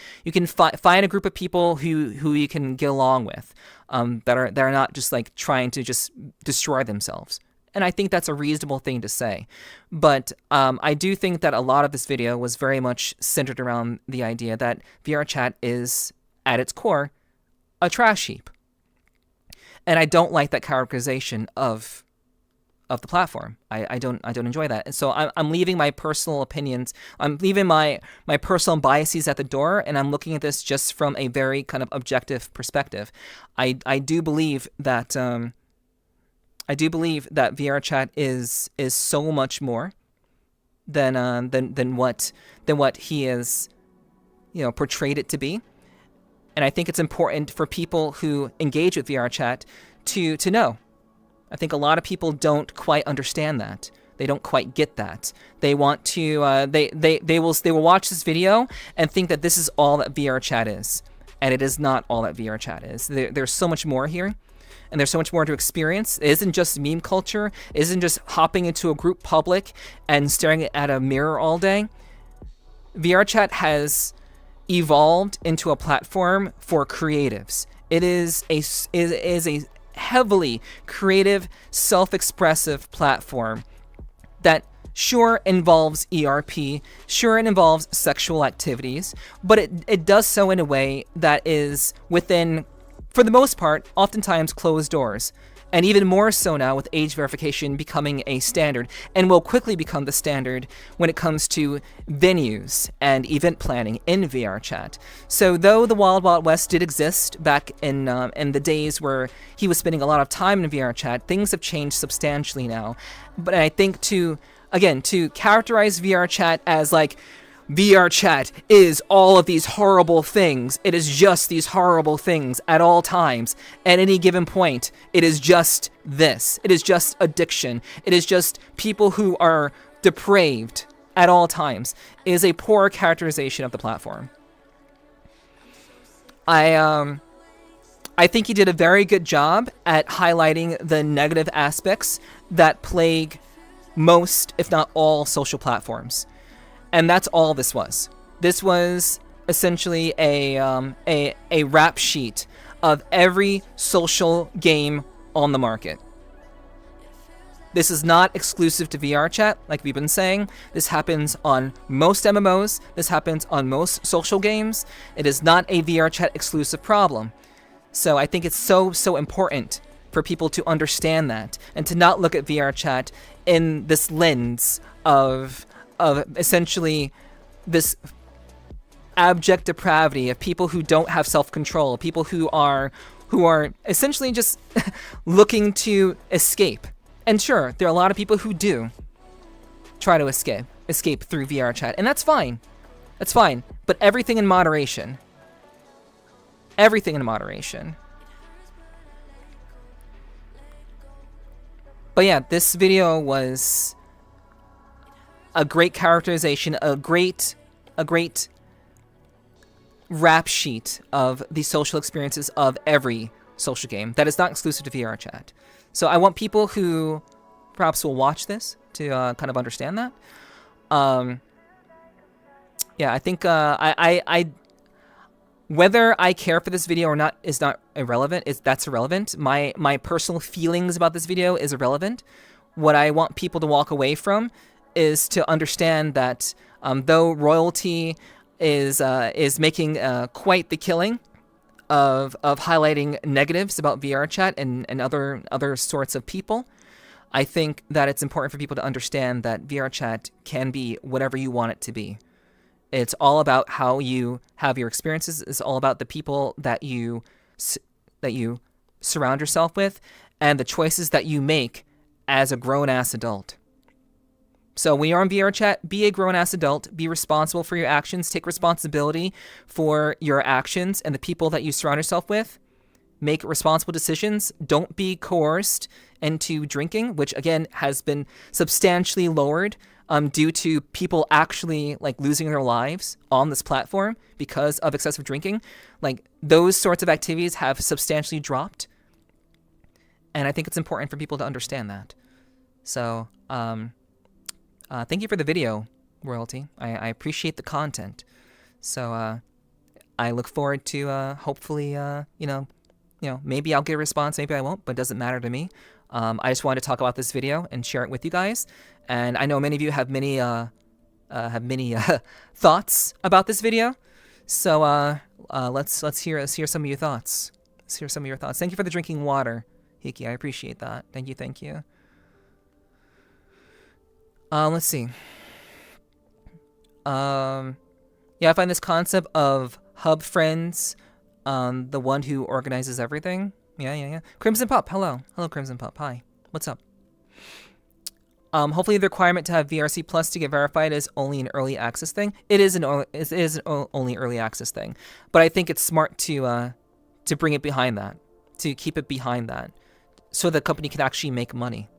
find a group of people who you can get along with, that are not just like trying to just destroy themselves." And I think that's a reasonable thing to say. But I do think that a lot of this video was very much centered around the idea that VRChat is, at its core, a trash heap. And I don't like that characterization of the platform. I don't enjoy that. And so I'm leaving my personal opinions, I'm leaving my personal biases at the door, and I'm looking at this just from a very kind of objective perspective. I do believe that VRChat is so much more than what he is, you know, portrayed it to be. And I think it's important for people who engage with VRChat to know. I think a lot of people don't quite understand that. They don't quite get that. They want to they will watch this video and think that this is all that VRChat is, and it is not all that VRChat is. There's so much more here, and there's so much more to experience. It isn't just meme culture. It isn't just hopping into a group public and staring at a mirror all day. VRChat has evolved into a platform for creatives. It is a heavily creative, self-expressive platform that sure involves ERP, sure it involves sexual activities, but it does so in a way that is within, for the most part, oftentimes closed doors. And even more so now with age verification becoming a standard, and will quickly become the standard when it comes to venues and event planning in VRChat. So though the Wild Wild West did exist back in the days where he was spending a lot of time in VRChat, things have changed substantially now. But I think to characterize VRChat as like, VRChat is all of these horrible things. It is just these horrible things at all times. At any given point, it is just this. It is just addiction. It is just people who are depraved at all times. It is a poor characterization of the platform. I think he did a very good job at highlighting the negative aspects that plague most, if not all, social platforms. And that's all this was. This was essentially a rap sheet of every social game on the market. This is not exclusive to VRChat, like we've been saying. This happens on most MMOs. This happens on most social games. It is not a VRChat exclusive problem. So I think it's so important for people to understand that and to not look at VRChat in this lens of essentially this abject depravity of people who don't have self-control, people who are essentially just looking to escape. And sure, there are a lot of people who do try to escape through VRChat, and that's fine. That's fine, but everything in moderation. Everything in moderation. But yeah, this video was a great characterization, a great rap sheet of the social experiences of every social game that is not exclusive to VRChat. So I want people who perhaps will watch this to kind of understand that. Yeah, I think I whether I care for this video or not is not irrelevant. That's irrelevant. My personal feelings about this video is irrelevant. What I want people to walk away from is to understand that though royalty is making quite the killing of highlighting negatives about VRChat and other sorts of people, I think that it's important for people to understand that VRChat can be whatever you want it to be. It's all about how you have your experiences. It's all about the people that you surround yourself with and the choices that you make as a grown-ass adult. So when you're on VRChat, be a grown-ass adult, be responsible for your actions, take responsibility for your actions and the people that you surround yourself with. Make responsible decisions. Don't be coerced into drinking, which again has been substantially lowered due to people actually like losing their lives on this platform because of excessive drinking. Like those sorts of activities have substantially dropped. And I think it's important for people to understand that. So, thank you for the video, Royalty. I appreciate the content. So, I look forward to, hopefully, maybe I'll get a response, maybe I won't, but it doesn't matter to me. I just wanted to talk about this video and share it with you guys. And I know many of you have many thoughts about this video. So, let's hear some of your thoughts. Let's hear some of your thoughts. Thank you for the drinking water, Hiki. I appreciate that. Thank you. Let's see. Yeah, I find this concept of hub friends, the one who organizes everything. Yeah. Crimson Pup, hello. Hello, Crimson Pup. Hi. What's up? Hopefully the requirement to have VRC Plus to get verified is only an early access thing. It is an only early access thing. But I think it's smart to bring it behind that, to keep it behind that, so the company can actually make money.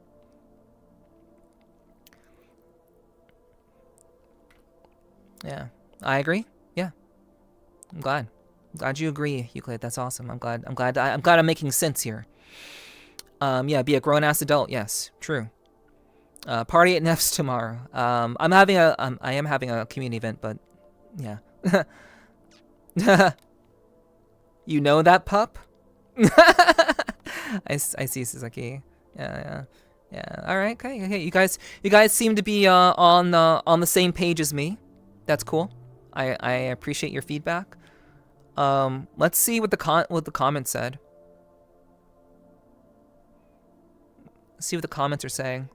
Yeah, I agree. Yeah, I'm glad you agree, Euclid. That's awesome. I'm glad I'm making sense here. Yeah, be a grown-ass adult. Yes, true. Party at Neff's tomorrow. I am having a community event, but yeah. You know that pup? I see, Suzuki. Yeah. All right, okay. You guys seem to be on the same page as me. That's cool. I appreciate your feedback. Let's see what the comments said. Let's see what the comments are saying.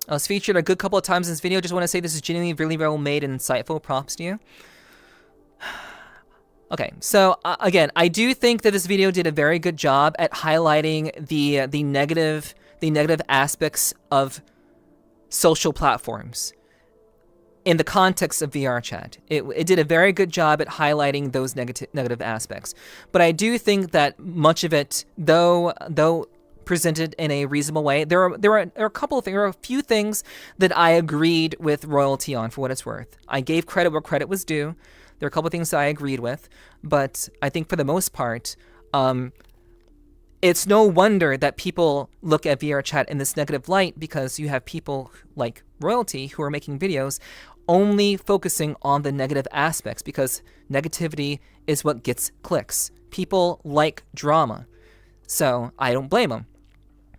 I was featured a good couple of times in this video. Just want to say this is genuinely really well made and insightful. Props to you. Okay, so again, I do think that this video did a very good job at highlighting the negative aspects of social platforms in the context of VRChat. It did a very good job at highlighting those negative aspects. But I do think that much of it, though presented in a reasonable way, there are a few things that I agreed with Royalty on, for what it's worth. I gave credit where credit was due. There are a couple of things that I agreed with, but I think for the most part, it's no wonder that people look at VRChat in this negative light, because you have people like Royalty who are making videos only focusing on the negative aspects, because negativity is what gets clicks. People like drama. So I don't blame him.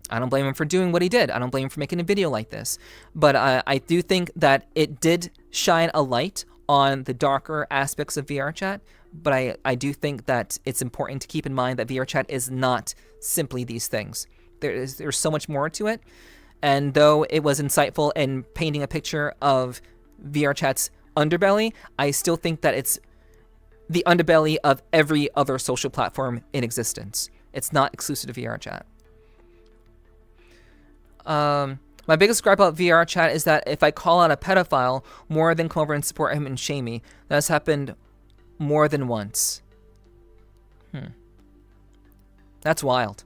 I don't blame him for doing what he did. I don't blame him for making a video like this. But I do think that it did shine a light on the darker aspects of VRChat. But I do think that it's important to keep in mind that VRChat is not simply these things. There's so much more to it. And though it was insightful in painting a picture of VRChat's underbelly, I still think that it's the underbelly of every other social platform in existence. It's not exclusive to VRChat. My biggest gripe about VRChat is that if I call out a pedophile, more than come over and support him and shame me. That's happened more than once. That's wild.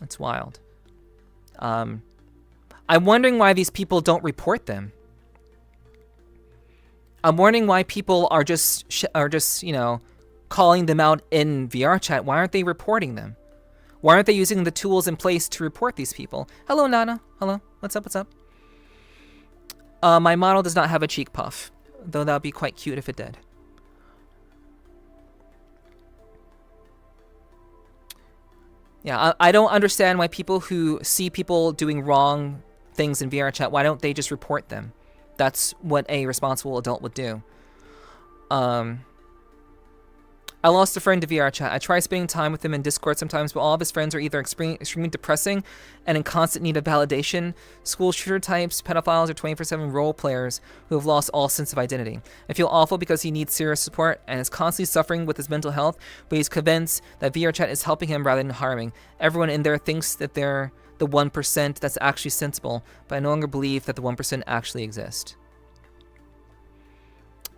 That's wild. I'm wondering why these people don't report them. I'm wondering why people are just calling them out in VRChat. Why aren't they reporting them? Why aren't they using the tools in place to report these people? Hello, Nana. Hello. What's up? My model does not have a cheek puff, though that would be quite cute if it did. Yeah, I don't understand why people who see people doing wrong things in VRChat, why don't they just report them? That's what a responsible adult would do. I lost a friend to VRChat. I try spending time with him in Discord sometimes, but all of his friends are either extremely depressing and in constant need of validation, school shooter types, pedophiles, or 24/7 role players who have lost all sense of identity. I feel awful because he needs serious support and is constantly suffering with his mental health, but he's convinced that VRChat is helping him rather than harming. Everyone in there thinks that they're the 1% that's actually sensible, but I no longer believe that the 1% actually exist.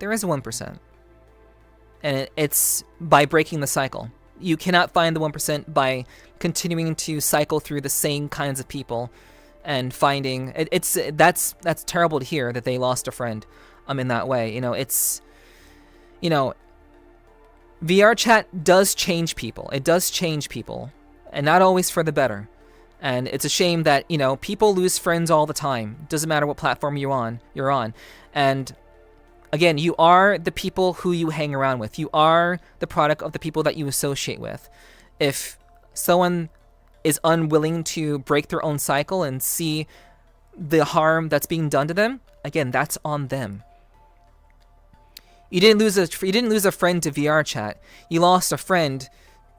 There is a 1%. And it's by breaking the cycle. You cannot find the 1% by continuing to cycle through the same kinds of people and finding that's terrible to hear that they lost a friend in that way. VRChat does change people. It does change people, and not always for the better. And it's a shame that, people lose friends all the time. Doesn't matter what platform you're on. And again, you are the people who you hang around with. You are the product of the people that you associate with. If someone is unwilling to break their own cycle and see the harm that's being done to them, again, that's on them. You didn't lose a friend to VRChat. You lost a friend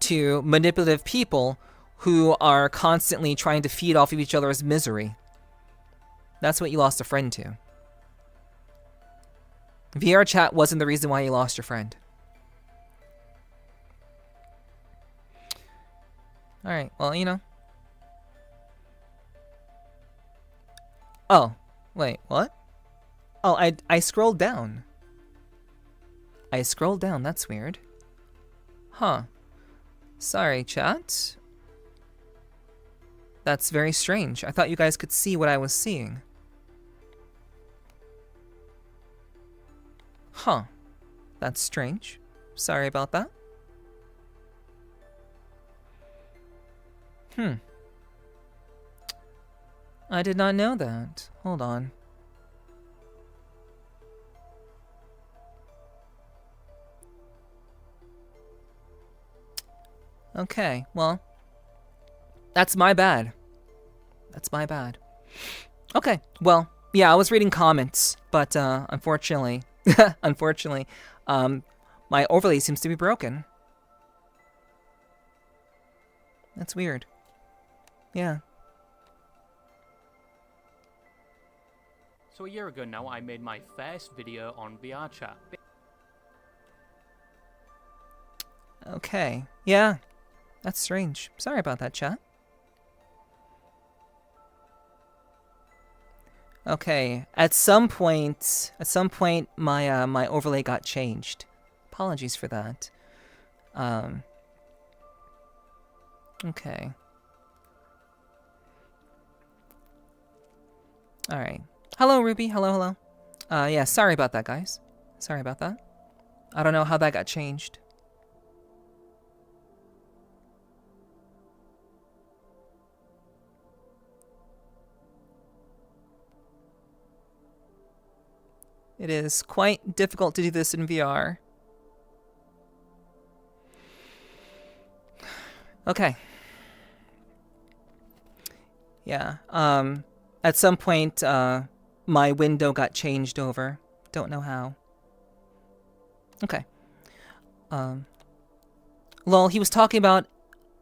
to manipulative people who are constantly trying to feed off of each other's misery. That's what you lost a friend to. VRChat wasn't the reason why you lost your friend. Alright, well, Oh, wait, what? Oh, I scrolled down. That's weird. Huh. Sorry, chat. That's very strange. I thought you guys could see what I was seeing. Huh. That's strange. Sorry about that. I did not know that. Hold on. Okay, well, that's my bad. Okay, well, yeah, I was reading comments, but unfortunately, my overlay seems to be broken. That's weird. Yeah. So a year ago now, I made my first video on VRChat. Okay, yeah. That's strange. Sorry about that, chat. Okay, at some point, my my overlay got changed. Apologies for that. Okay. All right. Hello, Ruby. Hello. Yeah. Sorry about that, guys. Sorry about that. I don't know how that got changed. It is quite difficult to do this in VR. Okay. Yeah. At some point, my window got changed over. Don't know how. Okay. Lol, he was talking about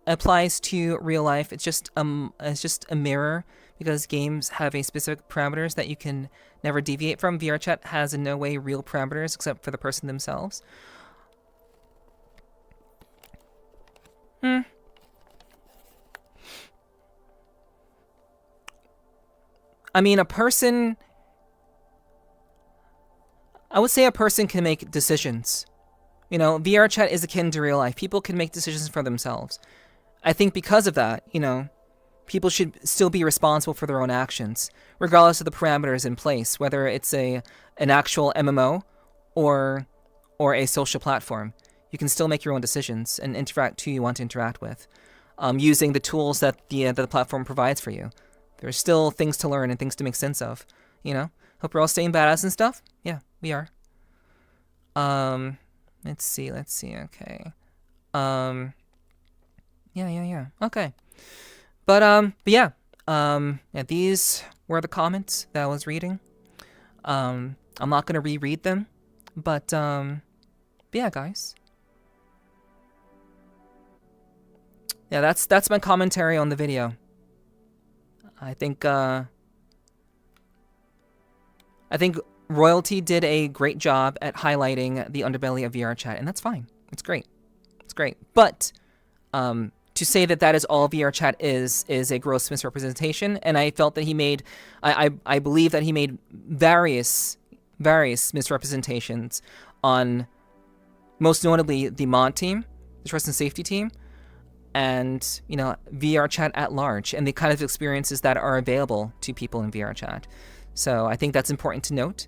applies to real life. It's just a mirror because games have a specific parameters that you can never deviate from. VRChat has in no way real parameters except for the person themselves. I mean, I would say a person can make decisions. VRChat is akin to real life. People can make decisions for themselves. I think because of that, people should still be responsible for their own actions, regardless of the parameters in place, whether it's an actual MMO or a social platform. You can still make your own decisions and interact who you want to interact with, using the tools that the platform provides for you. There's still things to learn and things to make sense of, Hope we're all staying badass and stuff. Yeah, we are. Let's see, okay. Yeah. Okay. But yeah, these were the comments that I was reading. I'm not gonna reread them, but yeah, guys. Yeah, that's my commentary on the video. I think Royalty did a great job at highlighting the underbelly of VRChat, and that's fine. It's great. It's great. But to say that that is all VRChat is a gross misrepresentation, and I felt that he made, I believe that he made various misrepresentations on, most notably, the mod team, the trust and safety team, and, you know, VRChat at large, and the kind of experiences that are available to people in VRChat. So I think that's important to note.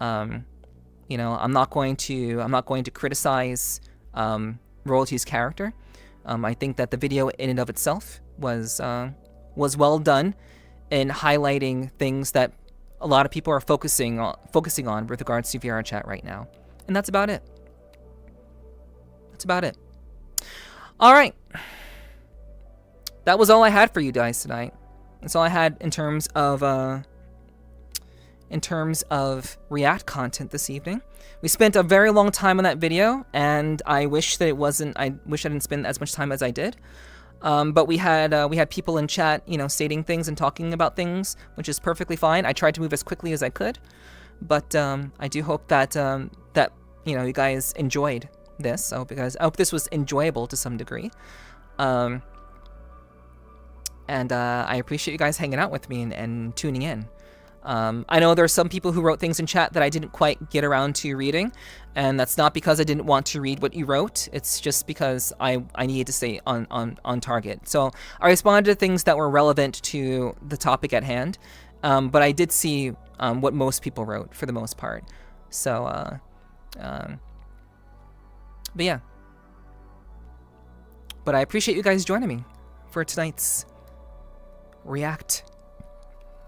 You know, I'm not going to criticize Royalty's character. I think that the video in and of itself was well done in highlighting things that a lot of people are focusing on with regards to VRChat right now, and that's about it. That's about it. All right. That was all I had for you guys tonight. That's all I had in terms of React content this evening. We spent a very long time on that video, and I wish that it wasn't. I wish I didn't spend as much time as I did. But we had people in chat, you know, stating things and talking about things, which is perfectly fine. I tried to move as quickly as I could, but I do hope that that you know, you guys enjoyed this. I hope this was enjoyable to some degree. And I appreciate you guys hanging out with me and tuning in. I know there are some people who wrote things in chat that I didn't quite get around to reading, and that's not because I didn't want to read what you wrote. It's just because I needed to stay on target. So I responded to things that were relevant to the topic at hand, but I did see what most people wrote for the most part. So, but yeah. But I appreciate you guys joining me for tonight's React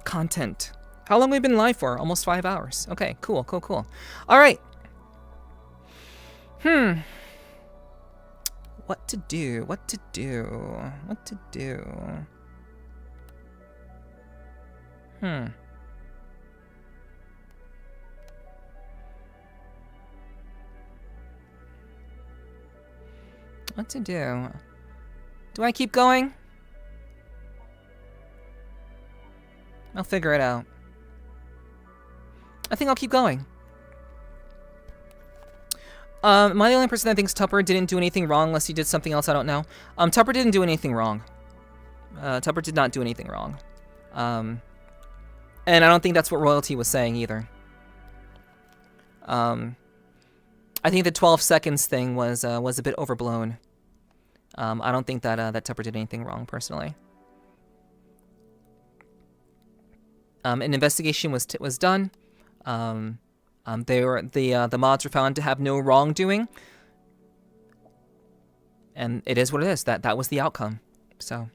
content. How long have we been live for? Almost 5 hours. Okay, cool. All right. What to do? What to do? Do I keep going? I'll figure it out. I think I'll keep going. Am I the only person that thinks Tupper didn't do anything wrong unless he did something else I don't know? Tupper didn't do anything wrong. Tupper did not do anything wrong. And I don't think that's what Royalty was saying either. I think the 12 seconds thing was a bit overblown. I don't think that that Tupper did anything wrong personally. An investigation was done. The mods were found to have no wrongdoing, and it is what it is. That was the outcome. So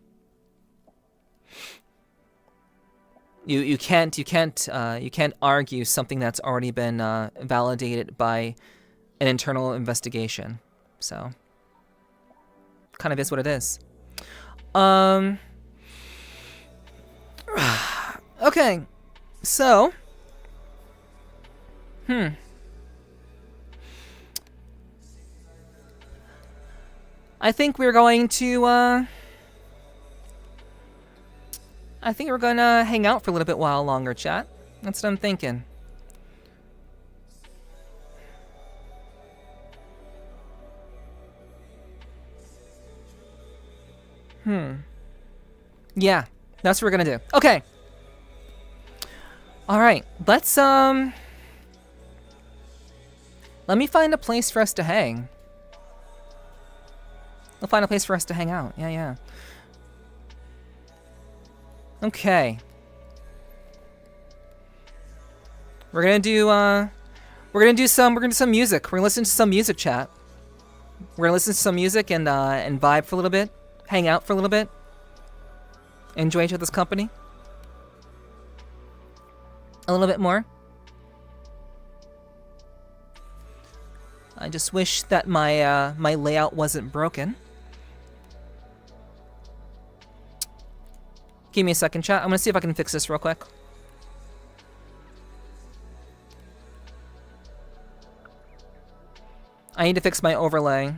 you can't argue something that's already been validated by an internal investigation. So kind of is what it is. Okay, so I think we're going to I think we're gonna hang out for a little bit while longer, chat. That's what I'm thinking. Yeah, that's what we're gonna do. Okay. All right, let's let me find a place for us to hang. We'll find a place for us to hang out. Yeah. Okay. We're gonna do some music. We're gonna listen to some music, chat. We're gonna listen to some music and vibe for a little bit, hang out for a little bit, enjoy each other's company a little bit more. I just wish that my my layout wasn't broken. Give me a second, chat. I'm gonna see if I can fix this real quick. I need to fix my overlay.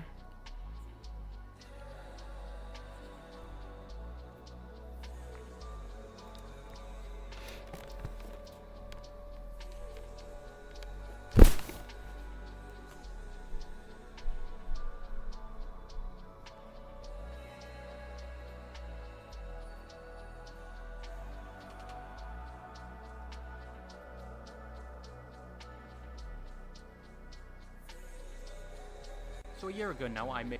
So a year ago now, I made.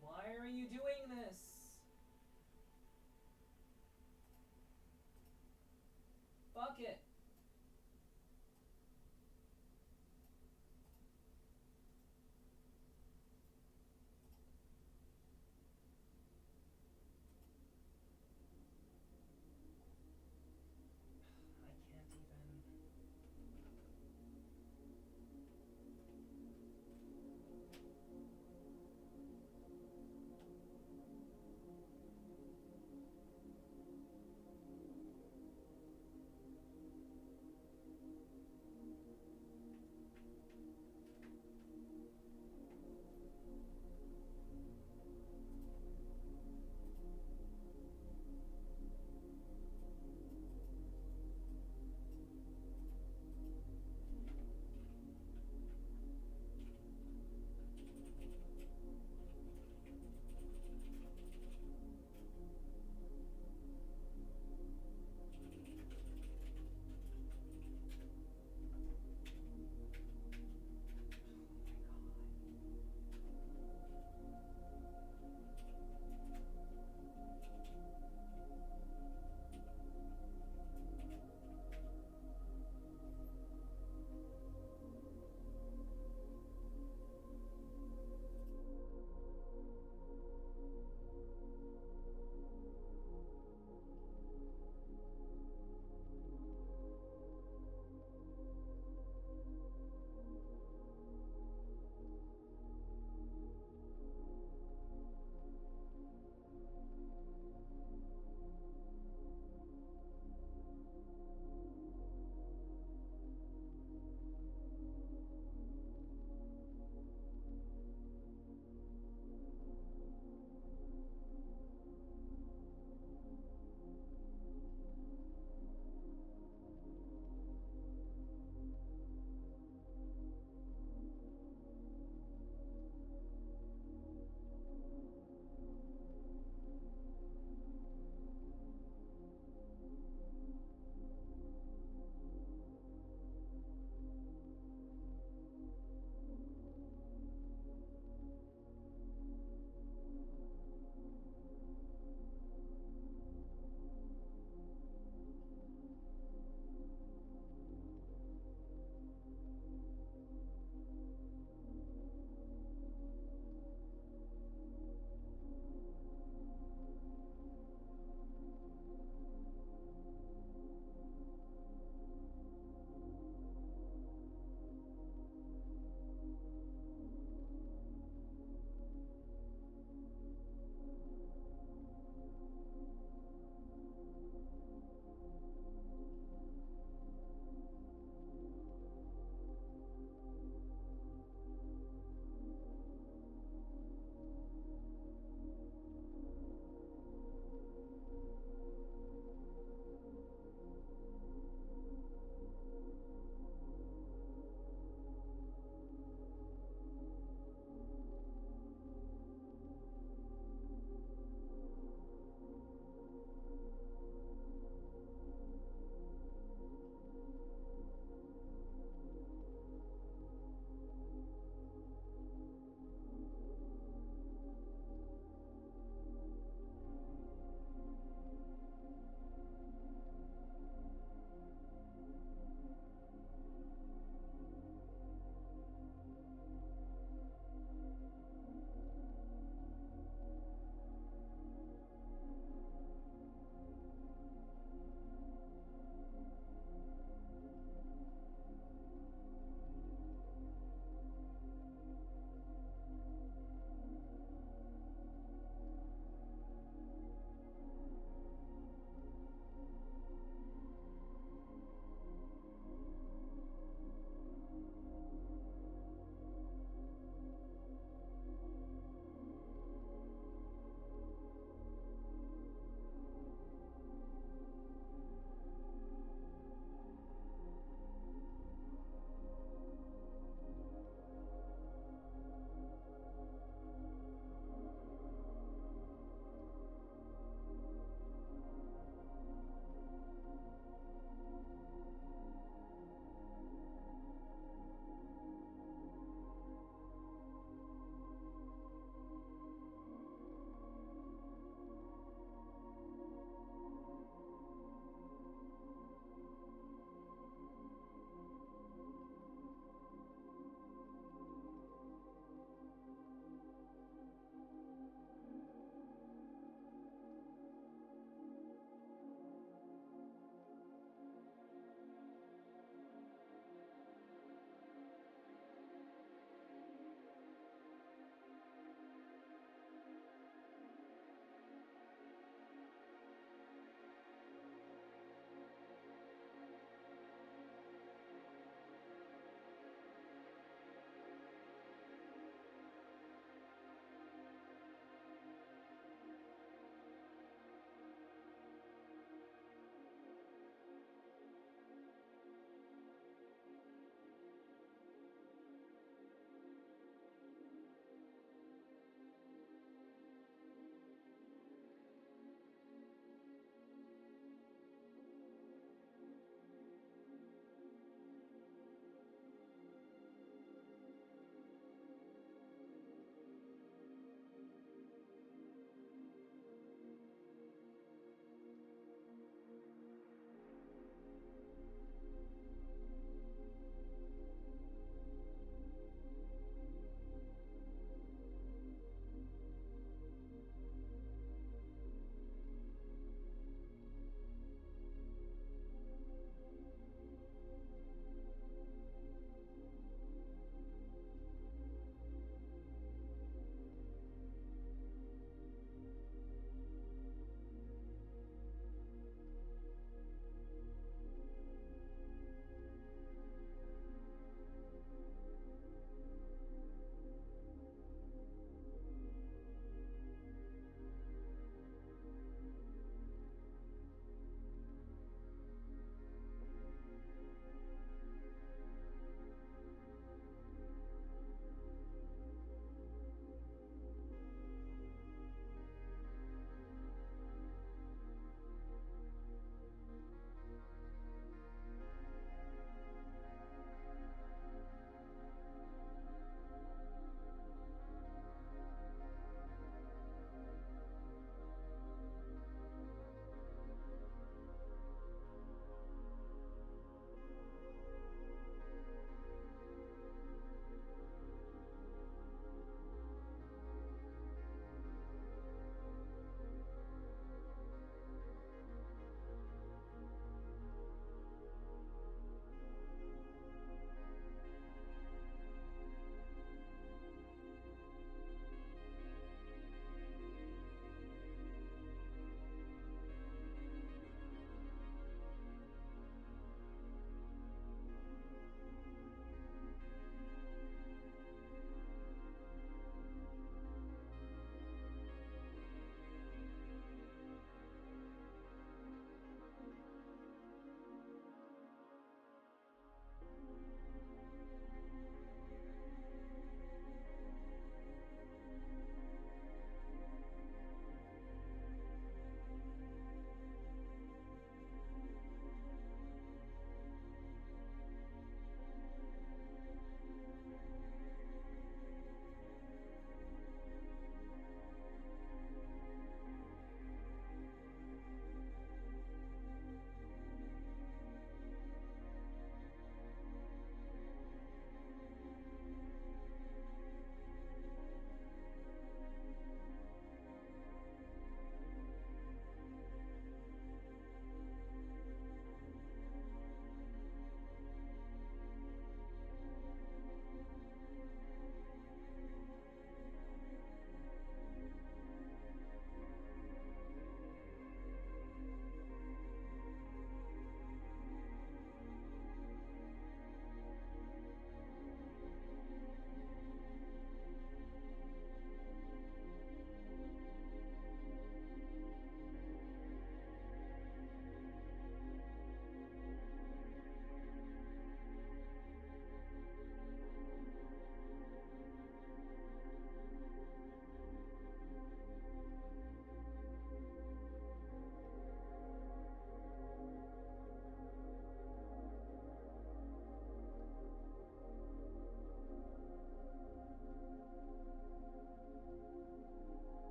Why are you doing this? Fuck it.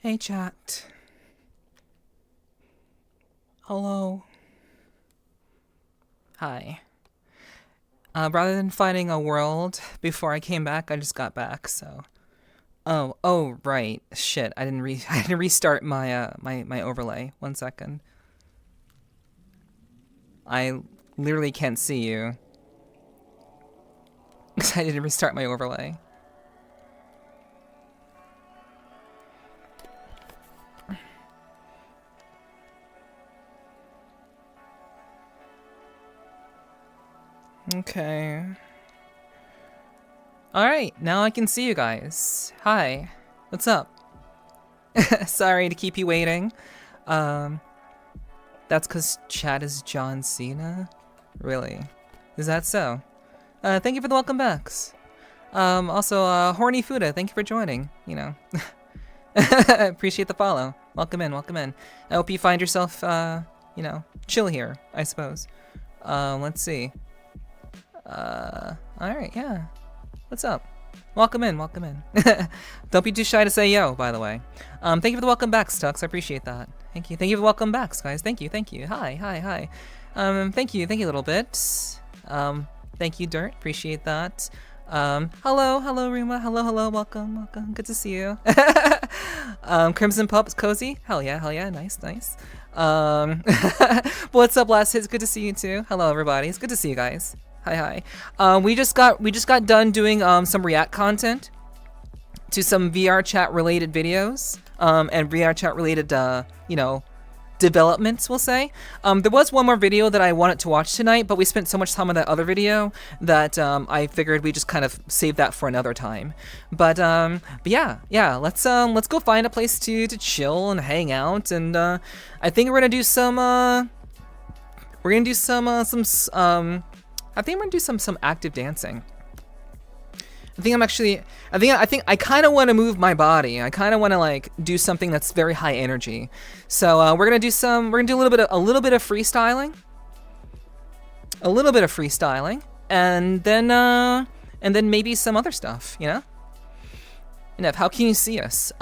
Hey, chat. Hello. Hi. Rather than finding a world before I came back, I just got back, so. Oh, right. Shit, I didn't restart my my overlay. 1 second. I literally can't see you. Because I didn't restart my overlay. Okay. Alright, now I can see you guys. Hi. What's up? Sorry to keep you waiting. That's because chat is John Cena? Really? Is that so? Thank you for the welcome backs. Also, Horny Fuda, thank you for joining, you know. Appreciate the follow. Welcome in, welcome in. I hope you find yourself, you know, chill here, I suppose. Let's see. Alright, yeah. What's up? Welcome in, welcome in. Don't be too shy to say yo, by the way. Thank you for the welcome backs, Tux. I appreciate that. Thank you. Thank you for the welcome backs, guys. Thank you, thank you. Hi, hi, hi. Thank you a little bit. Thank you, Dirt. Appreciate that. Hello, Ruma. Hello, welcome. Good to see you. Crimson Pups, Cozy. Hell yeah, nice. What's up, Last Hits? Good to see you too. Hello, everybody. It's good to see you guys. Hi. We just got done doing some React content to some VRChat related videos, and VRChat related, you know, developments, we'll say. There was one more video that I wanted to watch tonight, but we spent so much time on that other video that I figured we just kind of save that for another time. But yeah, let's go find a place to chill and hang out, and I think we're gonna do some I think we're gonna do some active dancing. I think I kind of want to move my body. I kind of want to like do something that's very high energy. So we're gonna do a little bit of freestyling, and then maybe some other stuff, you know. Nev, how can you see us?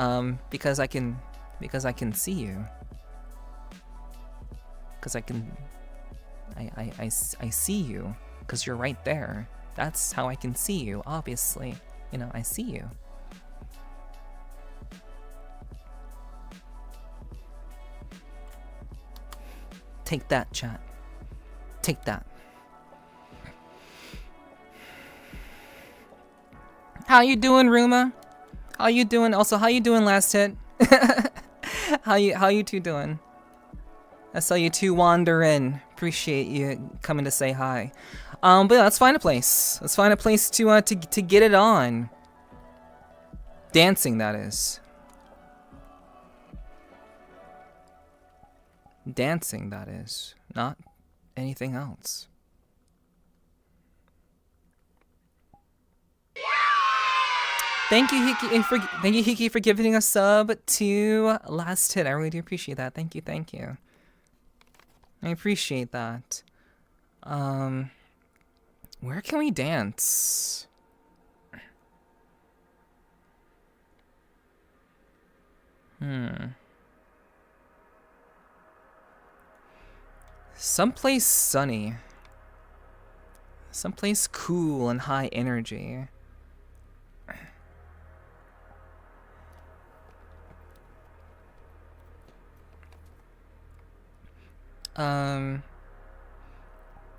Because I can see you. Because I see you. Because you're right there. That's how I can see you, obviously. You know, I see you. Take that, chat. Take that. How you doing, Ruma? How you doing? Also, how you doing, Last Hit? How you two doing? I saw you two wander in. Appreciate you coming to say hi. But yeah, let's find a place. Let's find a place to get it on. Dancing, that is. Dancing, that is. Not anything else. Thank you, Hiki, for giving a sub to Last Hit. I really do appreciate that. Thank you. I appreciate that. Where can we dance? Someplace sunny. Someplace cool and high energy.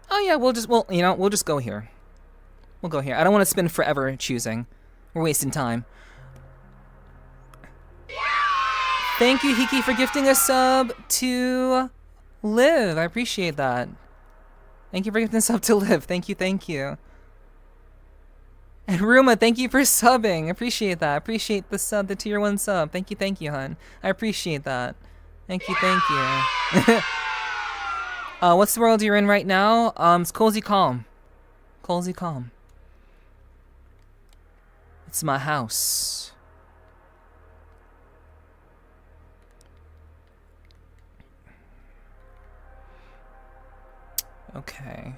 Oh yeah, we'll just go here. We'll go here. I don't want to spend forever choosing. We're wasting time. Thank you, Hiki, for gifting a sub to Liv. I appreciate that. Thank you for gifting a sub to Liv. Thank you. And Ruma, thank you for subbing. Appreciate that. Appreciate the sub, the tier 1 sub. Thank you, hun. I appreciate that. Thank you. What's the world you're in right now? It's Cozy Calm. It's my house. Okay.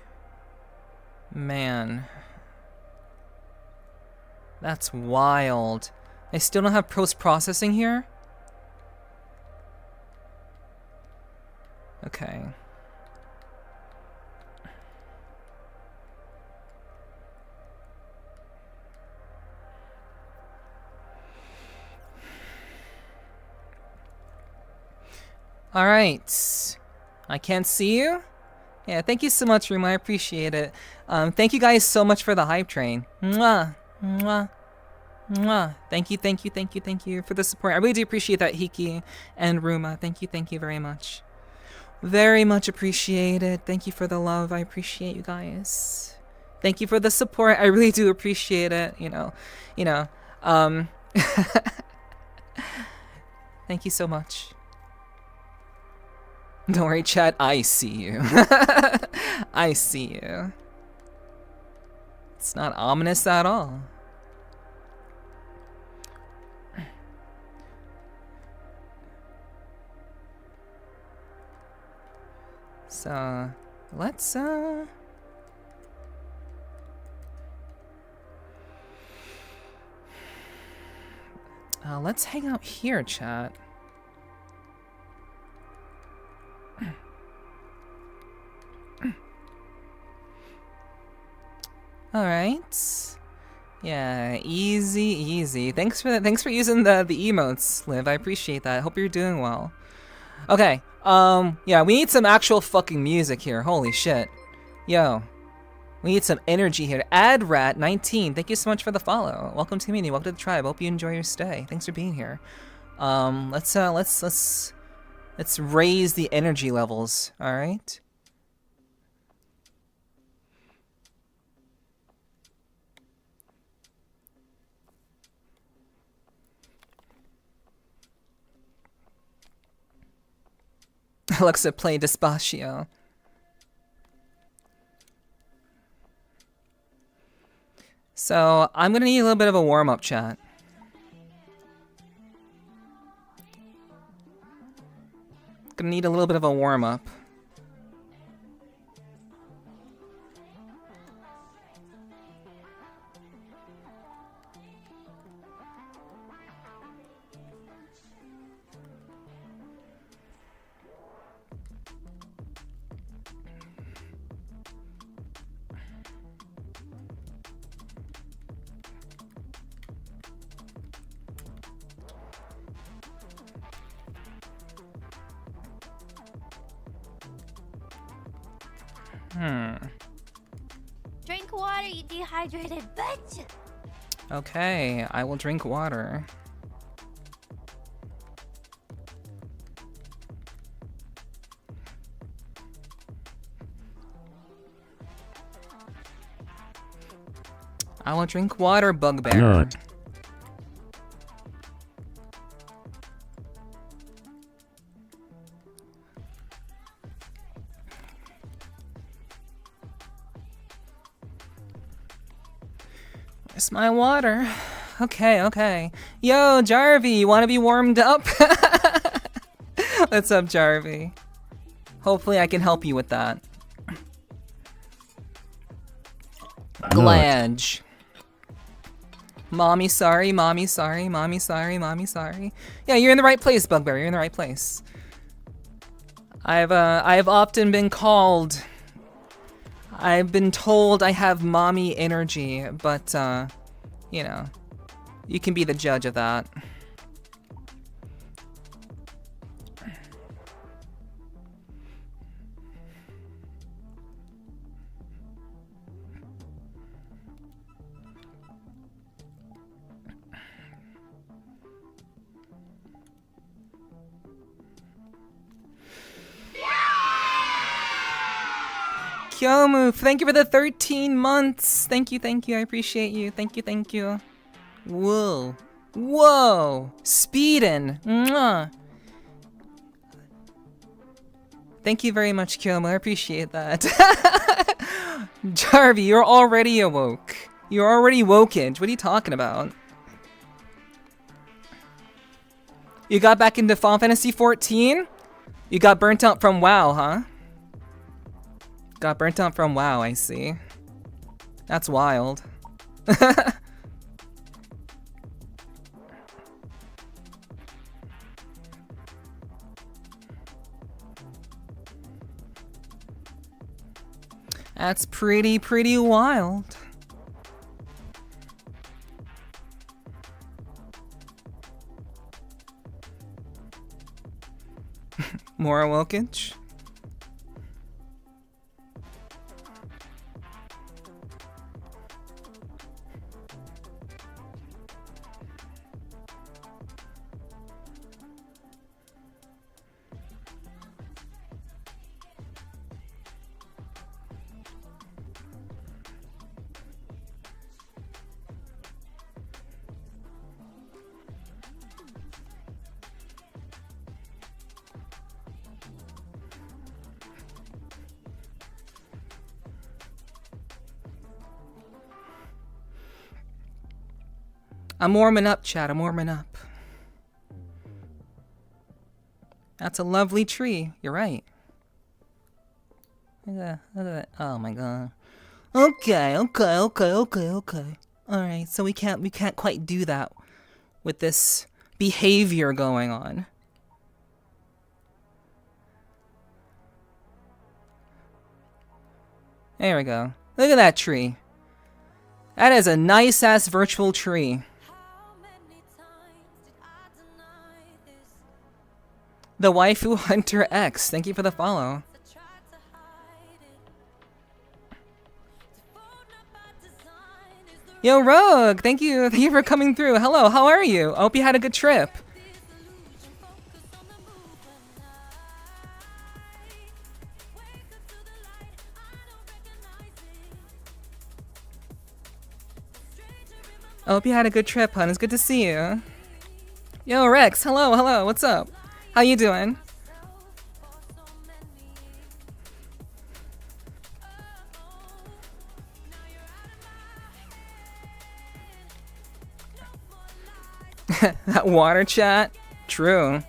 Man. That's wild. I still don't have post-processing here? Okay. All right. I can't see you. Yeah, thank you so much, Room. I appreciate it. Thank you guys so much for the hype train. Mwah, mwah, mwah. Thank you for the support. I really do appreciate that, Hiki and Ruma. Thank you very much. Very much appreciated. Thank you for the love. I appreciate you guys. Thank you for the support. I really do appreciate it. Thank you so much. Don't worry, chat. I see you. I see you. It's not ominous at all. So, let's hang out here, chat. All right. Yeah, easy. Thanks for using the emotes, Liv. I appreciate that. Hope you're doing well. Okay. Yeah, we need some actual fucking music here. Holy shit. Yo. We need some energy here. AdRat19, thank you so much for the follow. Welcome to the community. Welcome to the tribe. Hope you enjoy your stay. Thanks for being here. Let's raise the energy levels. All right. Alexa, play Despacio. So, I'm gonna need a little bit of a warm-up, chat. Gonna need a little bit of a warm-up. Drink water, you dehydrated bitch! Okay, I will drink water. I will drink water, Bugbear. Not. Where's my water? Okay. Yo, Jarvie, you want to be warmed up? What's up, Jarvie? Hopefully I can help you with that. Glange. Mommy sorry. Yeah, you're in the right place, Bugbear. You're in the right place. I've often been called. I've been told I have mommy energy, but you know, you can be the judge of that. Kyomu, thank you for the 13 months. Thank you. I appreciate you. Thank you. Whoa. Speedin'. Mwah. Thank you very much, Kyomu. I appreciate that. Jarvie, you're already awoke. You're already woken. What are you talking about? You got back into Final Fantasy 14? You got burnt out from WoW, huh? Got burnt out from WoW, I see. That's wild. That's pretty wild. Morra Wilkins. I'm warming up, chat. I'm warming up. That's a lovely tree. You're right. Look at that. Oh my god. Okay. Alright, so we can't quite do that with this behavior going on. There we go. Look at that tree. That is a nice ass virtual tree. The Waifu Hunter X, thank you for the follow. Yo, Rogue, thank you for coming through. Hello, how are you? I hope you had a good trip. I hope you had a good trip, hun. It's good to see you. Yo, Rex, hello, what's up? How you doing? That water chat? True.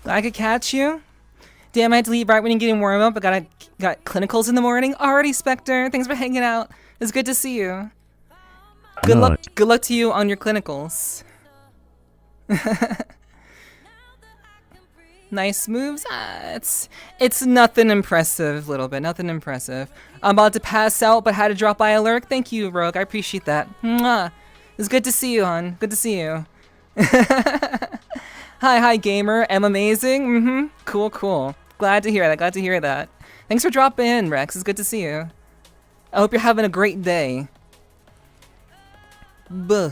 I could catch you. Damn, I had to leave right when you're getting warm up. I got clinicals in the morning. Already, Spectre. Thanks for hanging out. It's good to see you. Good luck to you on your clinicals. Nice moves. It's nothing impressive, little bit. Nothing impressive. I'm about to pass out, but had to drop by a lurk. Thank you, Rogue. I appreciate that. Mwah. It's good to see you, hon. Good to see you. Hi, gamer. I'm amazing. Cool. Glad to hear that. Thanks for dropping in, Rex. It's good to see you. I hope you're having a great day. Buh.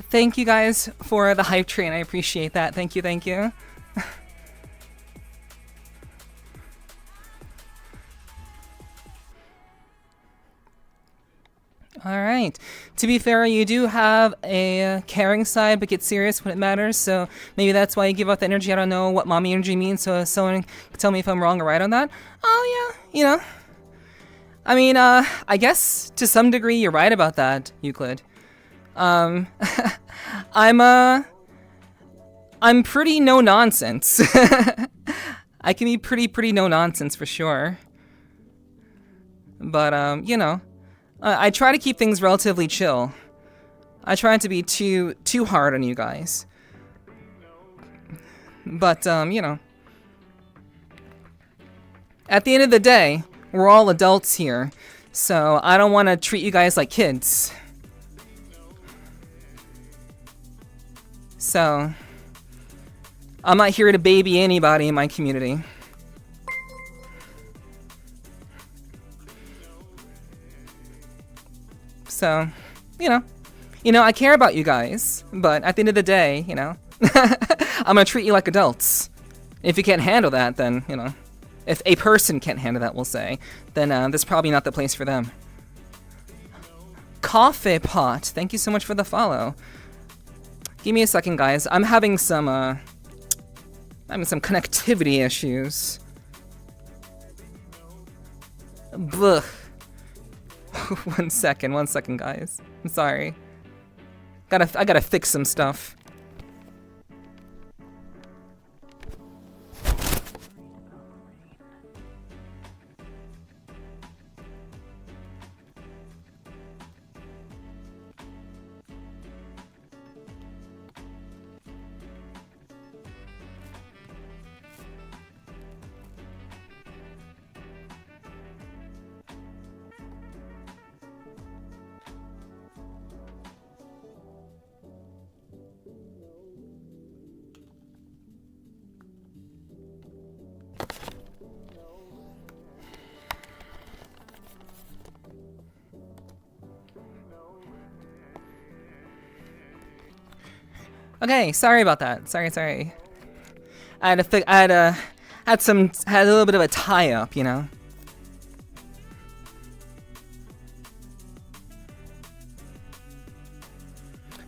Thank you guys for the hype train. I appreciate that. Thank you. Alright. To be fair, you do have a caring side, but get serious when it matters, so maybe that's why you give out the energy. I don't know what mommy energy means, so someone can tell me if I'm wrong or right on that. Oh, yeah, you know. I mean, I guess to some degree you're right about that, Euclid. I'm I'm pretty no nonsense. I can be pretty no nonsense for sure. But you know, I try to keep things relatively chill. I try not to be too hard on you guys. But you know, at the end of the day, we're all adults here, so I don't want to treat you guys like kids. So I'm not here to baby anybody in my community. So, you know, I care about you guys, but at the end of the day, you know, I'm gonna treat you like adults. If you can't handle that, then, you know, if a person can't handle that, we'll say, then this is probably not the place for them. Coffee Pot, thank you so much for the follow. Give me a second, guys. I'm having some connectivity issues. Blech. One second, guys. I'm sorry. I gotta fix some stuff. Okay, sorry about that. Sorry. I had a little bit of a tie-up, you know.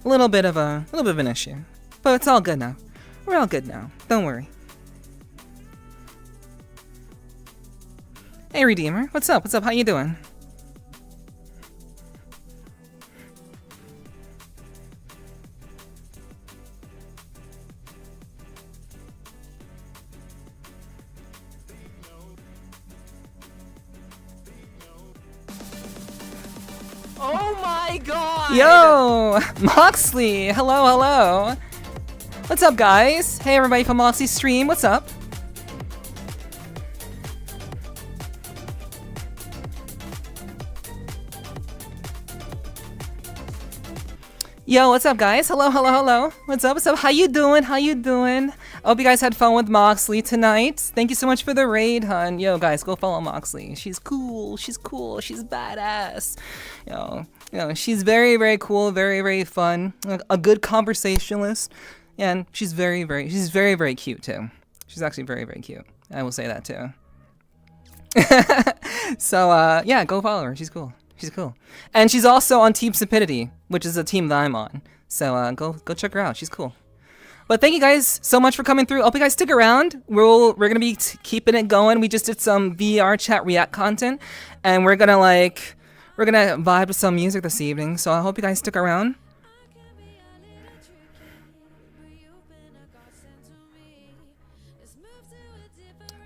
A little bit of an issue, but it's all good now. We're all good now. Don't worry. Hey, Redeemer, what's up? How you doing? Oh my god! Yo! Moxley! Hello! What's up, guys? Hey, everybody from Moxley's stream, what's up? Yo, what's up, guys? Hello. What's up? How you doing? I hope you guys had fun with Moxley tonight. Thank you so much for the raid, hun. Yo, guys, go follow Moxley. She's cool. She's badass. Yo, she's very, very cool, very, very fun. A good conversationalist. And she's very, very cute, too. She's actually very, very cute. I will say that, too. So, yeah, go follow her. She's cool. And she's also on Team Stupidity, which is a team that I'm on. So go check her out. She's cool. But thank you guys so much for coming through. Hope you guys stick around. We're gonna be keeping it going. We just did some VRChat React content, and we're gonna vibe with some music this evening. So I hope you guys stick around.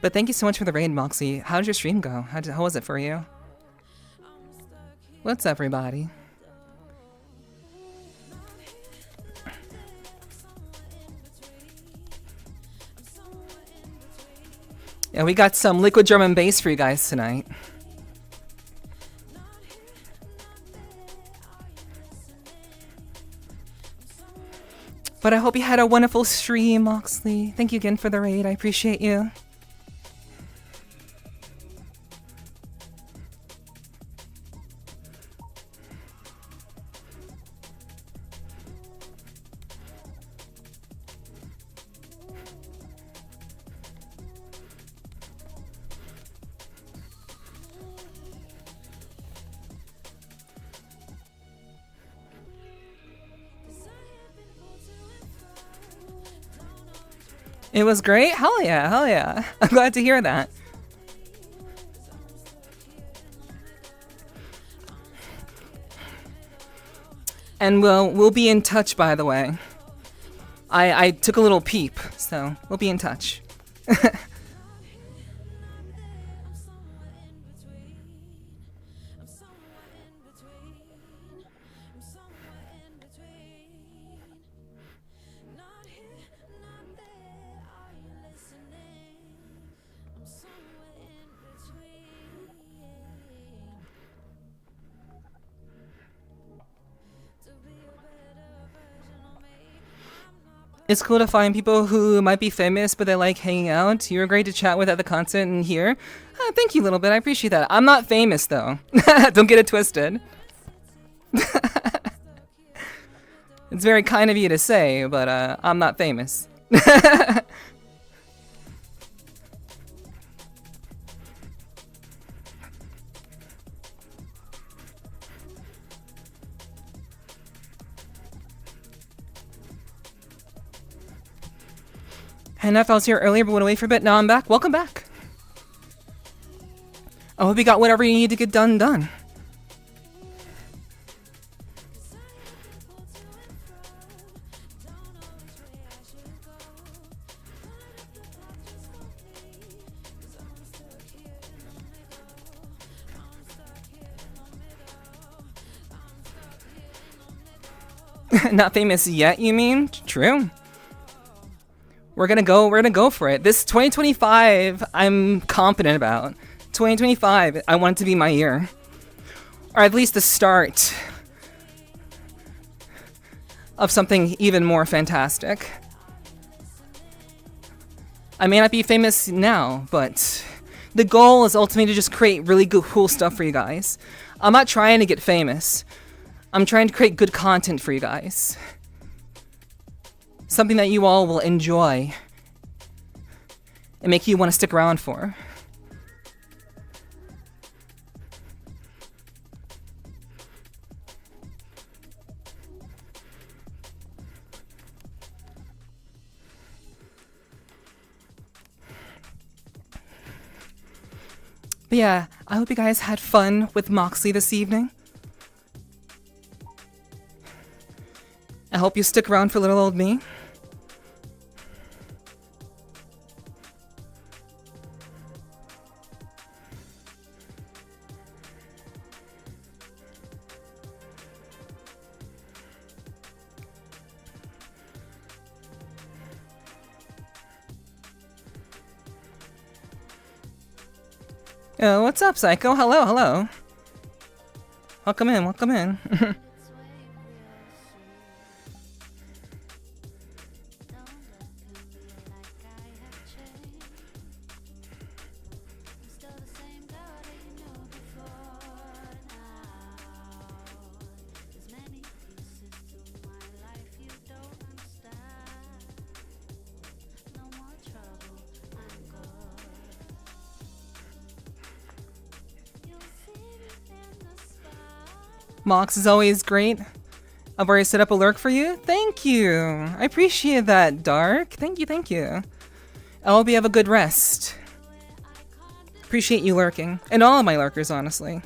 But thank you so much for the raid, Moxie. How did your stream go? How was it for you? What's up, everybody? Yeah, we got some liquid drum and bass for you guys tonight. But I hope you had a wonderful stream, Moxley. Thank you again for the raid. I appreciate you. It was great? Hell yeah. I'm glad to hear that. And we'll be in touch, by the way. I took a little peep, so we'll be in touch. It's cool to find people who might be famous, but they like hanging out. You're great to chat with at the concert and here. Thank you, little bit. I appreciate that. I'm not famous, though. Don't get it twisted. It's very kind of you to say, but I'm not famous. And I was here earlier but went away for a bit. Now I'm back. Welcome back. I hope you got whatever you need to get done. Not famous yet, you mean? True. We're gonna go for it. This 2025, I'm confident about. 2025, I want it to be my year. Or at least the start of something even more fantastic. I may not be famous now, but the goal is ultimately to just create really good, cool stuff for you guys. I'm not trying to get famous. I'm trying to create good content for you guys. Something that you all will enjoy and make you want to stick around for. But yeah, I hope you guys had fun with Moxley this evening. I hope you stick around for little old me. What's up, Psycho? Hello. Welcome in. Mox is always great. I've already set up a lurk for you. Thank you. I appreciate that, Dark. Thank you. I hope you have a good rest. Appreciate you lurking. And all of my lurkers, honestly.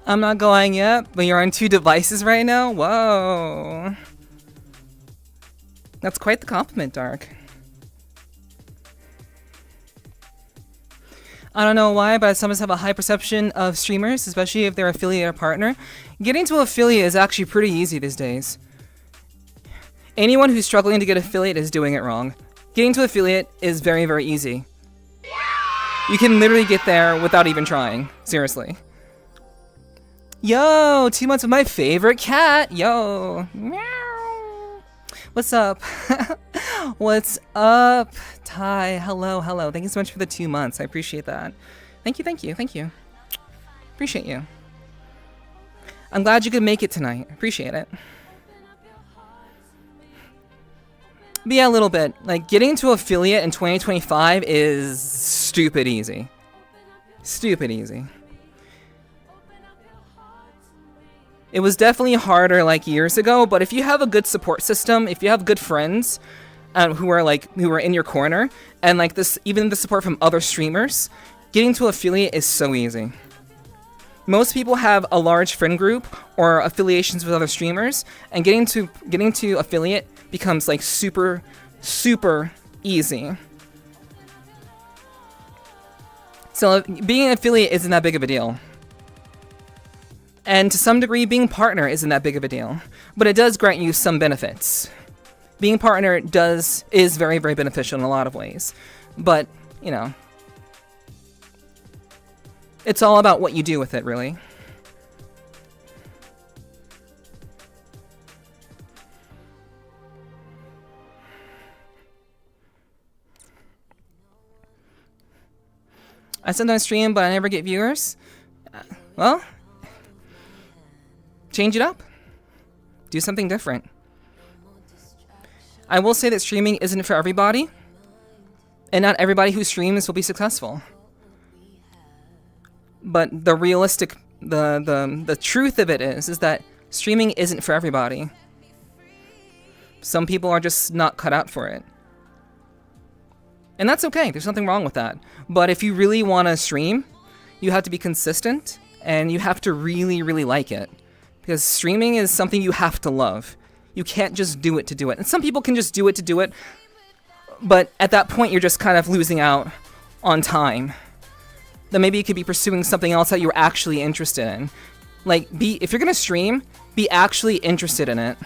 I'm not going yet, but you're on 2 devices right now? Whoa. That's quite the compliment, Dark. I don't know why, but some of us have a high perception of streamers, especially if they're affiliate or partner. Getting to affiliate is actually pretty easy these days. Anyone who's struggling to get affiliate is doing it wrong. Getting to affiliate is very, very easy. You can literally get there without even trying. Seriously. Yo, 2 months with my favorite cat. Yo. Meow. What's up? What's up, Ty? Hello, hello. Thank you so much for the 2 months. I appreciate that. Thank you, thank you, thank you. Appreciate you. I'm glad you could make it tonight. Appreciate it. But yeah, a little bit. Like, getting to affiliate in 2025 is stupid easy. Stupid easy. It was definitely harder like years ago, but if you have a good support system, if you have good friends who are in your corner, and like this, even the support from other streamers, getting to affiliate is so easy. Most people have a large friend group or affiliations with other streamers, and getting to affiliate becomes like super easy. So being an affiliate isn't that big of a deal. And to some degree, being partner isn't that big of a deal. But it does grant you some benefits. Being partner is very, very beneficial in a lot of ways. But, you know, it's all about what you do with it, really. I sometimes stream, but I never get viewers. Well, change it up. Do something different. I will say that streaming isn't for everybody, and not everybody who streams will be successful. But the realistic, the truth of it is that streaming isn't for everybody. Some people are just not cut out for it. And that's okay, there's nothing wrong with that. But if you really want to stream, you have to be consistent, and you have to really, really like it. Because streaming is something you have to love. You can't just do it to do it. And some people can just do it to do it, but at that point you're just kind of losing out on time. Then maybe you could be pursuing something else that you're actually interested in. Like, if you're gonna stream, be actually interested in it.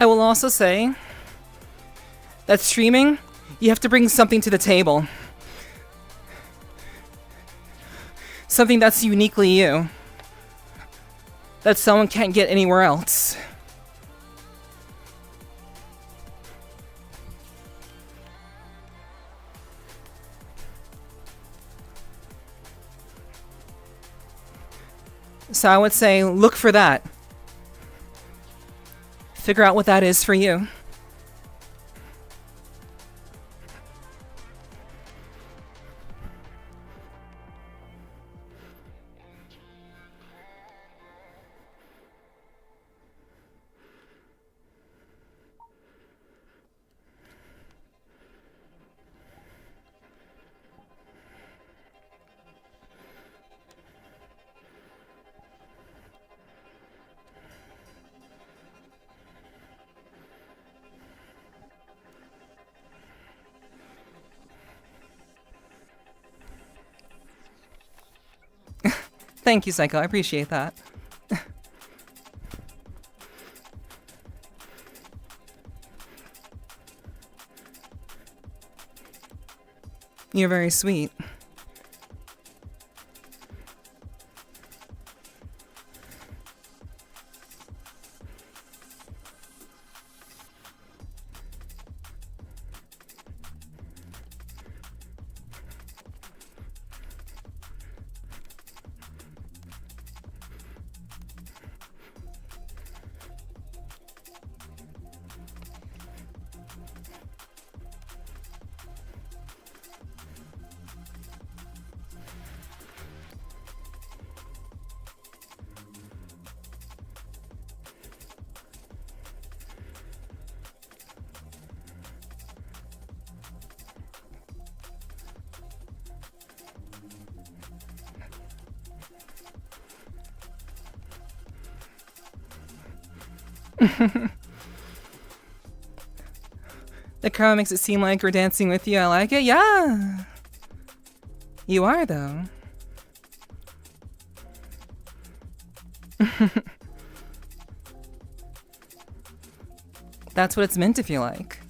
I will also say that streaming, you have to bring something to the table. Something that's uniquely you. That someone can't get anywhere else. So I would say, look for that. Figure out what that is for you. Thank you, Psycho. I appreciate that. You're very sweet. The crowd makes it seem like we're dancing with you. I like it. Yeah. You are, though. That's what it's meant to feel like.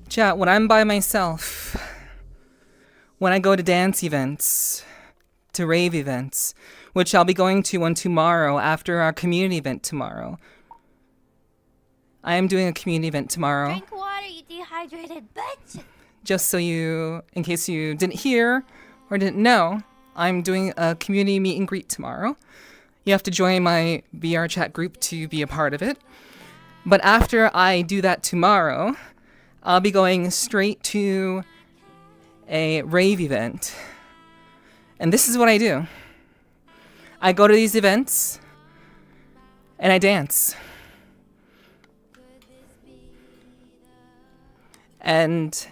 Chat, when I'm by myself, when I go to dance events, to rave events, which I'll be going to one tomorrow after our community event tomorrow. I am doing a community event tomorrow. Drink water, you dehydrated bitch! Just so you, in case you didn't hear or didn't know, I'm doing a community meet and greet tomorrow. You have to join my VRChat group to be a part of it. But after I do that tomorrow, I'll be going straight to a rave event. And this is what I do. I go to these events and I dance. And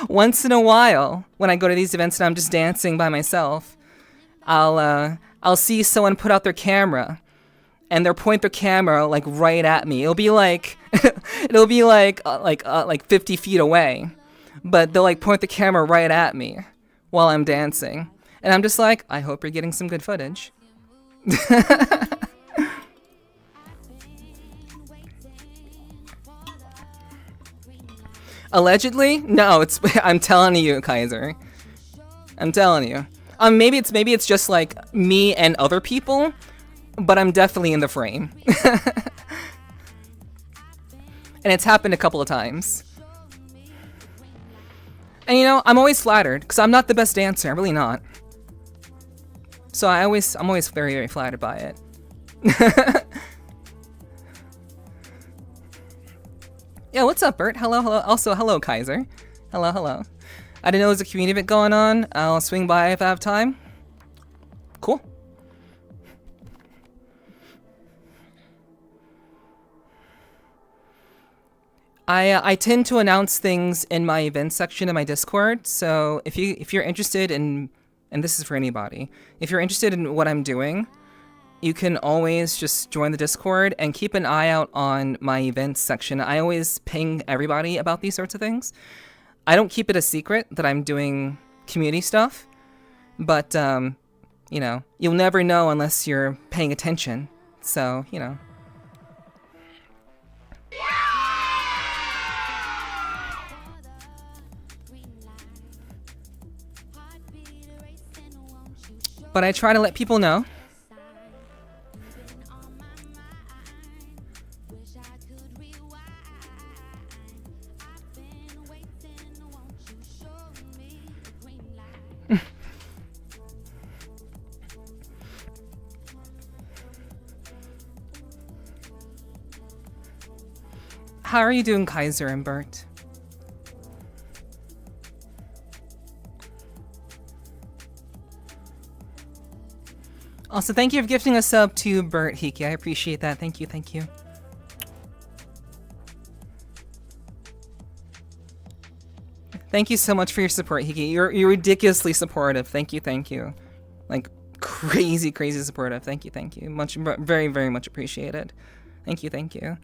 once in a while, when I go to these events and I'm just dancing by myself, I'll see someone put out their camera and they'll point their camera like right at me. It'll be like 50 feet away, but they'll like point the camera right at me while I'm dancing. And I'm just like, I hope you're getting some good footage. Allegedly? No, I'm telling you, Kaiser. I'm telling you. Maybe it's just like me and other people, but I'm definitely in the frame. And it's happened a couple of times. And you know, I'm always flattered, because I'm not the best dancer, I'm really not. So I'm always very, very flattered by it. Yeah, what's up, Bert? Hello, hello. Also, hello, Kaiser. Hello, hello. I didn't know there was a community event going on. I'll swing by if I have time. Cool. I tend to announce things in my events section in my Discord. So if you're interested in, and this is for anybody, if you're interested in what I'm doing, you can always just join the Discord and keep an eye out on my events section. I always ping everybody about these sorts of things. I don't keep it a secret that I'm doing community stuff, but you know, you'll never know unless you're paying attention. So, you know. But I try to let people know. How are you doing, Kaiser and Bert? Also, thank you for gifting a sub to Bert Hiki. I appreciate that. Thank you, thank you. Thank you so much for your support, Hiki. You're ridiculously supportive. Thank you, thank you. Like, crazy, crazy supportive. Thank you, thank you. Much, very, very much appreciated. Thank you, thank you.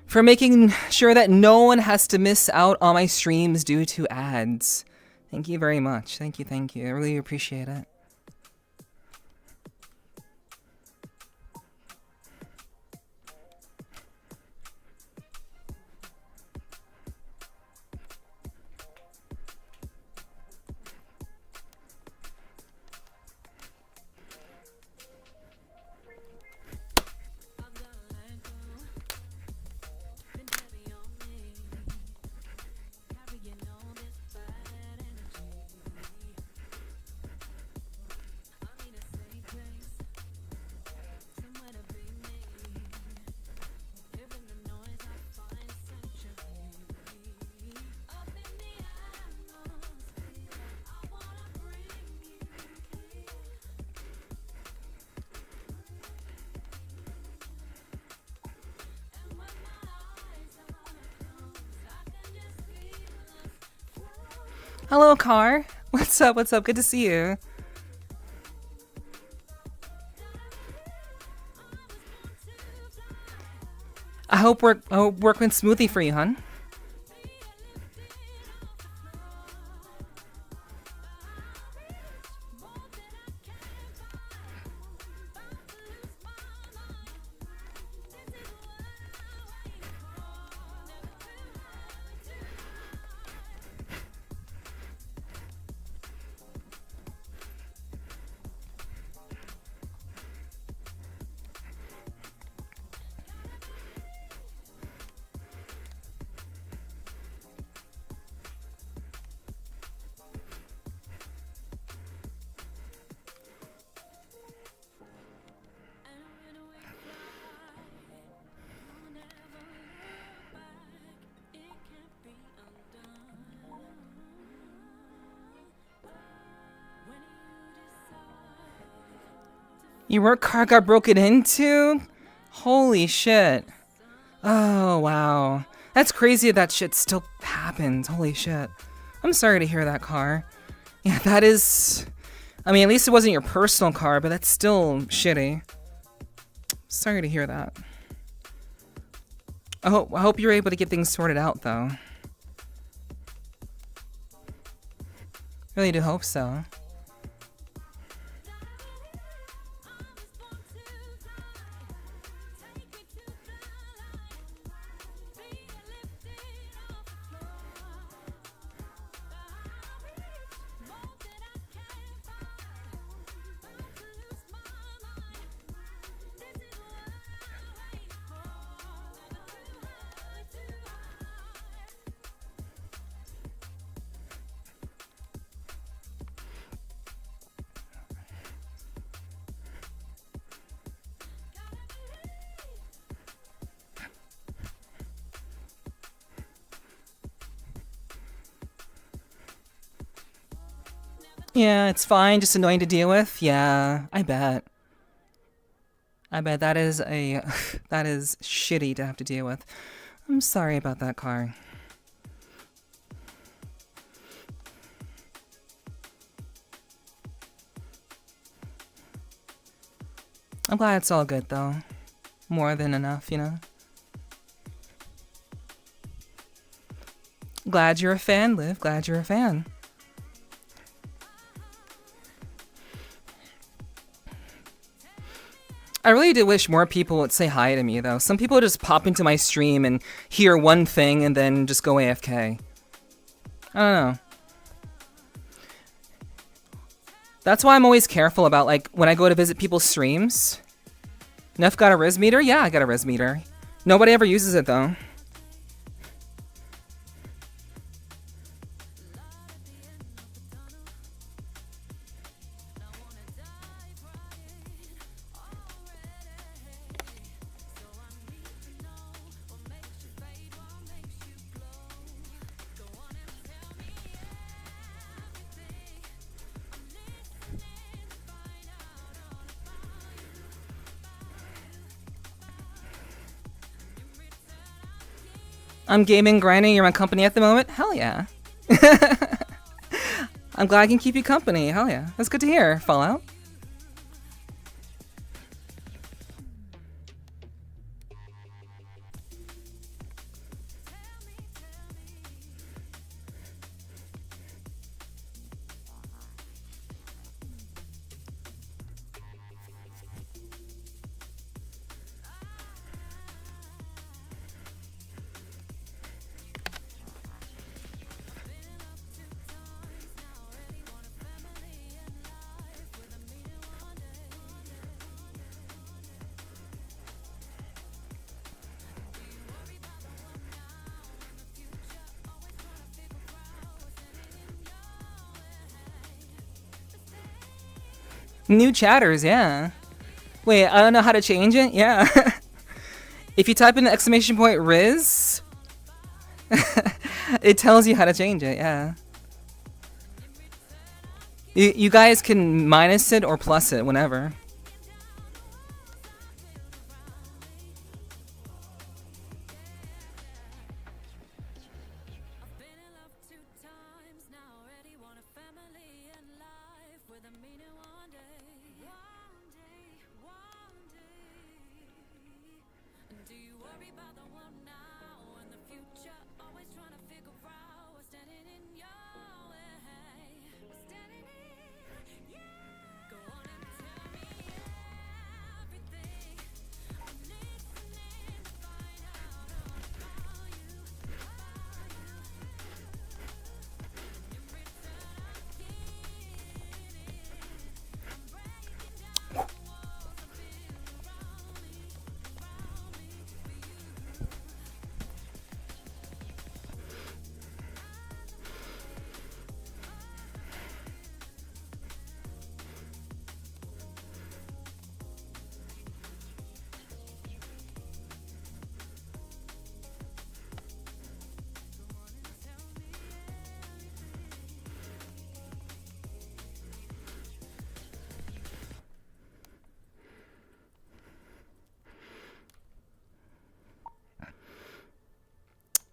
For making sure that no one has to miss out on my streams due to ads. Thank you very much. Thank you, thank you. I really appreciate it. Hello, Car. What's up? What's up? Good to see you. I hope work went smoothly for you, hun. Your work car got broken into? Holy shit. Oh, wow. That's crazy that shit still happens. Holy shit. I'm sorry to hear that, Car. Yeah, that is... I mean, at least it wasn't your personal car, but that's still shitty. Sorry to hear that. I hope you're able to get things sorted out, though. Really do hope so. Yeah, it's fine, just annoying to deal with. Yeah, I bet. I bet that is a that is shitty to have to deal with. I'm sorry about that, car. I'm glad it's all good though. More than enough, you know. Glad you're a fan, Liv. Glad you're a fan. I really do wish more people would say hi to me, though. Some people just pop into my stream and hear one thing and then just go AFK. I don't know. That's why I'm always careful about, like, when I go to visit people's streams. Neff got a res meter? Yeah, I got a res meter. Nobody ever uses it, though. I'm gaming, grinding, you're my company at the moment? Hell yeah. I'm glad I can keep you company. Hell yeah. That's good to hear, Fallout. New chatters, yeah. Wait, I don't know how to change it? Yeah. If you type in the exclamation point Riz, it tells you how to change it, yeah. You guys can minus it or plus it whenever.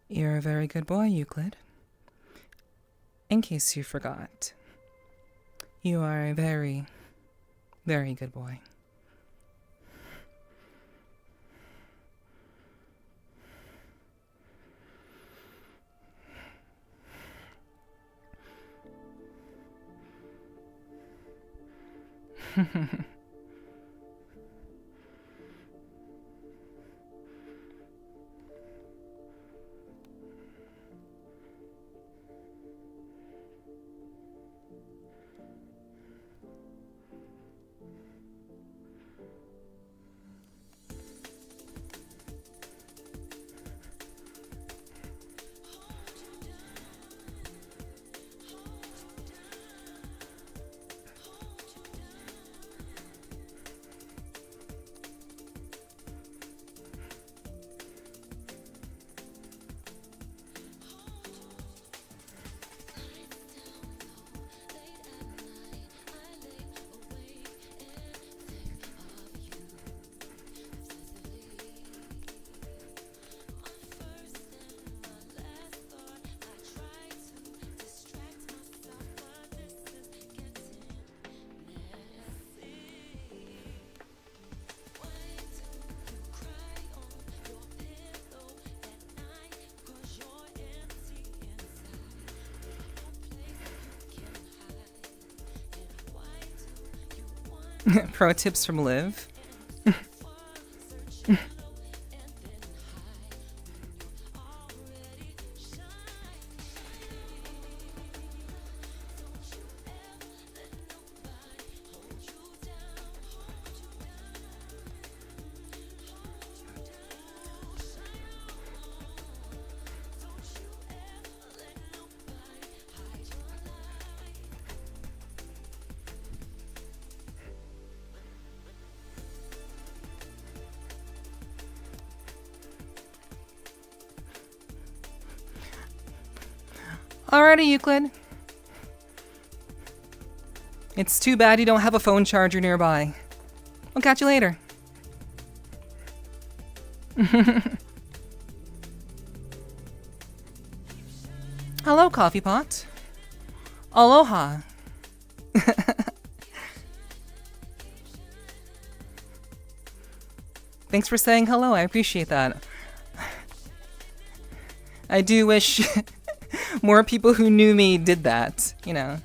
You're a very good boy, Euclid. In case you forgot, you are a very, very good boy. Pro tips from Liv. Alrighty, Euclid. It's too bad you don't have a phone charger nearby. I'll catch you later. Hello, Coffee Pot. Aloha. Thanks for saying hello, I appreciate that. I do wish more people who knew me did that, you know.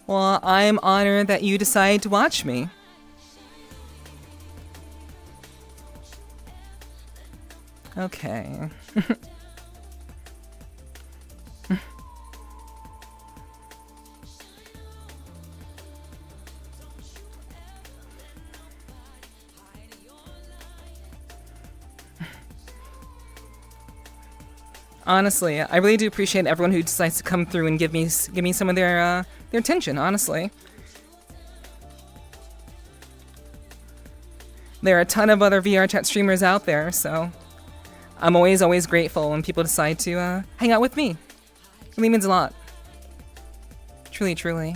Well, I'm honored that you decided to watch me. Okay. Honestly, I really do appreciate everyone who decides to come through and give me some of their attention, honestly. There are a ton of other VRChat streamers out there, so I'm always grateful when people decide to hang out with me. It really means a lot. Truly, truly.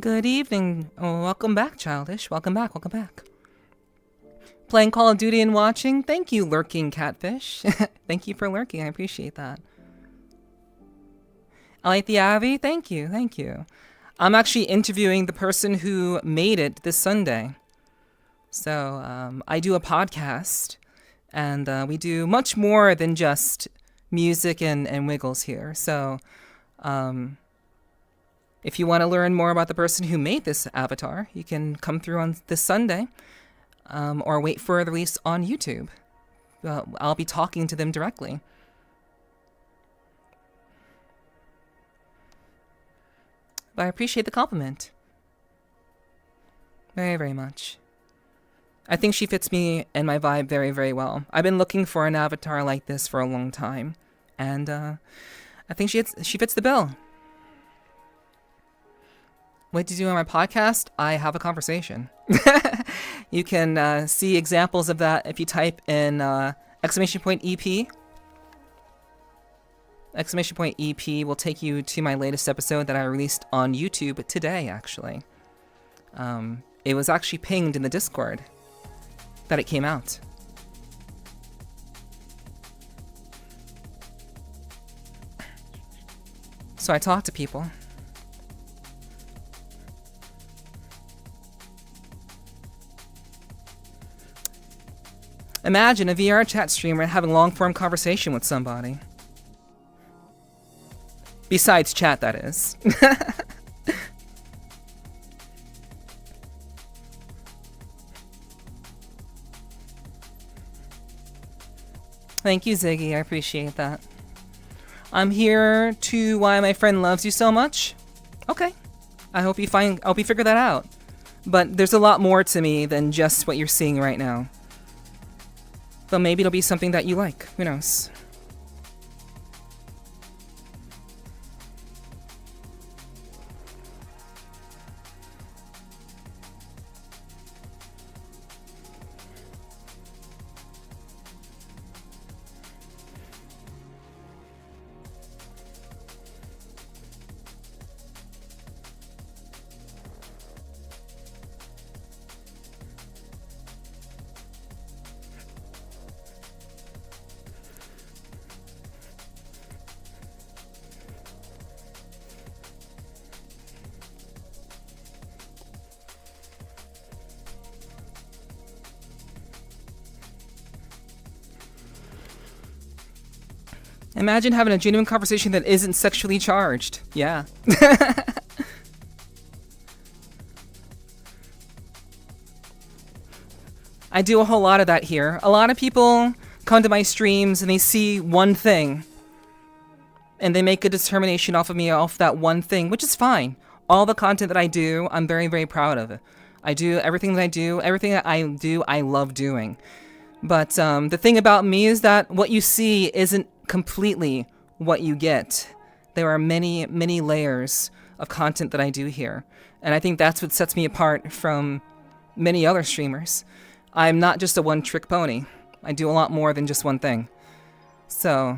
Good evening. Oh, welcome back, Childish. Welcome back, welcome back. Playing Call of Duty and watching? Thank you, Lurking Catfish. Thank you for lurking, I appreciate that. I like the Abby? Thank you, thank you. I'm actually interviewing the person who made it this Sunday. So, I do a podcast, and we do much more than just music and wiggles here. So, if you want to learn more about the person who made this avatar, you can come through on this Sunday, or wait for the release on YouTube. I'll be talking to them directly. But I appreciate the compliment. Very, very much. I think she fits me and my vibe very, very well. I've been looking for an avatar like this for a long time, and I think she fits the bill. What to do on my podcast? I have a conversation. You can see examples of that if you type in exclamation point EP. Exclamation point EP will take you to my latest episode that I released on YouTube today, actually. It was actually pinged in the Discord that it came out. So I talk to people. Imagine a VRChat streamer having long-form conversation with somebody. Besides chat, that is. Thank you, Ziggy. I appreciate that. I'm here to why my friend loves you so much. Okay. I hope you figure that out. But there's a lot more to me than just what you're seeing right now. But maybe it'll be something that you like. Who knows? Imagine having a genuine conversation that isn't sexually charged. Yeah. I do a whole lot of that here. A lot of people come to my streams and they see one thing. And they make a determination off of me off that one thing, which is fine. All the content that I do, I'm very, very proud of. I do everything that I do, I love doing. But the thing about me is that what you see isn't completely what you get. There are many, many layers of content that I do here. And I think that's what sets me apart from many other streamers. I'm not just a one-trick pony. I do a lot more than just one thing. So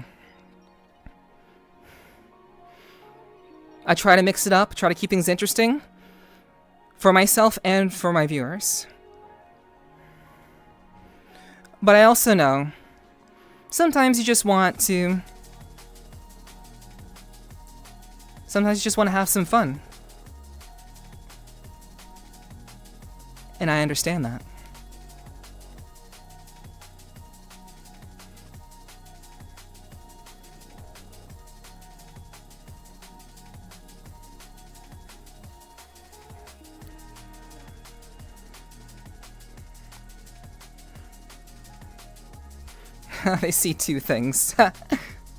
I try to mix it up, try to keep things interesting for myself and for my viewers. But I also know sometimes you just want to have some fun. And I understand that. They see two things.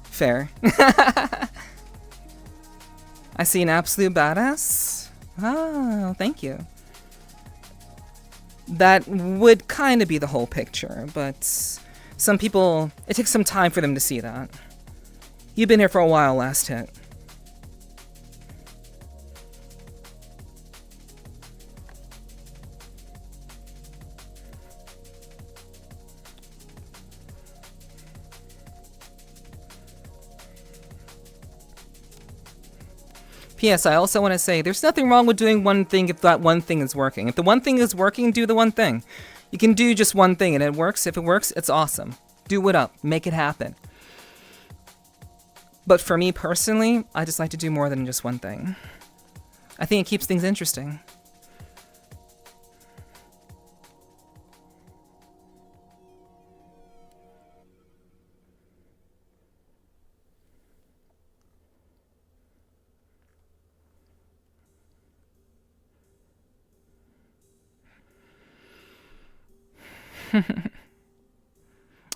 Fair. I see an absolute badass. Oh, thank you. That would kind of be the whole picture, but some people, it takes some time for them to see that. You've been here for a while, Last Hit. P.S. I also want to say, there's nothing wrong with doing one thing if that one thing is working. If the one thing is working, do the one thing. You can do just one thing and it works. If it works, it's awesome. Do it up. Make it happen. But for me personally, I just like to do more than just one thing. I think it keeps things interesting.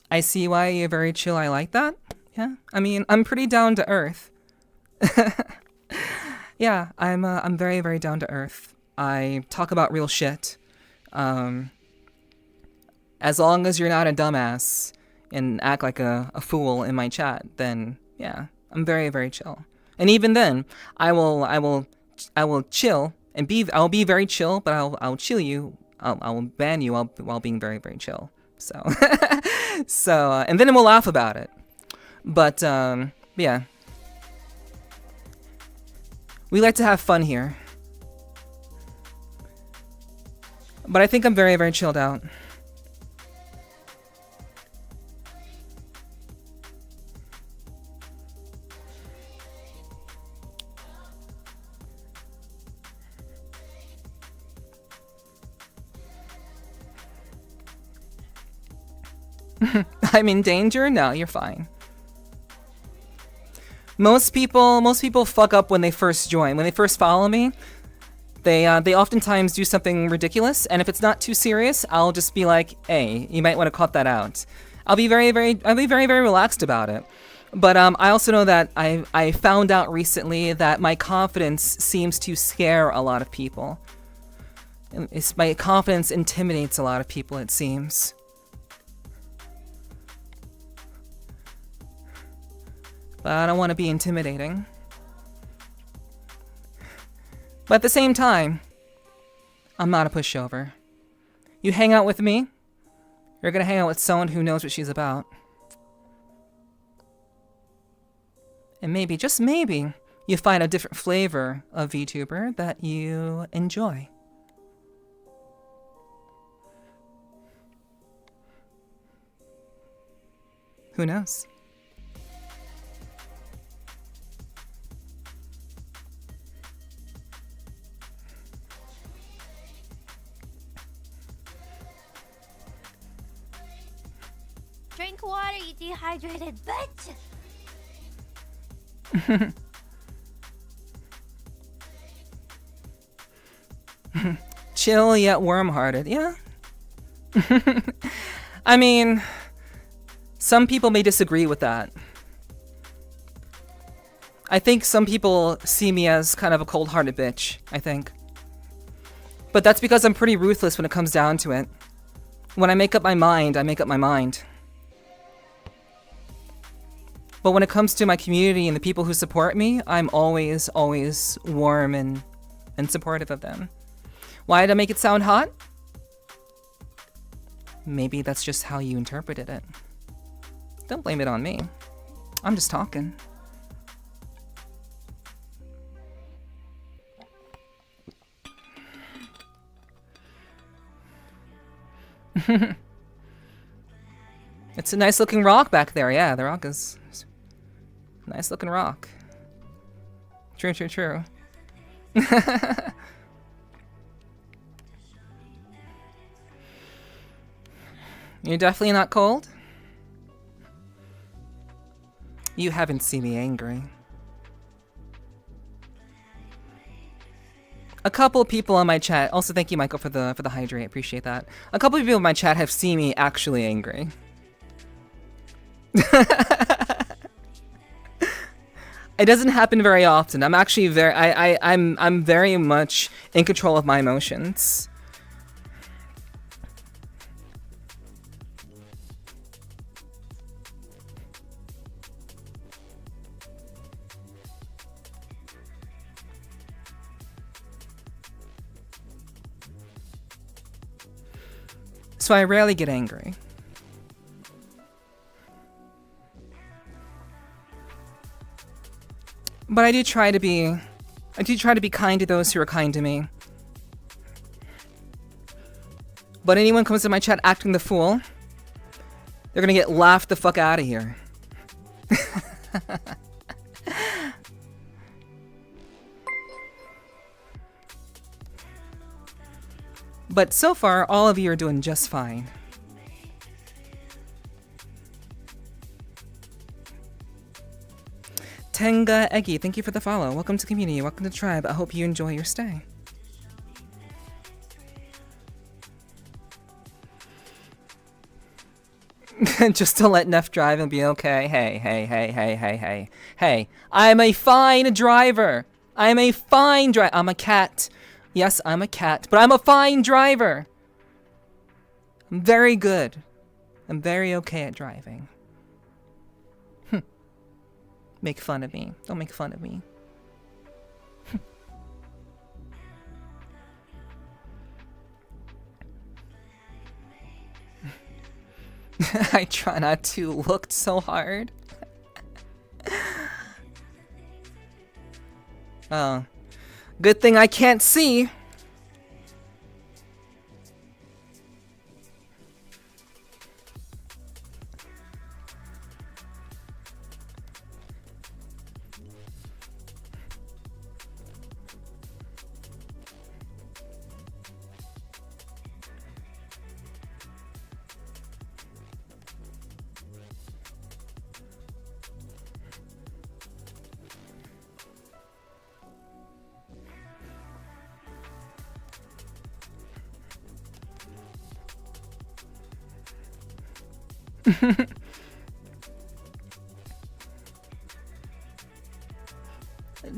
I see why you're very chill. I like that. Yeah, I mean, I'm pretty down to earth. Yeah, I'm very, very down to earth. I talk about real shit. As long as you're not a dumbass and act like a fool in my chat, then yeah, I'm very, very chill. And even then, I will chill and I'll be very chill, but I'll chill you I will ban you while being very, very chill. So, and then we'll laugh about it. But yeah, we like to have fun here. But I think I'm very, very chilled out. I'm in danger? No, you're fine. Most people fuck up when they first join. When they first follow me, they oftentimes do something ridiculous, and if it's not too serious, I'll just be like, "Hey, you might want to cut that out." I'll be very, very relaxed about it. But I also know that I found out recently that my confidence seems to scare a lot of people. My confidence intimidates a lot of people, it seems. But I don't want to be intimidating. But at the same time, I'm not a pushover. You hang out with me, you're gonna hang out with someone who knows what she's about. And maybe, just maybe, you find a different flavor of VTuber that you enjoy. Who knows? Drink water, you dehydrated bitch! Chill yet warm-hearted, yeah. I mean, some people may disagree with that. I think some people see me as kind of a cold-hearted bitch, I think. But that's because I'm pretty ruthless when it comes down to it. When I make up my mind, I make up my mind. But when it comes to my community and the people who support me, I'm always warm and supportive of them. Why did I make it sound hot? Maybe that's just how you interpreted it. Don't blame it on me. I'm just talking. It's a nice looking rock back there. Yeah, the rock is nice looking rock. True. You're definitely not cold? You haven't seen me angry. A couple of people on my chat, also thank you Michael for the hydrate, appreciate that. A couple of people in my chat have seen me actually angry. It doesn't happen very often. I'm actually I'm very much in control of my emotions. So I rarely get angry. But I do try to be kind to those who are kind to me. But anyone comes to my chat acting the fool, they're gonna get laughed the fuck out of here. But so far, all of you are doing just fine. Tenga Eggy, thank you for the follow. Welcome to the community, welcome to the tribe. I hope you enjoy your stay. Just to let Neff drive and be okay. Hey, I'm a fine driver. I'm a fine driver. I'm a cat. Yes, I'm a cat, but I'm a fine driver. I'm very good. I'm very okay at driving. Make fun of me. Don't make fun of me. I try not to look so hard. Oh. Good thing I can't see.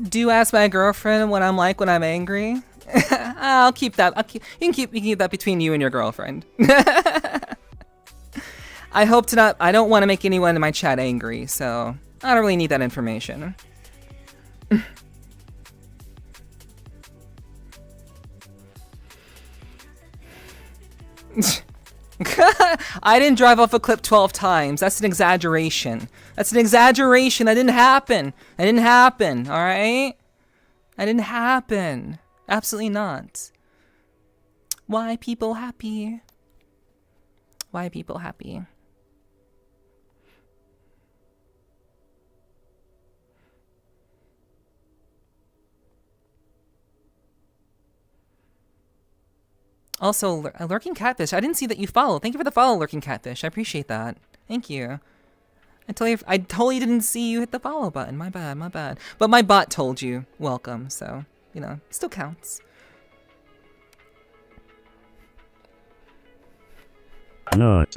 Do you ask my girlfriend what I'm like when I'm angry? I'll keep that. You can keep that between you and your girlfriend. I hope to not. I don't want to make anyone in my chat angry, so I don't really need that information. I didn't drive off a cliff 12 times. That's an exaggeration. That's an exaggeration. That didn't happen. That didn't happen, alright? That didn't happen. Absolutely not. Why people happy? Why people happy? Also, Lurking Catfish, I didn't see that you follow. Thank you for the follow, Lurking Catfish. I appreciate that. Thank you. I totally didn't see you hit the follow button. My bad, my bad. But my bot told you, welcome, so, you know, still counts. Not.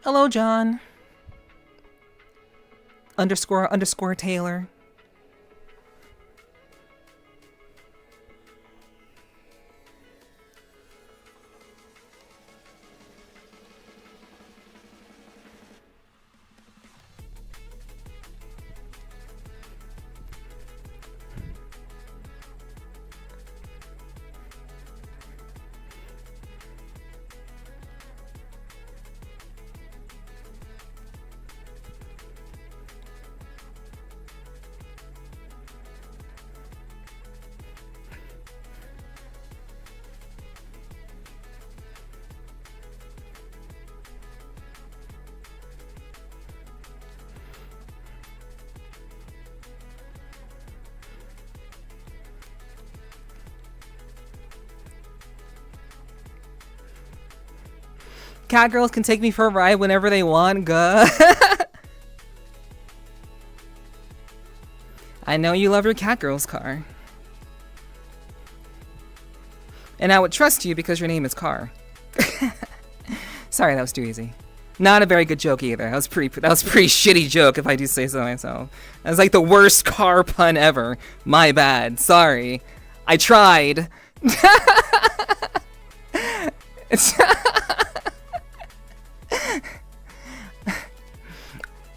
Hello, John. __ Taylor. Cat girls can take me for a ride whenever they want. Good. I know you love your cat girl's car. And I would trust you because your name is Car. Sorry, that was too easy. Not a very good joke either. That was pretty shitty joke if I do say so myself. That was like the worst car pun ever. My bad. Sorry. I tried.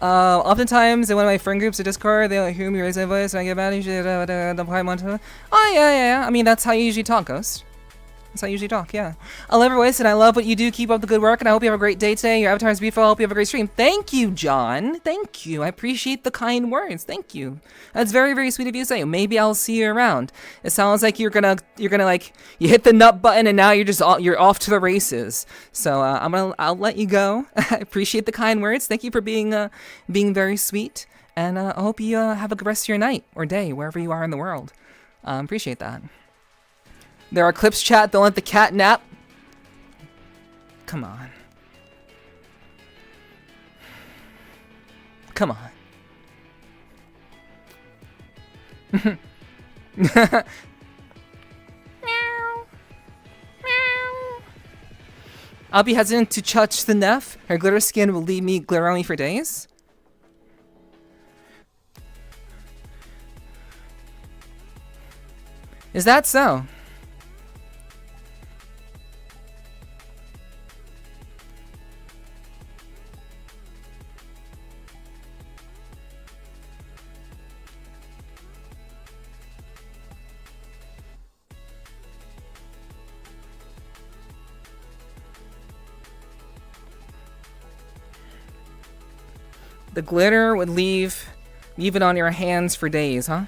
Oftentimes in one of my friend groups of Discord, they like hear me raise my voice and I get mad and shit. Oh yeah. I mean, that's how you usually talk, Ghost. That's how I usually talk, yeah. I love your voice and I love what you do. Keep up the good work and I hope you have a great day today. Your avatar is beautiful. I hope you have a great stream. Thank you, John. Thank you. I appreciate the kind words. Thank you. That's very, very sweet of you to say. Maybe I'll see you around. It sounds like you're gonna like, you hit the nut button and now you're off to the races. So I'll let you go. I appreciate the kind words. Thank you for being very sweet. And I hope you have a good rest of your night or day, wherever you are in the world. Appreciate that. There are clips, chat. Don't let the cat nap. Come on. Come on. I'll be hesitant to touch the Neph. Her glitter skin will leave me glitter on me for days. Is that so? The glitter would leave it on your hands for days, huh?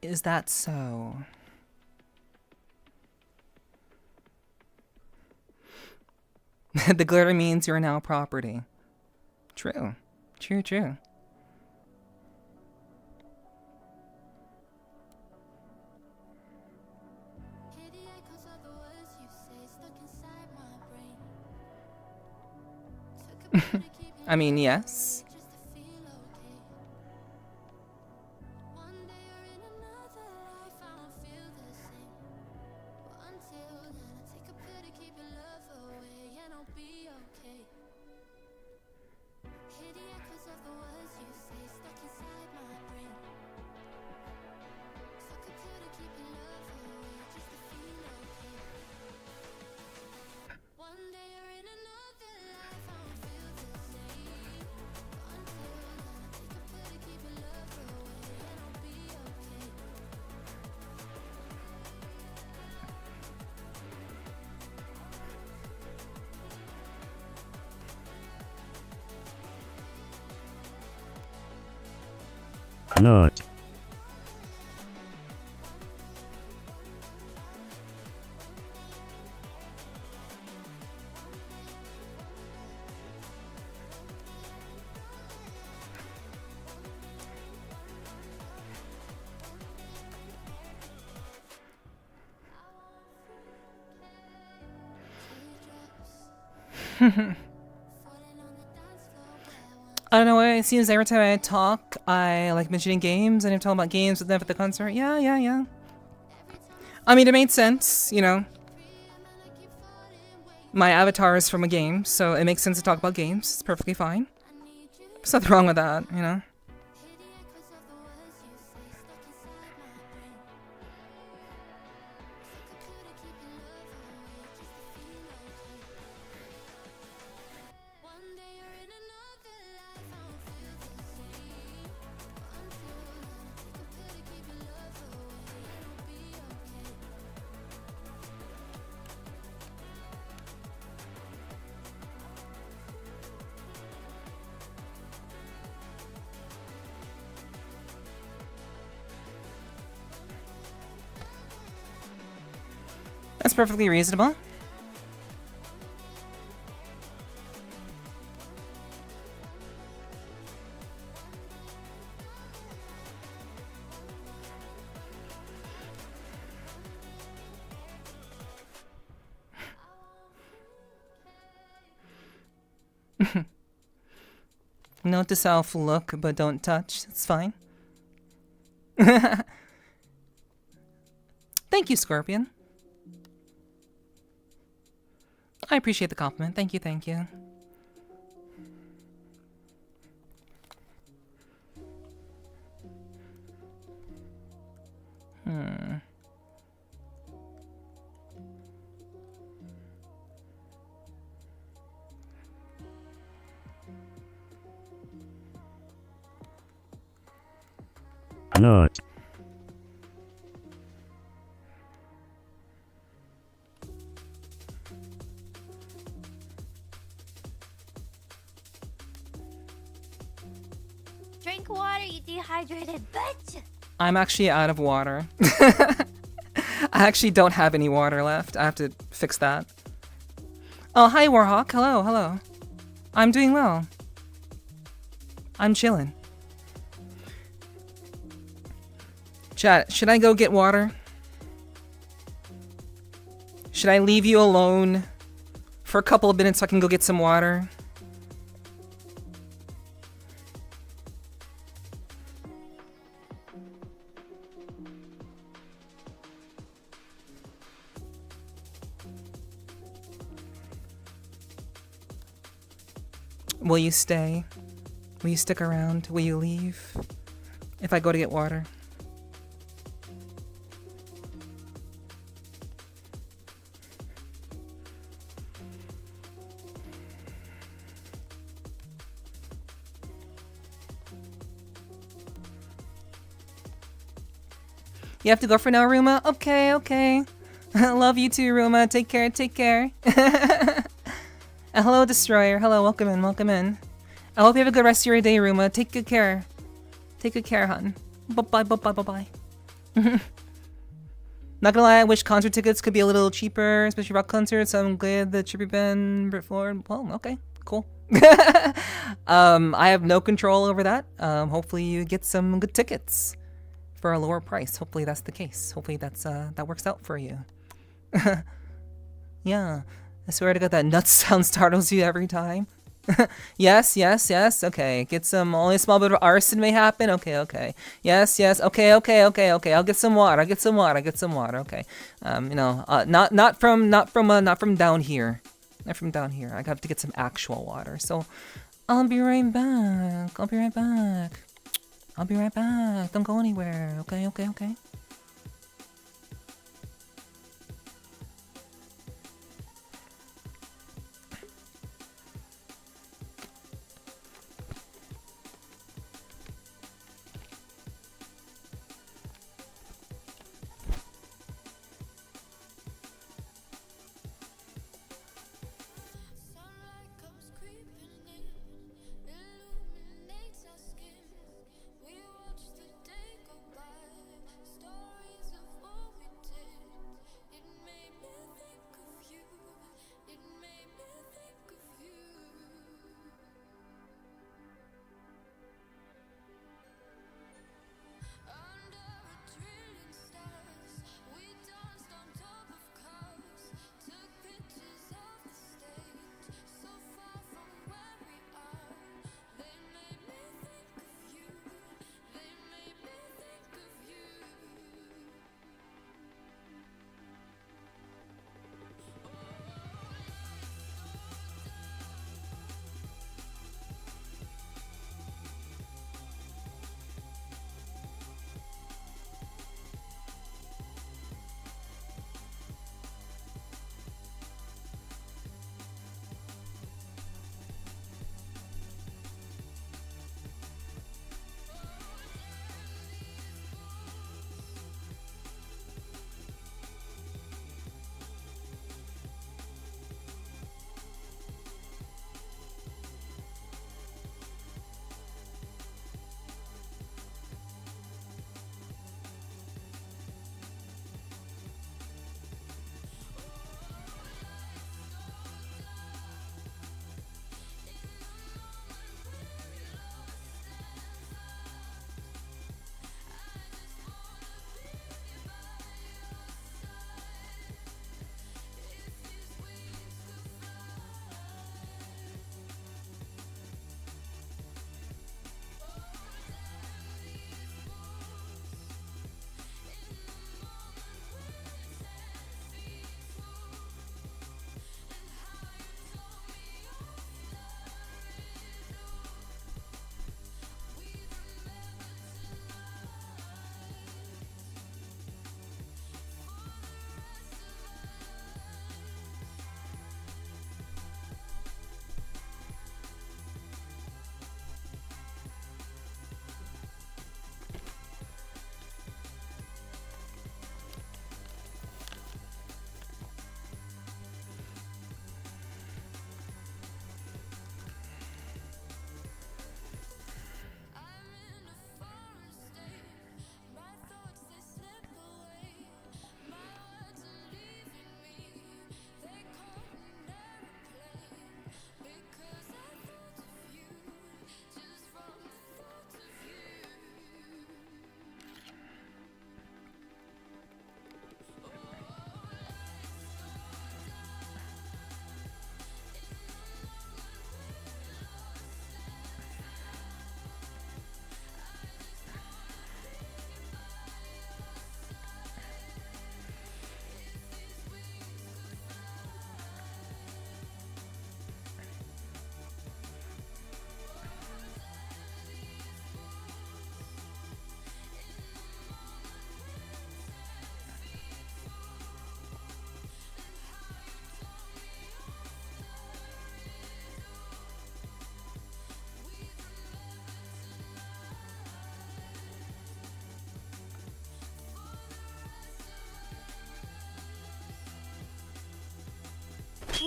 Is that so? The glitter means you're now property. True. True, true. I mean, yes. Nut. I don't know, it seems every time I talk, I like mentioning games, and I'm talking about games with them at the concert. Yeah. I mean, it made sense, you know. My avatar is from a game, so it makes sense to talk about games. It's perfectly fine. There's nothing wrong with that, you know. That's perfectly reasonable. Note to self, look, but don't touch. It's fine. Thank you, Scorpion. I appreciate the compliment. Thank you, thank you. Nut. Drink water, you dehydrated bitch! I'm actually out of water. I actually don't have any water left. I have to fix that. Oh, hi, Warhawk. Hello, hello. I'm doing well. I'm chilling. Chat, should I go get water? Should I leave you alone for a couple of minutes so I can go get some water? Will you stay? Will you stick around? Will you leave? If I go to get water? You have to go for now, Ruma? Okay, okay. Love you too, Ruma. Take care, take care. Hello, Destroyer. Hello, welcome in, welcome in. I hope you have a good rest of your day, Ruma. Take good care. Take good care, hun. Bye-bye, bye-bye, bye-bye. Not gonna lie, I wish concert tickets could be a little cheaper, especially rock concerts, so I'm glad that Trippy Ben brought forward. Well, okay, cool. I have no control over that. Hopefully you get some good tickets for a lower price. Hopefully that's the case. Hopefully that's that works out for you. Yeah, I swear to God that nut sound startles you every time. Yes, yes, yes. Okay, get some. Only a small bit of arson may happen. Okay, okay. Yes, yes. Okay, okay, okay, okay. I'll get some water. I'll get some water. I'll get some water. Okay. You know, not from down here. Not from down here. I have to get some actual water. So, I'll be right back. I'll be right back. I'll be right back. Don't go anywhere. Okay, okay, okay.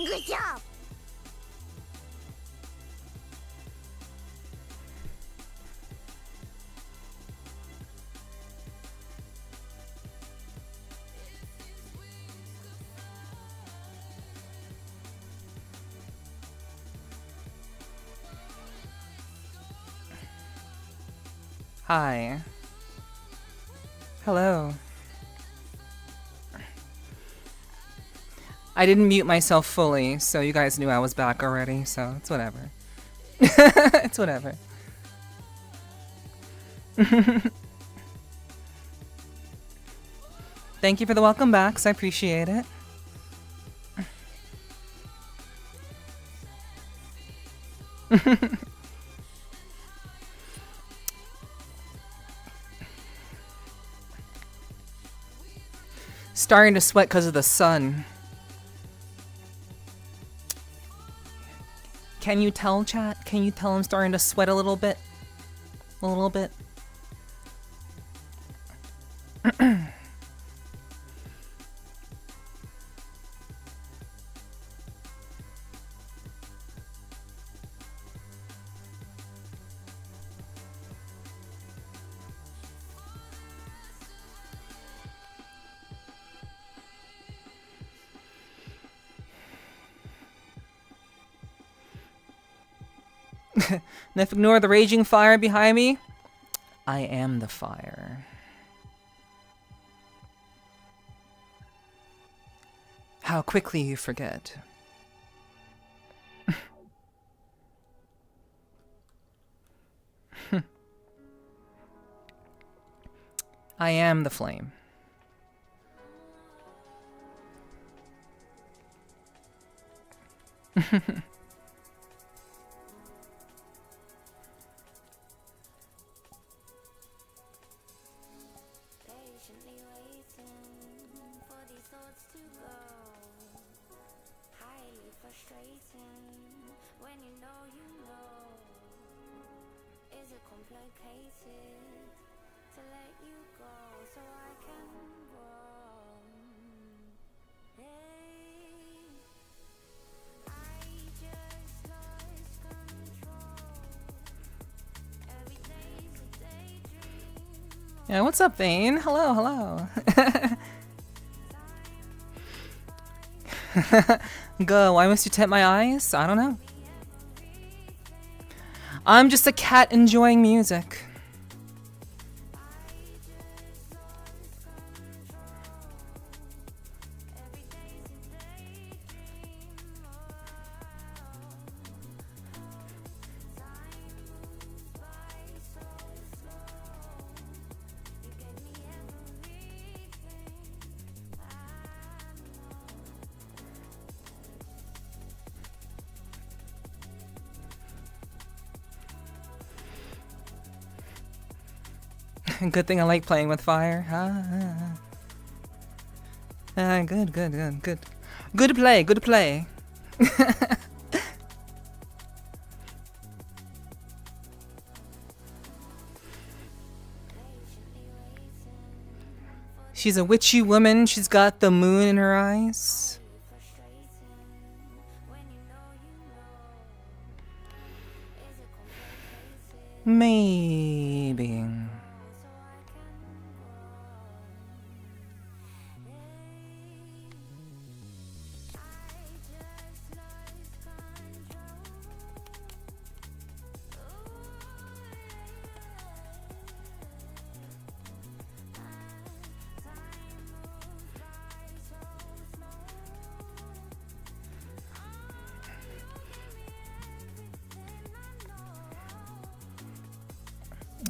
Good job. Hi. Hello. I didn't mute myself fully, so you guys knew I was back already, so it's whatever. It's whatever. Thank you for the welcome backs, I appreciate it. Starting to sweat because of the sun. Can you tell, chat? Can you tell I'm starting to sweat a little bit? A little bit. Nef, ignore the raging fire behind me. I am the fire. How quickly you forget. I am the flame. Yeah, what's up, Vane? Hello, hello. Go, why must you tempt my eyes? I don't know. I'm just a cat enjoying music. Good thing I like playing with fire. Good. Good play, good play. She's a witchy woman. She's got the moon in her eyes. Maybe.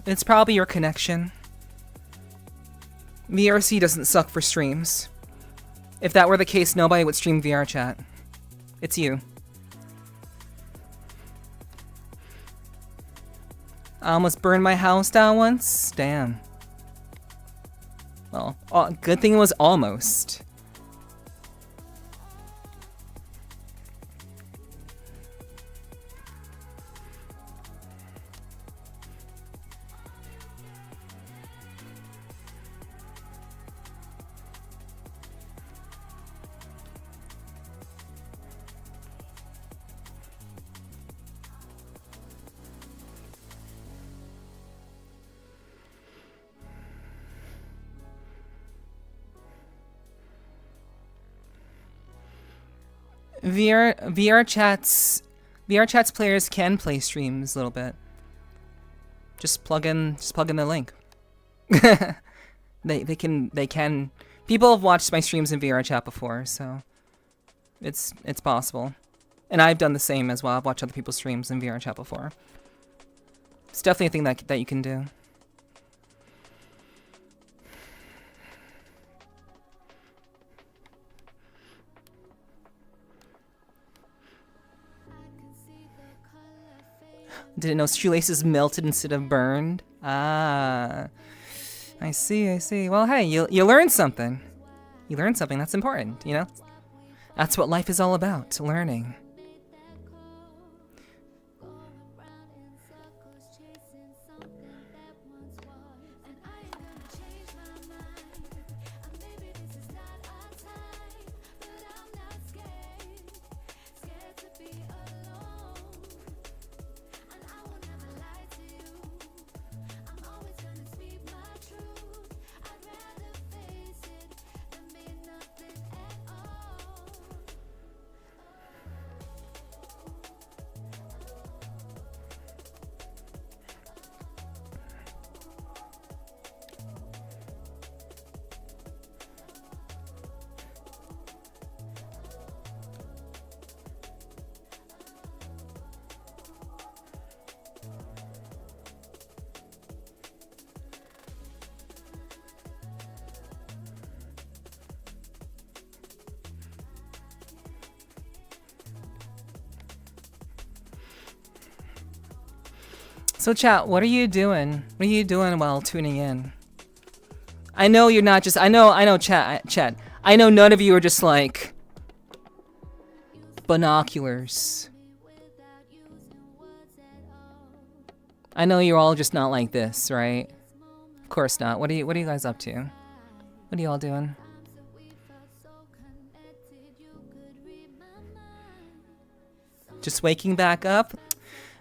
It's probably your connection. VRC doesn't suck for streams. If that were the case, nobody would stream VRChat. It's you. I almost burned my house down once. Damn. Well, good thing it was almost. VRChat's players can play streams a little bit. Just plug in the link. they can. People have watched my streams in VRChat before, so it's possible. And I've done the same as well. I've watched other people's streams in VRChat before. It's definitely a thing that you can do. Didn't know shoelaces melted instead of burned. Ah, I see. Well, hey, you learned something. You learned something. That's important, you know? That's what life is all about, learning. So chat, what are you doing? What are you doing while tuning in? I know you're not just, I know chat. I know none of you are just like binoculars. I know you're all just not like this, right? Of course not. What are you guys up to? What are you all doing? Just waking back up?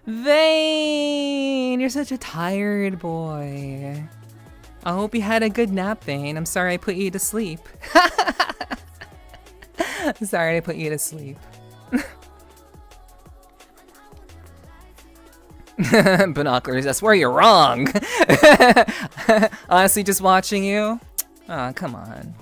Vane! You're such a tired boy. I hope you had a good nap, Vane. I'm sorry I put you to sleep. Sorry I put you to sleep. Binoculars, that's where you're wrong. Honestly, just watching you? Oh, come on.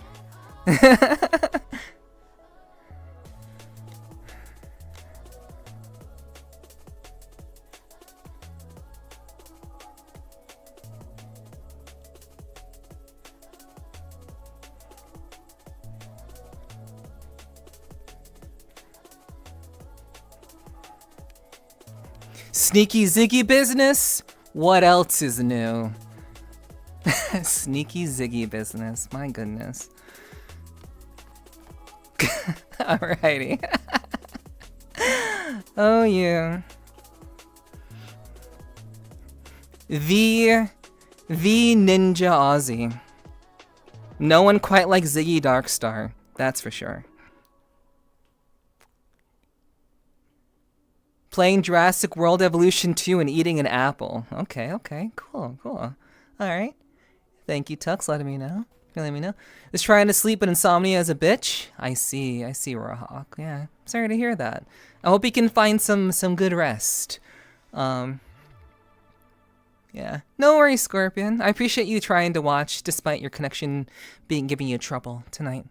Sneaky Ziggy business? What else is new? Sneaky Ziggy business, my goodness. Alrighty. Oh yeah. The Ninja Aussie. No one quite like Ziggy Darkstar, that's for sure. Playing Jurassic World Evolution 2 and eating an apple. Okay, cool. Alright. Thank you, Tux, letting me know. Just trying to sleep, but insomnia is a bitch. I see, Rawhawk. Yeah, sorry to hear that. I hope you can find some good rest. Yeah. No worries, Scorpion. I appreciate you trying to watch despite your connection giving you trouble tonight.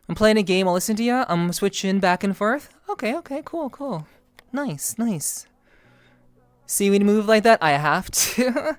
I'm playing a game, I'll listen to you. I'm switching back and forth. Okay, cool. Nice. See me move like that? I have to.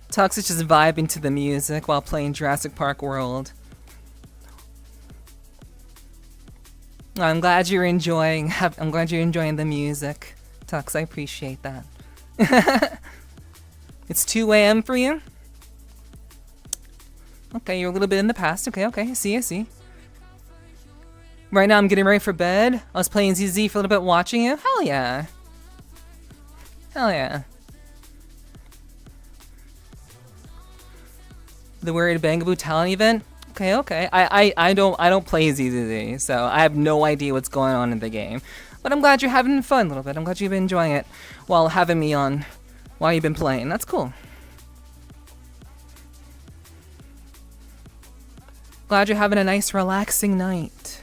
Toxic just vibing to the music while playing Jurassic Park World. I'm glad you're enjoying the music, Tux. I appreciate that. It's 2 a.m. for you? Okay, you're a little bit in the past. Okay, I see. Right now I'm getting ready for bed. I was playing ZZ for a little bit, watching you. Hell yeah. Hell yeah. The Weird Bangaboo talent event? Okay, okay. I don't play ZZZ, so I have no idea what's going on in the game. But I'm glad you're having fun a little bit. I'm glad you've been enjoying it while having me on while you've been playing. That's cool. Glad you're having a nice relaxing night.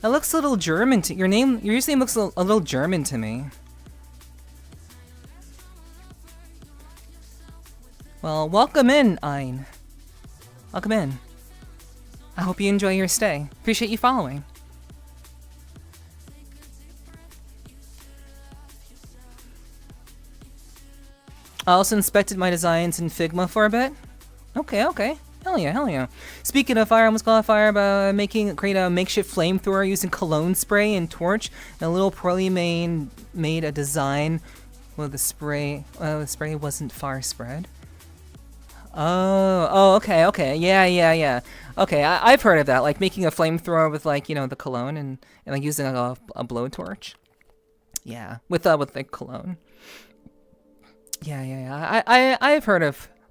That looks a little German to your username looks a little German to me. Well, welcome in, Ein. Welcome in. I hope you enjoy your stay. Appreciate you following. I also inspected my designs in Figma for a bit. Okay, okay. Hell yeah, hell yeah. Speaking of fire, I almost caught a fire by create a makeshift flamethrower using cologne spray and torch. And a little poorly made a design with the spray. The spray wasn't far spread. Oh, okay, okay. Yeah. Okay, I've heard of that. Like making a flamethrower with like, you know, the cologne and like using a blowtorch. Yeah, with the cologne. Yeah.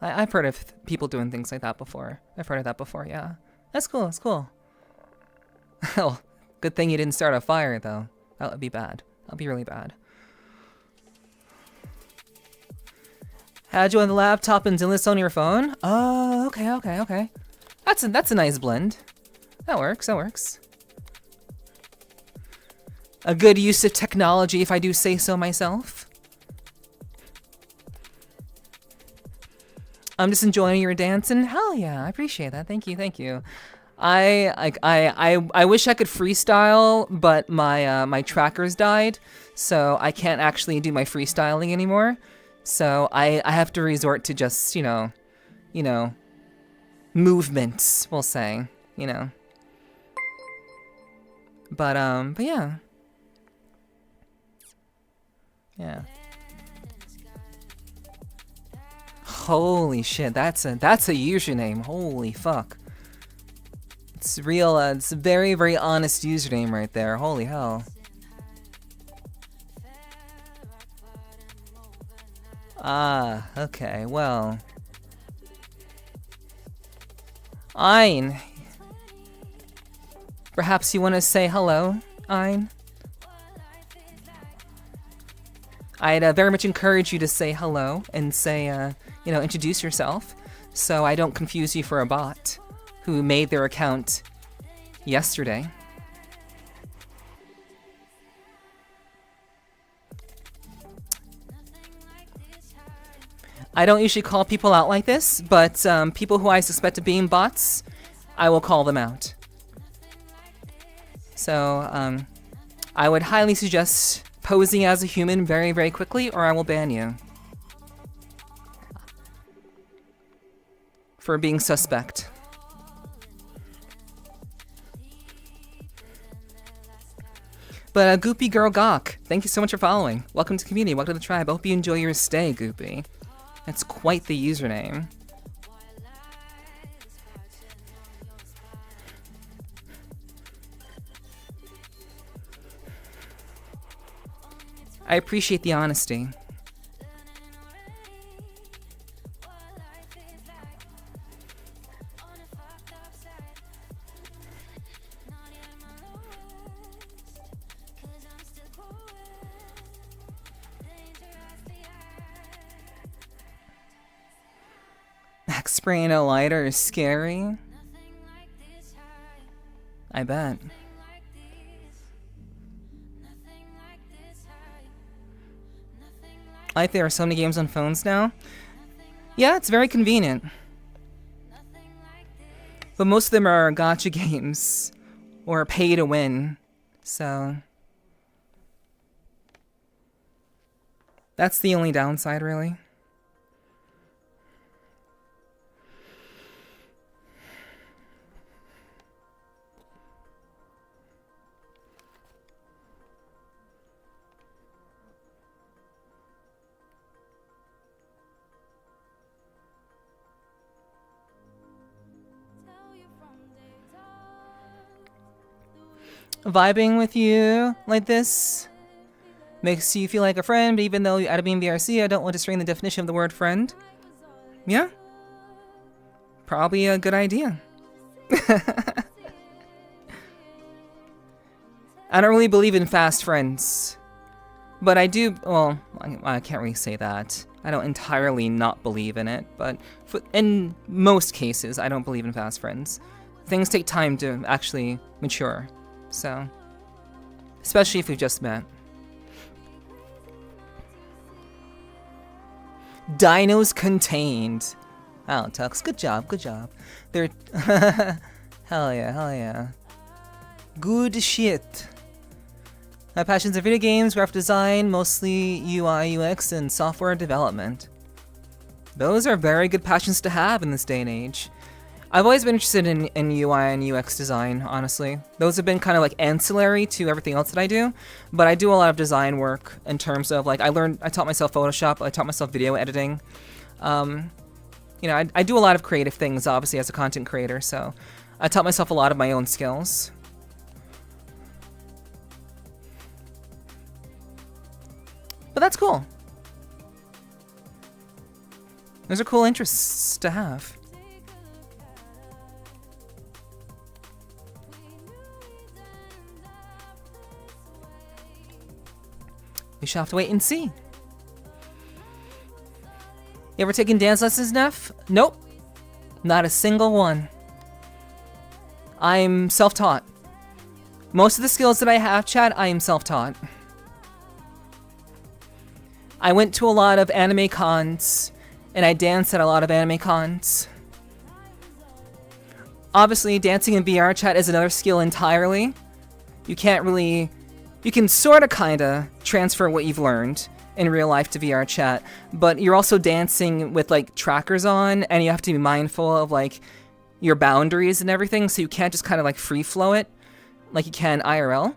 I've heard of people doing things like that before. I've heard of that before, yeah. That's cool, that's cool. Well, good thing you didn't start a fire, though. That would be bad. That would be really bad. Had you on the laptop and Zillis on your phone? Oh, okay. That's a nice blend. That works. A good use of technology, if I do say so myself. I'm just enjoying your dancing. Hell yeah, I appreciate that. Thank you. I wish I could freestyle, but my trackers died, so I can't actually do my freestyling anymore. So I have to resort to just, you know, movements, we'll say, you know. But yeah. Yeah. Holy shit, that's a username. Holy fuck. It's real, it's a very, very honest username right there. Holy hell. Ah, okay, well. Ein. Perhaps you want to say hello, Ein? I'd very much encourage you to say hello and say, you know, introduce yourself so I don't confuse you for a bot who made their account yesterday. I don't usually call people out like this, but people who I suspect of being bots, I will call them out. So, I would highly suggest posing as a human very, very quickly, or I will ban you. For being suspect. But Goopy Girl Gawk, thank you so much for following. Welcome to the community, welcome to the tribe. I hope you enjoy your stay, Goopy. That's quite the username. I appreciate the honesty. spraying a lighter is scary. I bet. Like there are so many games on phones now. Yeah, it's very convenient. But most of them are gacha games or pay to win. So that's the only downside, really. Vibing with you like this makes you feel like a friend, but even though you added me in VRC, I don't want to strain the definition of the word friend. Yeah? Probably a good idea. I don't really believe in fast friends. But I do, well, I can't really say that. I don't entirely not believe in it, but in most cases, I don't believe in fast friends. Things take time to actually mature. So, especially if we've just met. Dinos contained. Oh, Tux, good job, good job. They're hell yeah, hell yeah. Good shit. My passions are video games, graphic design, mostly UI, UX, and software development. Those are very good passions to have in this day and age. I've always been interested in UI and UX design, honestly. Those have been kind of like ancillary to everything else that I do, but I do a lot of design work in terms of like I taught myself Photoshop, I taught myself video editing. You know, I do a lot of creative things, obviously, as a content creator, so I taught myself a lot of my own skills. But that's cool. Those are cool interests to have. We shall have to wait and see. You ever taken dance lessons, Neff? Nope. Not a single one. I'm self-taught. Most of the skills that I have, Chad, I am self-taught. I went to a lot of anime cons, and I danced at a lot of anime cons. Obviously, dancing in VRChat is another skill entirely. You can't really... You can sorta kinda transfer what you've learned in real life to VRChat, but you're also dancing with like trackers on, and you have to be mindful of like your boundaries and everything, so you can't just kind of like free flow it like you can IRL.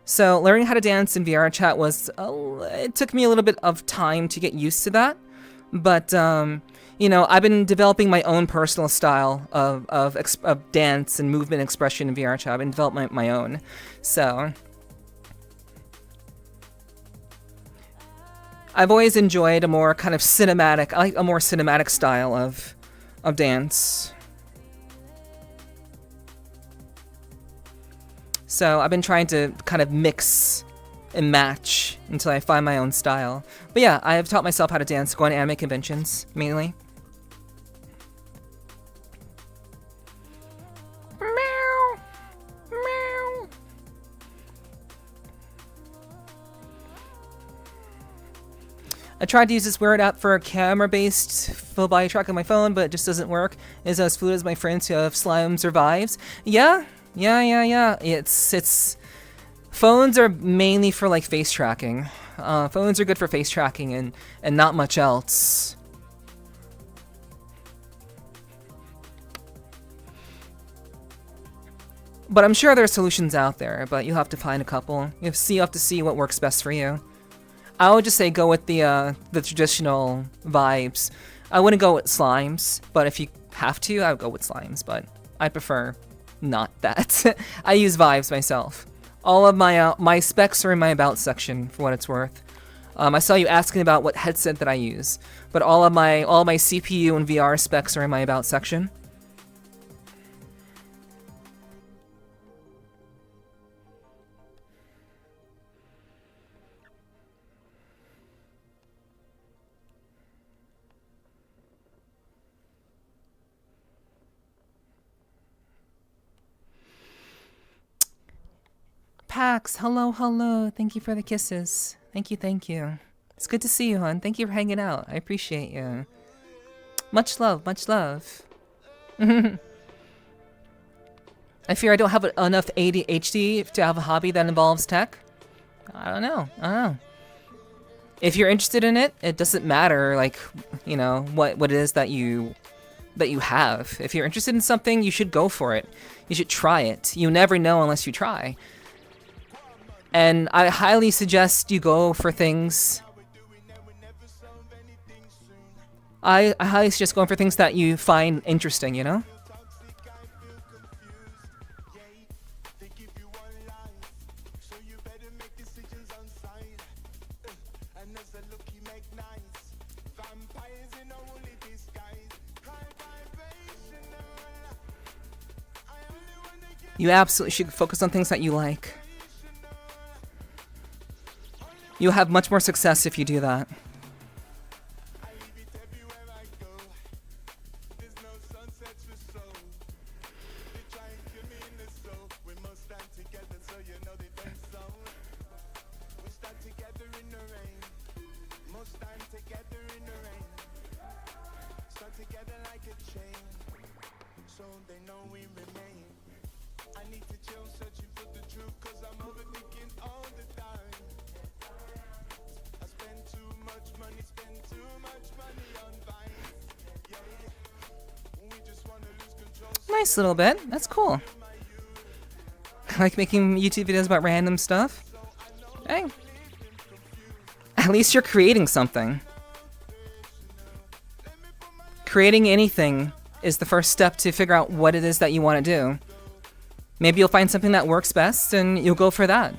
So learning how to dance in VRChat was, it took me a little bit of time to get used to that, but you know, I've been developing my own personal style of dance and movement expression in VRChat. I've been developing my own, so. I've always enjoyed a more kind of cinematic, I like a more cinematic style of dance. So I've been trying to kind of mix and match until I find my own style. But yeah, I have taught myself how to dance, going to anime conventions, mainly. Meow. Meow. I tried to use this weird app for a camera-based full body track on my phone, but it just doesn't work. It's as fluid as my friends who have slime survives. Yeah. It's phones are mainly for like face tracking. Phones are good for face tracking and not much else. But I'm sure there are solutions out there, but you'll have to find a couple. You have to see what works best for you. I would just say go with the traditional vibes. I wouldn't go with slimes, but if you have to, I would go with slimes, but I prefer not that. I use vibes myself. All of my specs are in my about section, for what it's worth. I saw you asking about what headset that I use, but all of my CPU and VR specs are in my about section. Pax, hello, hello. Thank you for the kisses. Thank you, thank you. It's good to see you, hon. Thank you for hanging out. I appreciate you. Much love, much love. I fear I don't have enough ADHD to have a hobby that involves tech. I don't know. If you're interested in it, it doesn't matter, like, you know, what it is that you have. If you're interested in something, you should go for it. You should try it. You never know unless you try. And I highly suggest you go for things. I highly suggest going for things that you find interesting, you know? You absolutely should focus on things that you like. You'll have much more success if you do that. Nice little bit. That's cool. I like making YouTube videos about random stuff. Hey. At least you're creating something. Creating anything is the first step to figure out what it is that you want to do. Maybe you'll find something that works best and you'll go for that.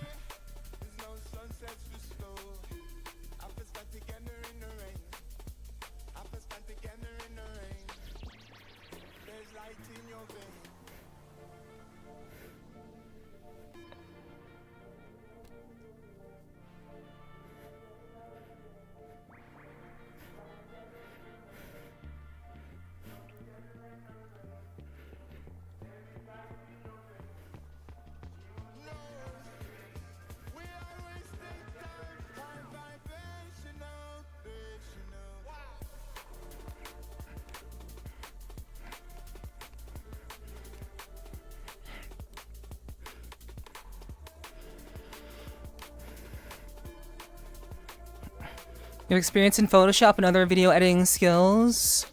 Your experience in Photoshop and other video editing skills.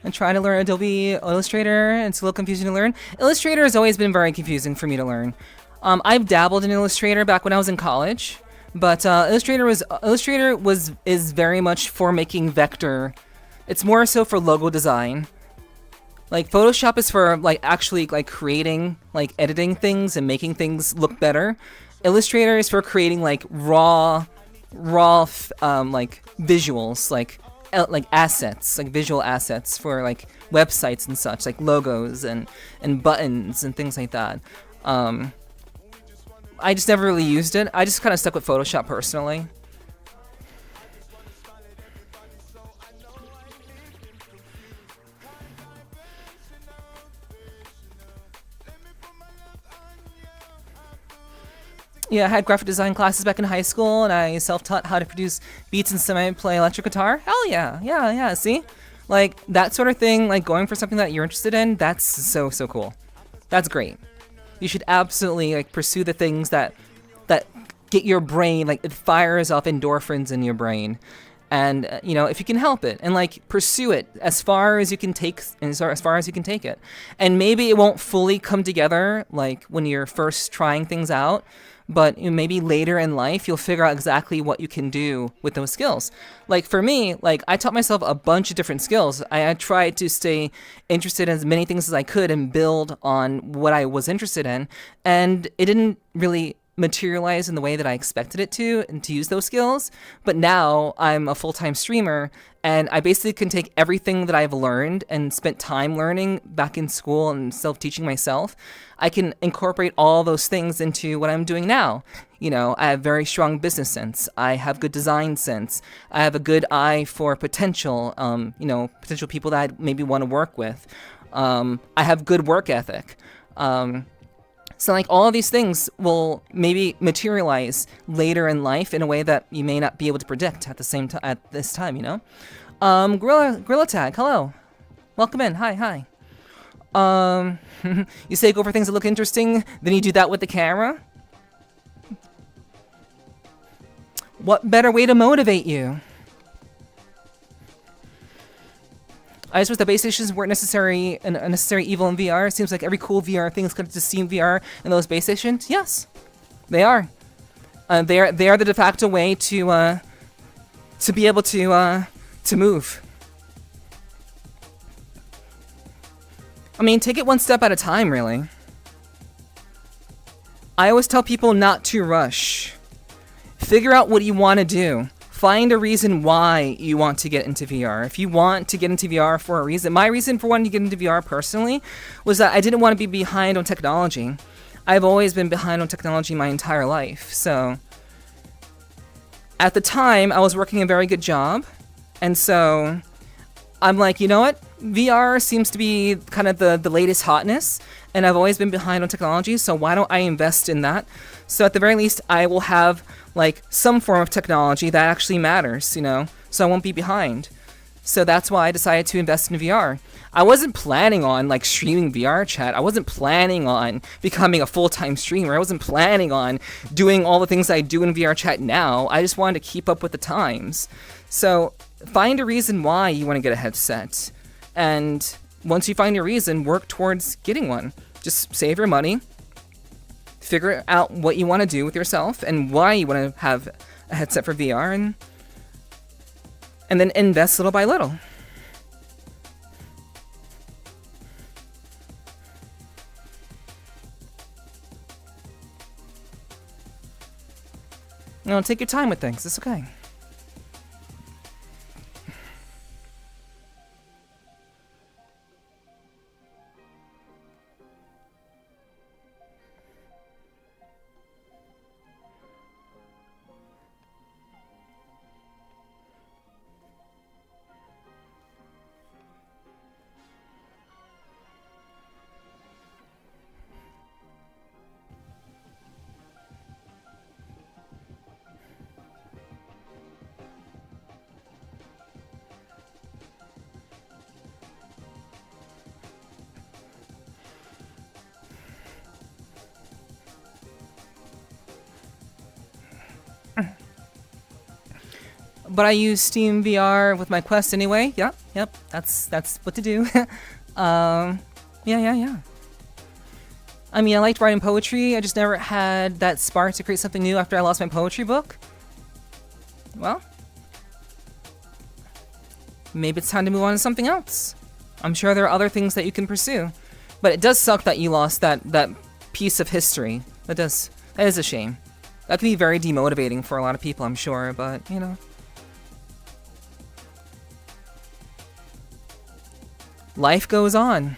And try to learn Adobe Illustrator. It's a little confusing to learn. Illustrator has always been very confusing for me to learn. I've dabbled in Illustrator back when I was in college, but Illustrator is very much for making vector. It's more so for logo design. Like Photoshop is for like actually like creating, like editing things and making things look better. Illustrator is for creating like raw like visuals, like assets, like visual assets for like websites and such, like logos and buttons and things like that. I just never really used it. I just kind of stuck with Photoshop personally. Yeah, I had graphic design classes back in high school, and I self-taught how to produce beats and semi-play electric guitar. Hell yeah, yeah, see? Like, that sort of thing, like going for something that you're interested in, that's so cool. That's great. You should absolutely, like, pursue the things that get your brain, like, it fires off endorphins in your brain. And, you know, if you can help it, and, like, pursue it as far as you can take, as far as you can take it. And maybe it won't fully come together, like, when you're first trying things out, but maybe later in life you'll figure out exactly what you can do with those skills. Like for me, like I taught myself a bunch of different skills. I tried to stay interested in as many things as I could and build on what I was interested in, and it didn't really materialize in the way that I expected it to, and to use those skills. But now I'm a full-time streamer, and I basically can take everything that I've learned and spent time learning back in school and self-teaching myself. I can incorporate all those things into what I'm doing now. You know, I have very strong business sense. I have good design sense. I have a good eye for potential, you know, potential people that I maybe want to work with. I have good work ethic. So like all of these things will maybe materialize later in life in a way that you may not be able to predict at the same time at this time, you know? Gorilla Tag, hello. Welcome in. Hi. You say go for things that look interesting, then you do that with the camera? What better way to motivate you? I just wish the base stations weren't necessary a necessary evil in VR. It seems like every cool VR thing is connected to Steam VR and those base stations. Yes, they are. They are the de facto way to be able to move. I mean, take it one step at a time, really. I always tell people not to rush. Figure out what you want to do. Find a reason why you want to get into VR. If you want to get into VR for a reason, my reason for wanting to get into VR personally was that I didn't want to be behind on technology. I've always been behind on technology my entire life. So at the time, I was working a very good job. And so I'm like, you know what? VR seems to be kind of the latest hotness. And I've always been behind on technology. So why don't I invest in that? So at the very least, I will have like some form of technology that actually matters, you know, so I won't be behind. So that's why I decided to invest in VR. I wasn't planning on like streaming VRChat. I wasn't planning on becoming a full-time streamer. I wasn't planning on doing all the things I do in VRChat now. I just wanted to keep up with the times. So find a reason why you want to get a headset. And once you find your reason, work towards getting one. Just save your money. Figure out what you want to do with yourself and why you want to have a headset for VR, and then invest little by little. You know, take your time with things. It's okay. But I use Steam VR with my Quest anyway. Yep, that's what to do. Yeah. I mean, I liked writing poetry. I just never had that spark to create something new after I lost my poetry book. Well, maybe it's time to move on to something else. I'm sure there are other things that you can pursue. But it does suck that you lost that piece of history. That is a shame. That can be very demotivating for a lot of people, I'm sure, but, you know. Life goes on.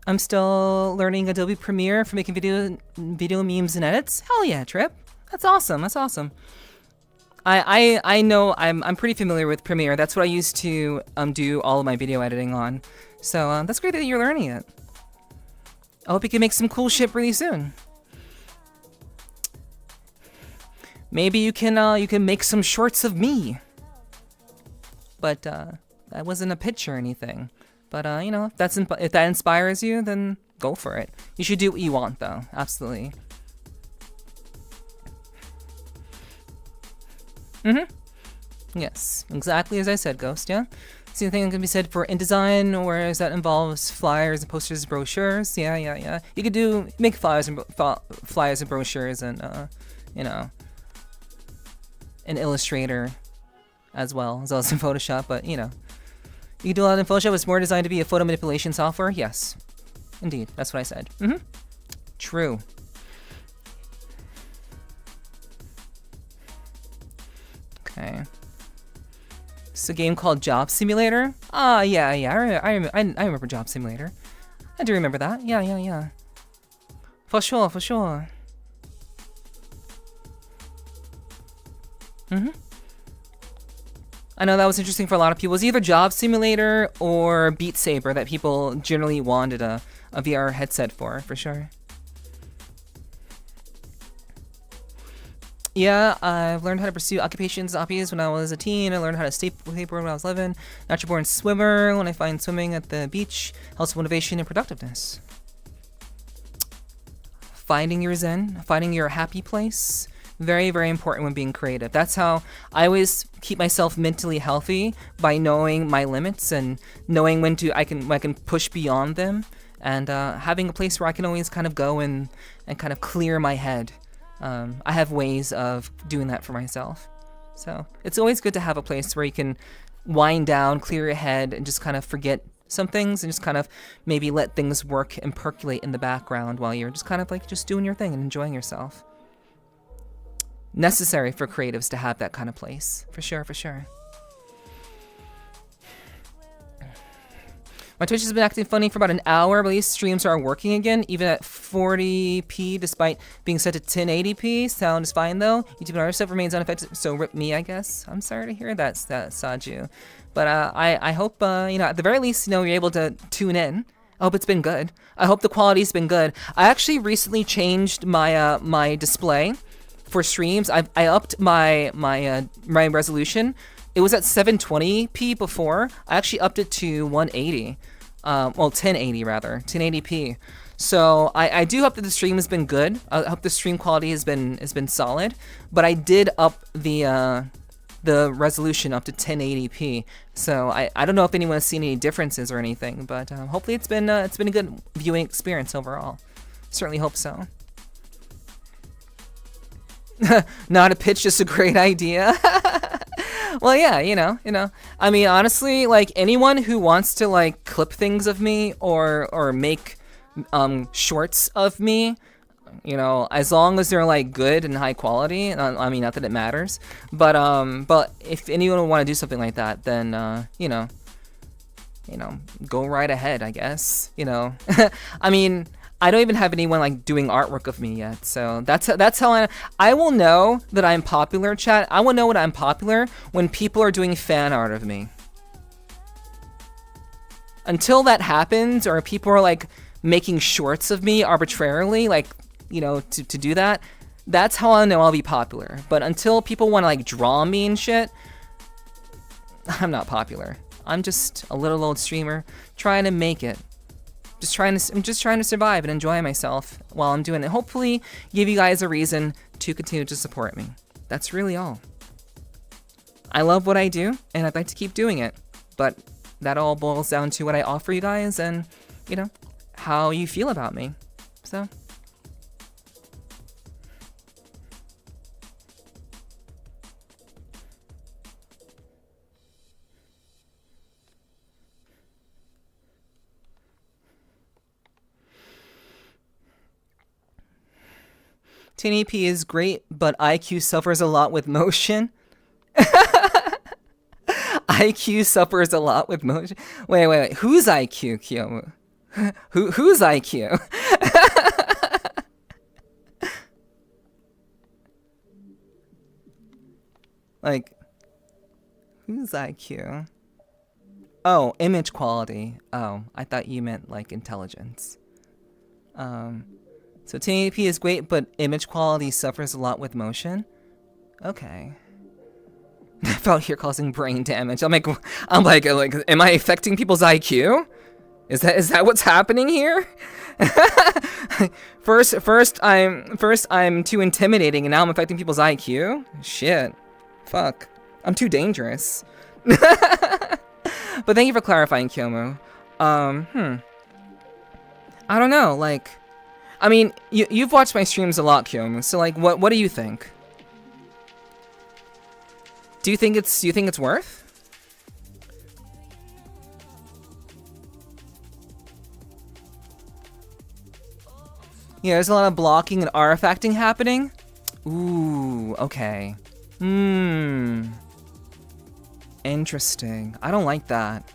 I'm still learning Adobe Premiere for making video memes and edits. Hell yeah, Trip. That's awesome. That's awesome. I know I'm pretty familiar with Premiere. That's what I used to do all of my video editing on. So that's great that you're learning it. I hope you can make some cool shit really soon. Maybe you can make some shorts of me. But that wasn't a pitch or anything. But, you know, if that inspires you, then go for it. You should do what you want, though. Absolutely. Yes, exactly as I said, Ghost, yeah. Same thing can be said for InDesign, whereas that involves flyers and posters, brochures. Yeah. You could make flyers and brochures and you know, in Illustrator as well as in Photoshop. But you know, you can do a lot in Photoshop. It's more designed to be a photo manipulation software. Yes, indeed, that's what I said. True. Okay. It's a game called Job Simulator. Ah, yeah. I remember Job Simulator. I do remember that. Yeah. For sure. I know that was interesting for a lot of people. It was either Job Simulator or Beat Saber that people generally wanted a VR headset for sure. Yeah, I've learned how to pursue occupations, hobbies when I was a teen. I learned how to skateboard when I was 11. Natural born swimmer. When I find swimming at the beach helps motivation and productiveness. Finding your zen, finding your happy place. Very, very important when being creative. That's how I always keep myself mentally healthy, by knowing my limits and knowing when I can push beyond them, and having a place where I can always kind of go and kind of clear my head. I have ways of doing that for myself. So it's always good to have a place where you can wind down, clear your head, and just kind of forget some things and just kind of maybe let things work and percolate in the background while you're just kind of like just doing your thing and enjoying yourself. Necessary for creatives to have that kind of place. For sure. My Twitch has been acting funny for about an hour, but these streams are working again, even at 40p, despite being set to 1080p. Sound is fine though. YouTube and other stuff remains unaffected, so rip me, I guess. I'm sorry to hear that, Saju. But I hope, you know, at the very least, you know, you're able to tune in. I hope it's been good. I hope the quality's been good. I actually recently changed my my display for streams. I upped my resolution. It was at 720p before. I actually upped it to 180. Well, 1080 rather, 1080p. So I do hope that the stream has been good. I hope the stream quality has been solid. But I did up the resolution up to 1080p. So I don't know if anyone has seen any differences or anything, but hopefully it's been a good viewing experience overall. Certainly hope so. Not a pitch, just a great idea. Well, yeah, you know. I mean, honestly, like anyone who wants to like clip things of me or make shorts of me, you know, as long as they're like good and high quality. I mean, not that it matters, but if anyone would want to do something like that, then you know, go right ahead, I guess. You know, I mean, I don't even have anyone like doing artwork of me yet, so that's how I will know that I'm popular, chat. I will know when I'm popular when people are doing fan art of me. Until that happens, or people are like making shorts of me arbitrarily, like, you know, to do that, that's how I know I'll be popular. But until people want to like draw me and shit, I'm not popular. I'm just a little old streamer trying to make it. I'm just trying to survive and enjoy myself while I'm doing it. Hopefully give you guys a reason to continue to support me. That's really all. I love what I do, and I'd like to keep doing it. But that all boils down to what I offer you guys and, you know, how you feel about me. So...1080p is great, but IQ suffers a lot with motion. IQ suffers a lot with motion. Wait. Whose IQ, Kiyomu? Whose IQ? Like, whose IQ? Oh, image quality. Oh, I thought you meant like intelligence. So 1080p is great, but image quality suffers a lot with motion. Okay. I'm out here causing brain damage. I'm like, am I affecting people's IQ? Is that what's happening here? First I'm too intimidating, and now I'm affecting people's IQ. Shit. Fuck. I'm too dangerous. But thank you for clarifying, Kyomu. I don't know, like... I mean, you've watched my streams a lot, Kyomu, so like, what do you think? Do you think it's worth? Yeah, there's a lot of blocking and artifacting happening. Ooh, okay. Interesting. I don't like that.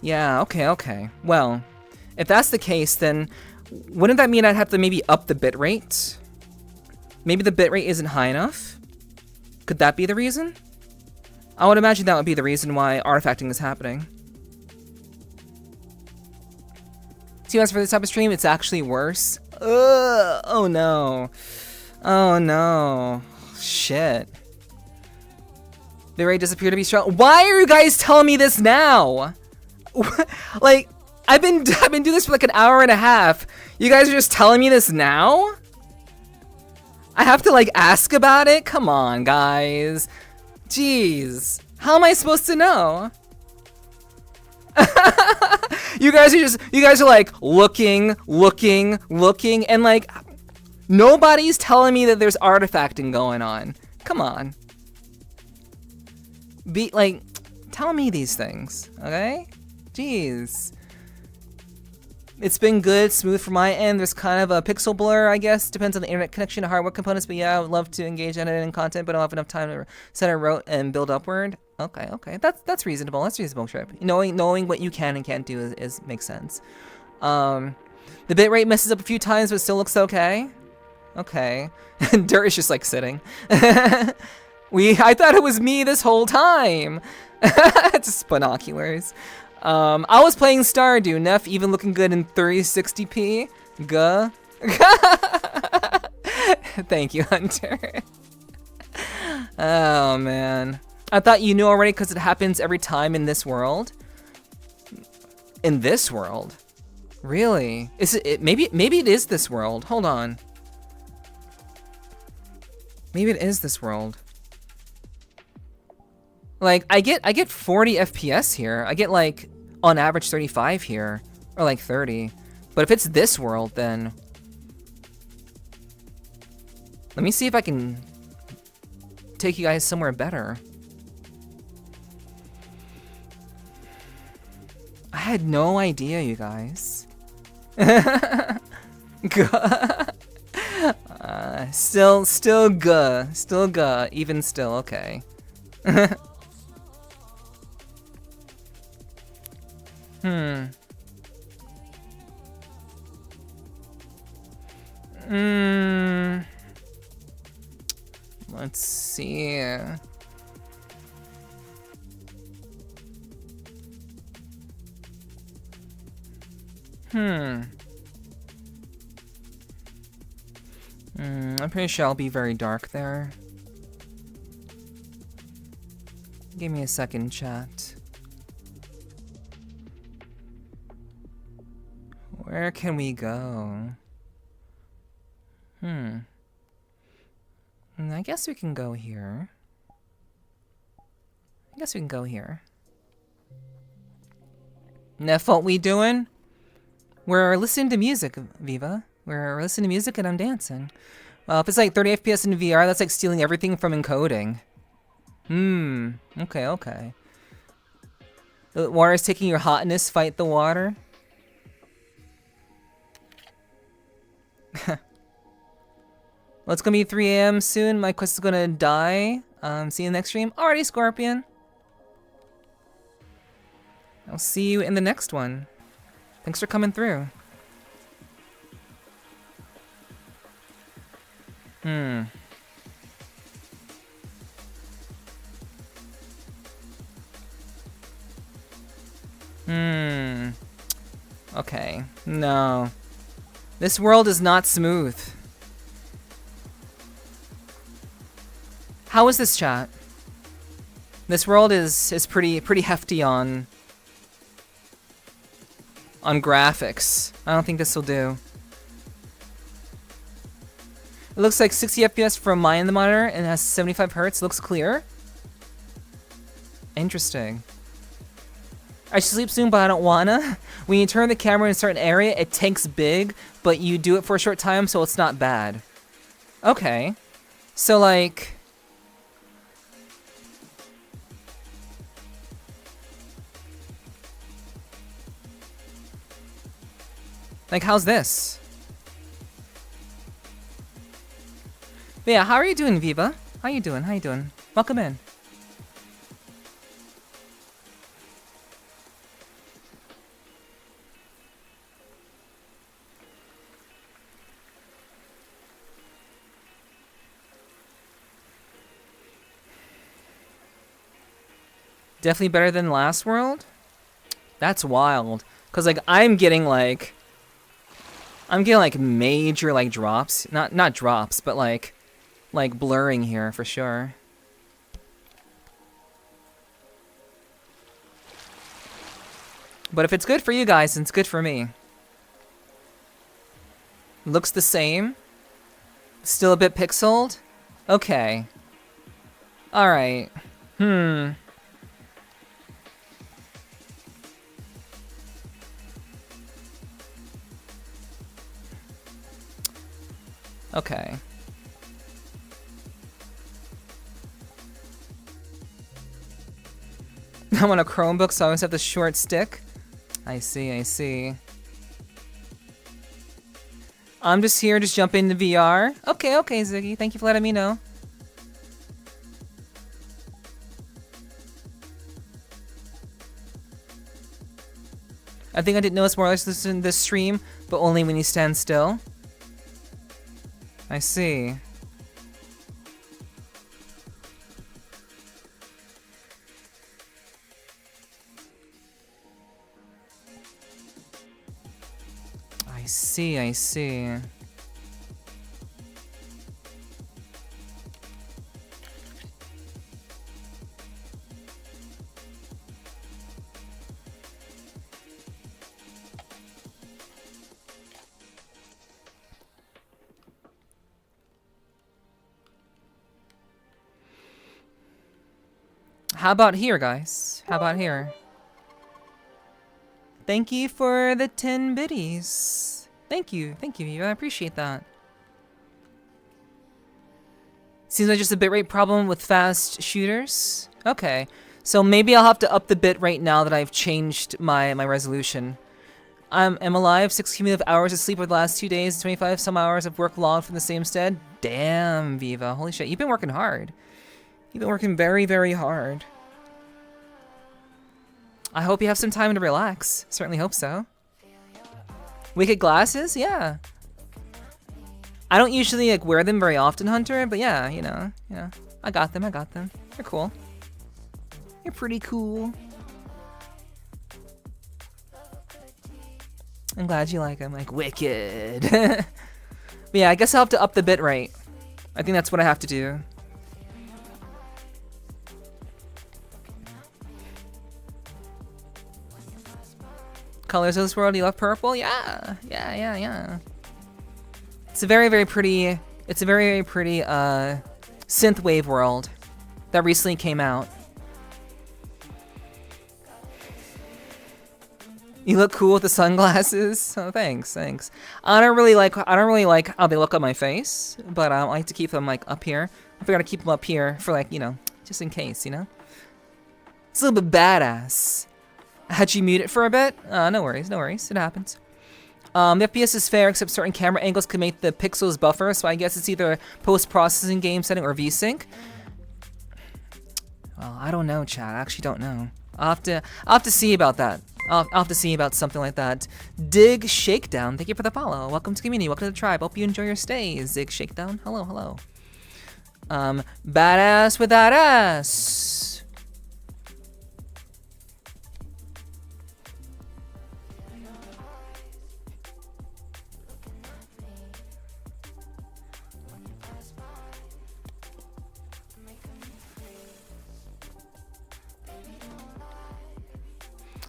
Yeah, okay. Well, if that's the case, then wouldn't that mean I'd have to maybe up the bitrate? Maybe the bitrate isn't high enough? Could that be the reason? I would imagine that would be the reason why artifacting is happening. See, as for this type of stream, it's actually worse. Ugh, oh no. Oh no. Shit. Bitrate does appear to be strong. Why are you guys telling me this now? Like, I've been doing this for like an hour and a half. You guys are just telling me this now? I have to like ask about it? Come on, guys. Jeez. How am I supposed to know? You guys are like looking, and like nobody's telling me that there's artifacting going on. Come on. Be like, tell me these things, okay? Jeez. It's been good, smooth from my end. There's kind of a pixel blur, I guess. Depends on the internet connection and hardware components, but yeah, I would love to engage in editing content, but I don't have enough time to set a route and build upward. Okay. That's reasonable. That's reasonable, Trip. Knowing what you can and can't do is makes sense. The bitrate messes up a few times, but still looks okay. Okay. Dirt is just like sitting. I thought it was me this whole time. It's just binoculars. I was playing Stardew. Neff even looking good in 360p. Guh. Thank you, Hunter. Oh man. I thought you knew already because it happens every time in this world. In this world? Really? Is it maybe it is this world. Hold on. Maybe it is this world. Like I get 40 FPS here. I get like on average 35 here, or like 30. But if it's this world, then let me see if I can take you guys somewhere better. I had no idea, you guys. Still good, even still, okay. Let's see. I'm pretty sure I'll be very dark there. Give me a second, chat. Where can we go? I guess we can go here. Neff, what we doing? We're listening to music, Viva. We're listening to music and I'm dancing. Well, if it's like 30 FPS in VR, that's like stealing everything from encoding. Okay. The water is taking your hotness, fight the water. Well, it's gonna be 3 AM soon. My quest is gonna die. See you in the next stream. Alrighty, Scorpion. I'll see you in the next one. Thanks for coming through. Okay. No. This world is not smooth. How is this, chat? This world is pretty hefty on graphics. I don't think this will do. It looks like 60 FPS from mine in the monitor and it has 75 hertz. Looks clear. Interesting. I should sleep soon, but I don't wanna. When you turn the camera in a certain area, it takes big, but you do it for a short time, so it's not bad. Okay. So, like... Like, how's this? But yeah, how are you doing, Viva? How you doing? How you doing? Welcome in. Definitely better than last world? That's wild. Cause like I'm getting like major like drops. Not drops, but like blurring here for sure. But if it's good for you guys, then it's good for me. Looks the same. Still a bit pixeled? Okay. Alright. Okay. I'm on a Chromebook, so I always have the short stick. I see, I see. I'm just here, just jump into VR. Okay, okay, Ziggy. Thank you for letting me know. I think I didn't notice more or less in this stream, but only when you stand still. I see. I see, I see. How about here, guys? How about here? Thank you for the 10 biddies. Thank you, Viva. I appreciate that. Seems like just a bitrate problem with fast shooters. Okay, so maybe I'll have to up the bit right now that I've changed my resolution. I'm alive, 6 cumulative hours of sleep over the last 2 days, 25 some hours of work logged from the same stead. Damn, Viva. Holy shit, you've been working hard. You've been working very, very hard. I hope you have some time to relax. Certainly hope so. Wicked glasses? Yeah. I don't usually like wear them very often, Hunter, but yeah, you know, I got them, They're cool. You're pretty cool. I'm glad you like them, like wicked. But yeah, I guess I'll have to up the bit rate. I think that's what I have to do. Colors of this world, you love purple? Yeah. It's a very, very pretty, synthwave world that recently came out. You look cool with the sunglasses. Oh, thanks. I don't really like how they look on my face, but I like to keep them like up here. I figured to keep them up here for like, just in case, It's a little bit badass. Had you mute it for a bit? No worries. It happens. The FPS is fair, except certain camera angles can make the pixels buffer, so I guess it's either post-processing game setting or VSync. Well, I don't know, chat. I actually don't know. I'll have to see about that. I'll have to see about something like that. Dig Shakedown, thank you for the follow. Welcome to the community. Welcome to the tribe. Hope you enjoy your stay. Zig Shakedown. Hello. Badass with that ass.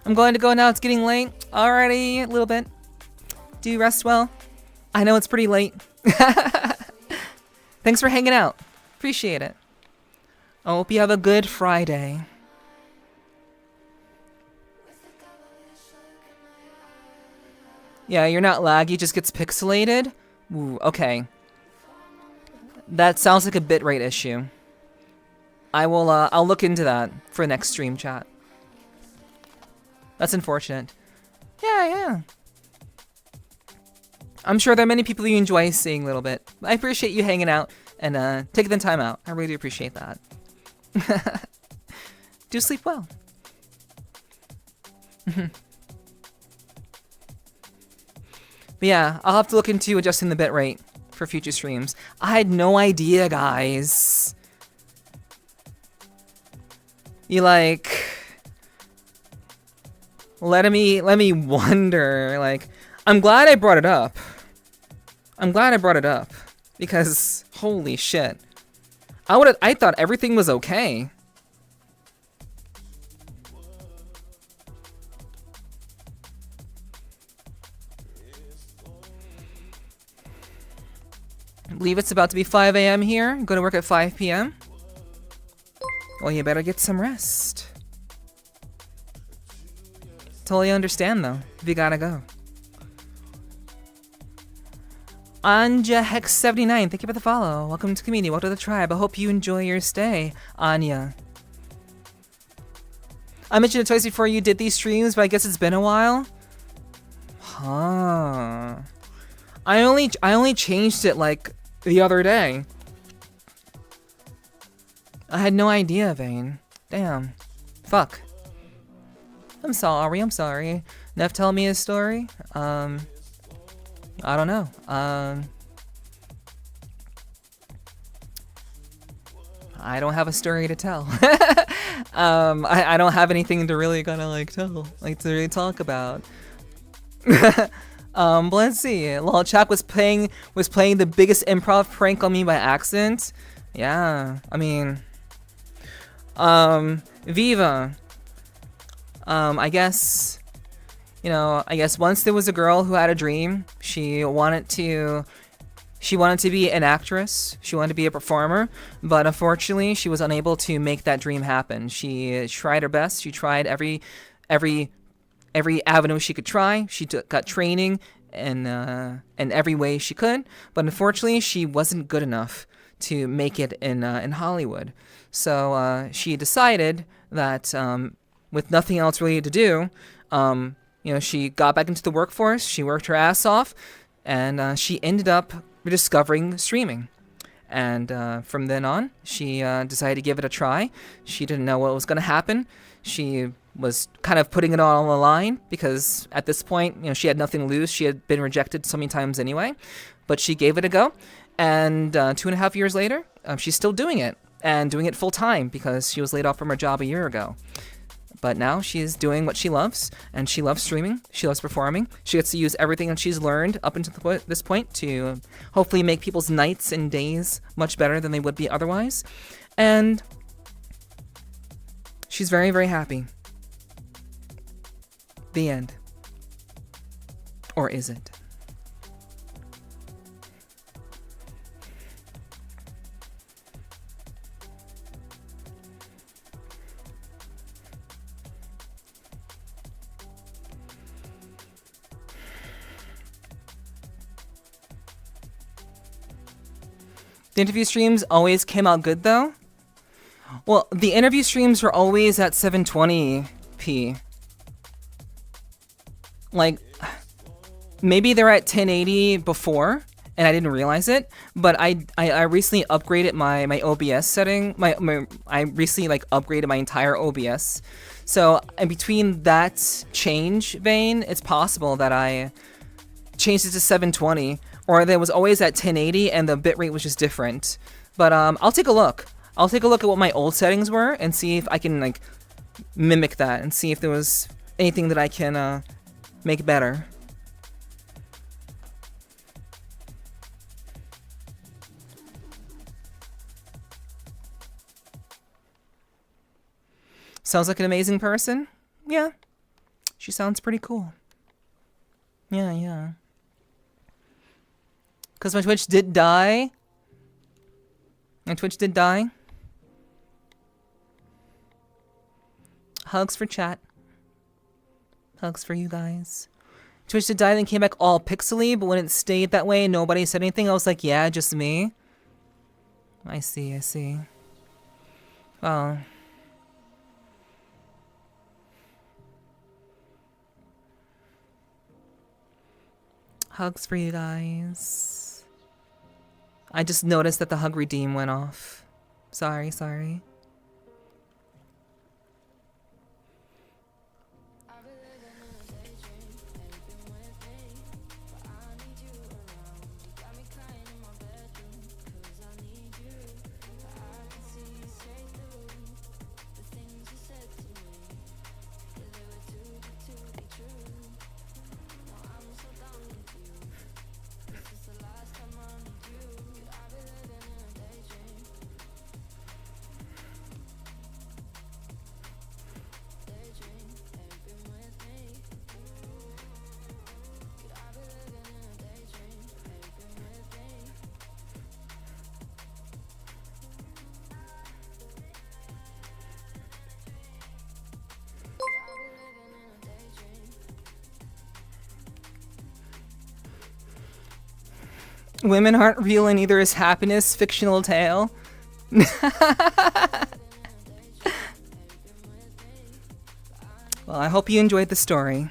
I'm going to go now. It's getting late. Already a little bit. Do rest well. I know it's pretty late. Thanks for hanging out. Appreciate it. I hope you have a good Friday. Yeah, you're not laggy, it just gets pixelated. Ooh, okay. That sounds like a bitrate issue. I'll look into that for next stream chat. That's unfortunate. Yeah. I'm sure there are many people you enjoy seeing a little bit. I appreciate you hanging out and taking the time out. I really do appreciate that. Do sleep well. But yeah, I'll have to look into adjusting the bitrate for future streams. I had no idea, guys. You like... Let me wonder, like... I'm glad I brought it up. Because, holy shit. I thought everything was okay. I believe it's about to be 5 a.m. here. I'm going to work at 5 p.m. Well, you better get some rest. Totally understand, though, if you gotta go. Anja Hex 79, thank you for the follow. Welcome to the community. Welcome to the tribe. I hope you enjoy your stay, Anya. I mentioned it twice before you did these streams, but I guess it's been a while. Huh. I only changed it like the other day. I had no idea, Vane. Damn. Fuck. I'm sorry. Neff tell me his story? I don't know. I don't have a story to tell. I don't have anything to really gonna to really talk about. But let's see. Lol Chap was playing the biggest improv prank on me by accident. Yeah, I mean, Viva. I guess once there was a girl who had a dream. She wanted to be an actress. She wanted to be a performer, but unfortunately, she was unable to make that dream happen. She tried her best. She tried every avenue she could try. She got training in every way she could, but unfortunately, she wasn't good enough to make it in Hollywood. So she decided that with nothing else really to do, she got back into the workforce. She worked her ass off, and she ended up rediscovering streaming. And from then on, she decided to give it a try. She didn't know what was going to happen. She was kind of putting it all on the line because at this point, she had nothing to lose. She had been rejected so many times anyway, but she gave it a go. And 2.5 years later, she's still doing it, and doing it full time because she was laid off from her job a year ago. But now she is doing what she loves, and she loves streaming. She loves performing. She gets to use everything that she's learned up until this point to hopefully make people's nights and days much better than they would be otherwise. And she's very, very happy. The end. Or is it? The interview streams always came out good, though. Well, the interview streams were always at 720p. Like, maybe they're at 1080 before, and I didn't realize it. But I recently upgraded my OBS setting. I recently upgraded my entire OBS. So, in between that change vein, it's possible that I changed it to 720. Or that was always at 1080 and the bitrate was just different. But I'll take a look. I'll take a look at what my old settings were and see if I can mimic that and see if there was anything that I can make better. Sounds like an amazing person? Yeah. She sounds pretty cool. Yeah. Because my Twitch did die And Twitch did die. Hugs for chat. Hugs for you guys. Twitch did die, then came back all pixely, but when it stayed that way and nobody said anything, I was like, yeah, just me. I see, I see. Well. Hugs for you guys. I just noticed that the hug redeem went off. Sorry, sorry. Women aren't real and neither is happiness, fictional tale. Well, I hope you enjoyed the story.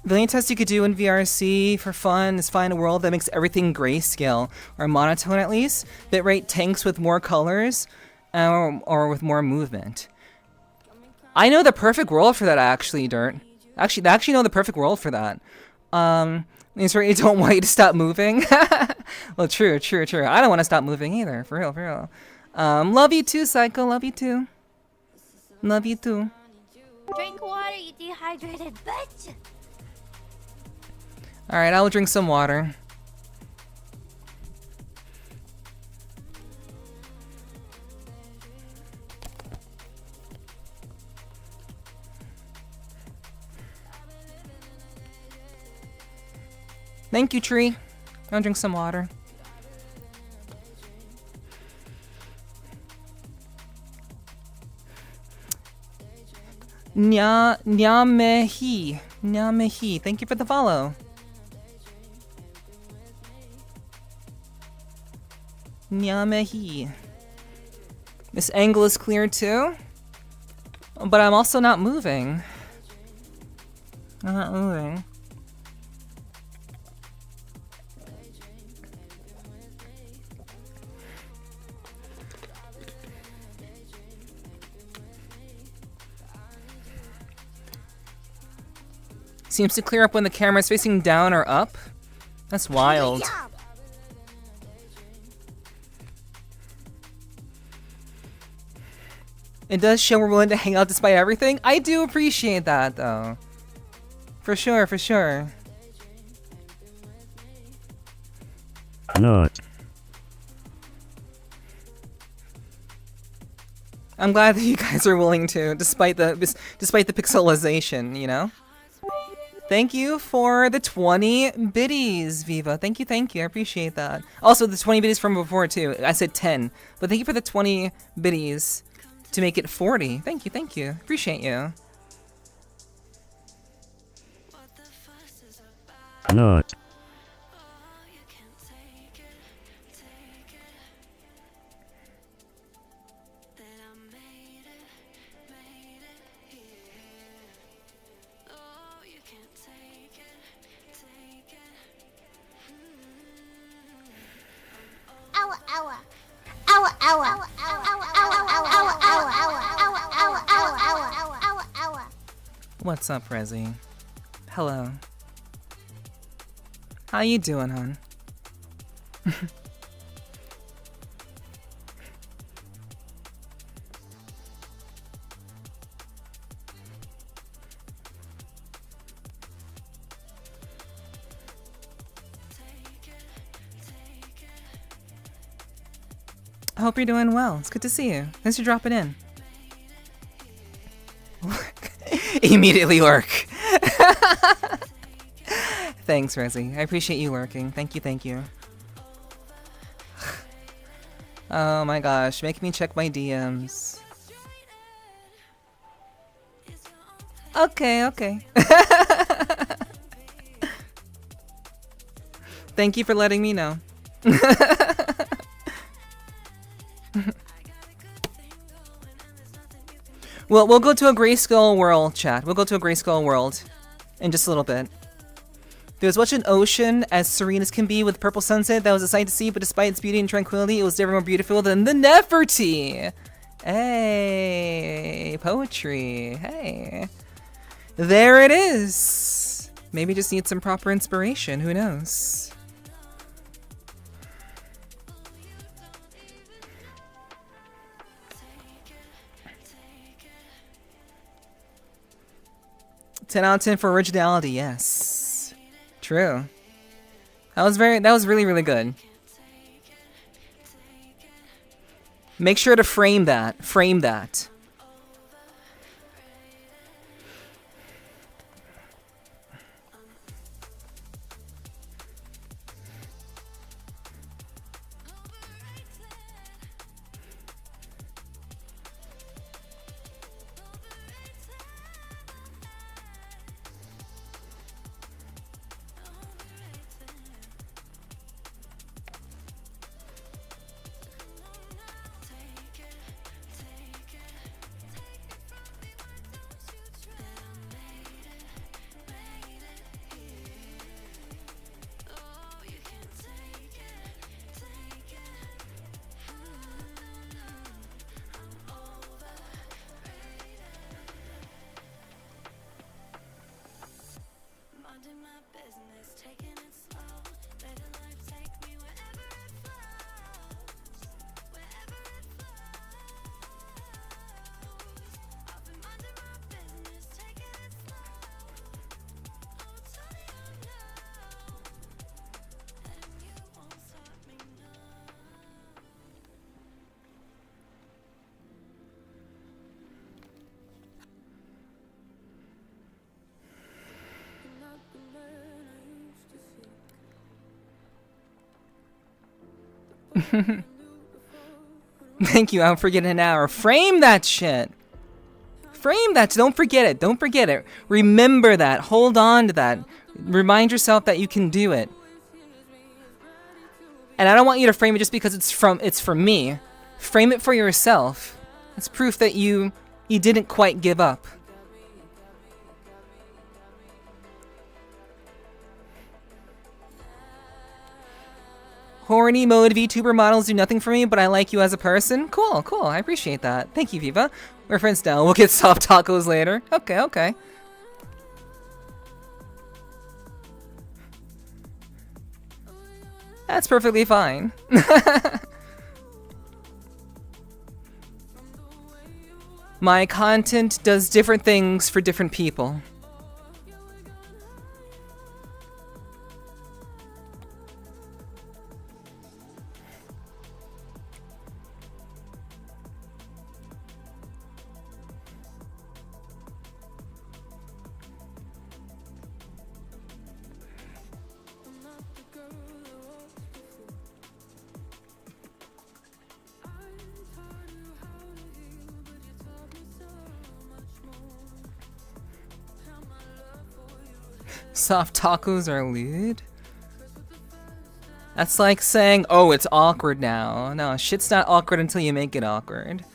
The only test you could do in VRC for fun is find a world that makes everything grayscale, or monotone at least. Bitrate tanks with more colors, or with more movement. I know the perfect world for that, actually, Dirt. I actually know the perfect world for that. Means you don't want you to stop moving. Well, true. I don't want to stop moving either, for real. Love you too, Psycho. Love you too. Love you too. Drink water, you dehydrated bitch. Alright, I will drink some water. Thank you, Tree. I'll drink some water. Nyamehi. Thank you for the follow. Nyamehi. This angle is clear too, but I'm also not moving. I'm not moving. Seems to clear up when the camera is facing down or up. That's wild. It does show we're willing to hang out despite everything. I do appreciate that, though. For sure. Not. I'm glad that you guys are willing to, despite the pixelization, you know? Thank you for the 20 biddies, Viva. Thank you. I appreciate that. Also, the 20 biddies from before, too. I said 10. But thank you for the 20 biddies to make it 40. Thank you. Appreciate you. Not. What's up, Rezzy? Hello. How you doing, hon? I hope you're doing well. It's good to see you. Thanks for dropping in. Immediately lurk. Thanks, Resi. I appreciate you lurking. Thank you, thank you. Oh my gosh, make me check my DMs. Okay, okay. Thank you for letting me know. Well, we'll go to a grayscale world, chat. We'll go to a grayscale world in just a little bit. There's such an ocean as serene as can be with purple sunset. That was a sight to see, but despite its beauty and tranquility, it was never more beautiful than the Nepherti. Hey, poetry. Hey. There it is. Maybe just need some proper inspiration. Who knows? $10 out of 10 for originality, yes. True. That was really, really good. Make sure to frame that. Frame that. Thank you, I'm forgetting an hour. Frame that shit. Frame that. Don't forget it. Don't forget it. Remember that. Hold on to that. Remind yourself that you can do it. And I don't want you to frame it just because it's from me. Frame it for yourself. It's proof that you didn't quite give up. Horny mode VTuber models do nothing for me, but I like you as a person. Cool, cool. I appreciate that. Thank you, Viva. We're friends now. We'll get soft tacos later. Okay, okay. That's perfectly fine. My content does different things for different people. Soft tacos are lewd? That's like saying, oh, it's awkward now. No, shit's not awkward until you make it awkward.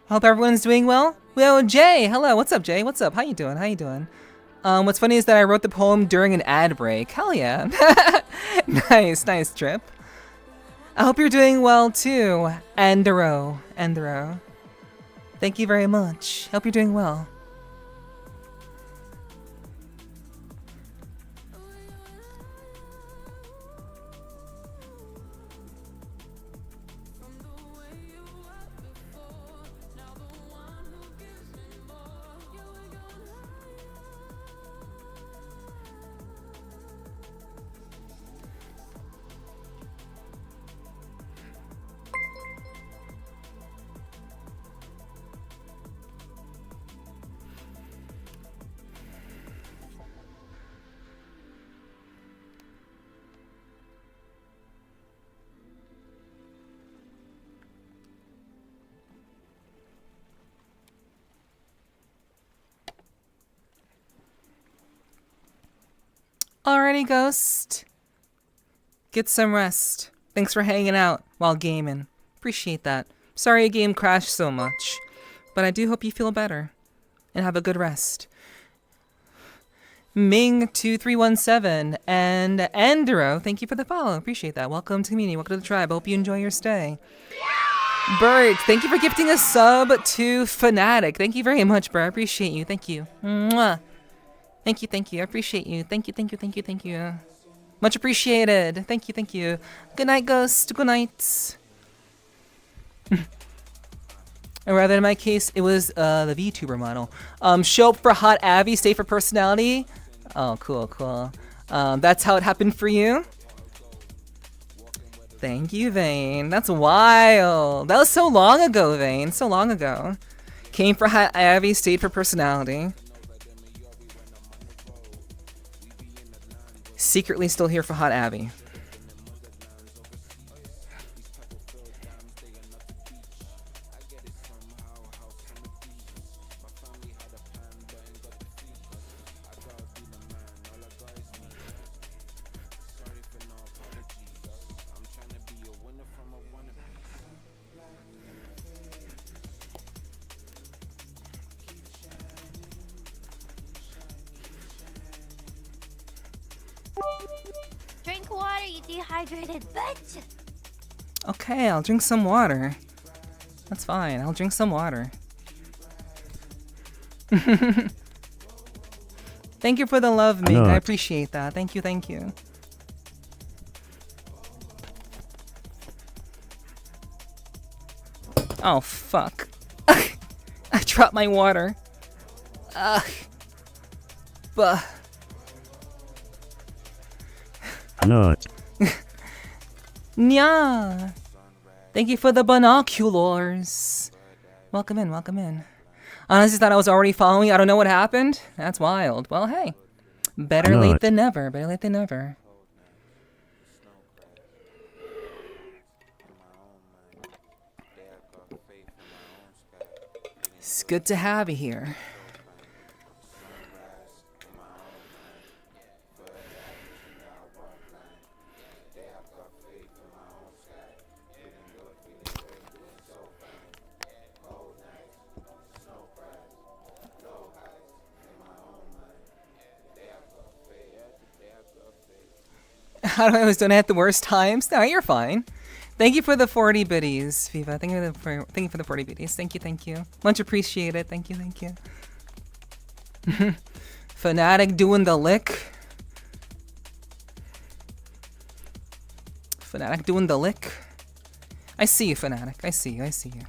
Hope everyone's doing well. Well, Jay, hello. What's up, Jay? What's up? How you doing? How you doing? What's funny is that I wrote the poem during an ad break. Hell yeah. Nice, nice trip. I hope you're doing well too, Nero. Thank you very much. Hope you're doing well. Alrighty, Ghost. Get some rest. Thanks for hanging out while gaming. Appreciate that. Sorry a game crashed so much, but I do hope you feel better and have a good rest. Ming2317 and Andro, thank you for the follow. Appreciate that. Welcome to the community. Welcome to the tribe. Hope you enjoy your stay. Bert, thank you for gifting a sub to Fnatic. Thank you very much, bro. I appreciate you. Thank you. Mwah. Thank you. I appreciate you. Thank you. Much appreciated. Thank you. Good night, Ghost. Good night. Or rather, in my case, it was the VTuber model. Show up for Hot Abby, stay for personality. Oh, cool. That's how it happened for you? Thank you, Vane. That's wild. That was so long ago, Vane. So long ago. Came for Hot Abby, stayed for personality. Secretly still here for Hot Abby. Drink water, you dehydrated bitch! Okay, I'll drink some water. That's fine, I'll drink some water. Thank you for the love, Ming. I appreciate that. Thank you. Oh, fuck. I dropped my water. But... Not. Nya! Thank you for the binoculars. Welcome in. Honestly, thought I was already following. I don't know what happened. That's wild. Well, hey. Better late than never. It's good to have you here. How do I always donate at the worst times? No, you're fine. Thank you for the 40 biddies, Viva. Thank you for the 40 biddies. Thank you. Much appreciated. Thank you. Fnatic doing the lick. I see you, Fnatic. I see you.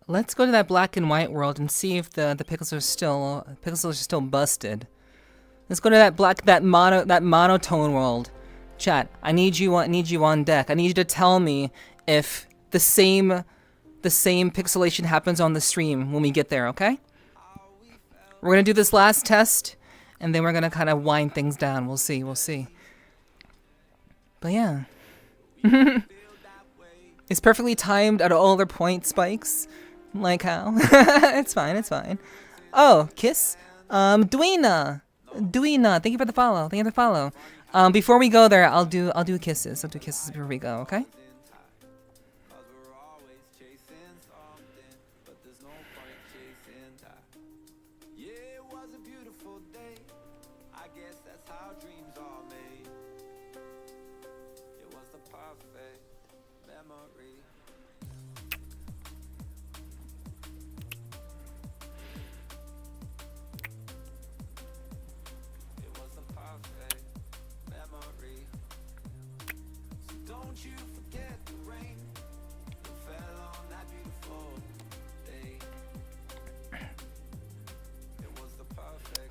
Let's go to that black and white world and see if the pixels are still busted. Let's go to that monotone world. Chat, I need you on deck. I need you to tell me if the same the same pixelation happens on the stream when we get there, okay? We're gonna do this last test, and then we're gonna kind of wind things down. We'll see, we'll see. But yeah. It's perfectly timed at all their point spikes. Like how? It's fine, it's fine. Oh, Kiss? Duina, thank you for the follow. Thank you for the follow. Before we go there, I'll do kisses. I'll do kisses before we go, okay?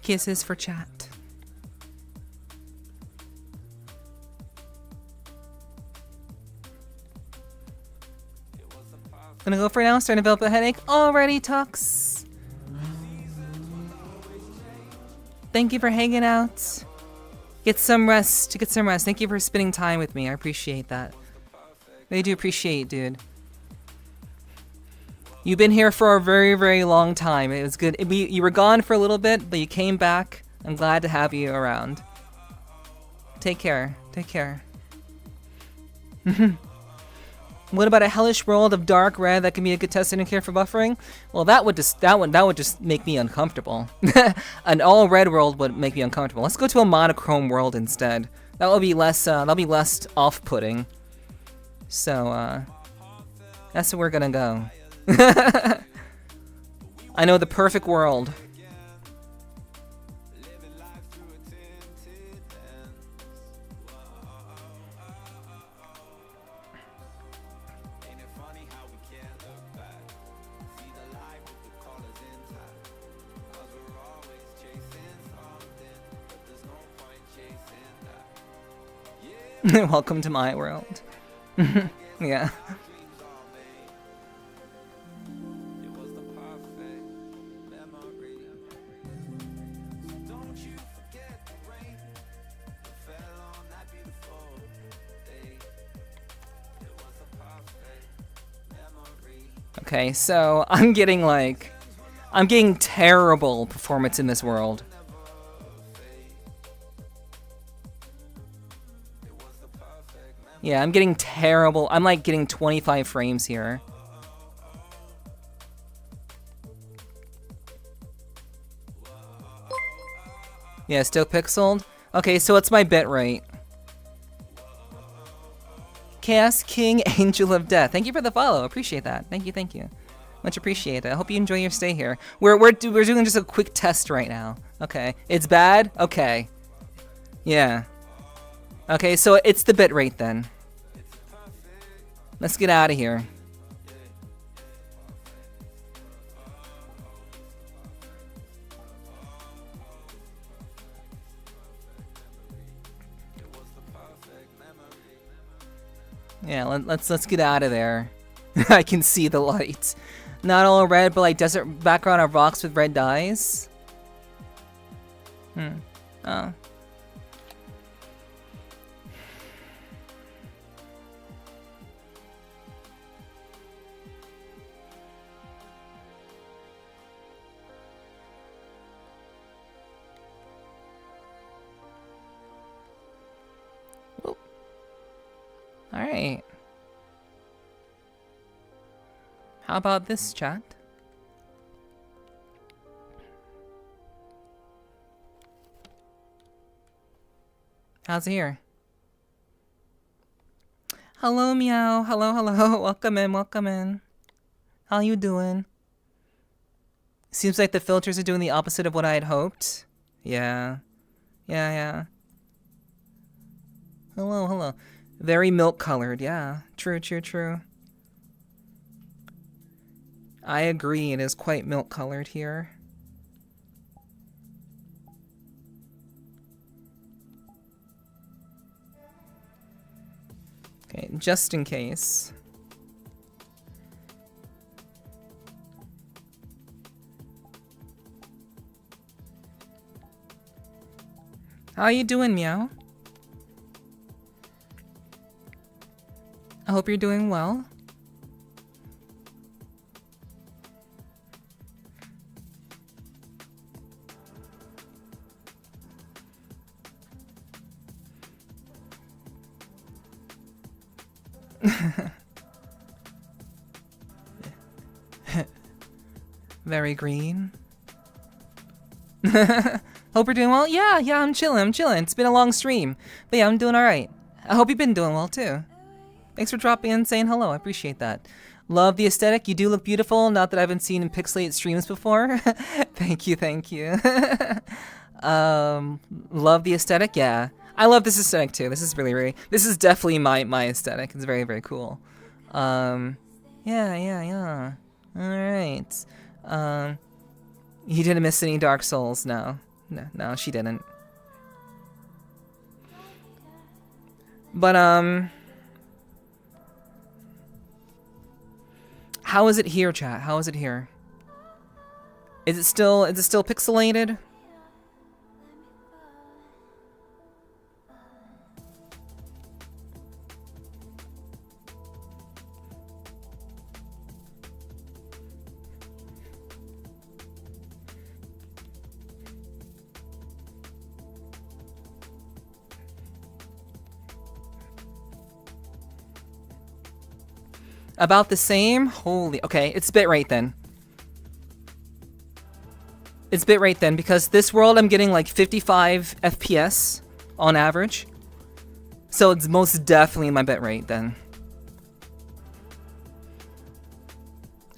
Kisses for chat. Gonna go for now, starting to develop a headache. Already, Tux. Thank you for hanging out. Get some rest. Get some rest. Thank you for spending time with me. I appreciate that. Really do appreciate, dude. You've been here for a very, very long time. It was good. You were gone for a little bit, but you came back. I'm glad to have you around. Take care. Take care. What about a hellish world of dark red that can be a good test indicator for buffering? Well, that would just make me uncomfortable. An all red world would make me uncomfortable. Let's go to a monochrome world instead. That will be less. That'll be less off-putting. So that's where we're gonna go. I know the perfect world. Welcome to my world. Yeah. Okay, so I'm getting terrible performance in this world. Yeah, I'm getting terrible. I'm like getting 25 frames here. Yeah, still pixeled. Okay, so what's my bit rate? Chaos King, Angel of Death. Thank you for the follow. Appreciate that. Thank you, thank you. Much appreciated. I hope you enjoy your stay here. We're doing just a quick test right now. Okay, it's bad. Okay. Yeah. Okay, so it's the bit rate then. Let's get out of here. Yeah, let's get out of there. I can see the light. Not all red, but like desert background of rocks with red dyes. Oh. Alright. How about this, chat? How's it here? Hello, meow. Hello, hello. Welcome in, welcome in. How you doing? Seems like the filters are doing the opposite of what I had hoped. Yeah. Yeah. Hello, hello. Very milk-colored, yeah. True. I agree, it is quite milk-colored here. Okay, just in case. How you doing, Meow? I hope you're doing well. Very green. Hope you're doing well. Yeah, I'm chilling. It's been a long stream. But yeah, I'm doing alright. I hope you've been doing well too. Thanks for dropping in and saying hello. I appreciate that. Love the aesthetic. You do look beautiful. Not that I haven't seen in pixelated streams before. Thank you. Love the aesthetic. Yeah. I love this aesthetic too. This is really this is definitely my aesthetic. It's very cool. Yeah. Alright. You didn't miss any Dark Souls, no, she didn't. But how is it here, chat? How is it here? Is it still pixelated? About the same? Holy, okay, it's bitrate then. It's bitrate then, because this world I'm getting like 55 FPS on average. So it's most definitely my bitrate then.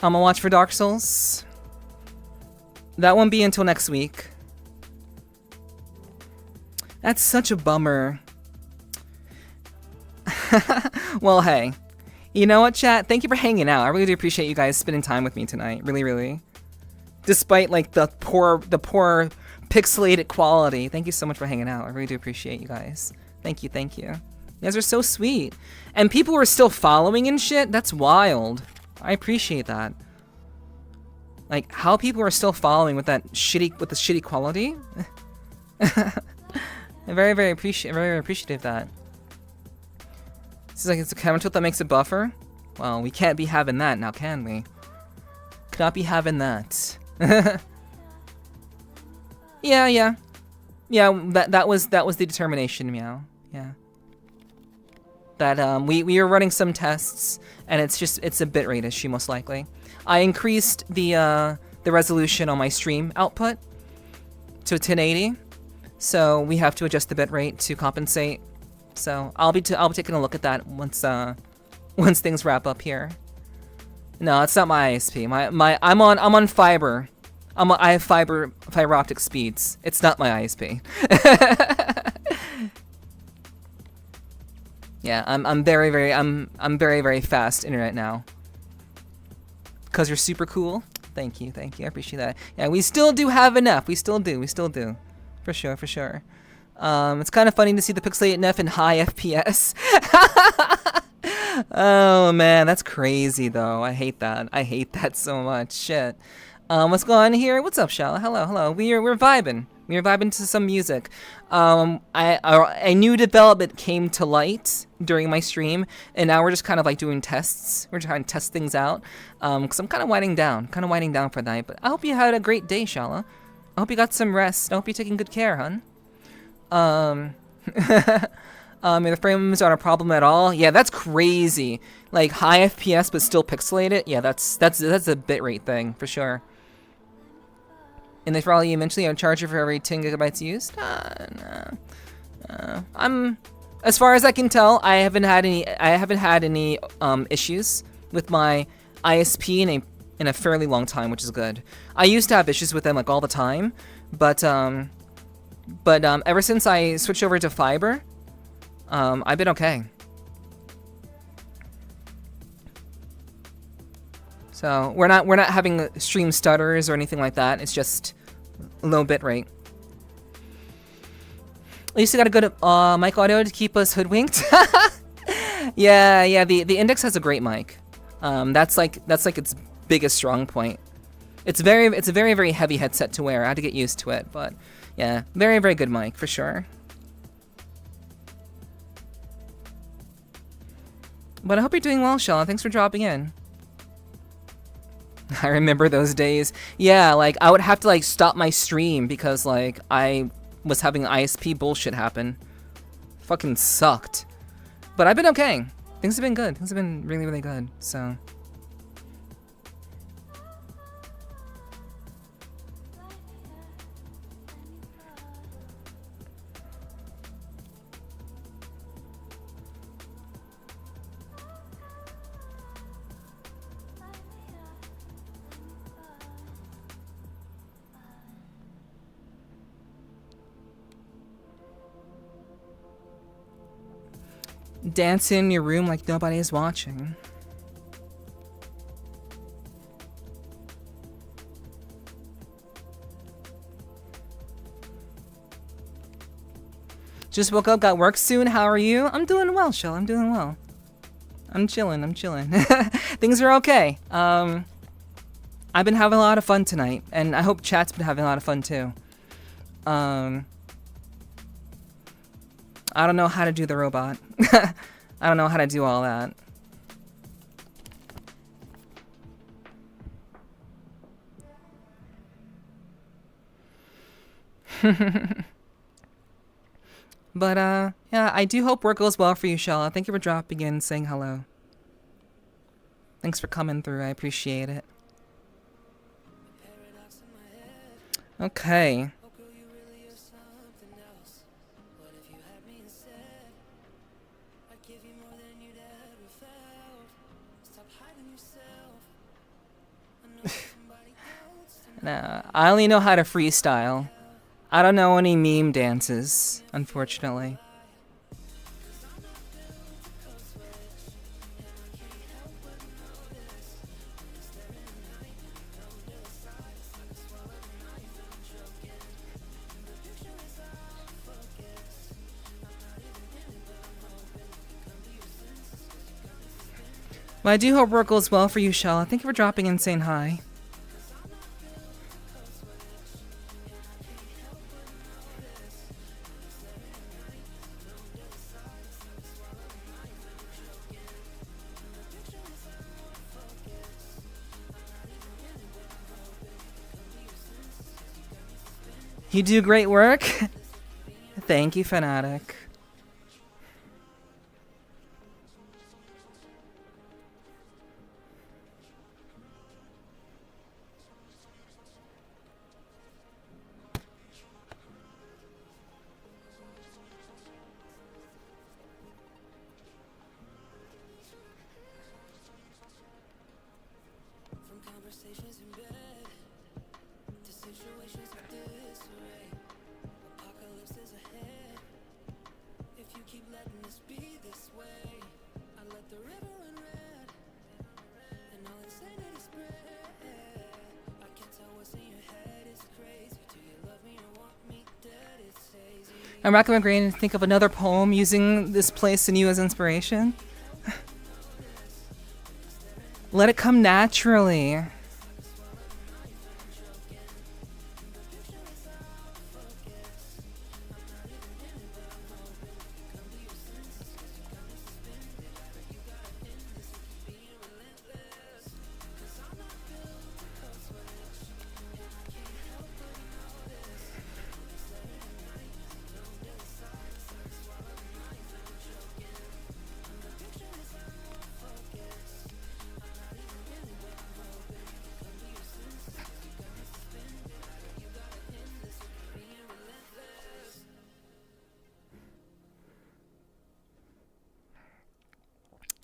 I'm gonna watch for Dark Souls. That won't be until next week. That's such a bummer. Well, hey. You know what, chat? Thank you for hanging out. I really do appreciate you guys spending time with me tonight. Really. Despite like the poor pixelated quality. Thank you so much for hanging out. I really do appreciate you guys. Thank you. You guys are so sweet. And people are still following and shit. That's wild. I appreciate that. Like how people are still following with that shitty quality. I'm very appreciative of that. It's like it's a camera tilt that makes it buffer. Well, we can't be having that now, can we? Cannot be having that. Yeah. That was the determination, Meow. Yeah. That we were running some tests, and it's a bitrate issue most likely. I increased the resolution on my stream output to 1080, so we have to adjust the bitrate to compensate. So I'll be taking a look at that once things wrap up here. No, it's not my ISP. I'm on fiber. I have fiber optic speeds. It's not my ISP. Yeah, I'm very fast internet now. Cause you're super cool. Thank you. I appreciate that. Yeah, we still do have enough. We still do. For sure. It's kind of funny to see the pixelated Nef in high FPS. Oh man, that's crazy though. I hate that so much. Shit. What's going on here? What's up, Shala? Hello. We're vibing. We're vibing to some music. A new development came to light during my stream, and now we're just kind of like doing tests. We're trying to test things out. Cause I'm kind of winding down for the night. But I hope you had a great day, Shala. I hope you got some rest. I hope you're taking good care, hun. The frames aren't a problem at all. Yeah, that's crazy. Like high FPS but still pixelated. Yeah, that's a bitrate thing for sure. And they probably eventually charge you for every 10 gigabytes used. No. I'm, as far as I can tell, I haven't had any issues with my ISP in a fairly long time, which is good. I used to have issues with them like all the time, but ever since I switched over to fiber, I've been okay. So we're not having stream stutters or anything like that. It's just low bit rate. At least you got a good mic audio to keep us hoodwinked. Yeah. The Index has a great mic. That's like its biggest strong point. It's a very heavy headset to wear. I had to get used to it, but yeah, very good mic for sure. But I hope you're doing well, Shella. Thanks for dropping in. I remember those days. Yeah, like, I would have to, like, stop my stream because, like, I was having ISP bullshit happen. Fucking sucked. But I've been okay. Things have been good. Things have been really, really good, so... Dance in your room like nobody is watching. Just woke up, got work soon. How are you? I'm doing well, Shell. I'm doing well. I'm chilling. I'm chilling. Things are okay. I've been having a lot of fun tonight, and I hope chat's been having a lot of fun too. I don't know how to do the robot. I don't know how to do all that. But, yeah, I do hope work goes well for you, Shella. Thank you for dropping in and saying hello. Thanks for coming through. I appreciate it. Okay. Nah, I only know how to freestyle. I don't know any meme dances, unfortunately. But I do hope work goes well for you, Shella. Thank you for dropping in and saying hi. You do great work. Thank you, Fanatic. I'm racking my brain to think of another poem using this place and you as inspiration. Let it come naturally.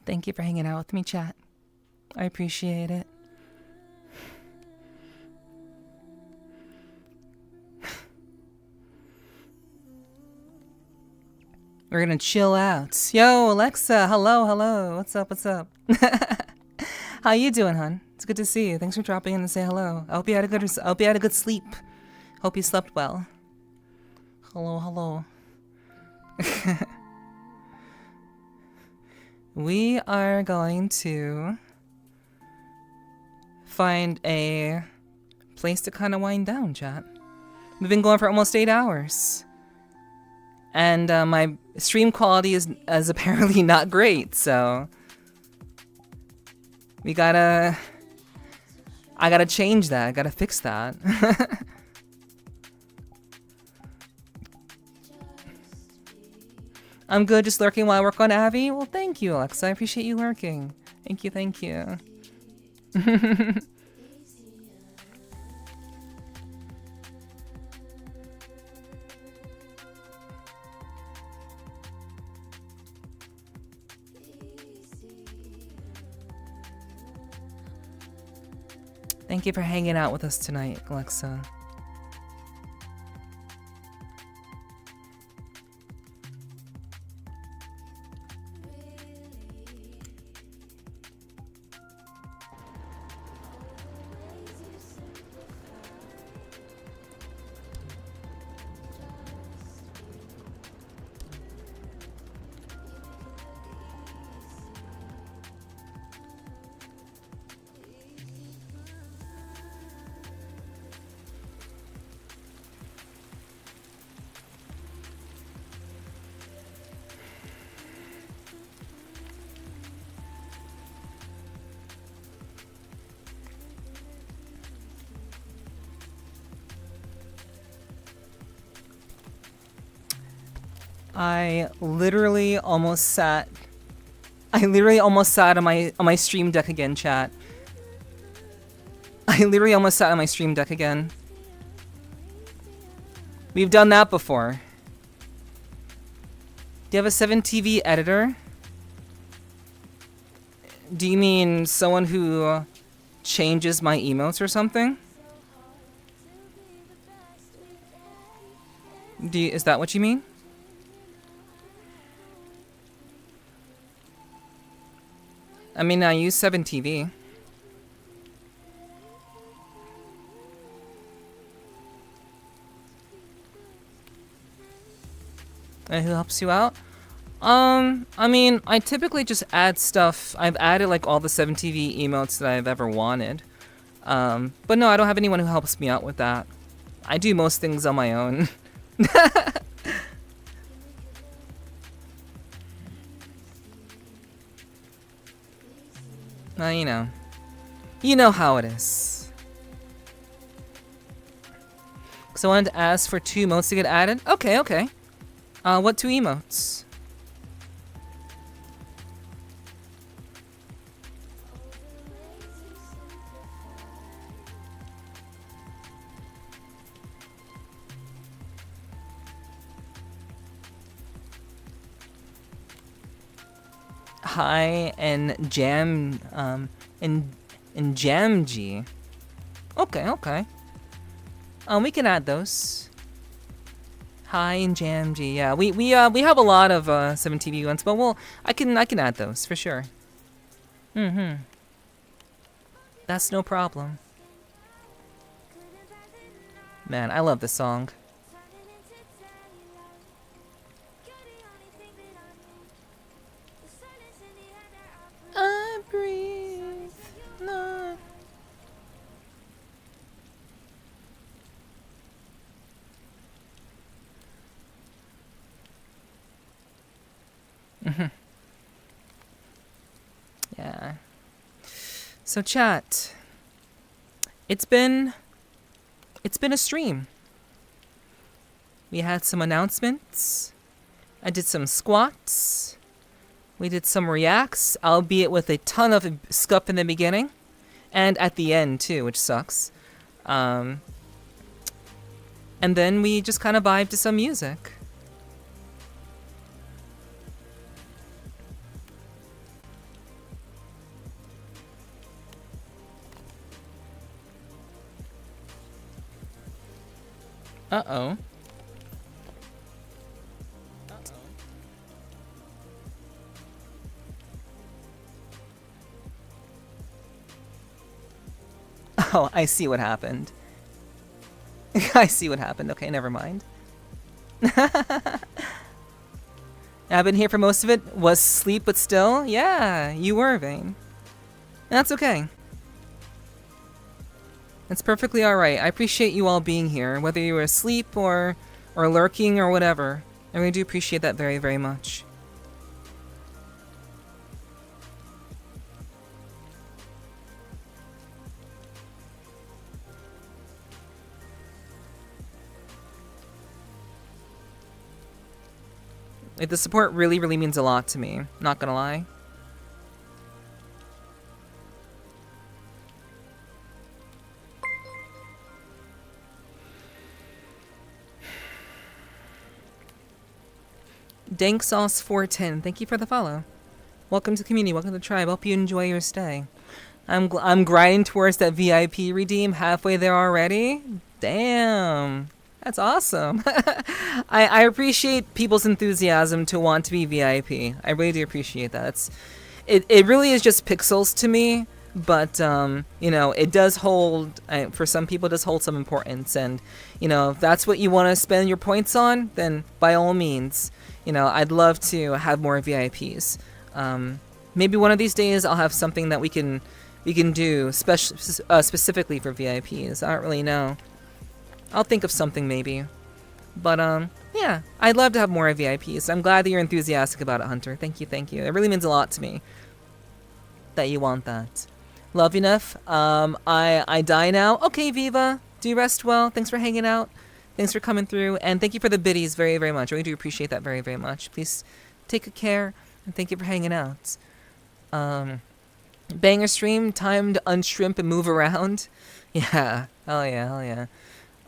Thank you for hanging out with me, chat. I appreciate it. We're gonna chill out. Yo, Alexa, hello, hello. What's up, what's up? How you doing, hun? It's good to see you. Thanks for dropping in to say hello. I hope you had a good sleep. Hope you slept well. Hello, hello. We are going to find a place to kind of wind down, chat. We've been going for almost 8 hours. And my stream quality is apparently not great, so We gotta... I gotta change that. I gotta fix that. I'm good, just lurking while I work on Abby. Well, thank you, Alexa. I appreciate you lurking. Thank you, thank you. Thank you for hanging out with us tonight, Alexa. I literally almost sat on my stream deck again, chat. I literally almost sat on my stream deck again. We've done that before. Do you have a 7TV editor? Do you mean someone who changes my emotes or something? Is that what you mean? I mean, I use 7TV. And who helps you out? I mean, I typically just add stuff. I've added like all the 7TV emotes that I've ever wanted. But no, I don't have anyone who helps me out with that. I do most things on my own. You know how it is. So I wanted to ask for 2 emotes to get added. Okay, okay. What 2 emotes? Hi and Jam and Jamg. Okay, okay. We can add those. Hi and Jamg. Yeah, we have a lot of 7TV ones, but I can add those for sure. That's no problem. Man, I love this song. I breathe. No. Yeah. So chat. It's been a stream. We had some announcements. I did some squats. We did some reacts, albeit with a ton of scuff in the beginning. And at the end, too, which sucks. And then we just kind of vibed to some music. Uh-oh. Oh, I see what happened. I see what happened. Okay, never mind. I've been here for most of it. Was sleep, but still? Yeah, you were, Vane. That's okay. It's perfectly alright. I appreciate you all being here, whether you were asleep or lurking or whatever. I really do appreciate that very, very much. Like, the support really, really means a lot to me. Not gonna lie. Danksauce410, thank you for the follow. Welcome to the community, welcome to the tribe. Hope you enjoy your stay. I'm grinding towards that VIP redeem, halfway there already. Damn, that's awesome. I appreciate people's enthusiasm to want to be VIP. I really do appreciate that. It really is just pixels to me, but you know, it does hold, for some people it does hold some importance, and you know, if that's what you want to spend your points on, then by all means, you know, I'd love to have more VIPs. Maybe one of these days I'll have something that we can do specifically for VIPs. I don't really know. I'll think of something maybe. But yeah, I'd love to have more VIPs. I'm glad that you're enthusiastic about it, Hunter. Thank you, thank you. It really means a lot to me that you want that. Love you, Neff. I die now. Okay, Viva. Do rest well. Thanks for hanging out. Thanks for coming through. And thank you for the biddies very, very much. I really do appreciate that very, very much. Please take good care. And thank you for hanging out. Banger stream. Time to unshrimp and move around. Yeah. Hell yeah. Hell yeah.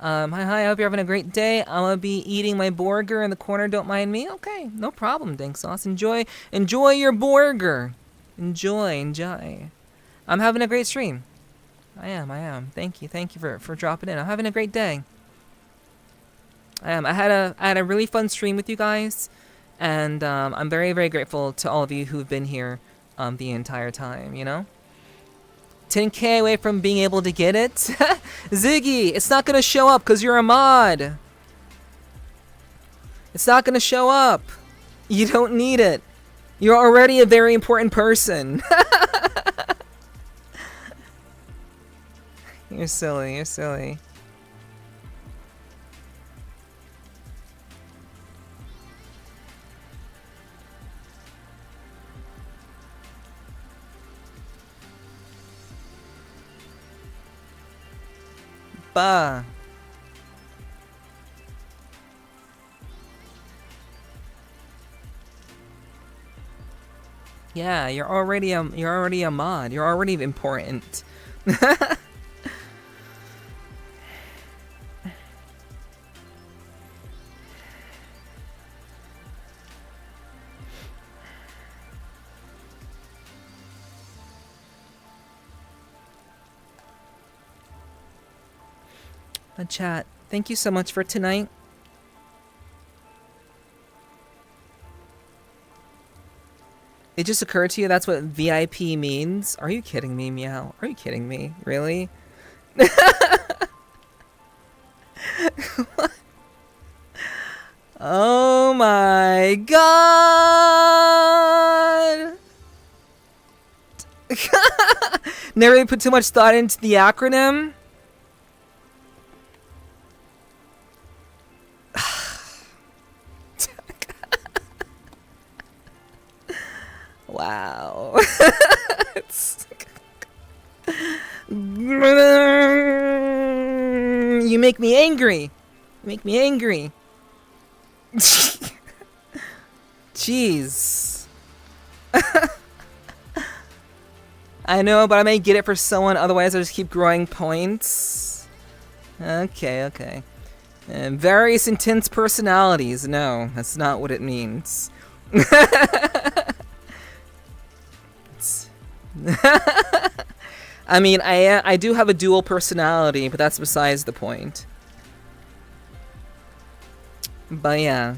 Hi. I hope you're having a great day. I'm gonna be eating my burger in the corner. Don't mind me. Okay. No problem, Dank Sauce. Enjoy your burger. Enjoy. I'm having a great stream. I am. Thank you for dropping in. I'm having a great day. I am. I had a really fun stream with you guys, and I'm very, very grateful to all of you who've been here the entire time, you know? 10k away from being able to get it? Ziggy, it's not gonna show up because you're a mod. It's not gonna show up. You don't need it. You're already a very important person. You're silly. Bah. Yeah, you're already a mod. You're already important. Chat, thank you so much for tonight. It just occurred to you that's what VIP means? Are you kidding me, Meow? Are you kidding me? Really? Oh my god! Never really put too much thought into the acronym. Wow. You make me angry. Jeez. I know, but I may get it for someone, otherwise I'll just keep growing points. Okay. And various intense personalities. No, that's not what it means. I mean, I do have a dual personality, but that's besides the point. But yeah.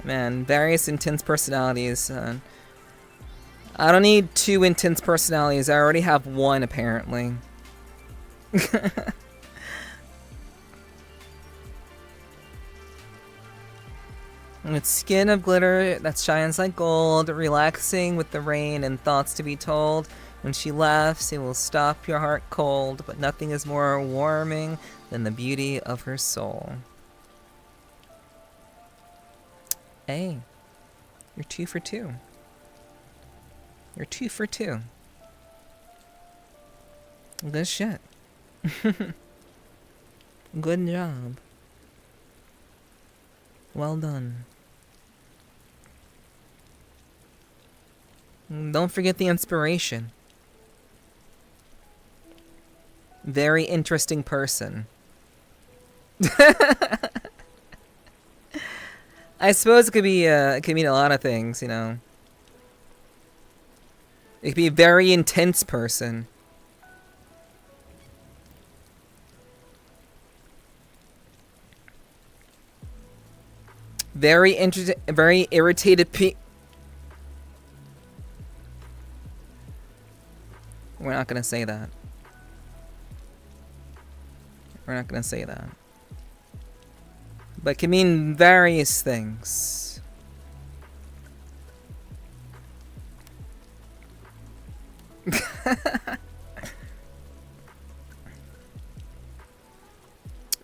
Man, various intense personalities. I don't need 2 intense personalities. I already have 1, apparently. With skin of glitter that shines like gold, relaxing with the rain and thoughts to be told. When she laughs, it will stop your heart cold, but nothing is more warming than the beauty of her soul. Hey, you're 2 for 2. You're 2 for 2. Good shit. Good job. Well done. Don't forget the inspiration. Very interesting person. I suppose it could be it could mean a lot of things, you know. It could be a very intense person. Very very irritated We're not gonna say that. We're not gonna say that. But it can mean various things.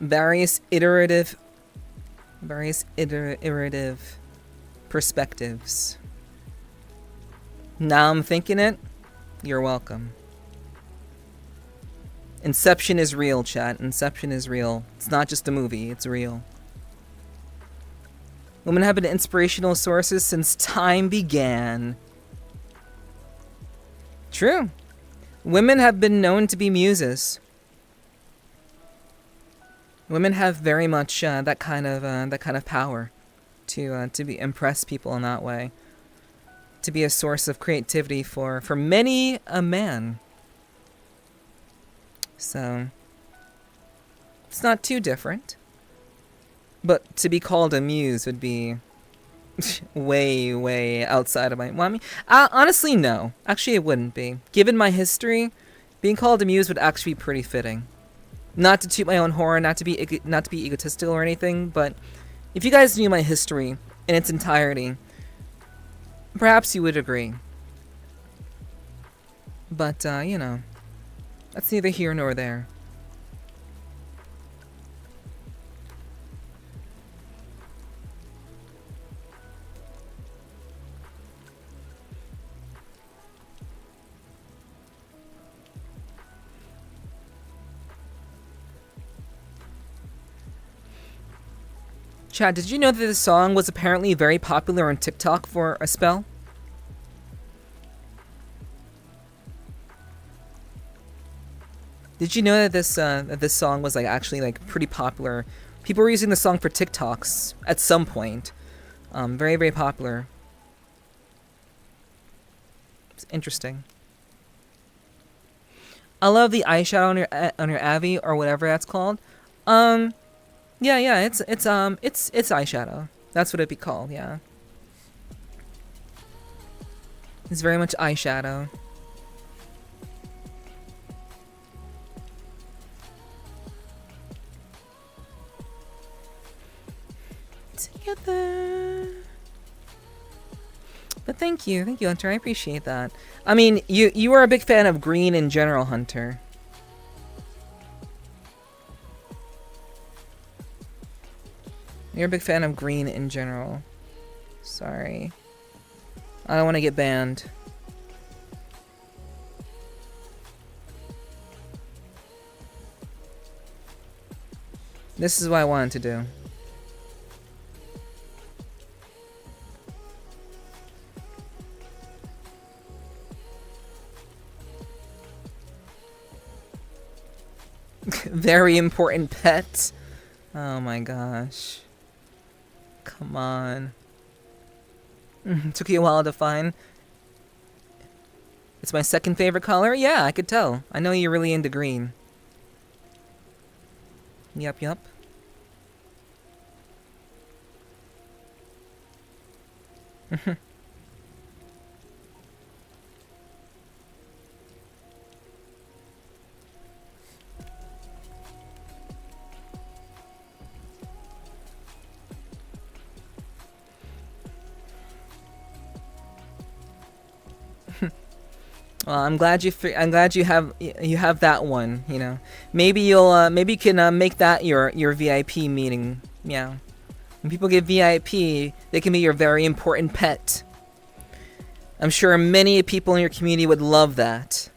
Various iterative perspectives. Now I'm thinking it. You're welcome. Inception is real, chat. Inception is real. It's not just a movie, it's real. Women have been inspirational sources since time began. True. Women have been known to be muses. Women have very much that kind of power to impress people in that way. To be a source of creativity for many a man. So it's not too different. But to be called a muse would be way, way outside of my... Well, I mean, honestly, no. Actually, it wouldn't be. Given my history, being called a muse would actually be pretty fitting. Not to toot my own horn, not to be egotistical or anything, but if you guys knew my history in its entirety, perhaps you would agree. But, you know, that's neither here nor there. Chad, did you know that this song was apparently very popular on TikTok for a spell? Did you know that this song was like actually like pretty popular? People were using the song for TikToks at some point. Very, very popular. It's interesting. I love the eyeshadow on your Avi or whatever that's called. Yeah, it's eyeshadow. That's what it'd be called, yeah. It's very much eyeshadow. Together. But thank you, Hunter. I appreciate that. I mean, you are a big fan of green in general, Hunter. You're a big fan of green in general. Sorry. I don't want to get banned. This is what I wanted to do. Very important pet. Oh my gosh. Come on. Took you a while to find. It's my second favorite color? Yeah, I could tell. I know you're really into green. Yup. Well, I'm glad you have that one. You know, maybe you can make that your VIP meeting. Yeah, when people get VIP, they can be your very important pet. I'm sure many people in your community would love that.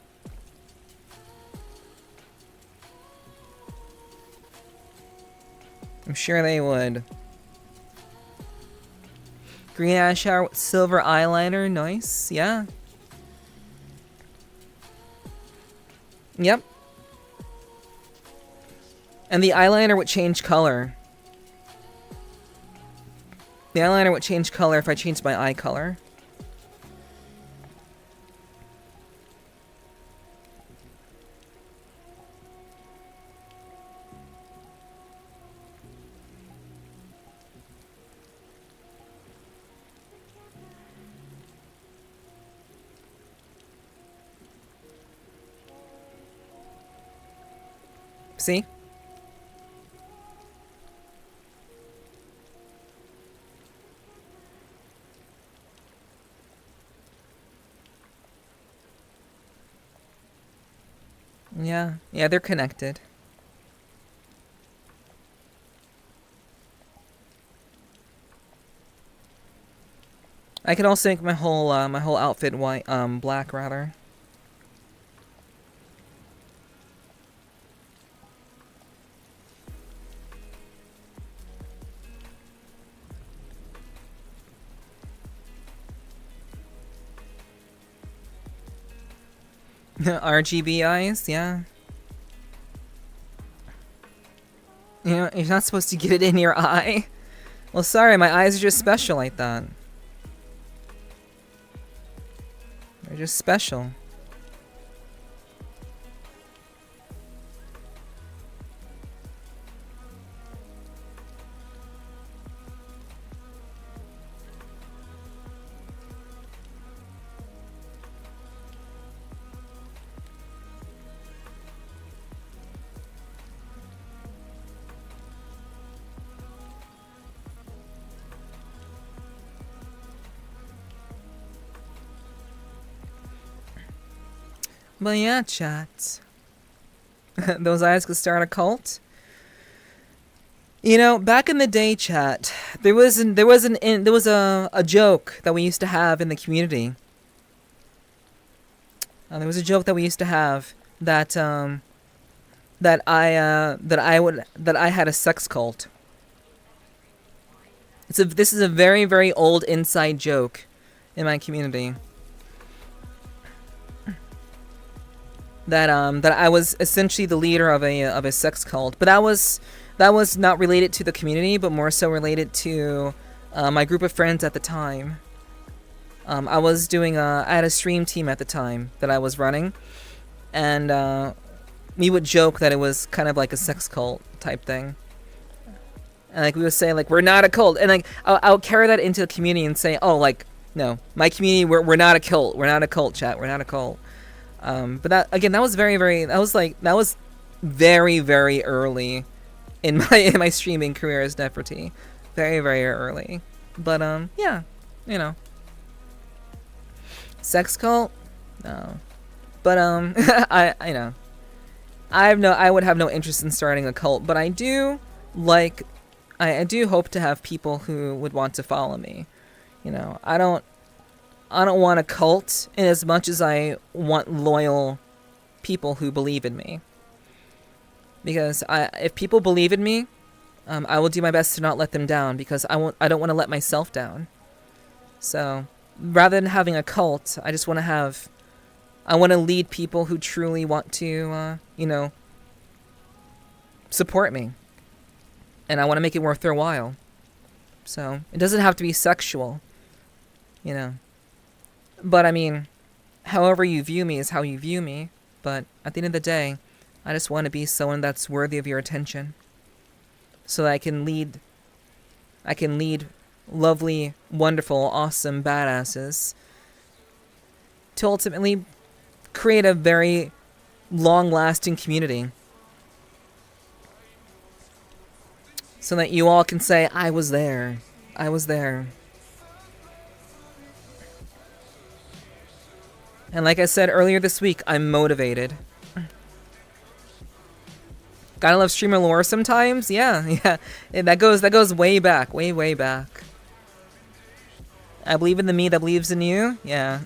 I'm sure they would. Green eyeshadow with silver eyeliner, nice, yeah. Yep. And the eyeliner would change color. The eyeliner would change color if I changed my eye color. See? Yeah, they're connected. I could also make my whole outfit white, black rather. RGB eyes, yeah. You know, you're not supposed to get it in your eye. Well, sorry, my eyes are just special like that. They're just special. But yeah, chat. Those eyes could start a cult. You know, back in the day, chat, there was a joke that we used to have in the community. There was a joke that we used to have that that I had a sex cult. This is a very, very old inside joke in my community. That I was essentially the leader of a sex cult, but that was not related to the community, but more so related to my group of friends at the time. I had a stream team at the time that I was running, and we would joke that it was kind of like a sex cult type thing. And like we would say like, we're not a cult, and like I would carry that into the community and say, oh, like, no, my community, we're not a cult, chat, we're not a cult. But that, again, that was very, very early in my streaming career as Nepherti. Very, very early. But, yeah, you know. Sex cult? No. But, I would have no interest in starting a cult, but I do hope to have people who would want to follow me. You know, I don't want a cult in as much as I want loyal people who believe in me. Because if people believe in me, I will do my best to not let them down, because I don't want to let myself down. So, rather than having a cult, I want to lead people who truly want to, support me. And I want to make it worth their while. So, it doesn't have to be sexual, you know. But, I mean, however you view me is how you view me. But at the end of the day, I just want to be someone that's worthy of your attention. So that I can lead lovely, wonderful, awesome badasses to ultimately create a very long-lasting community. So that you all can say, I was there. I was there. And like I said earlier this week, I'm motivated. Gotta love streamer lore sometimes? Yeah. That goes way back, way back. I believe in the me that believes in you? Yeah.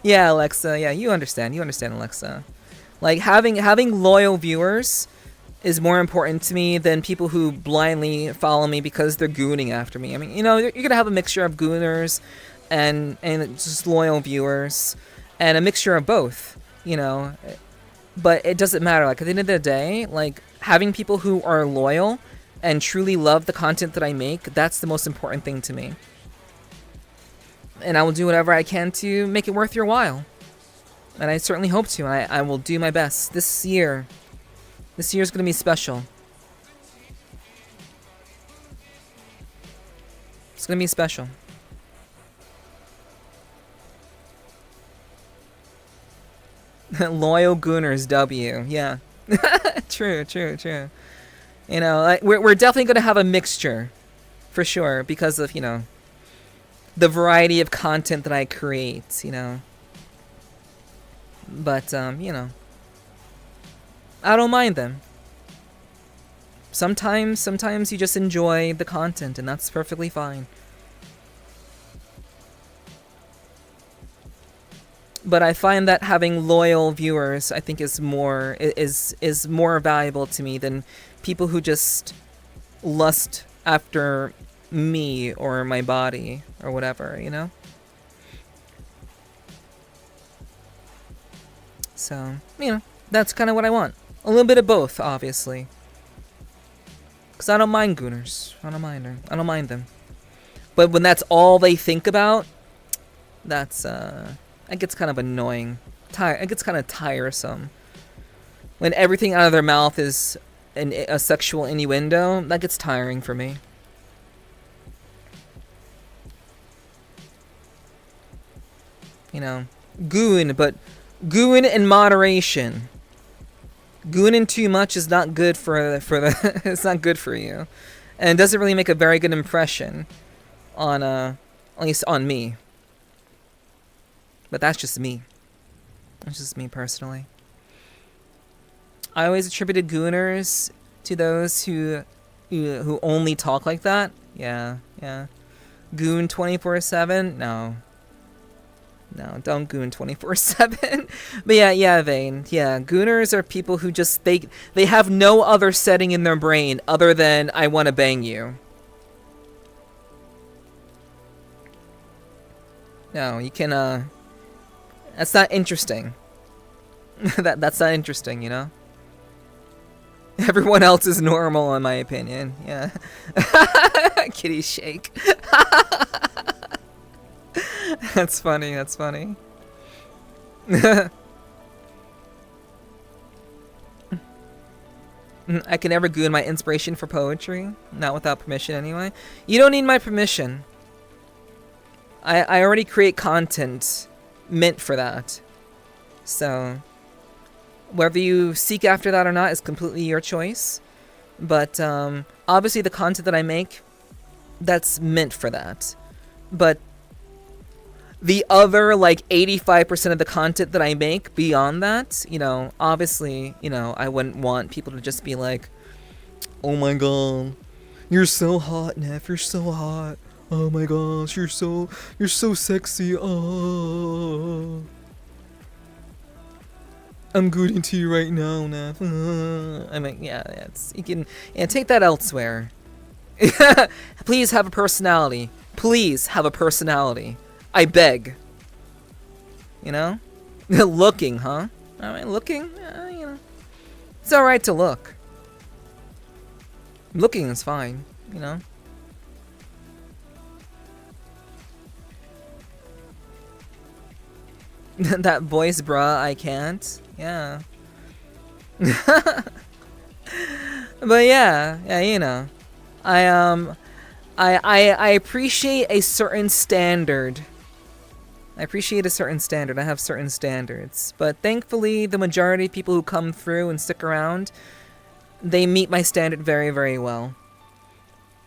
Yeah, Alexa, yeah, you understand, Alexa. Like, having loyal viewers is more important to me than people who blindly follow me because they're gooning after me. I mean, you know, you're gonna have a mixture of gooners and just loyal viewers, and a mixture of both, you know. But it doesn't matter. Like, at the end of the day, like, having people who are loyal and truly love the content that I make, that's the most important thing to me. And I will do whatever I can to make it worth your while. And I certainly hope to, and I will do my best. This year's gonna be special. It's gonna be special. Loyal Gooners W. Yeah. True. You know, like, we're definitely gonna have a mixture, for sure, because of, you know, the variety of content that I create, you know. But, you know, I don't mind them. Sometimes you just enjoy the content, and that's perfectly fine. But I find that having loyal viewers, I think, is more valuable to me than people who just lust after me or my body or whatever, you know? So, you know, that's kind of what I want. A little bit of both, obviously. Because I don't mind gooners. I don't mind them. But when that's all they think about, that's, it gets kind of annoying. It gets kind of tiresome. When everything out of their mouth is a sexual innuendo, that gets tiring for me. You know, goon, but goon in moderation. Gooning too much is not good for the it's not good for you, and it doesn't really make a very good impression on at least on me. But that's just me. That's just me personally. I always attributed gooners to those who only talk like that. Yeah. Goon 24/7? No, don't goon 24/7. But yeah, Vane. Yeah, gooners are people who just they have no other setting in their brain other than I want to bang you. No, you can that's not interesting. That's not interesting, you know? Everyone else is normal, in my opinion. Yeah. Kitty shake. That's funny. I can never goon my inspiration for poetry. Not without permission, anyway. You don't need my permission. I already create content meant for that. So, whether you seek after that or not is completely your choice. But, obviously the content that I make, that's meant for that. But the other, like, 85% of the content that I make beyond that, you know, obviously, you know, I wouldn't want people to just be like, oh my god, you're so hot, Neff, you're so hot. Oh my gosh, you're so sexy. Oh, I'm gooning to you right now, Neff. I mean, yeah, you can take that elsewhere. Please have a personality. Please have a personality. I beg. You know? Looking, huh? I mean, looking? You know. It's alright to look. Looking is fine, you know? That voice, bruh, I can't. Yeah. But yeah, you know. I appreciate a certain standard. I appreciate a certain standard. I have certain standards. But thankfully, the majority of people who come through and stick around, they meet my standard very, very well.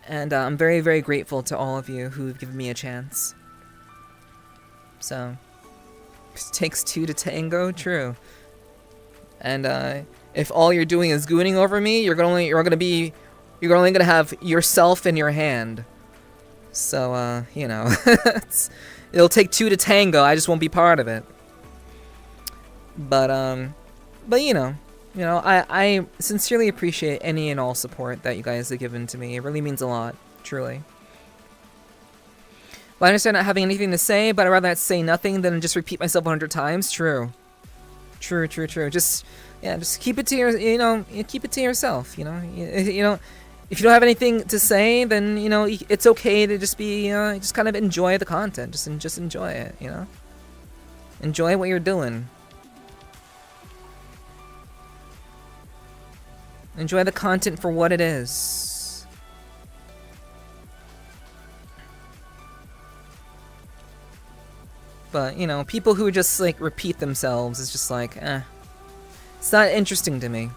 And I'm very, very grateful to all of you who've given me a chance. So, it takes two to tango, true. And if all you're doing is gooning over me, you're only gonna have yourself in your hand. So, you know, it'll take two to tango. I just won't be part of it. But you know, You know, I sincerely appreciate any and all support that you guys have given to me. It really means a lot, truly. But I understand not having anything to say, but I'd rather not say nothing than just repeat myself 100 times. True. True. Just keep it to keep it to yourself, you know. You know, if you don't have anything to say, then, you know, it's okay to just be, just kind of enjoy the content. Just enjoy it, you know. Enjoy what you're doing. Enjoy the content for what it is. But, you know, people who just, like, repeat themselves is just like, it's not interesting to me.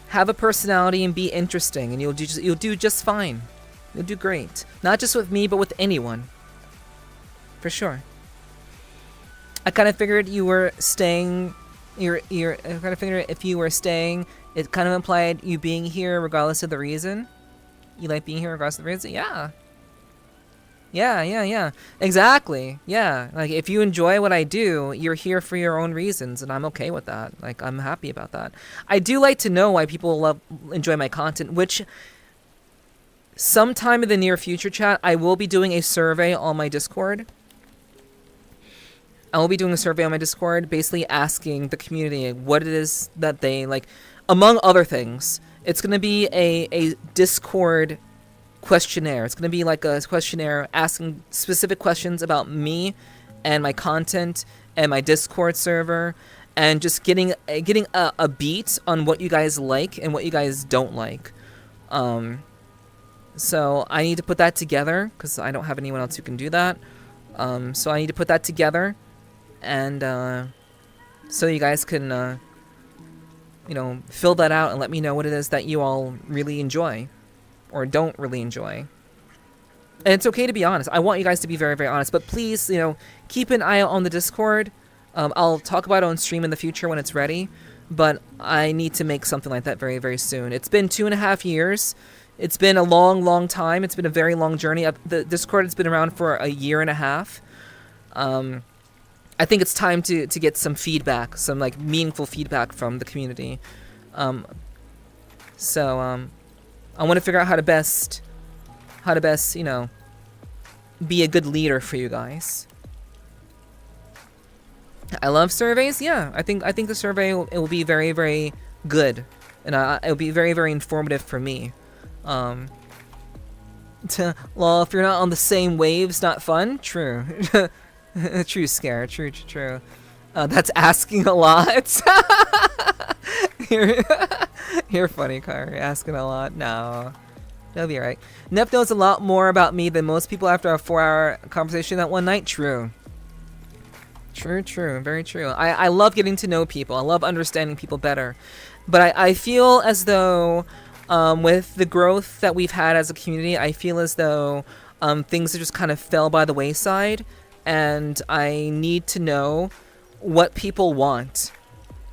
Have a personality and be interesting, and you'll do just fine. You'll do great. Not just with me, but with anyone. For sure. I kind of figured you were staying. I kind of figured if you were staying, it kind of implied you being here regardless of the reason. You like being here regardless of the reason? Yeah. Yeah. Exactly. Yeah. Like, if you enjoy what I do, you're here for your own reasons, and I'm okay with that. Like, I'm happy about that. I do like to know why people enjoy my content, which sometime in the near future, chat, I will be doing a survey on my Discord. I will be doing a survey on my Discord, basically asking the community what it is that they like, among other things. It's going to be a Discord questionnaire. It's going to be like a questionnaire asking specific questions about me and my content and my Discord server, and just getting a beat on what you guys like and what you guys don't like. So I need to put that together because I don't have anyone else who can do that. So I need to put that together, and so you guys can you know, fill that out and let me know what it is that you all really enjoy or don't really enjoy. And it's okay to be honest. I want you guys to be very, very honest, but please, you know, keep an eye out on the Discord. I'll talk about it on stream in the future when it's ready, but I need to make something like that very, very soon. It's been 2.5 years. It's been a long, long time. It's been a very long journey. The Discord has been around for 1.5 years. I think it's time to get some feedback, some like meaningful feedback from the community. So I want to figure out how to best, you know, be a good leader for you guys. I love surveys. Yeah, I think the survey it will be very, very good, and it will be very, very informative for me. Well, if you're not on the same waves, not fun. True. True, Scare. True. That's asking a lot. You're funny, Car. You're asking a lot. No. That'll be alright. Nep knows a lot more about me than most people after a 4-hour conversation that one night. True. Very true. I love getting to know people. I love understanding people better. But I feel as though, with the growth that we've had as a community, I feel as though things just kind of fell by the wayside. And I need to know what people want,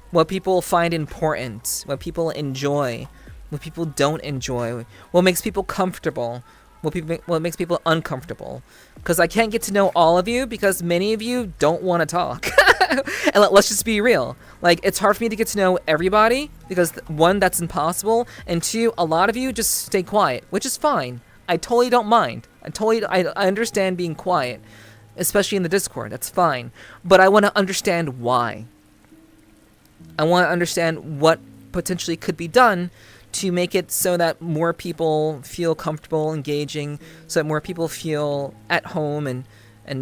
what people find important, what people enjoy, what people don't enjoy, what makes people comfortable, what makes people uncomfortable. Because I can't get to know all of you because many of you don't want to talk. And let's just be real. Like, it's hard for me to get to know everybody because, one, that's impossible, and two, a lot of you just stay quiet, which is fine. I totally don't mind. I understand being quiet. Especially in the Discord, that's fine. But I want to understand why. I want to understand what potentially could be done to make it so that more people feel comfortable engaging, so that more people feel at home and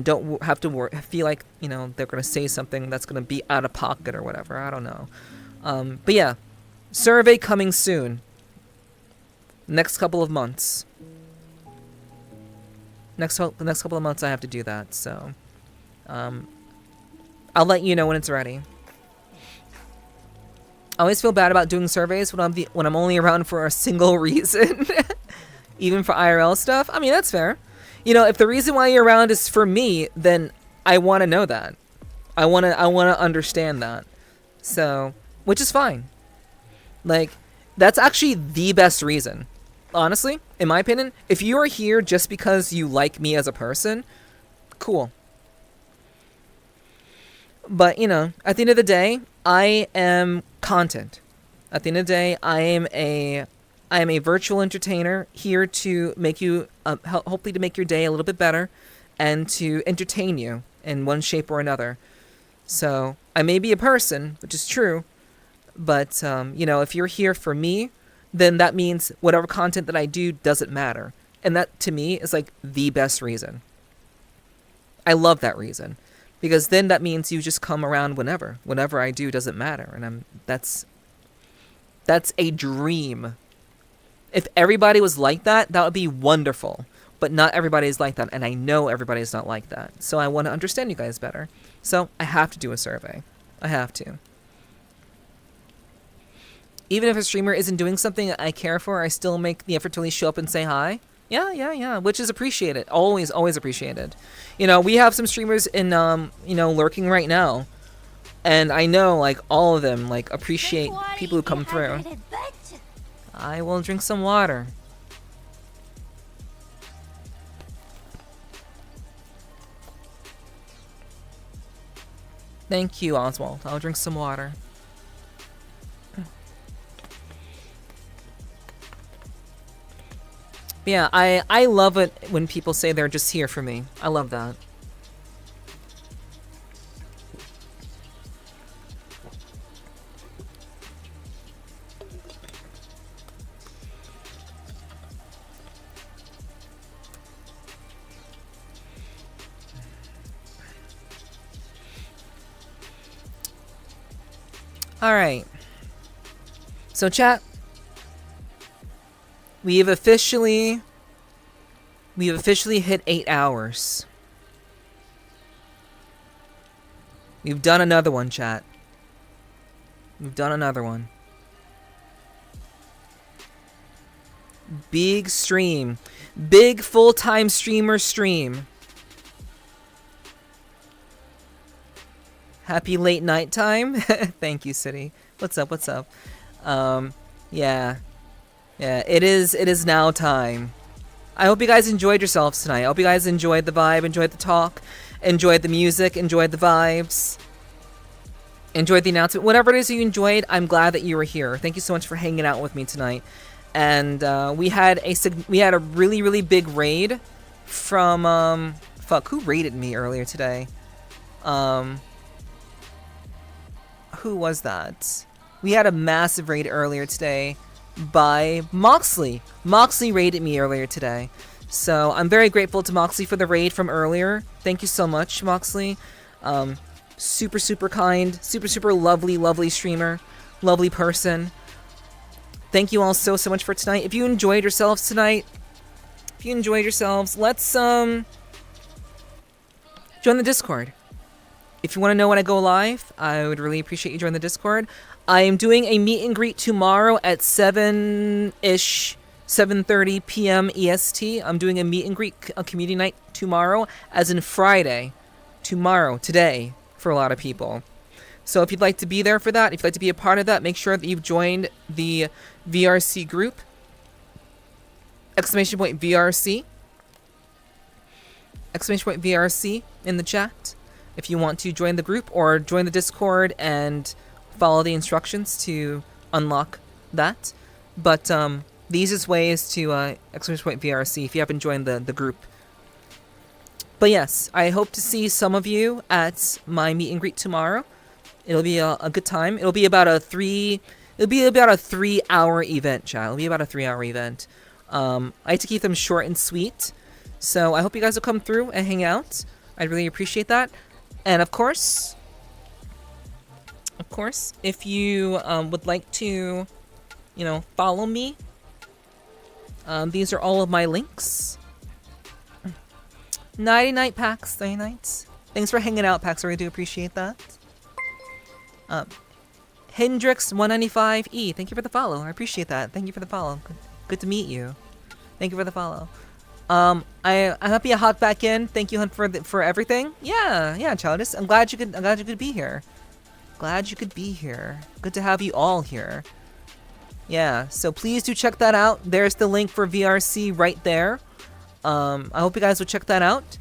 don't have to feel like, you know, they're going to say something that's going to be out of pocket or whatever. I don't know. But yeah, survey coming soon. Next couple of months. The next couple of months I have to do that, so I'll let you know when it's ready. I always feel bad about doing surveys when I'm only around for a single reason, even for IRL stuff. I mean, that's fair. You know, if the reason why you're around is for me, then I want to know that. I want to understand that. So, which is fine. Like, that's actually the best reason. Honestly, in my opinion, if you are here just because you like me as a person, cool. But, you know, at the end of the day, I am content. At the end of the day, I am a virtual entertainer here to make you, hopefully to make your day a little bit better, and to entertain you in one shape or another. So I may be a person, which is true, but you know, if you're here for me, then that means whatever content that I do doesn't matter, and that to me is like the best reason. I love that reason, because then that means you just come around whenever I do doesn't matter, and that's a dream. If everybody was like that, that would be wonderful. But not everybody is like that, and I know everybody is not like that. So I want to understand you guys better. So I have to do a survey. I have to. Even if a streamer isn't doing something I care for, I still make the effort to at least show up and say hi. Yeah, which is appreciated. Always appreciated. You know, we have some streamers in, you know, lurking right now. And I know, like, all of them, like, appreciate people who come through. I will drink some water. Thank you, Oswald. I'll drink some water. Yeah, I love it when people say they're just here for me. I love that. Alright. So chat, we have officially hit 8 hours. We've done another one, chat. We've done another one. Big stream. Big full-time streamer stream. Happy late night time. Thank you, City. What's up? What's up? Yeah. It is now time. I hope you guys enjoyed yourselves tonight. I hope you guys enjoyed the vibe, enjoyed the talk, enjoyed the music, enjoyed the vibes, enjoyed the announcement. Whatever it is you enjoyed, I'm glad that you were here. Thank you so much for hanging out with me tonight. And we had a really big raid from who raided me earlier today? Who was that? We had a massive raid earlier today by Moxley. Moxley raided me earlier today. So I'm very grateful to Moxley for the raid from earlier. Thank you so much, Moxley. Super kind, super lovely streamer, lovely person. Thank you all so much for tonight. If you enjoyed yourselves tonight, let's join the Discord. If you want to know when I go live, I would really appreciate you joining the Discord. I am doing a meet and greet tomorrow at 7-ish, 7:30 p.m. EST. I'm doing a meet and greet, a community night tomorrow, as in Friday. Tomorrow, today, for a lot of people. So if you'd like to be there for that, if you'd like to be a part of that, make sure that you've joined the VRC group. !VRC. !VRC in the chat. If you want to join the group or join the Discord and follow the instructions to unlock that. But the easiest way is to !VRC if you haven't joined the group. But yes, I hope to see some of you at my meet and greet tomorrow. It'll be a good time. It'll be about a 3-hour event, chat. It'll be about a 3-hour event. I like to keep them short and sweet. So I hope you guys will come through and hang out. I'd really appreciate that. And of course, if you would like to, follow me, these are all of my links. Nighty night, Pax. Nighty nights. Thanks for hanging out, Pax. I really do appreciate that. Hendrix195E. Thank you for the follow. I appreciate that. Thank you for the follow. Good to meet you. Thank you for the follow. I'm happy to hop back in. Thank you, Hunt, for everything. Yeah, Childis. I'm glad you could be here. Glad you could be here. Good to have you all here. Yeah, so please do check that out. There's the link for VRC right there. I hope you guys will check that out.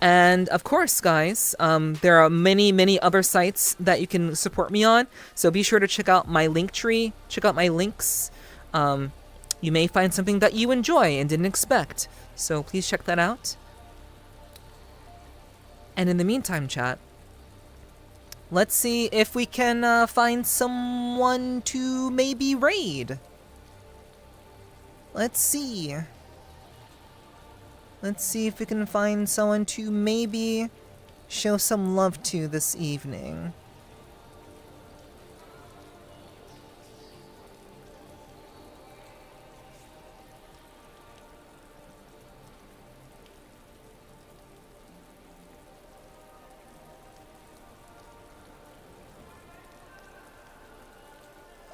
And of course, guys, there are many other sites that you can support me on. So be sure to check out my link tree. Check out my links. You may find something that you enjoy and didn't expect. So please check that out. And in the meantime, chat, let's see if we can find someone to maybe raid. Let's see. Let's see if we can find someone to maybe show some love to this evening.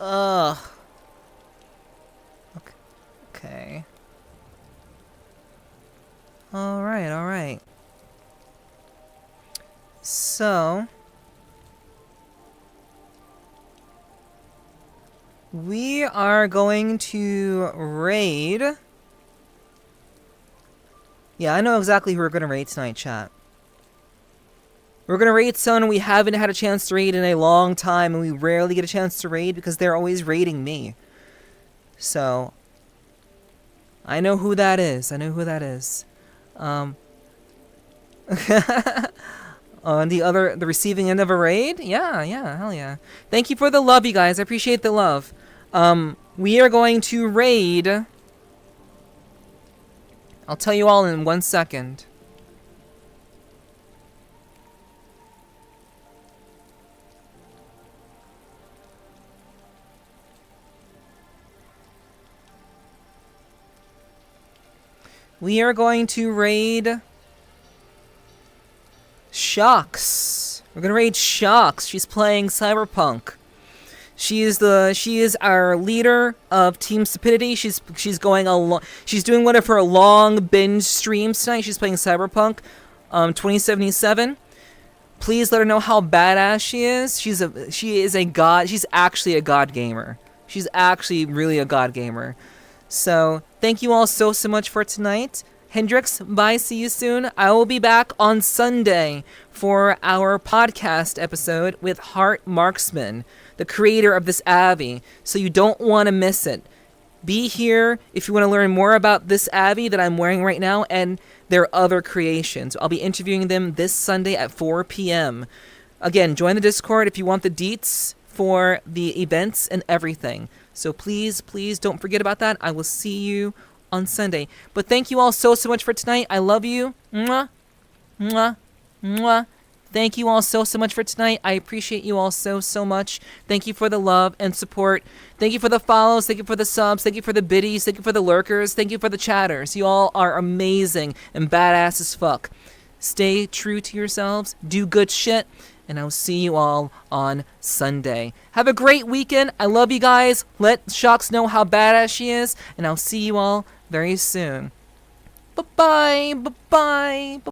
Ugh. Okay. Alright. So, we are going to raid. Yeah, I know exactly who we're going to raid tonight, chat. We're going to raid someone we haven't had a chance to raid in a long time, and we rarely get a chance to raid because they're always raiding me. So, I know who that is. On the receiving end of a raid? Yeah, hell yeah. Thank you for the love, you guys. I appreciate the love. We are going to raid. I'll tell you all in 1 second. We are going to raid Shocks. We're gonna raid Shocks. She's playing Cyberpunk. She is our leader of Team Stupidity. She's doing one of her long binge streams tonight. She's playing Cyberpunk 2077. Please let her know how badass she is. She is a god. She's actually a god gamer. She's actually really a god gamer. So, thank you all so much for tonight. Hendrix, bye, see you soon. I will be back on Sunday for our podcast episode with Heart Marksman, the creator of this Abby, so you don't want to miss it. Be here if you want to learn more about this Abby that I'm wearing right now and their other creations. I'll be interviewing them this Sunday at 4 p.m. Again, join the Discord if you want the deets for the events and everything. So please don't forget about that. I will see you on Sunday. But thank you all so much for tonight. I love you. Mwah. Mwah. Mwah. Thank you all so much for tonight. I appreciate you all so much. Thank you for the love and support. Thank you for the follows. Thank you for the subs. Thank you for the biddies. Thank you for the lurkers. Thank you for the chatters. You all are amazing and badass as fuck. Stay true to yourselves. Do good shit. And I'll see you all on Sunday. Have a great weekend. I love you guys. Let Shocks know how badass she is. And I'll see you all very soon. Bye-bye. Bye-bye.